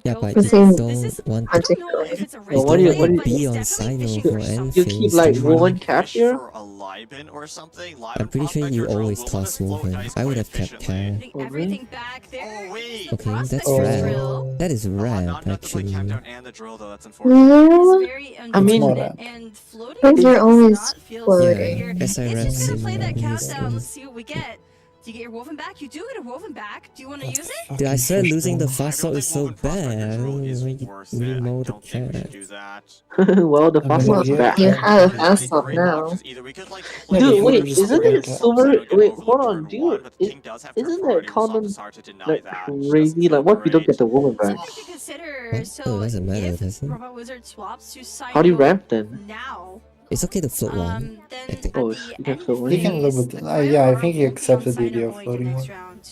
Yeah, but Because don't he's want hunting know if it's a I risk what do you- don't what do want you- be on Sino for anything. You keep like woven cat here? I'm pretty sure you always toss Woven. I would have kept Tara. everything back there. Okay, that's Oh. rad. That is rad, actually. Well, Very I mean- unfortunate, and floating Because you're does always not feel floating. here. Yeah, SI It's ramps just gonna play that in countdown. Let's see what we get. Do you get your Woven back? You do get a Woven back. Do you want to use it? Dude, I swear losing the fast sword is so bad. I don't know when you mow the cat. Well, the fast well, one's back. you have a fast swap now. Dude, wait, isn't it silver? Wait, hold on, dude. Isn't that condom like crazy? Like, what if you don't get the woman back? Something to consider. Oh, So doesn't matter, if does it? Robot Wizard swaps to Sino How do you ramp then? now, It's okay to float one. then I think. Oh, at you the can end float of one. He can live phase, with the yeah, I Pyro think he will be on accepted the Sino idea of going floating next one. round.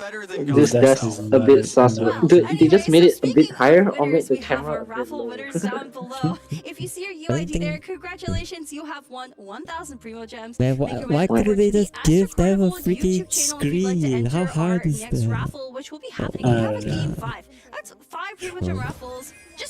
better than This desk a bit sus. They just made it a bit higher or made the camera a bit raffle lower. winners down below. If you see your UID there, congratulations, you have won 1,000 Primo Gems. Man, why couldn't they just give them a freaking screen? How hard is next that? raffle, which will be happening in Game 5. That's 5 Primo Gem raffles. Just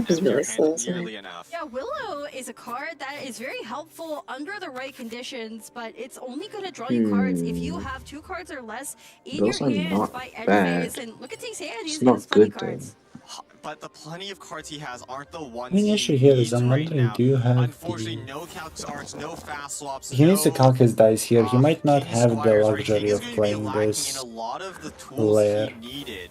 Matchup is really slow. Yeah, Willow is a card that is very helpful under the right conditions, but it's only going to draw you cards if you have 2 cards or less in Those your are hand not by end bad. phase. And look at Ting's hand, It's he not has plenty good though. cards. But the plenty of cards he has aren't the ones Main he issue here needs is I'm right wondering, now. do you have Unfortunately, the... no calc arts, no fast swaps, He needs to no, calc his dice here. He might not Katie have the Squires, right? luxury King is of going to be playing lacking in this a lot of the tools layer. he needed.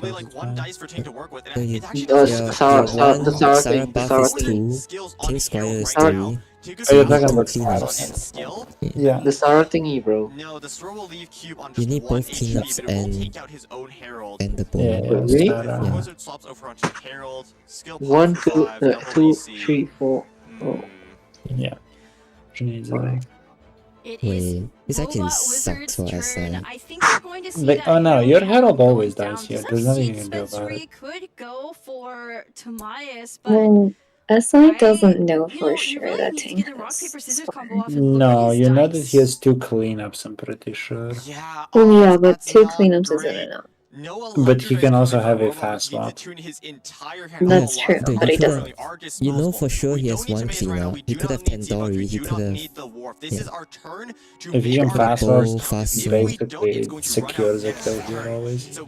There'll be like one dice for Ting to work with, So and you, it actually your, doesn't your matter. one Sarah buff is 2, Skills on King Squire Herald is right 3, now. Oh, you're talking so about 2 cleanups. And skill. Yeah. The Sarah thingy, bro. No, the Swirl will leave Cube on You just need one both HP, cleanups but it will and take out his own Herald. the bow. Yeah, Really? Sarah. If Yeah. Wizard swaps over onto Herald, skill pop 1, for 2, 5, double 2, DC. 3, 4. Oh. Yeah. Easily. It is Wait, this actually Robot sucks Wizard's for us. turn. I think we're going to see But, that oh no, Herald your count Herald going always down. dies here. Some There's nothing you seed can do about dispensory it. could go for Tobias, I but mean, SI doesn't know for sure that Ting has. No, you know that he has 2 cleanups, I'm pretty sure. Yeah, Yeah, but 2 cleanups isn't enough. But he can also have a fast swap. That's true, Dude, but he you doesn't. you know for sure he has 1 cleanup. He could have Tandoori, he could have... Yeah. If he can fast swap, fast he swap. basically secures a kill here always.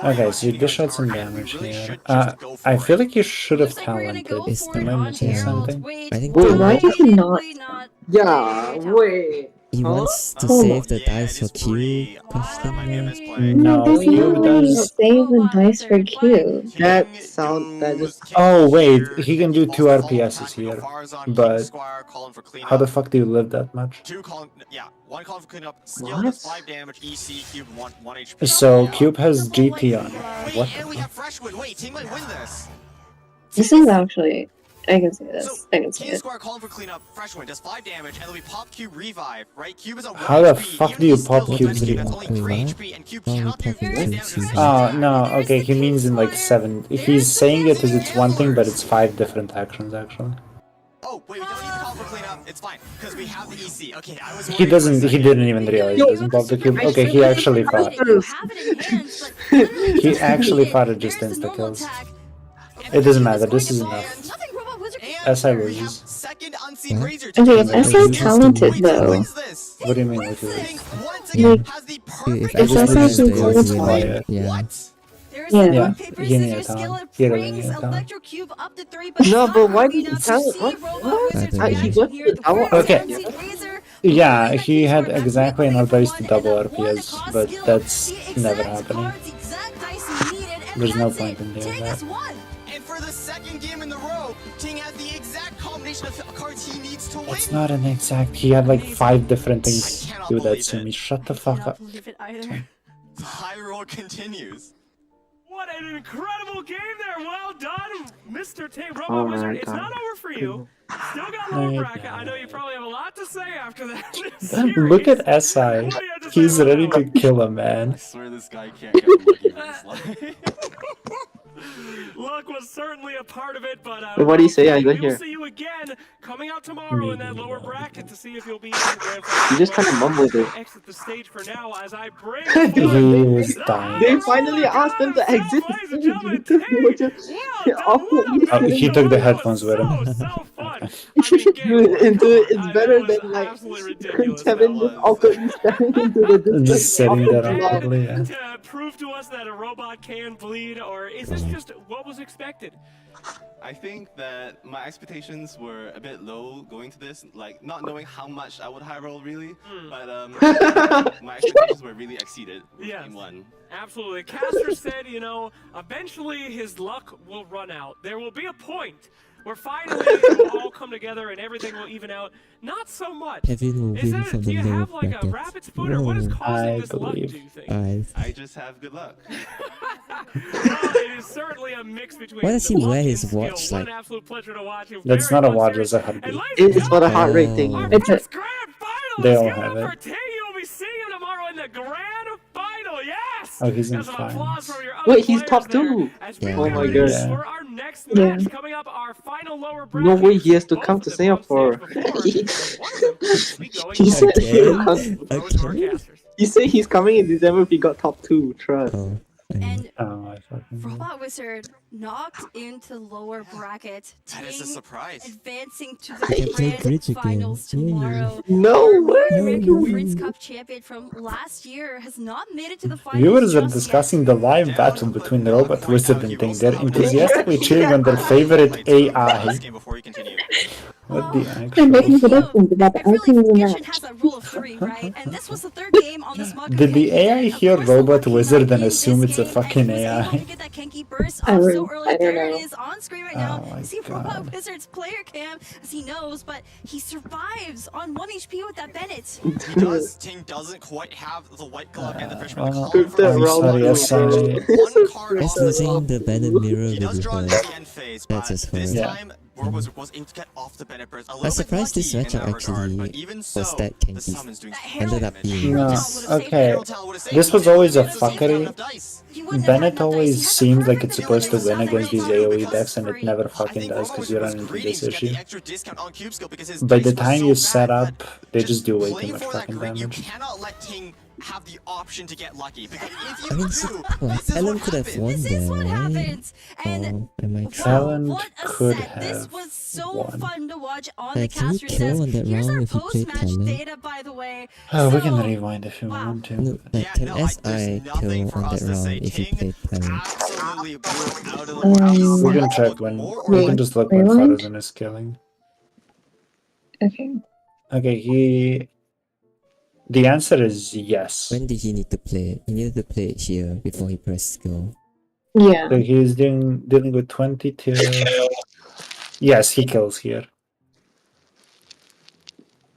Okay, so you dish out some damage here. I feel like you should have talented. Am I missing something? I think Wait, why did he not? Yeah, wait. he wants to save the dice for Q? Question mark? No, There's Q no way to does... save the dice for Q. That just. Oh wait, he can do 2 RPSs here. But how the fuck do you live that much? 1 column for cleanup, skill does 5 damage, EC, cube 1 HP. So Cube has GT on it. What? And we have Freshwood. Wait, team might win this. This is actually. I can see this. I can see Team it. Square calling for cleanup, Freshwood does 5 damage, and then we pop Cube revive, right? Cube is a 1 How the HP, fuck even do you if pop still Cube's Cube revive? that's only 3 HP, and Cube cannot do 5 damage. Oh, no, okay, he means in like 7. He's saying it as it's one thing, but it's 5 different actions actually. Oh, wait, we don't need to call for cleanup. It's fine, because we have the EC. Okay, I was He doesn't, he didn't even realize he doesn't pop the cube. Okay, he actually fought. He actually fought it just insta kills. It doesn't matter, this is enough. SI loses. Second unseen razor. Okay, if SI talented though. What do you mean what you lose? Like, If SI can qualify. Yeah. Yeah, he need a talent. He really need a talent. No, but why did he talent? What? He went to double. Okay. Yeah, he had exactly enough dice to double RPS, but that's never happening. There's no point in doing that. And for the second game in the row, Ting has the exact combination of cards he needs to win. It's not an exact. He had like 5 different things to do that, Sumi. Shut the fuck up. The high roll continues. What an incredible game there! Well done, Mr. Ting. Robot Wizard, it's not over for you. Still got lower bracket. I know you probably have a lot to say after that. Look at SI. He's ready to kill a man. I swear this guy can't get lucky with his life. Luck was certainly a part of it, but What do you say? I got we'll here. see you again coming out tomorrow in that lower bracket to see if you'll be in the grand final. You just kind of mumbled it. Exit the stage for now as I bring He was dying. They finally asked him to exit the stage. Oh, he took the headphones with him. It's better than like Kevin just awkwardly staring into the distance. Just sitting there awkwardly, yeah. To prove to us that a robot can bleed, or is this just what was expected? I think that my expectations were a bit low going to this, like not knowing how much I would high roll really, but my expectations were really exceeded with game 1. Absolutely. Caster said, you know, eventually his luck will run out. There will be a point where finally it will all come together and everything will even out. Not so much. Kevin will win from the lower like a rapid spoon, or what is causing this luck, do you think? I just have good luck. Well, it is certainly a mix between Why does he wear his skill. watch? What Like, an absolute pleasure to watch him. That's not a watch, it's a heartbeat. It's for the heart rate thing. It's a... They all have it. You'll be seeing him tomorrow in the grand final. Yes. Oh, he's in finals. Wait, he's top 2. Yeah. Oh my god. For our next match coming up, our final lower bracket. No way, he has to come to Singapore. He said he said he's coming in December if he got top 2. Trust. And I fucking... Robot Wizard knocked into lower bracket. That is a surprise. Advancing to the grand finals tomorrow. No way! American Prince Cup champion from last year has not made it to the finals. Viewers are discussing the live battle between the Robot Wizard and Ting. They're enthusiastically cheering on their favorite AI. What the actual... I'm making predictions about the outcome of the match. Has a rule of 3, right? And this was the 3rd game on this mug. Did the AI hear Robot Wizard and assume it's a fucking AI? I don't know. There it is on screen right now. See Robot Wizard's player cam as he knows, but he survives on 1 HP with that Bennett. He does. Ting doesn't quite have the white glove and the fisherman. I'm sorry, He's using the Bennett mirror with the... That's just funny. This time, World Wizard was able to get off the Bennett Burst. I'm surprised this matchup actually was that Kenki. Ended up being No, this. okay. This was always a fuckery. Bennett always seemed like it's supposed to win against these AoE decks, and it never fucking does because you run into this issue. By the time you set up, they just do way too much fucking damage. Have the option to get lucky because if you I mean, Talon could have won there, right? Oh, I might try. Talon could have This was so fun to watch on the Can you caster kill says. on that Here's our round if you played post-match Talon? data, by the way. Oh, we can rewind if you want to. No, like, can SI kill on that round if you played Talon? We can check when. We can just look when Farazan is killing. Okay. Okay, the answer is yes. When did he need to play it? He needed to play it here before he pressed skill. Yeah. So he's dealing with 22. Yes, he kills here.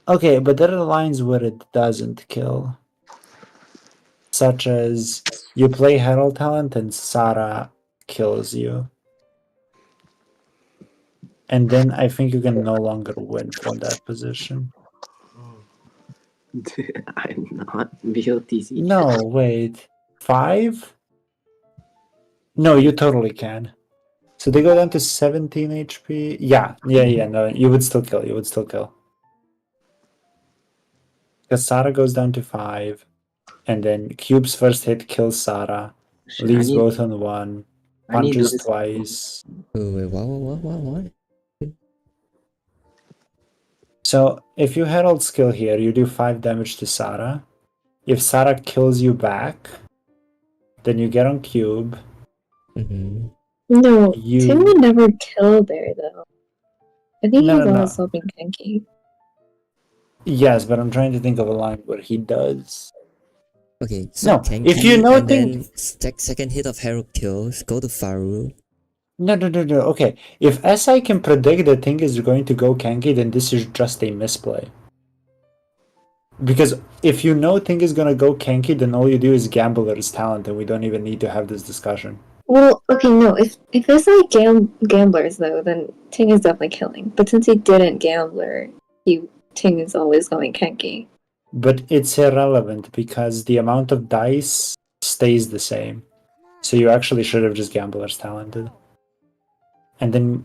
Okay, but there are lines where it doesn't kill. Such as you play Herald Talent and Sara kills you. And then I think you can no longer win from that position. I'm not VOTC. No, wait. 5? No, you totally can. So they go down to 17 HP. Yeah, no, you would still kill. Because Sara goes down to 5. And then Cube's first hit kills Sara. Leaves both on 1. Punches twice. Wait, what? So if you Herald skill here, you do 5 damage to Sara. If Sara kills you back, then you get on Cube. No, Tim would never kill there though. I think he's always helping Kenki. Yes, but I'm trying to think of a line where he does. Okay, so No, Kenki, if you know and then second hit of Herald kills, go to Faru. No. Okay, if SI can predict the thing is going to go Kenki, then this is just a misplay. Because if you know thing is gonna go Kenki, then all you do is Gambler's Talent, and we don't even need to have this discussion. Well, okay, no. If it's like gamblers though, then Ting is definitely killing. But since he didn't gambler, Ting is always going Kenki. But it's irrelevant because the amount of dice stays the same. So you actually should have just Gambler's Talented. And then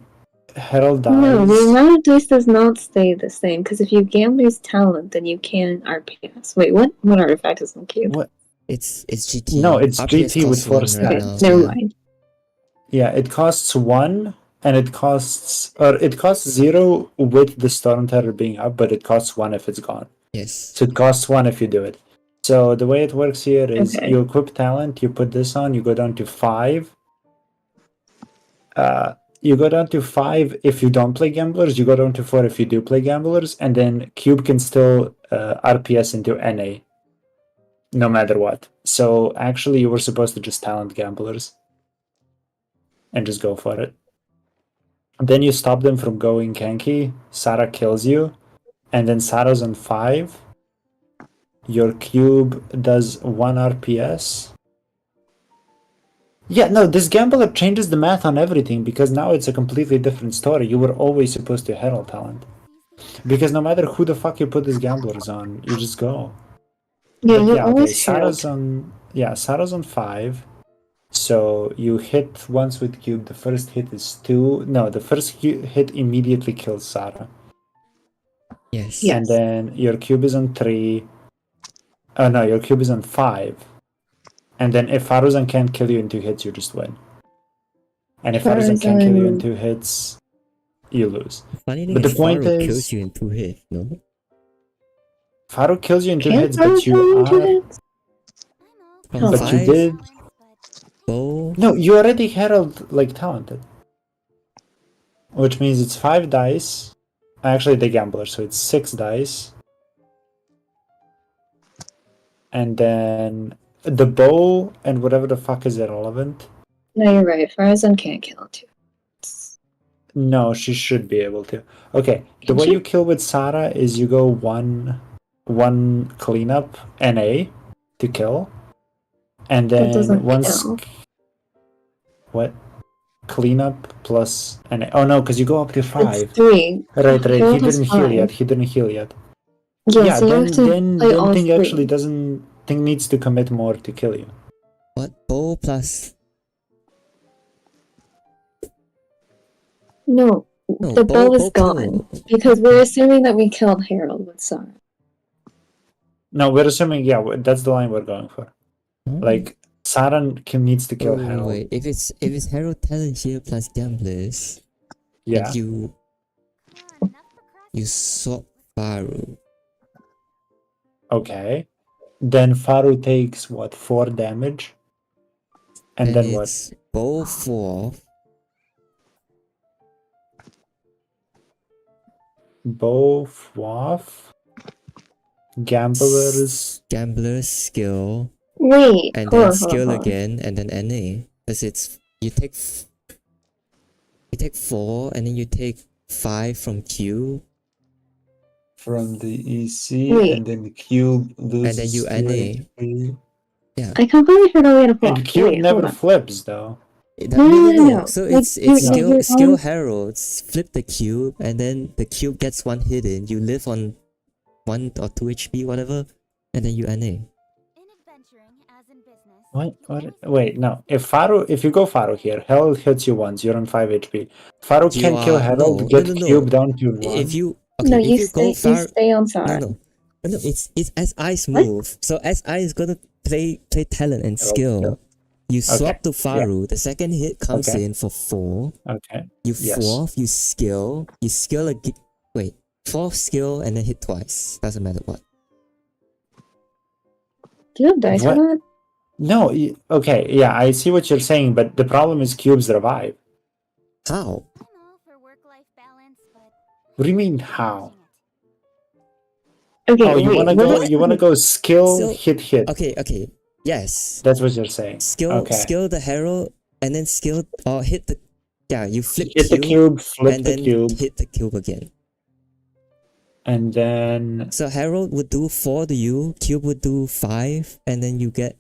Herald dies. No, the amount of dice does not stay the same, because if you Gambler's Talent, then you can RPS. Wait, what artifact is on Cube? What? It's GT. No, it's RPS GT with 4 right stats. now, Never mind. Yeah, it costs 1, and it costs 0 with the Storm Terror being up, but it costs 1 if it's gone. Yes. So it costs 1 if you do it. So the way it works here is you equip talent, you put this on, you go down to 5. You go down to 5 if you don't play Gamblers, you go down to 4 if you do play Gamblers, and then Cube can still RPS into NA. No matter what. So actually you were supposed to just talent Gamblers. And just go for it. Then you stop them from going Kenki, Sara kills you, and then Sara's on 5. Your Cube does 1 RPS. Yeah, no, this Gambler changes the math on everything because now it's a completely different story. You were always supposed to Herald Talent. Because no matter who the fuck you put these Gamblers on, you just go. Yeah, you always Sara's on 5. So you hit once with Cube. The first hit is 2. No, the first hit immediately kills Sara. Yes. And then your Cube is on 3. Oh no, your Cube is on 5. And then if Faruzan can't kill you in 2 hits, you just win. And if Faruzan can't kill you in 2 hits, you lose. Funny thing But the is point Faru is, kills you in 2 hits, no? Faru kills you in 2 hits, but you are. But you did. Oh. No, you already Herald like talented. Which means it's 5 dice. Actually, the Gambler, so it's 6 dice. And then the bow and whatever the fuck is irrelevant. No, you're right. Farazan can't kill too. No, she should be able to. Okay, the way you kill with Sara is you go one cleanup NA to kill. And then once... What? cleanup plus an. Oh no, because you go up to 5. It's 3. Right. He Harold has didn't heal 5. yet. He didn't heal yet. Yeah, so you have to play all Thing 3. actually doesn't. Thing needs to commit more to kill you. What? Bow plus... No, the bow is gone. Because we're assuming that we killed Harold with Sara. No, we're assuming. Yeah, that's the line we're going for. Like Sara needs to kill Harold. Wait, if it's Harold talent here plus gamblers, Yeah. and you swap Faru. Okay. Then Faru takes what, 4 damage? And then what? It's bow 4. Bow 4. Gamblers skill. Wait, and hold then on, skill hold on. again, and then NA. Because it's you take 4, and then you take 5 from Q. From the EC, Wait. and then Cube loses. And then you 2 NA. HP. Yeah. I completely forgot we had a flop. And Cube Wait, never hold on. flips though. No. So Like, it's you're skill on- heralds, flip the cube, and then the cube gets 1 hit in. You live on 1 or 2 HP, whatever, and then you NA. What? Wait, no. If you go Faru here, Harold hits you once, you're on 5 HP. Faru You can kill are- Harold, no, get no, no, no. Cube down to 1. If you No, if you go stay on Sara. No, it's as I's move. So as I is gonna play talent and skill. You swap to Faru. The second hit comes in for 4. Okay. You Yes. fourth. You skill again. Wait, 4th skill and then hit twice. Doesn't matter what. Do you have dice for that? No, okay, yeah, I see what you're saying, but the problem is Cubes revive. How? What do you mean, how? Okay, Oh, you wanna go skill, hit. Okay. Yes. That's what you're saying. Skill the herald, and then skill or hit the you flip Hit the cube, flip and the then cube. hit the cube again. And then So herald would do 4 to you, cube would do 5, and then you get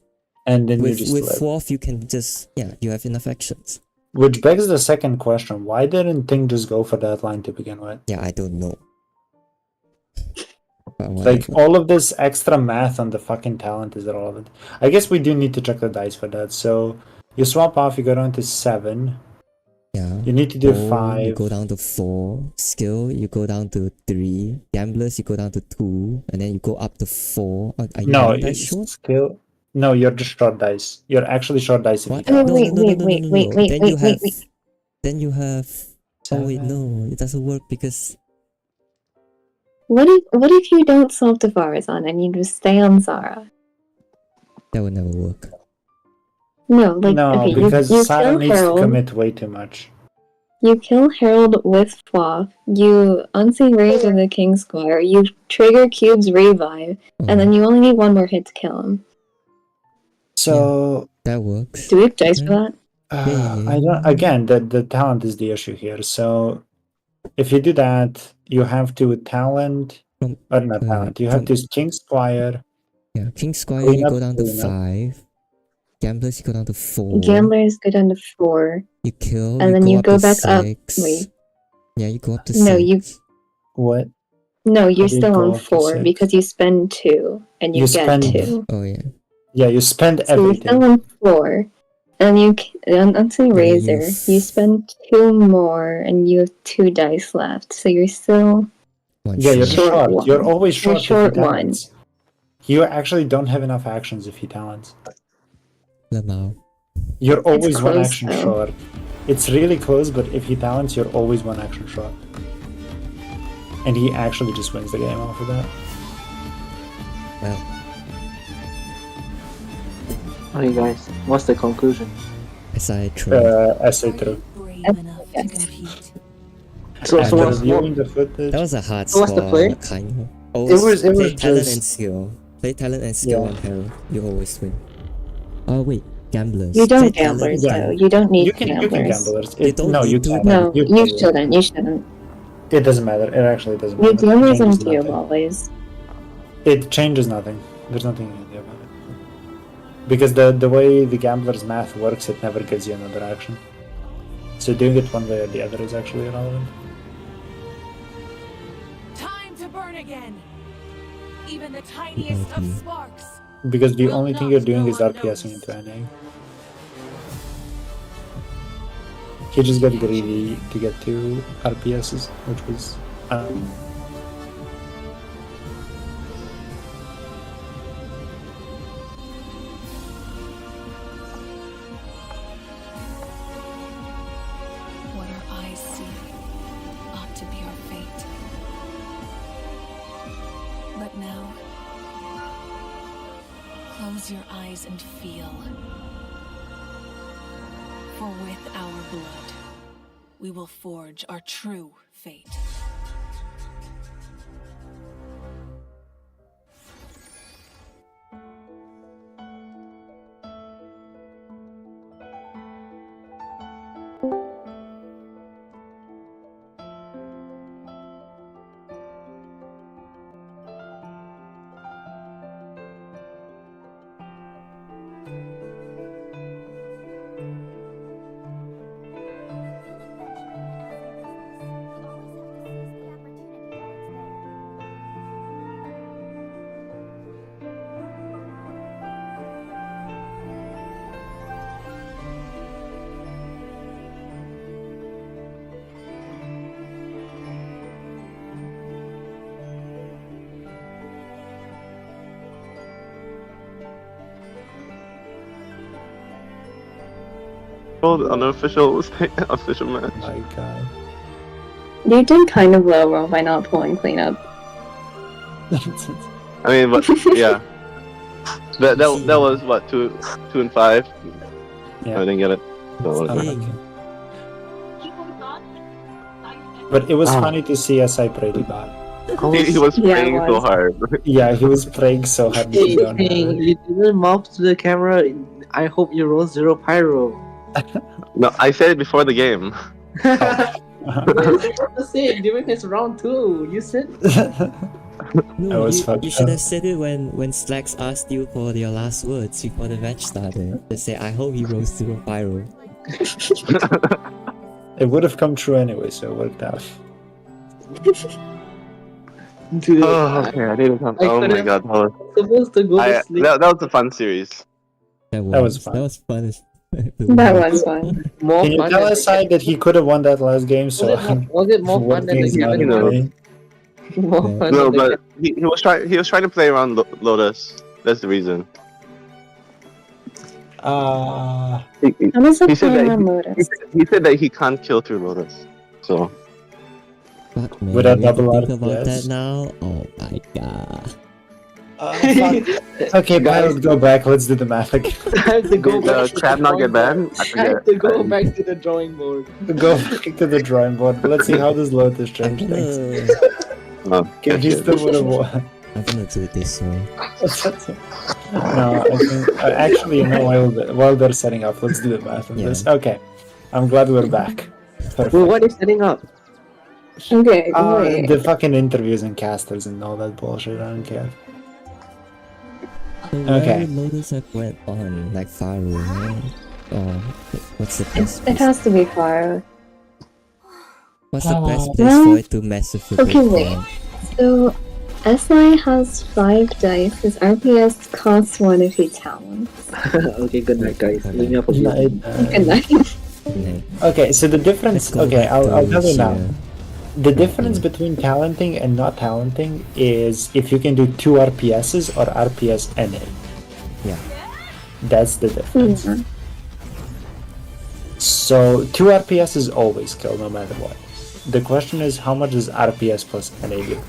you with just flip. 4th you can just you have enough actions. Which begs the second question: why didn't Ting just go for that line to begin with? Yeah, I don't know. But Like whatever. all of this extra math on the fucking talent is irrelevant. I guess we do need to check the dice for that. So you swap off, you go down to 7. Yeah. You need to do Bow, 5. You go down to 4. Skill, you go down to 3. Gamblers, you go down to 2, and then you go up to 4. Are you No, doing that it's short? skill. No, you're just short dice. You're actually short dice if you What? talent. No, wait, no, no, wait, no, wait, no, no, wait, no. wait, Then wait, you have. wait. Then you have. Oh wait, no, it doesn't work because. What if you don't swap to Farazan and you just stay on Sara? That would never work. No, like No, okay, because you Sarah kill needs Harold. to commit way too much. You kill Harold with Fluff. You unseen Rage of the King Squire. You trigger Cube's revive, and then you only need 1 more hit to kill him. So that works. Do we have dice for that? I don't. Again, the talent is the issue here. So if you do that, you have to talent or not talent. You have to King Squire. Yeah, King Squire, Clean you up, go down to clean up. 5. Gamblers, you go down to 4. Gamblers go down to 4. You kill, and then you go up to back up. 6. Wait. Yeah, you go up to No, 6. What? No, you're How do you still go on up to 4 6? because you spend 2 and you get spend- 2. Oh yeah. Yeah, you spend So you're everything. still on 4. And on Unseen Yeah, Razor, you spend 2 more and you have 2 dice left. So you're still Yeah, you're short short. 1. You're always short. You're short if you 1. talents. You actually don't have enough actions if you talent. Lamau. You're always 1 close, action though. short. It's really close, but if he talents, you're always 1 action short. And he actually just wins the game off of that. Well. Okay, guys, what's the conclusion? SI true. SI true. So After what's reviewing the footage, That was a hard So what's the score, play? kind of. It Always was play talent just- and skill. Play talent and skill Yeah. on Harold. You always win. Oh wait, gamblers. You don't Play talent- gamblers Yeah. though. You don't need you can gamblers. gamblers. You don't No, need you to. can. No, you can. shouldn't. You shouldn't. It doesn't matter. It actually doesn't You matter. gamblers It and changes cube nothing. always. It changes nothing. There's nothing you can do about it. Because the way the gambler's math works, it never gives you another action. So doing it one way or the other is actually irrelevant. Time to burn again. Even the tiniest of sparks. Because the only thing you're doing is RPSing into NA. He just got greedy to get 2 RPSs, which was... What our eyes see ought to be our fate. But now, close your eyes and feel. For with our blood, we will forge our true fate. Unofficial official match. My god. You did kind of low roll by not pulling cleanup. I mean, but yeah, that was what 2 and 5. Yeah. I didn't get it. So but it was funny to see SI pray to God. he was praying so hard. Yeah, he was praying so hard. Hey, you didn't mouth to the camera. I hope you roll 0 pyro. No, I said it before the game. Say during his round 2, you said. No, you should have said it when Slacks asked you for your last words before the match started. Just say, I hope he rolls 0 pyro. It would have come true anyway, so it worked out. Dude, oh, okay, I didn't come. Oh my god, that was supposed to go to sleep. That was a fun series. That was fun. That was fun. That was fun. More Can you fun tell than SI that he could have won that last game? So was it more fun than the Kevin one? More fun No, than but he was trying to play around Lotus. That's the reason. He said he said that he can't kill through Lotus. So Fuck, man, without we have to double think about that RPS. now. Oh my god. Okay, guys, go back. Let's do the math again. I have to go back. Crab not get banned? I have to go back to the drawing board. Go back to the drawing board. Let's see how this Lotus change things. Okay, he still would have won. I'm gonna do it this way. No, I think actually, no. While they're setting up, let's do the math on this. Okay, I'm glad we're back. Perfect. Well, what is setting up? Okay, the fucking interviews and casters and all that bullshit. I don't care. So Okay. why would Lotus have went on like Faru, right? Or what's the best It has to be fire. What's the best place for it to mess with your Okay, big wait. fan? So, SI has 5 dice. His RPS costs 1 if he talents. Okay, good night, guys. Leave me up for Good night. Okay, so the difference. Okay, I'll tell you now. The difference between talenting and not talenting is if you can do 2 RPSs or RPS NA. Yeah. That's the difference. So 2 RPSs always kill no matter what. The question is how much does RPS plus NA do?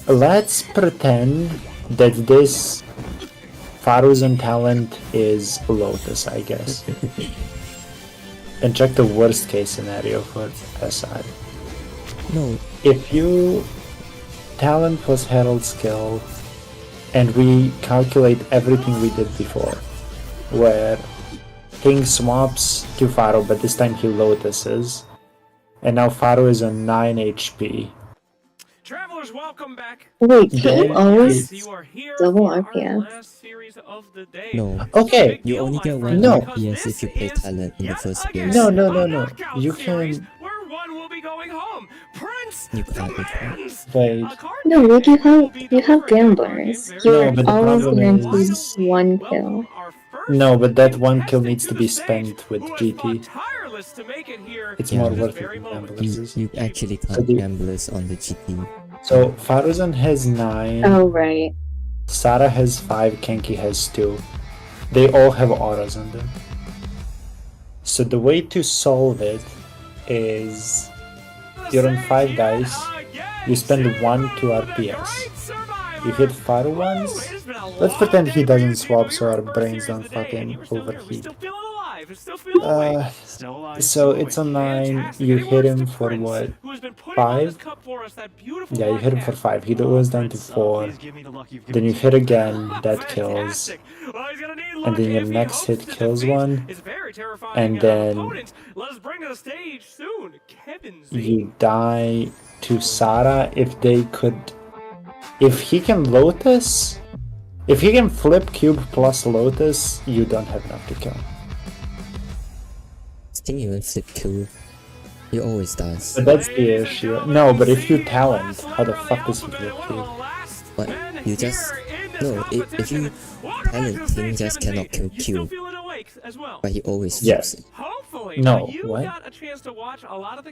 Let's pretend that this Faru's talent is Lotus, I guess. And check the worst case scenario for SI. No. If you talent plus herald skill and we calculate everything we did before, where King swaps to Faru but this time he Lotuses, and now Faru is on 9 HP. Travelers, welcome back. Wait, can you Yeah. always You are here double for our RPS? last series of the day. No. Okay. You only get one No. RPS if you play talent in the first place. No. You can. Where one will be going home. Prince You can't. demands. Wait. No, like you have gamblers. You're but the always problem guaranteed is- one kill. No, but that one kill needs to be spent with GT. Tireless to make it here. It's Yeah. more worth it than gamblers. You actually So can't the- gamblers on the GT. So Faruzan has 9. Oh right. Sarah has 5. Kenki has 2. They all have auras on them. So the way to solve it is you're on 5 dice. You spend 1 to RPS. You hit Faru once. Let's pretend he doesn't swap so our brains don't fucking overheat. So it's a 9. You hit him for what? 5? Yeah, you hit him for 5. He goes down to 4. Then you hit again. That kills. And then your next hit kills one. And then you die to Sarah if they could. If he can Lotus. If he can flip Cube plus Lotus, you don't have enough to kill. I think you will flip Cube. He always does. But that's the issue. No, but if you talent, how the fuck does he flip Cube? But you just... No, if you talent, Ting just cannot kill Cube. But he always flips Yes. it. No, what?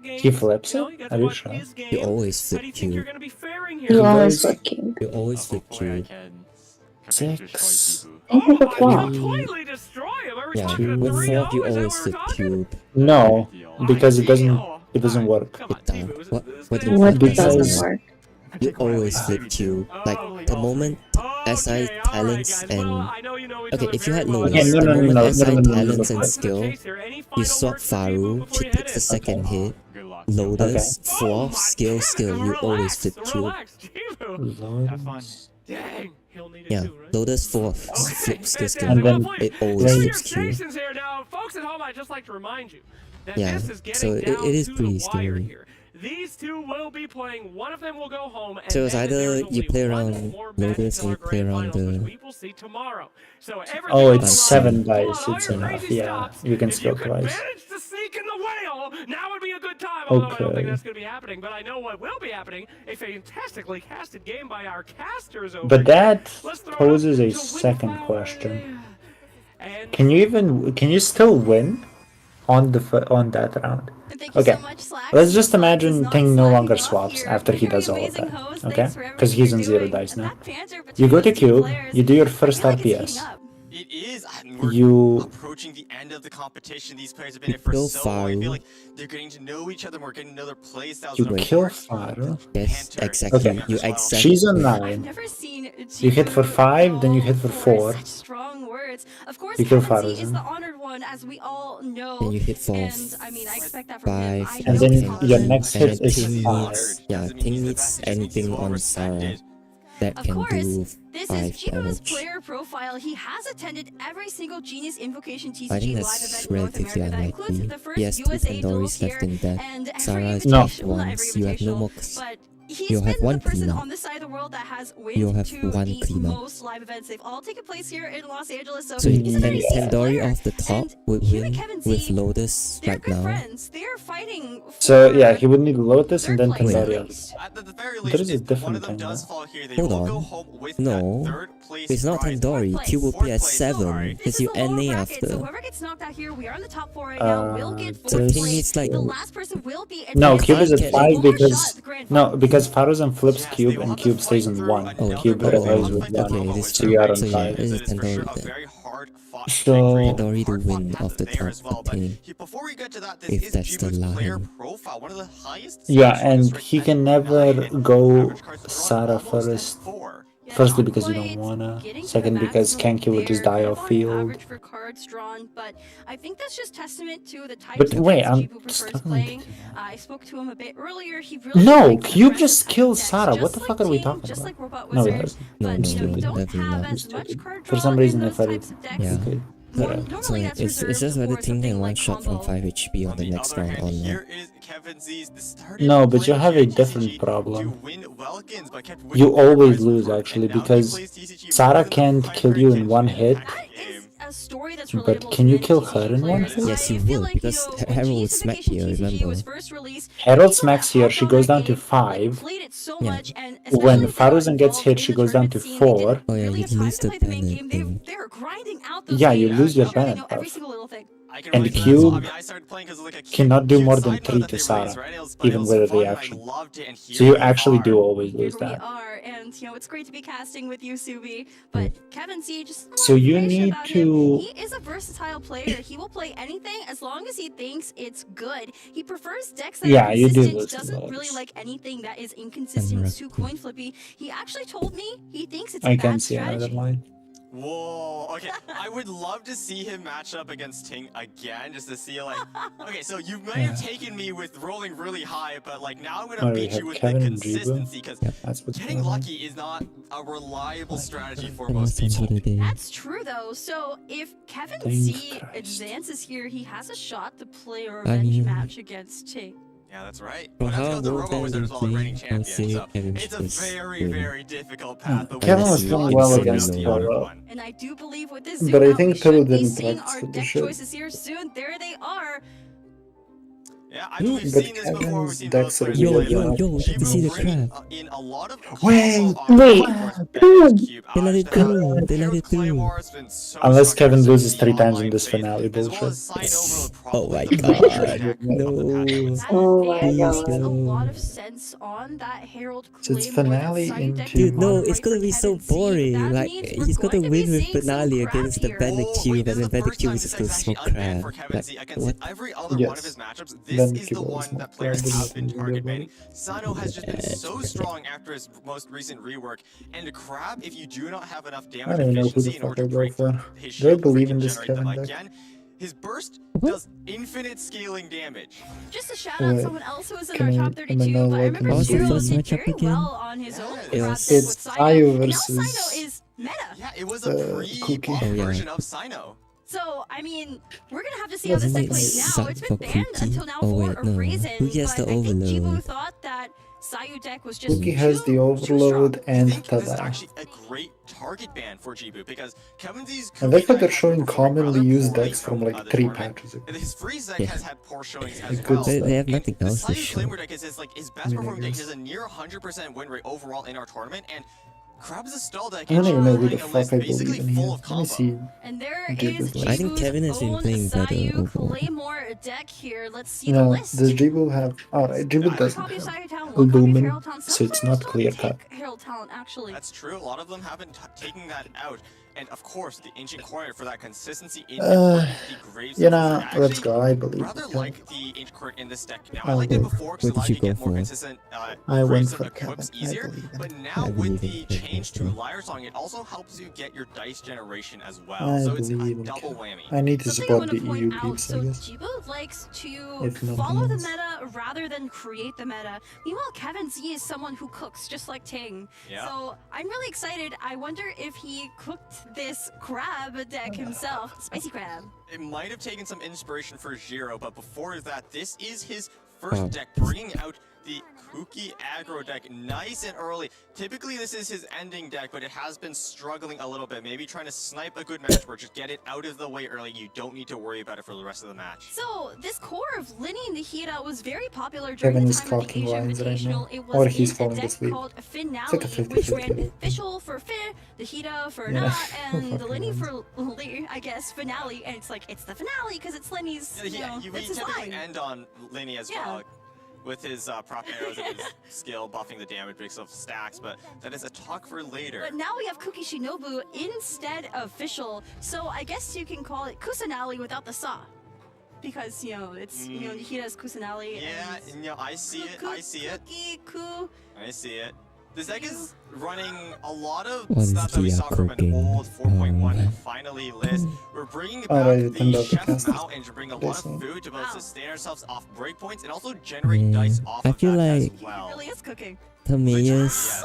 He flips it? Are you sure? You always flip Cube. You always flip Cube. You always flip Cube. 6. And here's a flop. Yeah, with Flop you always flip Cube. No, because it doesn't work. It does. What do you What mean it doesn't doesn't work? You always flip Cube. Like, the moment SI talents and... Okay, if you had Lotus, Okay, the moment SI no. talents and skill, you swap Faru, she takes the second hit, Lotus, Flop, skill, you always flip Cube. Dang, he'll need it Yeah, too, right? Lotus, Flop, flip, skill, And then it always Your flips Cube. stations here now, folks at home. I'd just like to remind you that Yeah, this is getting so it down is to pretty the wire scary. here. These two will be playing. One of them will go home. And So it's then either there's you only play one around more Lotus match or you till our play grand around finals, the... which we will see tomorrow. So everything Oh, on it's the 7 line. dice. Pull out all It's your enough. crazy Yeah, stops. you can If skill you could twice. manage to sneak in the whale, now would be a good time. Although I don't think Okay. that's going to be happening. But I know what will be happening. A fantastically casted game by our casters over But here. that Let's throw it poses up a to second Windflower. question. And Can you still win on on that round? Okay, let's just imagine Ting no longer swaps after he does all of that, okay? Because he's on 0 dice now. You go to Cube, you do your first RPS. It is. We're You approaching the end of the competition. These players have been You here for kill so long. I Faru. feel like they're getting to know each other. We're getting to know their play styles. you and their kill work. Faru. Yes, exactly. Okay. You exactly... She's on 9. You hit for 5, then you hit for 4. Strong words. Of course, You kill Kevin Z is Faruzan. the honored one, as we all know. Then you hit for And I mean, I expect that from him. 5, I And know then he's your confident. next and hit then is Ting 5. needs... Yeah, Ting needs anything on Sarah that Of can course, do this 5 is Chibo's damage. player profile. He has attended every single Genius Invocation TCG I think live that's event in North relatively America. That includes unlikely. the first He has 2 USA duels Pandoris left here in that. and every Sarah has No. just invitational, every once. You have no more... But he's You'll have been one the person cleanup. on this side of the world that has You'll went have to one the cleanup. most live events. They've all taken place here in Los Angeles. So, So he's a very seasoned Tandoori player. off the top And would him win and Kevin Z, with Lotus they're right good now. friends. They're fighting So for yeah, he would need Lotus and then third place, at Tandoori. least. At the very There is least, a if one different of them thing does now. fall here, they Hold will go on. home with No, that third place it's not prize. Tandoori. Q will be at 7 This because is you the lower NA bracket, so after. whoever gets knocked out here, we are in the top 4 right now. Will get So fourth Ting place. needs like... The last person will be No, advanced Cube is to at the 5 overshot because grand no, final. because Faruzan flips Cube and Cube stays on 1. Oh, Cube revives with okay, 1. it is So you are on so yeah, 5. it is It is for sure Tandoori a then. very hard-fought So Tandoori to hard-fought win path off the there top as well. of But Ting. before we get to that, this If is that's the Jibu's player line. profile, one of the highest. yeah, score and shooters he for can 10 never million go average cards drawn, Sarah almost at first. 4. Firstly, because you don't wanna. Second, because Kenki would just die off field. Average for cards drawn, but I think that's just testament to the types But of wait, decks I'm Jibu prefers stuck on playing. I spoke to him a bit earlier. He really No, likes Cube aggressive just type kills decks, Sarah. What just the like fuck are we Ting, talking just about? like Robot No, he Wizard. doesn't. No, But you know, no, you don't definitely have not. as much card For draw some in reason, I those thought types of decks. Yeah. he could. So it's just whether Ting can one shot from 5 HP on the next round or not. No, but you have a different problem. You always lose actually, because Sarah can't kill you in one hit. But can you kill her in one hit? Yes, you will, because Harold would smack here, remember? Harold smacks here, she goes down to 5. Yeah. When Faruzan gets hit, she goes down to 4. Oh yeah, you lose the Bennett thing. Yeah, you lose your Bennett buff. And Cube cannot do more than 3 to Sarah, even with a reaction. So you actually do always lose that. And it's great to be casting with you, Subi. But Kevin Z, just so you need to. He is a versatile player. He will play anything as long as he thinks it's good. He prefers decks that are consistent. Doesn't really like anything that is inconsistent, too coin flippy. He actually told me he thinks it's a bad strategy. Whoa, okay, I would love to see him match up against Ting again, just to see, like, okay, so you might have taken me with rolling really high, but, like, now I'm gonna beat you with the consistency, because getting lucky is not a reliable strategy for most people. That's true, though, so if Kevin Z advances here, he has a shot to play a revenge match against Ting. Yeah, that's right. But that's because the Robo Wizard is all the reigning champion, so it's a very, very difficult path. Kevin was doing well against Toro. And I do believe with this But I think Toro didn't seeing our practice the deck shit. choices here soon. There they are. Yeah, we've seen this before. We've seen both players Yo, you see the crab? in a lot of Wait. They let it do. They let it do. Unless Kevin loses 3 times in this finale bullshit. Oh my god. No. Oh my god. A lot of sense on that Herald So it's finale into. Dude, no, it's gonna be so boring. Like, he's gonna win with finale against the Bennett Cube, and then Bennett Cube is just gonna smoke crab. Like, what? Every other one of his matchups, this is the one that players have been target banning. Sino has just been so strong after his most recent rework, and Crab, if you do not have enough I damage don't know who the efficiency in fuck order I to go break for. his Do I shield, believe in freaking this generate Kevin them deck? again, his burst does infinite scaling damage. Just a shout out to someone else who was in our top 32, know but I what remember What was the Zero first did matchup very again? well on his own. It's Sayu versus Now Sino is meta. Yeah, it was a pre-buff version of Sino. So, I mean, we're gonna have to see how this deck plays now. It's been banned until now Oh, for wait, a no. reason, Who gets but the I think Jibu overload? thought that Sayu deck was just Cookie has the overload and This is Tada. actually a great target ban for Jibu because Kevin Z's I like how they're showing commonly used decks from like 3 patches ago. his freeze deck has had poor showings as Good well. stuff. They have nothing else to Sayu show. Flamer deck is his best performing deck. He has a near 100% win rate overall in our tournament, and Crab's a stall deck. I don't even know who the running a list fuck I basically believe in full here. of Let me combo. see. And there Jibu's is I think Jibu's Kevin has been own playing better Sayu overall. Claymore deck here. Let's see the No, list. does Jibu have. Alright, Jibu doesn't Copy of have Sayu Talent, one copy of Lumen, Herald Talent. so it's not clear cut. Herald Talent, actually. That's true. A lot of them haven't taken that out. And of course, the Ancient Courier for that consistency in the Graves. You know, let's go. I believe. Rather it. like the Ancient Courier in this deck now. I I'll liked it go. before because it What allowed did you to you get go more for? consistent I went Graves for and equips Kevin. I easier. believe But it. now I with believe the in Kevin, change to too. Liar Song, it also helps you get your dice generation as well. I So it's a believe in double Kevin. whammy. I need to Something I support want the to EU point out, peeps, I so guess. Jibu likes to If nothing follow the else. meta rather than create the meta. Meanwhile, Kevin Z is someone who cooks just like Ting. Yeah. So I'm really excited. I wonder if he cooked this crab deck himself. Spicy crab. It might have taken some inspiration for Jiro, but before that, this is his first deck, bringing out the Kooky aggro deck nice and early. Typically, this is his ending deck, but it has been struggling a little bit. Maybe trying to snipe a good match where just get it out of the way early. You don't need to worry about it for the rest of the match. So this core of Linny Nihira was very popular during Kevin the is time of the cocking Asia lines right Invitational. now. It was Or he's in a falling deck asleep. called Finale, It's like a 50-50 which ran game. Fischl for Fin, Nihira for Yeah. Na, Oh, and the fucking Linny hell. for Li, I guess, Finale. And it's like, it's the finale because it's Linny's, Yeah, you know, we it's his typically line. end on Linny as Yeah. well. With his prop arrows and his skill buffing the damage based off stacks, but that is a talk for later. But now we have Kuki Shinobu instead of Fischl, so I guess you can call it Kusanali without the Sa. Because, you know, it's, you know, Nihira's Kusanali. Yeah, and you know, I see it, I see it. Ku. I see it. This deck is running a lot of What is stuff that we the saw from an cooking? old 4.1 finally list. We're bringing back Alright, then the that's the chef cast. mount and to bring a lot Listen. of food to both sustain ourselves off breakpoints and also generate dice off I of feel that like as well. He really is cooking. the Mayors. Yes.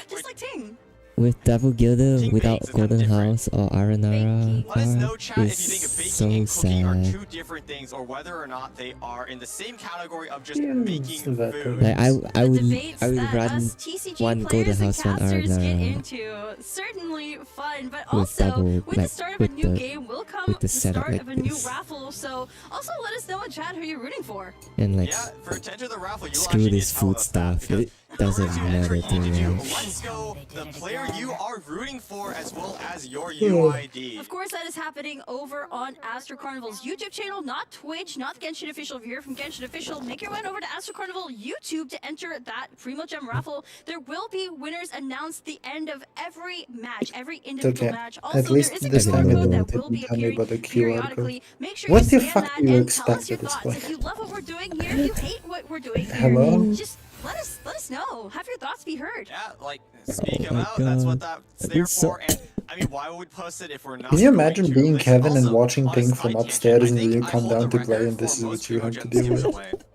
Just like Ting. with Double Gilder without Golden House or Aranara Let us know, chat, is if you think so baking and cooking are sad. two different things, or whether or not they are in the same category of just making food. Like I would that run us TCG one Golden players and House, one casters get Aranara into. Certainly fun, but with also double, with the start of a new game will come with the the setup start like of a new this. raffle. So also let us know in chat who you're rooting for. And like Yeah, for to enter the raffle, you'll screw actually this food stuff. It doesn't matter to me. let's go the player you are rooting for as well as your UID. Of course, that is happening over on Astro Carnival's YouTube channel, not Twitch, not Genshin Official. If you're here from Genshin Official, make your way over to Astro Carnival YouTube to enter that Primo Gem raffle. There will be winners announced the end of every match, every individual match. Also, At least there is a this time QR I code don't that will be tell me appearing about the QR code. periodically. Make sure What you the scan fuck that do you and tell us expect your at this thoughts. point? If you love what we're doing here, if you hate what we're doing here, Hello? just let us know. Have your thoughts be heard. Yeah, like speak them out. That's what that's there for. And I mean, why would we post it if we're not? Can you imagine being Kevin and watching Ping from upstairs and then you come down to play and this is what you have to deal with?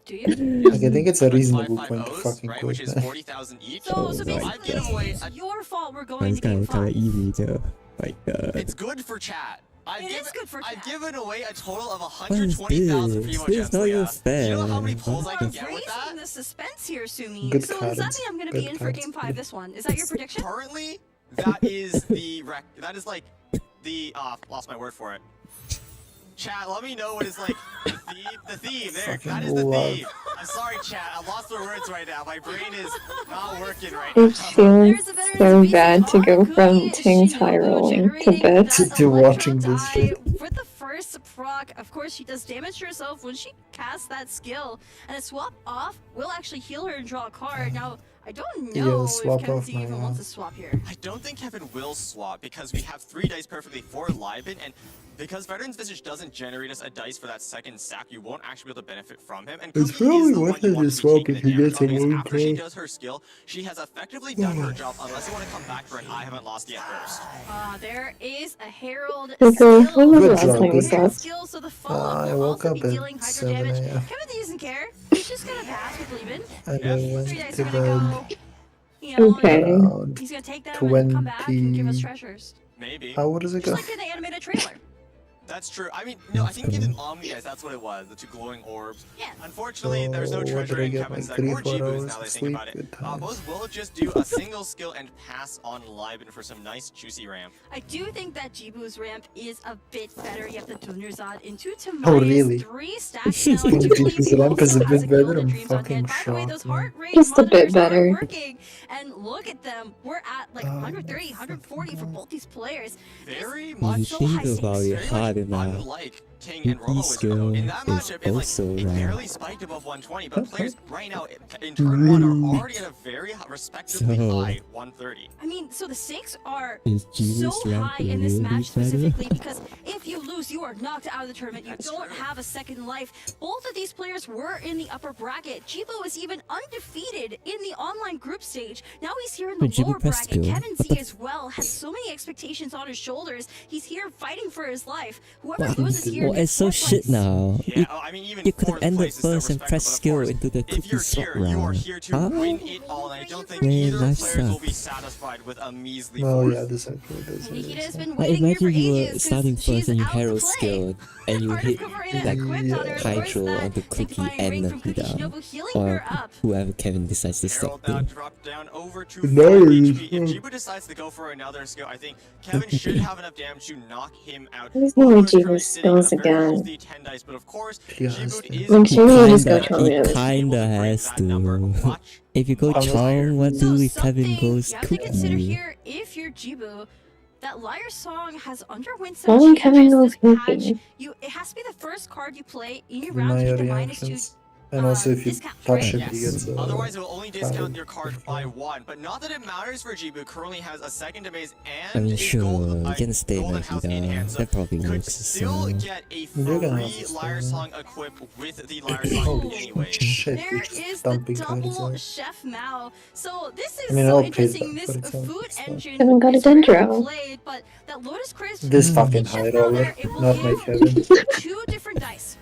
Do you? Like, I think it's a reasonable point to fucking quit. Which is 40,000 each. So I basically, give away it's your fault we're Oh, going it's to game kinda 5. easy to like It's good for chat. I've given away a total of what is 120,000 this? Primo This gems. is not even fair. You know how many pulls I can get with Raising that? the suspense here, Sumi. Good So does that cards. mean I'm going to Good be in for cards. game 5 this one? Is that your prediction? Currently, that is the that is like the lost my word for it. Chat, let me know what is like the thief. There, that is the thief. I'm sorry, chat. I lost my words right now. My brain is not working right now. It feels so bad to go from Ting's high rolling to bed. To watching this shit. For the first proc, of course, she does damage to herself when she casts that skill. And a swap off will actually heal her and draw a card. Now, I don't know if swap Kevin off Z my, even wants to swap here. I don't think Kevin will swap because we have 3 dice perfectly for Liben, and because Veteran's Visage doesn't generate us a dice for that second sack, you won't actually be able to benefit from him. And It's Cookie probably is the worth one you it want to to be swap taking if the you damage get on, some because own after she play. does her skill, she has effectively done her job unless you want to come back for an I haven't lost yet burst. There is a Herald Okay, skill. when was the Good last job, time you good slept? Skill, so the follow-up I will woke also up be at dealing hydro 7 damage. a.m. Kevin Z doesn't care. He's just gonna pass with Lieben. And I went 3 dice to are gonna bed go. You know, Okay. around he's gonna take them and come back and give us treasures. Maybe. How old does it Just go? like in the animated trailer. That's true. I mean, no, I think even Omnias, that's what it was, the 2 glowing orbs. Yeah. Unfortunately, there's no So, what treasure did I in get, Kevin's like deck or 3-4 Jibu's hours now that I of think sleep? about it. Good times. Both will just do a single skill and pass on Liben for some nice juicy ramp. I do think that Jibu's ramp is a bit better. You have the Dunyarzad into to Oh, minus really? 3 stacks now. Jibu's ramp is a bit better? I'm fucking By the way, those shocked. heart rate Just a bit monitors are better. working. And look at them. We're at like 130, 140 for both these players. Very If much you so think high about stakes, it very hard much enough, unlike King and Robo Yuki's was skill in that is matchup, it, like, also it ranked. barely spiked above 120, but players right now in turn 1 are already at a very respectably So- high 130. I mean, so the stakes are Is so Jibu's rank high in this really match better? specifically because if you lose, you are knocked out of the tournament. You don't have a second life. Both of these players were in the upper bracket. Jibu is even undefeated in the online group stage. Now he's here in the But Jibu lower pressed bracket. skill. Kevin Z as well has so many expectations on his shoulders. He's here fighting for his life. Whoever What? loses here Well, it's so fourth shit place. now. Yeah, I mean, even You could have fourth ended place is still first and pressed respectable, skill of course. into the If cookie you're swap here, you are round. here to Huh? win it all, and I don't think Man, either that players will be sucks. satisfied with a measly Oh fourth. yeah, this actually does. Nikita has been Like, waiting here for imagine you were ages starting 'cause first she's and you out to hero play. skill and you Part hit of Coverina like equipped on her, of course, hydro that onto cookie sanctifying and ring from Cookie Nikita Shinobu healing or her up. whoever Kevin decides to stick Herald now to. dropped down over to Nice. 5 HP. If Jibu decides to go for another skill, I think Kevin should have enough damage to knock him out. There's Bobo no is currently Jibu's sitting on skills a very again. healthy 10 dice, but of course, Yes. Jibu is Like, shouldn't you just go Kinda, Chong? he kinda has to. If you go Chong, what So do if Kevin something goes you have to consider cookie? here, if you're Jibu, that Liar Song has underwent Why some would Kevin changes go this patch. cookie? It has to be the first card you play in your round to My get the -2 reactions. And also if you discount, touch right? it, he gets Otherwise, it will only discount clouded. your card by 1. But not that it matters for Jibu. Currently has a second to base I and mean, a sure, golden, you can stay golden like house in hand. that. So That probably could works. still So. get a You're gonna have free to Liar stay. Song equip with the Liar Song Holy anyway. shit, There you're just is the dumping cards double out. Chef Mao. So this is I mean, so I'll pay interesting. that, This but it's not- food it's not- engine Kevin got a is rarely Dendro. played, but that Lotus Crisp This fucking Chef high Mao roller, there, it will not my give Kevin. 2 different dice.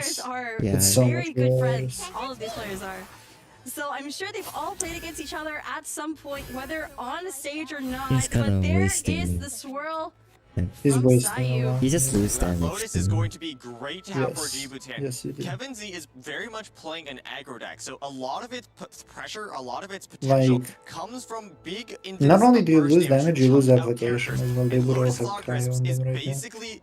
players are Yeah. It's so very much good worse. friends. All of these players are. So I'm sure they've all played against each other at some point, whether on a stage or not. He's kinda But there wasting is me. the swirl. He's from wasting a Sayu. lot. He just lose That damage. Lotus is going to be great to have for Yes. Debutant. Yes, he did. Kevin Z is very much playing an aggro deck, so a lot of its pressure, a lot of its potential Like, comes from big not only do you burst lose damage, you lose chunking out application characters. as well. They And would Lotus also Log cry Crisps on is them right now. basically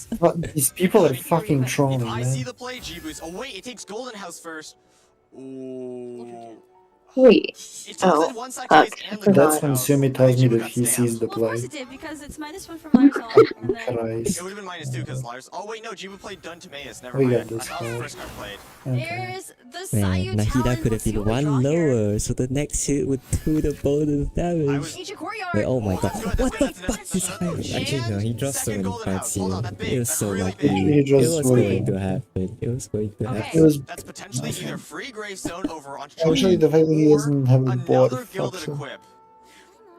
Yes. But these people are fucking trolling, I see man. the play, G-Boost. Oh wait, it takes Golden House first. Ooh. Wait. It takes Oh, in one side fuck. case I and the That's forgot. when Sumi tells me that he sees the Well, of course play. it did, because it's -1 for Marisol. And then... Christ. It would have been -2 because Lars. Oh wait, no, G-Boo played Dun Timaeus. Never We mind. got this I thought far. first card played. Okay. There's the Man, Sayu Nahida talent. could have been one lower, so the next hit would do the bonus damage. Wait, oh my god. What the fuck is happening? Actually, no, he dropped so many cards here. It was so lucky. He It just was going to happen. It was going to happen. It was That's potentially either free Gravestone over on actually the fact that he doesn't have a board another gilded fucks him. equip.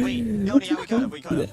Wait, no, yeah, we cut it.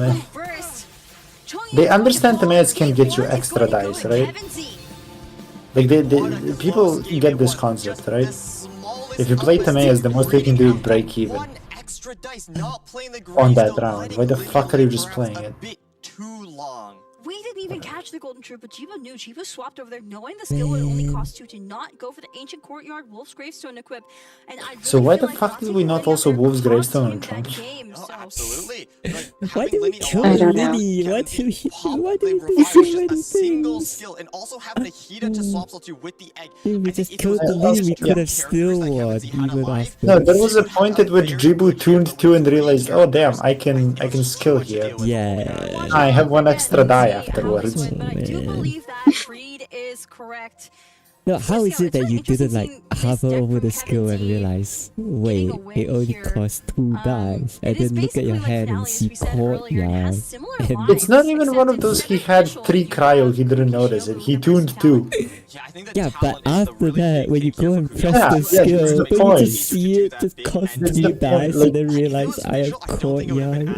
man. They understand Timaeus can get you extra dice, right? Like people get this concept, right? If you play Timaeus, the most you can do is break even on that round. Why the fuck are you just playing it? too long. We didn't even catch the golden troop, but Jiva knew. Jiva swapped over there, knowing the skill would only cost 2 to not go for the ancient courtyard, Wolf's Gravestone equip. And I really So why feel the like fuck did we not also Wolf's Gravestone on Trump? Absolutely. Why did we kill I don't know. Lily? Why did we do Revive so is many just a single things? skill, and also having a Hida to swap slot you with the egg. Dude, we just killed the Lily, we could have still won even after. No, there was a point at which Jibu tuned 2 and realized, oh damn, I can skill here. Yeah. I have 1 extra die afterwards. I do believe that Freed is correct. No, how is it that you didn't like hover over the skill and realize, wait, it only costs 2 dice, and then look at your hand and see courtyard. It's not even one of those he had 3 cryo, he didn't notice it, he tuned 2. Yeah, but after that, when you go and press Yeah, the skill, the don't you just see it just cost 3 dice and then realize I have courtyard.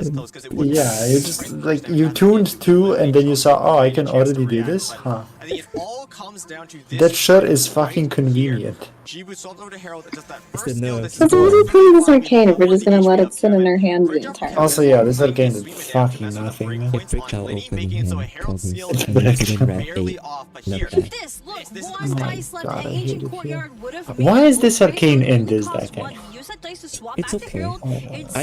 Yeah, you just, like, you tuned 2 and then you saw, oh, I can already do this? Huh. I think it all comes down to this. That sure is fucking convenient. Jibu swapped over to Herald, just that It's first the skill. nerve. This So why are we playing this arcane if we're just gonna let it sit in our hand the entire time? Also, yeah, this arcane is fucking nothing, man. It bricked out opening hand, probably. It's And then didn't wrap barely 8. off, but Love here, that. This, look, this one Oh my dice left, God, the I hate ancient it courtyard would have Why is this Wolf's arcane Gravestone in this only cost deck? 1. Use that dice to swap It's back to okay. Herald I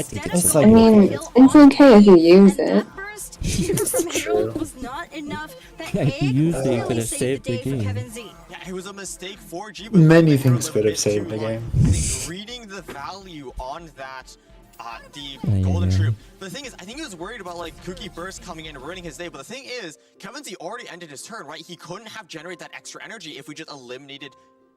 think instead it's of okay. I mean, it's okay if you use it. burst here from Herald was not enough. That Yeah, if you egg used it, you really could have saved the saved the day for game. Kevin Z. yeah, it was a mistake for Jibu. Many things could have saved the game. I think reading the value on that, the yeah, golden yeah. troop. But the thing is, I think he was worried about like Cookie Burst coming in and ruining his day. But the thing is, Kevin Z already ended his turn, right? He couldn't have generated that extra energy if we just eliminated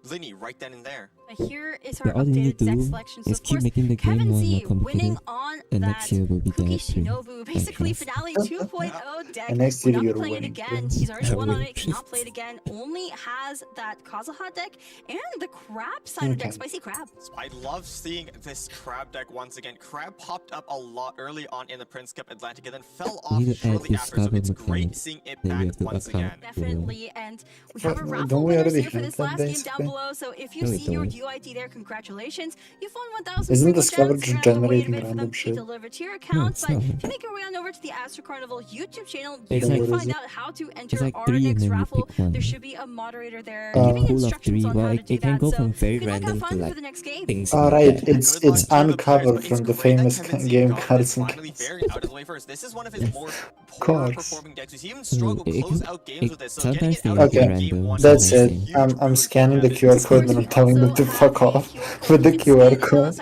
Linny right then and there. Here is our Yeah, all you need updated to deck do selection. So is of keep course, making the game Kevin more Z winning complicated, on and that next year will be Cookie there too. Shinobu, basically Finale 2.0 deck. And next We're year not you're playing it winning, again. too. He's already won on it, Winning. cannot play it again. Only has that Kazaha deck and the Crab side of deck, Okay. Spicy Crab. So I love seeing this Crab deck once again. Crab popped up a lot early on in the Prince Cup Atlantic and then fell off need to add shortly this after. So stubborn it's great mechanic seeing it that you back have to once account again. for. Definitely, and we have a Don't raffle we winners already here for have this that last game down basically? below. So if you No, we see your don't. UID there, congratulations. You've won 1,000 Isn't free Discover coins. just You're gonna have to wait a generating bit for them random to be shit? delivered to your No, account. it's But not. if you make your way on over to the Astro Carnival YouTube channel, you It's can like- find out how to enter like our 3 and next then you raffle. pick one. There should be a moderator there Uh, giving Pool of instructions 3, on well, how to do it can that. go So from very good luck, have random fun to for like the next game. things Alright, like that. it's Good luck to the players, uncovered but from it's the great that famous Kevin Z game got this cards and finally games. very out of the way first. This is one of his more poorer course. performing decks. You see him struggle It close can- out games with this. So getting sometimes it they out make of it Okay, game random, one That's is it. huge. I'm scanning the QR code and I'm telling them to fuck off with the QR code.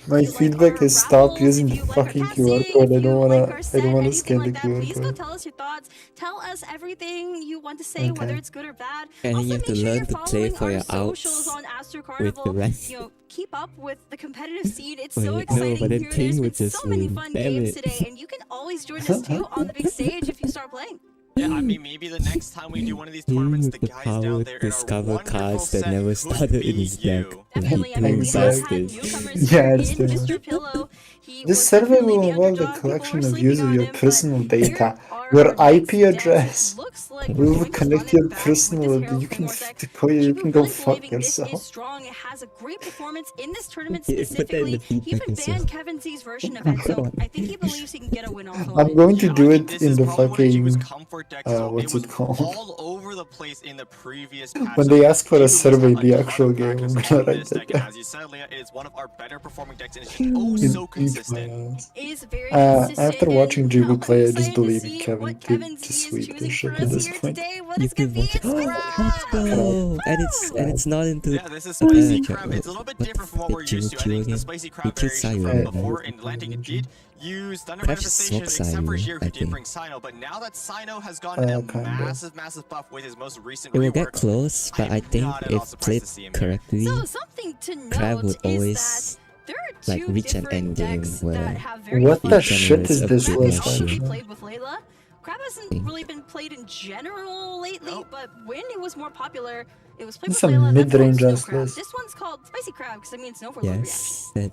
My feedback is stop using the fucking QR code. I don't wanna scan the QR Please go code. tell us your thoughts. Tell us everything you want to say, whether Okay. it's good or bad. And then Also, you have to make sure learn you're to play following for our your socials outs on Astro with Carnival. the rest. You know, keep up with the competitive scene. It's so Wait, no, exciting but then here. Ting There's would been just so many win. fun Damn games it. today, and you can always join us too on the big stage if you start playing. Yeah, I mean, maybe the next time we do one of these Him tournaments, with the the guys power down to there in our discover wonderful cards that set never could started in be his deck. you. And he Definitely, I mean, we brings have out had this. newcomers Yeah, here it's in the- Mr. Pillow. He This was survey definitely will the involve the underdog. People collection were of sleeping use of on your him, but personal here data, are your our IP next decks. address. It looks like We we're will going to connect run your it back with personal. this You Herald can War deck. you Jibu can go really fuck believing this is yourself. strong. It has a great performance in this tournament Yeah, put that in the specifically. He feedback even as well. banned Kevin Z's version of it, so I think he believes he can get a win off of I'm it. going to do I it think this in is the probably one of Jibu's fucking comfort decks as well. what's was it called? all over the place in the previous patch. When So they ask for a Jibu must survey, have a the ton actual of game, I'm practice gonna on write this that deck. And down. as you said, Leah, it is one of our better performing decks, and it's just oh so consistent. It is very consistent. After watching Jibu I'm play, I excited just to believe see Kevin what to Kevin Z just is sweep choosing this shit for at us this here point. today. What You is going can to be? watch. Let's go! And it's not into. Yeah, this is spicy check crab. It's a little bit what different from what the we're used to. I Jibu think the again? spicy He crab killed variation Sayo, from right? before in Atlantic it did use Thunder Crab just Manifestations, swap except for Sayo, Jir, who I did think. bring Sino. But now that Sino has gotten a Kinda. massive buff with his most recent It will rework, get close, but I think not at all if surprised played to see him here. correctly, So something to Crab note would is that always there are like two reach an different end game decks where that have very What fun the it shit generates is a this big list, Crab issue. hasn't actually? played with Layla. Crab hasn't really been played in general lately, but when it was more popular, it was played It's with a Layla. That's called mid-range Snow ass Crab. list. This one's called Spicy Crab because I mean it's known for low reaction. yes, that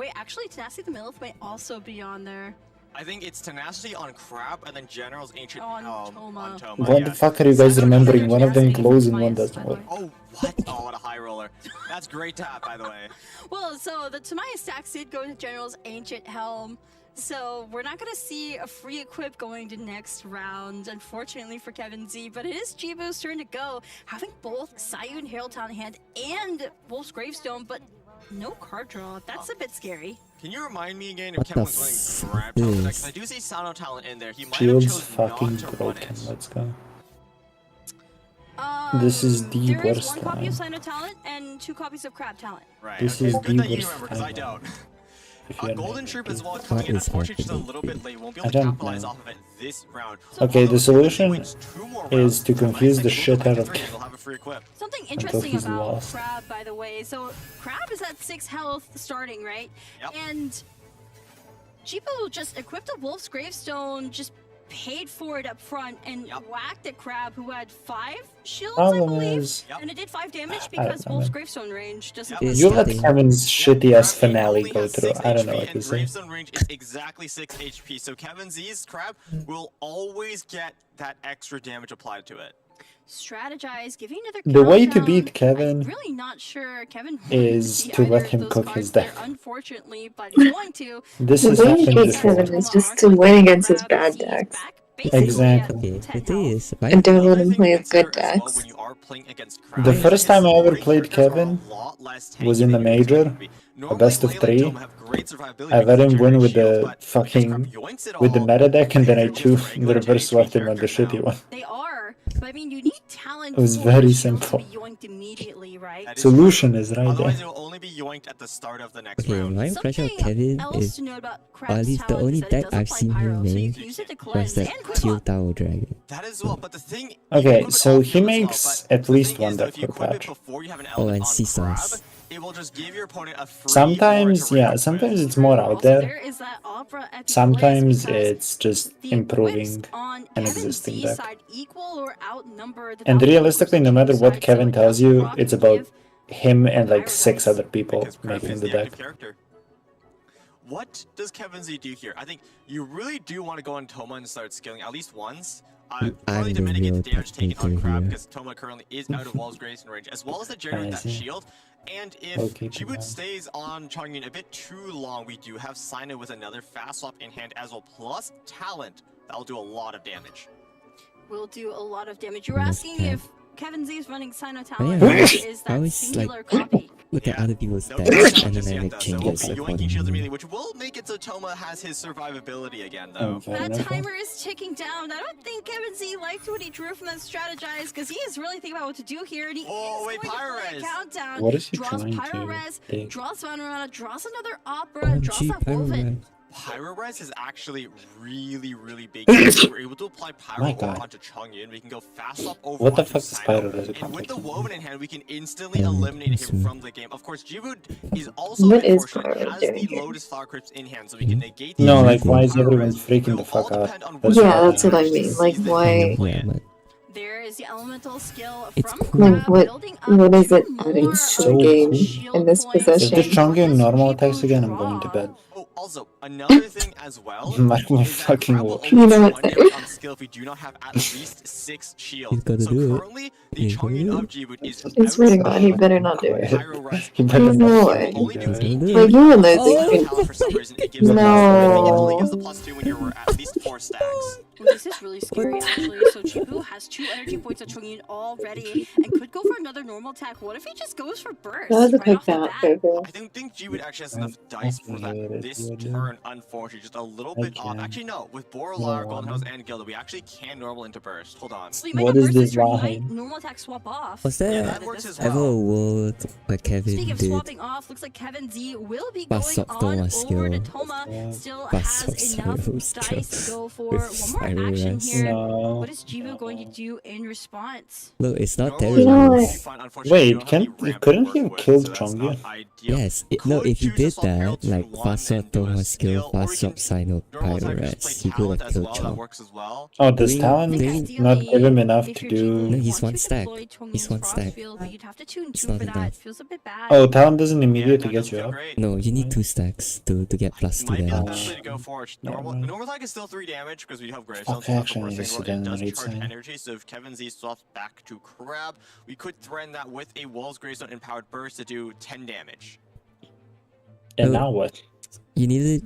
Wait, actually, Tenacity the Millith might also be on there. I think it's Tenacity on Crab and then General's Ancient on Toma. What the fuck are you guys remembering? One of them glows and one doesn't. What? Oh, what? Oh, what a high roller. That's great tap, by the way. Well, so the Tamaya stacks did go to General's Ancient Helm. So we're not going to see a free equip going to next round, unfortunately for Kevin Z, but it is Jibu's turn to go, having both Sayun Herald Talent in hand and Wolf's Gravestone, but no card draw. That's a bit scary. Can you remind me again if Kevin was going to grab Talent? Because I do see Sano Talent in there. He might have Shield's chosen fucking not to run broken. it. Let's go. This is the There is worst one copy of line. Sino Talent and 2 copies of Crab Talent. Right. This Okay, is good the that you worst remember, because I line. don't. If you Golden Troop as well What coming in, is unfortunately, just a happening little bit late. Won't be I able to don't capitalize know. off of it this round. Okay, the Although solution wins 2 more is rounds, to confuse the Mike shit out of Tyson will have a free equip. Something interesting he's about lost. Crab, by the way. So Crab is at 6 health starting, right? Yep. And Jibo just equipped a Wolf's Gravestone, just paid for it up front, and whacked at Crab, who had 5 shields, I believe, and it did 5 damage because Wolf's Gravestone range doesn't. You let Kevin's shitty ass finale go through. I don't know what to say. Gravestone range is exactly 6 HP, so Kevin Z's Crab will always get that extra damage applied to it. Strategize, giving another The way to countdown. beat Kevin I'm really not sure Kevin is to let him cook his deck. Unfortunately, but he's going to. This The has way you happened beat before. Kevin is just to win against his bad decks. Exactly. The thing is, why And don't let him play with good decks. The first time I ever played Kevin was in the major, a best of 3. I let him win with the fucking with the meta deck, and then I the reverse swept him on the shitty one. They are, but I mean, you need talent. It was for very the shield to simple. be yoinked immediately, right? Solution is right Otherwise, there. it will only be yoinked at the start of the next okay, round. my impression of Kevin is, or at least the only deck I've seen him make was that Teal Tower Dragon. That is well, but the thing. Okay, so he makes at least one deck per patch. Oh, and Seesaws. It will just give your opponent a free Sometimes, yeah, sometimes it's more out there. Sometimes it's just improving an existing deck. And realistically, no matter what Kevin tells you, it's about him and like 6 other people making the deck. What does Kevin Z do here? I think you really do want to go on Toma and start scaling at least once. I'm Probably to the mitigate real the damage taken on technical Crab here. because Toma currently is out of Wall's Grace range, as well as to generate that see. shield. And if Okay, Jibut stays on Chongyun a bit too long, we do have Sino with another fast swap in hand as well, plus talent. That'll do a lot of damage. Will do a lot of damage. You were asking if Kevin Z is running Sino But yeah, talent. I Is that always singular like copy? look at other people's No decks damage and just then I yet, make though, so we'll changes be yoinking shields accordingly. immediately, which will make it so Toma has his survivability again, though. That timer is ticking down. I don't think Kevin Z liked what he drew from that strategize because he is really thinking about what to do here. And he is going to play a countdown. What is he draws trying to Pyro-Res, think? draws Vanarana, draws another Opera, and draws that Pyro Woven. Red. Pyro-Res is actually really big. We're able to apply Pyro My Ore God. onto Chongyun. We can go fast up over What the onto fuck is Sino. Pyro-Res And with the accomplishing? Woven in hand, we can instantly eliminate him from the game. Of course, Jibud is also What is unfortunate, Pyro has doing the here? Lotus Flower Crypts in hand, so we can negate the No, effects like of why is Pyro-Res. everyone freaking the fuck out? That's Yeah, what that's what I mean. Like, why? Yeah, but There is the elemental skill It's from cool. Like, Crab, what? building up What is it two adding more to the game in this If this possession? Chongyun normal attacks again, I'm going to bed. Oh, also, another thing as well Mark my is that fucking Crab will watch. only You know do what? one damage on skill if we do not have at least 6 shields. He's gotta So do it. currently, the He's gonna Chongyun do of it. Jibut is I swear to God, he better not do it. Pyro-Res. He better There's not no fucking way. Only do do it. 8 do it. Like, you and those Talent things. for some reason, it gives No. it only gives the +2 when you're at least 4 stacks. Well, this is really scary, actually. So Jibu has 2 energy points at Chongyun already and could go for another normal attack. What if he just goes for burst That was a right quick off the bat, bat? Coco. I don't think Jibut actually has enough dice for that. This turn, unfortunately, just a little bit off. Actually, no. With Borelar, Golden House, and Gilda, we actually can normal into burst. Hold on. So you might What not is burst this turn, you might line? normal attack swap off. was Yeah, there that works as ever well. a world where Kevin Speaking of did swapping off, looks like Kevin Z will be Bust going up on Toma over skill. to Toma. Still Bust up has enough Pyro dice to go for with one more action Pyro-Res. here. No. What is Jibu going to do in response? Look, it's not Normally, You know terrible. what? Wait, couldn't he have killed Chongyun? Yes, no, if he did that, like fast swap Toma skill, fast swap Sino Pyro-Res, he could have killed Chong. Oh, does Doing- Talon doing- not give him enough If to you're Jibu, No, you he's want one to stack. deploy Chongyun's He's one Frost stack. Field, but you'd have to tune It's 2 not for that. enough. Feels a bit bad. Oh, Talon doesn't immediately get you up. No, you need 2 stacks to get plus 2 Might be the damage. best way to go for it. Normal, Yeah, normal attack is still 3 damage because we have Gravestone. Okay, actually, It sit down does and read charge some. energy, so if Kevin Z swaps back to Crab, we could threaten that with a Wall's Gravestone Empowered Burst to do 10 damage. And No. now what? Hmm, You needed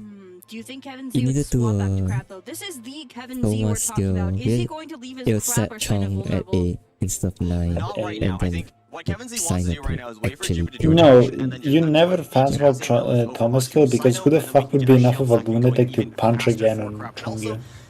do you think Kevin You Z would needed to, swap back to Crab though? This is the Kevin Z Toma we're skill. talking about. Is Yeah, he going to leave it'll his Crab set or Sino Chong at vulnerable? 8 instead of 9, Not right now. and I then think what Kevin Z wants sign to do up right to now is wait for actually Jibut to do a No, dash and then just you let never Chongyun fast swap cast it over Thomas skill onto because Sino, who the and then we fuck can would get be a enough shield of a second balloon going attack to even punch faster again for on Crab. And also, Chongyun?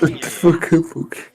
Shut the fuck up, okay.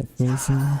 get frozen.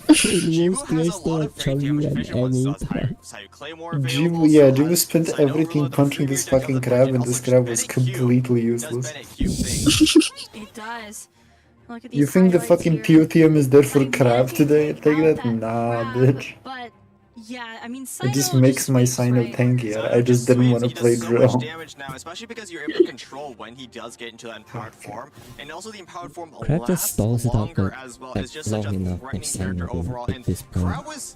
Jimu has a lot of great damage visual and stuff. Jimu spent everything punching this fucking crab, and this crab was completely useless. It does. Look at these You think the fucking here. POTM is there for crab today? Take that? Nah, bitch. But yeah, I mean, It just makes my Sino tankier. I just didn't want to play so drill. much damage now, especially because you're able to control when he does get into that empowered form, and also the empowered form Crab just lasts stalls it out longer but as well. like It's just such long a enough for threatening character Sino overall, at and this point. Crab was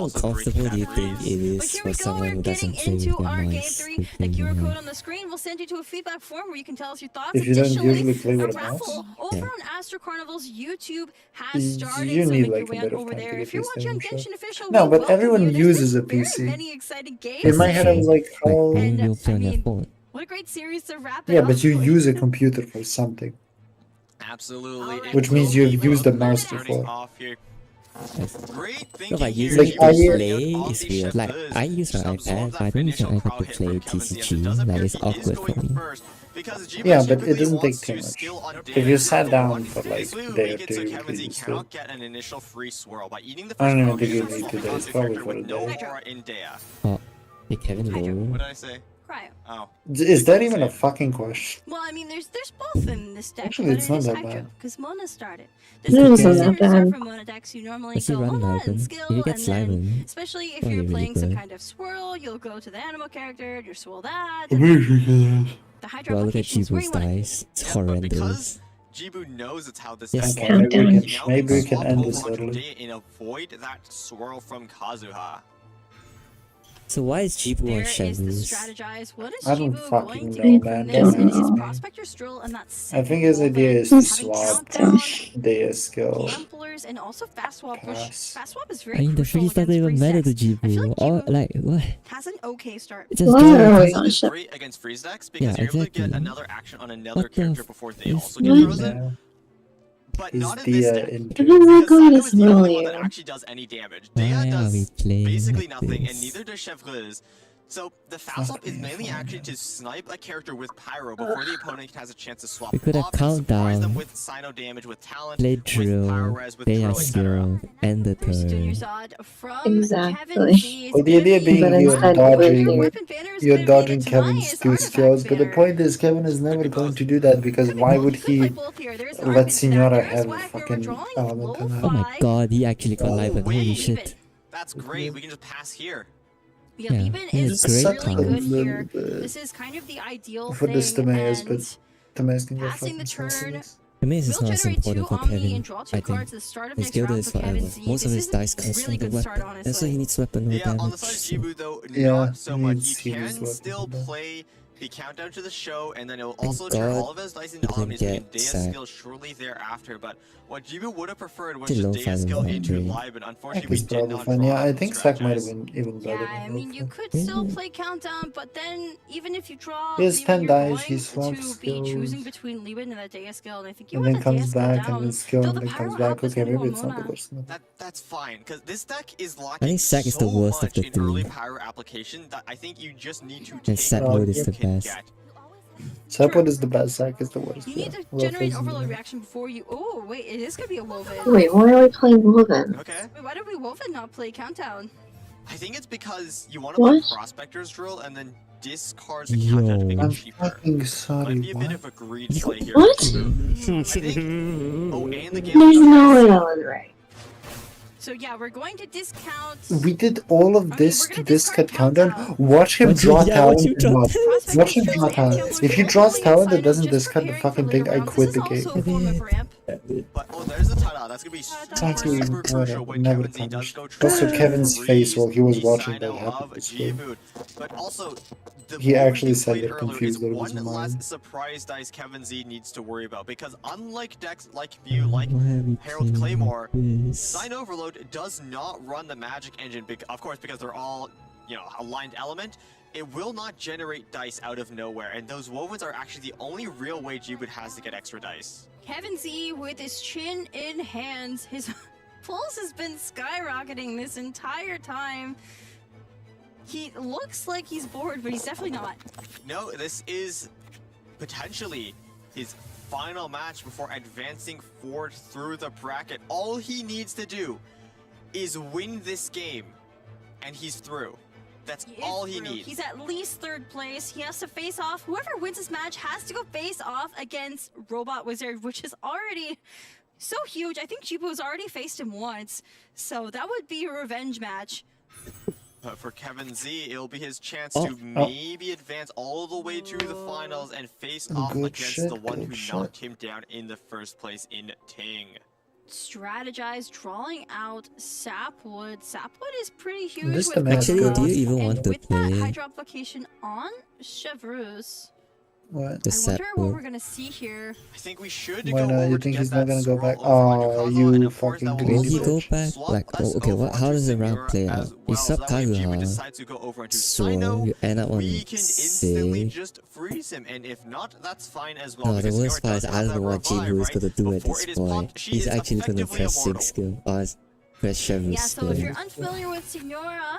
How also great comfortable do you cat think it breeds. is for someone who doesn't play with Into their our game mice 3, to the play QR with code them? on the screen will send you to a feedback form where you can tell us your thoughts. If you don't Additionally, usually play a with a mouse, raffle over Yeah. on Astro Carnival's YouTube has you started, so need make your like a way on bit of over time to there. get If you're used to watching on it, sure. Genshin Official, No, we but welcome everyone you. There's uses a been very PC. many exciting games In my head, I was today. like, But how? then you'll play I on your mean, phone. what a great series to wrap it Yeah, up but you with. use a computer for something, Absolutely. it which means will you be have used the both mouse starting before. off here. Great No, thinking but here. using it to Like, play on is the weird. Like, Shabuz. I use my Just absorb iPad, that but I don't use my initial iPad crowd to hit play from Kevin Z, and it does TCG. Like, appear it's he is awkward for going me. first, because G Yeah, but typically it doesn't wants take too to much. skill on If Dea you and sat the down one. for like This a will day or make it so two, Kevin Z you still. cannot get an initial free swirl. By eating the I first don't even crowd think hit you and need swapping to. onto It's a probably character for a with no day. aura in Dea. Oh, did Kevin What roll? did I say? Cryo. Oh. Is that even a fucking question? Well, I mean, there's both in this deck. Actually, it's not that bad. Because Mona started. It isn't that bad. For Mona decks, you normally Does he go run Mona Lycan? and skill, If he gets and then, Lycan, especially if probably you're really playing some good. kind of swirl, you'll go to the animal character, you swirl that. Wow, The Hydra Wow, look at application is where Jibu's you want to dice. It's horrendous. Jibu knows it's how this Yes. deck Okay, works. maybe we can Swap end over this onto early. Day and avoid that swirl from Kazuha. So why is Jibu on There is the Shavuos? strategize. What is I don't Jibu fucking going to know, do man. from Don't this? And ask his me. prospector's drill and that I think his idea is to swap Dea skill. Gamblers and also fast swap, which Pass. fast swap is I very mean, the crucial freeze not against even freeze matter to decks. I feel Jibu. like Or, Jibu like, what? has an okay start. Just Why do are it. we This on is ship? great against freeze decks Yeah, because you're able to get exactly. another action on another What the character before they f- also is get this? frozen. Yeah. But Is not in this Dea deck. in I don't like Because all Sano this is the only one that earlier. actually does any damage. Dea Why are we does playing basically like nothing, and this? neither does Chevreuse. So the fast swap is mainly actually to snipe a character with Pyro before the opponent has a chance to swap We could have off and surprise them countdown, with Sino damage, with talent, play with Pyro drill, res, with Dea throw, etc. skill, end the First junior turn. Zod from Exactly. Kevin Z is Well, the gonna idea be being But you're instead we're dodging, here. weapon banner is you're gonna be the dodging Kevin's Tamiya's two artifact skills, but the banner. point is Kevin is never going to do that because why would Could play he both here. There's let Arvid stack, Signora there's have a Whacker, we're fucking drawing element in Oh my Lo-Fi. god, he actually got Oh, live and holy wait. shit. That's great. We can just pass here. Yeah, Yeah, Lieben yeah, is it's great really good time. here. Little This is kind of the ideal for this thing, Timaeus, but and Timaeus can go passing the fucking turn senseless. To me, this is will not as generate two important for Omni Kevin, and draw two I think. cards at the start of His next guild round is for Kevin forever. Z. Most of This his is dice a comes really from the good start, weapon. That's why honestly. he needs weapon no Yeah, on the damage. side of So. Jibu though, Yeah, not so he much. needs- He he needs can weapon still though. play the countdown to the show, and then it'll Thank also turn God all of his dice into he didn't omnis, making get Dea's sacked. skill shortly thereafter. But what Jibu would have preferred was Still just low Dea's skill five into in Liben. Sack Unfortunately, we is did probably not fine. draw Yeah, I him think Sack might have strategize. been even better Yeah, I than mean, you Wolf. could still play countdown, but then even if you draw, He has Lieben, 10 you're dice, going he swaps to be choosing skills. between Lieben and the Dea skill, and I think you And want then the Dea comes skill back down. and then skill Though and the then Pyro comes back. help is Okay, gonna go maybe on it's not the Mona. worst. That's fine, because this deck is I lacking think Sack is the so worst of much the in early three. Pyro application that I think you just need to And take Sapwood what is you the can best. get. Sapwood is the best, Sack is the worst. You Yeah. need to Wolf generate is an overload the- reaction before you. Oh, wait, it is gonna be a Woven. Wait, why are we playing Woven? Okay. Wait, why did we Woven not play countdown? I think it's because you want to play What? Prospector's Drill and then discard the countdown to make Yo. it I'm cheaper. fucking sorry, Might be a bit what? of a greed play here. What? I think. Oh, and the game. There's no way that was right. So yeah, we're going to discount. We did all of this we're to gonna discard discard countdown. Watch him Watch draw him- yeah, talent. watch him draw and not. talent. Watch him draw talent. If he draws talent that doesn't Just discard the preparing for fucking later thing, I rounds. quit This the is game. also a form of ramp. But oh, there's the tada. That's gonna be It's actually super crucial whatever, when never Kevin Z does punished. go try Also, to Kevin's face while he was the watching Sino that happen of was good. G-Mood. But also, the He move actually you said played that earlier confused is out of his one mind. less surprise dice Kevin Z needs to worry about, because unlike decks like View, like Why are we Harold playing Claymore, like this? Sign Overload does not run the magic engine, of course, because they're all, aligned element. It will not generate dice out of nowhere, and those Wovens are actually the only real way G-Boot has to get extra dice. Kevin Z with his chin in hands. His pulse has been skyrocketing this entire time. He looks like he's bored, but he's definitely not. No, this is potentially his final match before advancing forward through the bracket. All he needs to do is win this game, and he's through. That's all he needs. He's at least third place. He has to face off. Whoever wins this match has to go face off against Robot Wizard, which is already so huge. I think Jibu's already faced him once, so that would be a revenge match. But for Kevin Z, it'll be his chance to maybe advance all the way to the finals and face off Good against shit, the one good who shit. knocked him down in the first place in Ting. Strategize, drawing out Sapwood. Sapwood is pretty huge. This with the match Actually, good. do you even and want to with that play Hydro application on Chevreuse, What? the I wonder what Sapwood? we're gonna see here. I think we should Why go not? over You to think get he's that not gonna go back? swirl over Oh, onto Kazuha, and you of course fucking that will Will also he go back? swap Like, us oh, okay, over what? How onto does the round Sigura play as out? You well. sub So that way if Jibu Kazuha, decides to go over into so Sino, you end up on we can instantly 6. just freeze him, and if not, that's fine as well. No, the because worst Sigura part is does I have don't know that what revive, Jibu is right? gonna do at Before this it is point. popped, she He's is actually gonna effectively press immortal. 6 skill. Or press Chevreuse Yeah, so if skill. you're unfamiliar with Signora,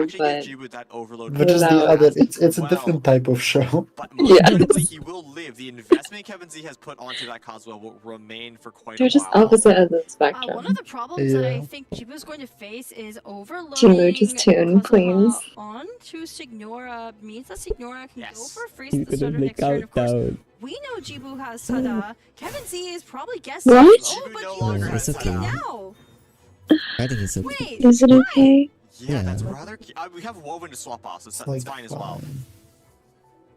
show, but But just the other, it's a different type of show. yes. He will live. The investment Kevin Z has put onto that Kazuha will remain for quite They're a just while. opposite ends of the spectrum. One of the problems that I Yeah. think Jibu's going to face is overloading Jimu, just tune, please. on to Signora means that Signora can go for freeze He's at the start gonna of make next turn. Of course, countdown. we know Jibu has Sada. Kevin Z is probably guessing. What? Oh, but no Jibu's longer has it's has okay. Sada Sada. now. I think it's okay. Wait, Is it okay? Yeah, Yeah. that's rather. We have Woven to swap off, so it's fine as well.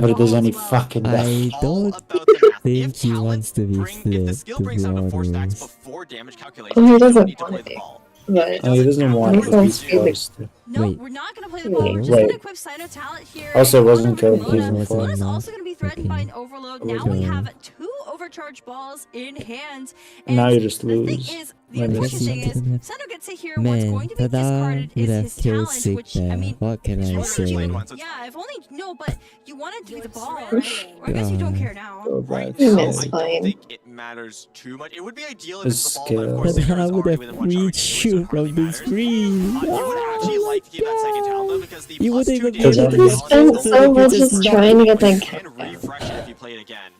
never does any fucking I damage. don't think he wants to be flipped, to be honest. Oh, he doesn't want it. But Oh, he doesn't want it, but he's supposed to. No, Wait. we're not gonna play the ball. We're just Wait. gonna equip Cyno talent here. Also, and wasn't Luna killing Luna. people Luna's before. also gonna be threatened by an overload. Now we have 2 overcharge balls in hand. And Now you just the thing lose. is, the When unfortunate this thing is, didn't have- Cyno gets to hear what's Man, going to be Tada discarded would is have his killed talent, Sick which, I there. mean, What can I say? yeah, if only, no, but you wanted to be the ball, right? Or I guess you don't care now. Right now, now, it's I fine. don't think it matters too much. It would be ideal if His it's the ball, but of skill. course, But Sigurd I is would already have within one target reached anyway, so you it hardly from the matters. screen. You would actually like to get that second talent though, because the You plus wouldn't 2 even damage be able He to he spent so much just trying to get that and cat. refresh it if you play it again.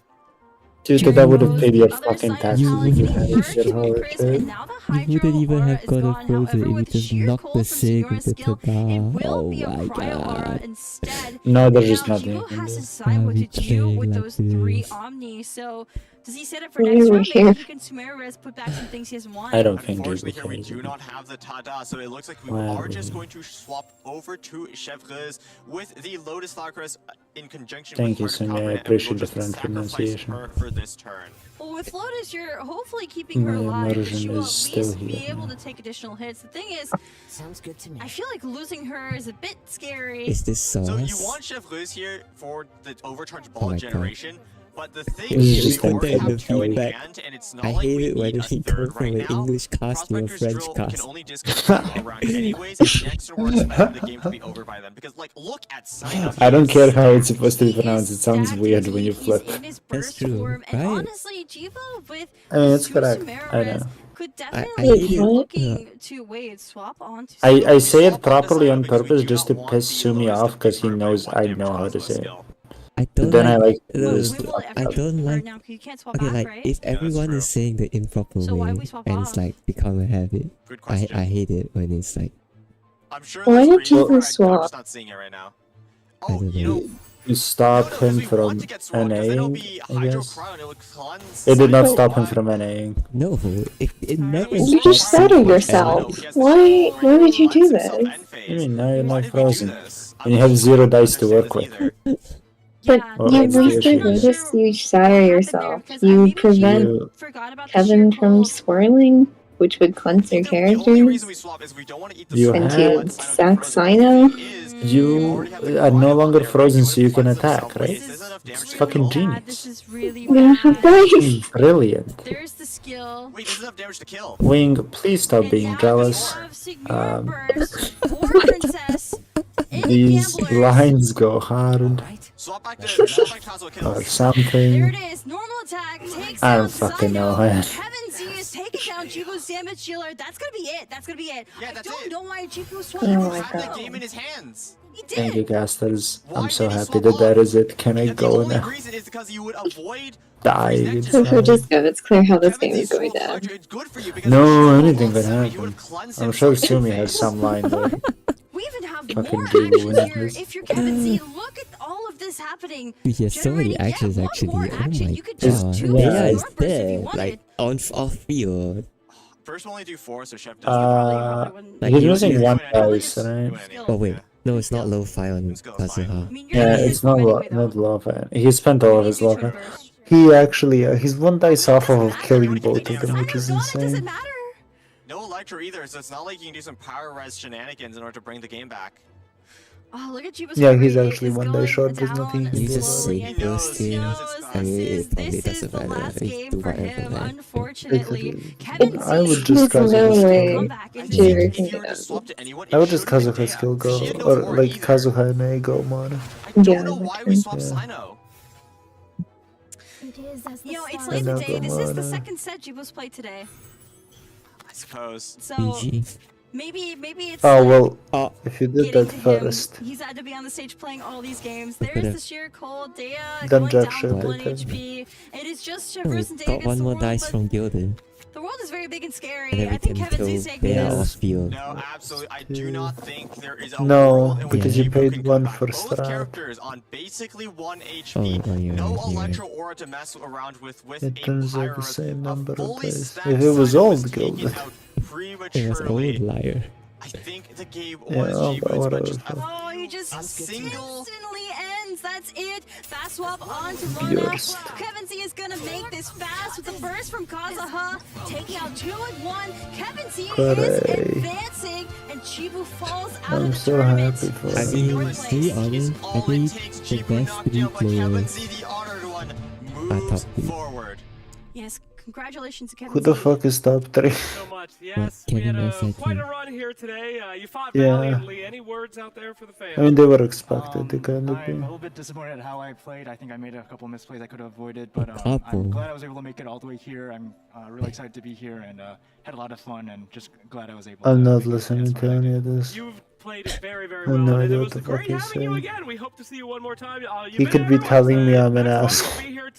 Dude, You that would have know, paid your fucking taxes you if you wouldn't had it your whole shit. you wouldn't even have got a frozen if you just knocked the sig with the tada. Oh my god. No, there's just nothing. Jibo has to decide what to do with those 3 Omni. So does he set it for We next were round? here. Maybe he can Sumeru put back some things he hasn't won. I don't think Unfortunately, Jibo here we cares. do not have the Tada, so it looks like we Wow. are just going to swap over to Chevreuse with the Lotus Lacros in conjunction Thank you, with Heart of Sonia. I Covenant, and we appreciate will the just friend sacrifice pronunciation. her for this turn. Well, with Lotus, you're hopefully keeping her My alive, because she immersion will at is still least be here. able to take additional hits. The thing is, Sounds good to me. I feel like losing her is a bit scary. Is this sauce? So you want Chevreuse here for the overcharge ball my God. generation, but the thing This is is, just we already content have of 2 in feedback. hand, and it's I not like hate we it when need a he third comes from right an now. English cast to a Prospector's French Drill can cast. only disconnect a round anyways, and next turn the game could be over by then. Because, like, look at Sino. I don't care how it's supposed to be pronounced. It sounds weird when you flip. That's true, And right? honestly, Jibo with I mean, it's two correct. I Sumeru's know. could I definitely hate be it. looking to wait swap onto. I say it properly on purpose just to piss Sumi off because he knows I know how to say it. I But don't then I like. like No, just I don't like. Now, you can't swap Okay, back, like right? if everyone is saying the improper So why way we swap and it's off? like become a habit, Good I question. hate it when it's like I'm sure Why there's a did reason you for it, I'm swap? just not seeing it right now. I Oh, don't you know. know, to stop him we want from to get swung because then it'll NAing, be I guess. Hydrocryo and it would cleanse. It did not Sino stop him alive. from NAing. No, it never You stops just him settled from yourself. NA. Why would you do this? I mean, now you're Why not did we do frozen. this? And you have 0 dice to work with. But Well, you that's the wasted issue. this huge shatter yourself. You prevent You- Kevin from swirling, which would cleanse your characters. You And had to sack Sino. you are no longer frozen, so you can attack, right? It's fucking genius. You don't have dice. Brilliant. There's the skill. Wait, this is enough damage to kill. Wing, please stop being jealous. Princess. These lines go hard. Swap back to Tazo Or kills. something. There it is. Normal attack. Takes I down don't fucking Sino. know, man. Kevin Z is taking down Jibo's damage dealer. That's gonna be it. That's gonna be it. Yeah, I that's don't it. know why Jibo Oh swapped. my Had the god. game in his hands. He did. Thank you, Gasters. I'm so did he happy swap that that off? is it. Can I And the go only now? reason is because you would avoid Die. So just go. It's clear how this game is going down. it's good for you because No, if you anything roll can Sumi, you would happen. have cleansed I'm him sure from Sumi his has face. some line there. We even have Fucking more Jibo action wins here. this. If you're Kevin Z, look at all of this happening. Dude, he has so many Generating, actions one actually. more Oh action. my You could god. just two Yeah, Leia is Stormbursts if you there, wanted. like off field. First, we'll only do 4, so Chef does Like, He's he- using he- one dice, right? Oh wait, no, it's not lo-fi on Kazuha. Yeah, it's not not lava. He spent all of his lava. He actually, he's 1 dice off of killing both of them, which is insane. No Electro either, so it's not like you can do some power res shenanigans in order to bring the game back. Oh, look at Jibo's Yeah, he's rate actually is 1 going dice short. There's down nothing he can You do just about it. say burst here. I mean, it probably this is doesn't the matter. last He game do for whatever, him, man. unfortunately. Kevin I would Z just There's no Kazuha way skill. Jigger can get out. I would just Kazuha skill go, or like Kazuha and A go mod. Yeah, Why that we can- swap Sino? You know, it's I Labor know, Day. This is the Gamora. second set Jibo's played today. I suppose. So GG. maybe it's Oh like well, if you did getting that to him. first, He's had to be on the stage playing all these games. Look at There's it. the sheer cold Dea Done going jack down shit, to I 1 think. HP. It is just Oh, Chevreuse we and Dea got against one the more world, dice but from Gildan. the world is very big and scary. And then we I think can Kevin kill Z's taking Bea this. off field. No, absolutely. I do not think there is a no, world in which because you Jibo paid can 1 come back. for Both strap. characters on basically 1 Oh, HP. oh, you're No right, you're right. Electro Aura to mess around with It a turns out Pyro the Res. same number of fully dice. stacked If it was Sino old taken Gildan. out It was prematurely. old liar. I think the game Yeah, was oh, Jibo's, whatever. but just Oh, he just a single instantly ends. That's it. Fast swap on to Burst. Rona. Kevin Z is gonna make this fast with the burst from Kazuha, taking out 2 at 1. Kevin Z is Hooray. advancing, and Jibo falls out I'm of the so tournament. happy for I him. mean, Fourth to be place. honest, I all it think takes. the Jibo best knocked 3 out, but Kevin players Z, the honored one, are moves top 3. forward. Yes, congratulations to Kevin Who the Z. fuck is top 3? So much. Yes, we Kevin had SIT. quite a run here today. You fought Yeah. valiantly. Any words out there for the fans? I mean, they were expected to kind of I'm be. a little bit disappointed at how I played. I think I made a couple misplays I could have avoided, but couple. I'm glad I was able to make it all the way here. I'm really excited to be here and had a lot of fun and just glad I was able I'm to not make it listening as to far as I any could. of this. You've played it very, very I have well. no and idea it what was the great fuck he's having you saying. again. We hope to see you one more time. He could be telling me I'm an Next one asshole. will be here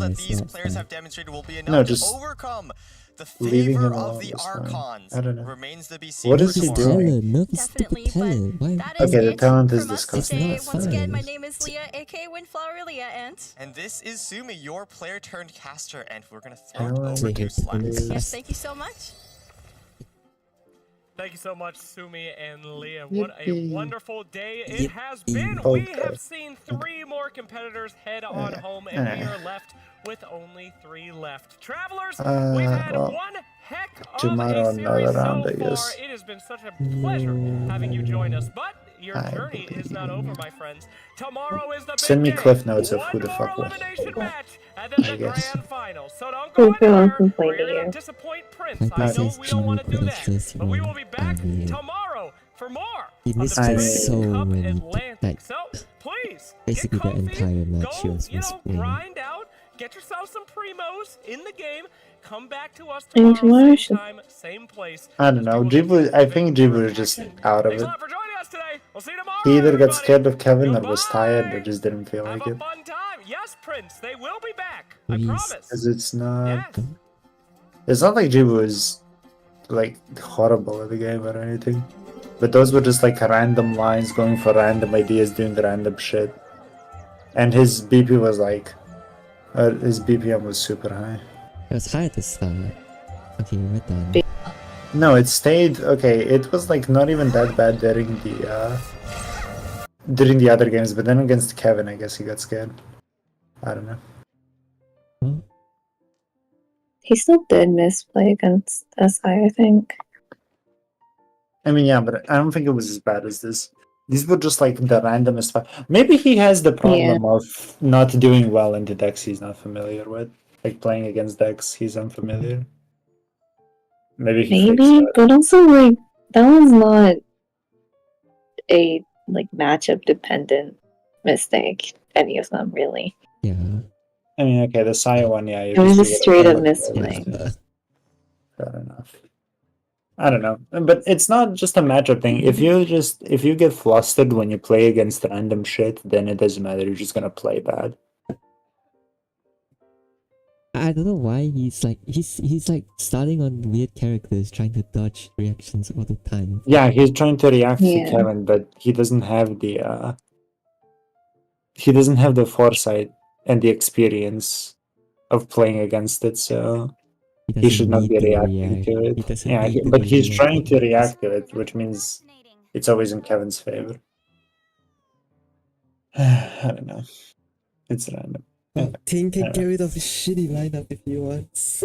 that it's these not players fun. have demonstrated will be No, enough to just overcome the leaving favor him of alone the was fine. Archons. I don't know. Remains to be seen What for is he The tomorrow. talent, no, it's Definitely, the talent. Why? That is Okay, the it talent is from us disgusting. today. It's not Once again, my fun. name is Leah, aka Windflower Leah, And this is Sumi, your player turned caster, and we're gonna throw it Talent over to is Slacks. yes, thank you so much. Thank you so much, Sumi and Leah. What a Yippee. wonderful day it has been. Okay. We have seen 3 more competitors head on home, and we are left with only 3 left. Travelers, we've had well. one heck of Tomorrow a another series round, so I far. guess. It has been such a pleasure having you join us, but your I journey is not over, my friends. Tomorrow is the Send me big day. cliff notes of One who the more fuck was. elimination match, and then I the guess. grand final. So don't go Don't feel anywhere, or complaining you're gonna you. disappoint Prince. Hyper I know says we don't want to Jimu do put us that, first but we will one. be back I mean, tomorrow for more he of the missed I just Pricne so Cup when Atlantic. like So please basically get the comfy, entire match he go, was whispering. grind out, get yourself some primos in the game. Come back to us And tomorrow, tomorrow same should... time, same place. I don't know. Jibu, I think Jibu is just out of Thanks a it. lot for joining us today. We'll see you tomorrow. He either got Everybody. scared of Kevin or was tired or just didn't feel Have like a it. fun time. Yes, Prince, they will be back. I Please. promise. Because it's not... Yes. It's not like Jibu is, like, horrible at the game or anything. But those were just, like, random lines, going for random ideas, doing random shit. And his BP was, like... his BPM was super high. It was high at the start. Okay, we're done. No, it stayed... Okay, it was, like, not even that bad during the other games, but then against Kevin, I guess he got scared. I don't know. He still did misplay against SI, I think. I mean, yeah, but I don't think it was as bad as this. These were just like the randomest stuff. Maybe he has the problem of not doing well in the decks he's not familiar with. Like playing against decks he's unfamiliar. Maybe he fixed Maybe, that. but also, like, that was not a, like, matchup dependent mistake. Any of them, really. Yeah. I mean, okay, the Saya one, yeah. It was just straight up misplay. Fair enough. I don't know, but it's not just a matchup thing. If you get flustered when you play against random shit, then it doesn't matter. You're just gonna play bad. I don't know why he's like starting on weird characters, trying to dodge reactions all the time. Yeah, he's trying to react to Kevin, but he doesn't have the foresight and the experience of playing against it, so he should not be reacting to it. Yeah, but he's trying to react to it, which means it's always in Kevin's favor. I don't know. It's random. Ting can get rid of his shitty lineup if he wants.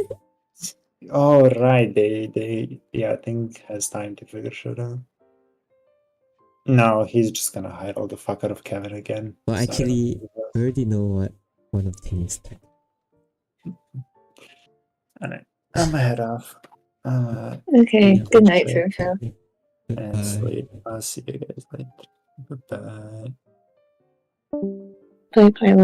Oh right, I think has time to figure shit out. No, he's just gonna hide all the fuck out of Kevin again. Well, actually, I already know what one of them is. Alright, I'm gonna head off. Okay, good night, Furfur. And sleep. I'll see you guys later. Bye. Bye, Pilot.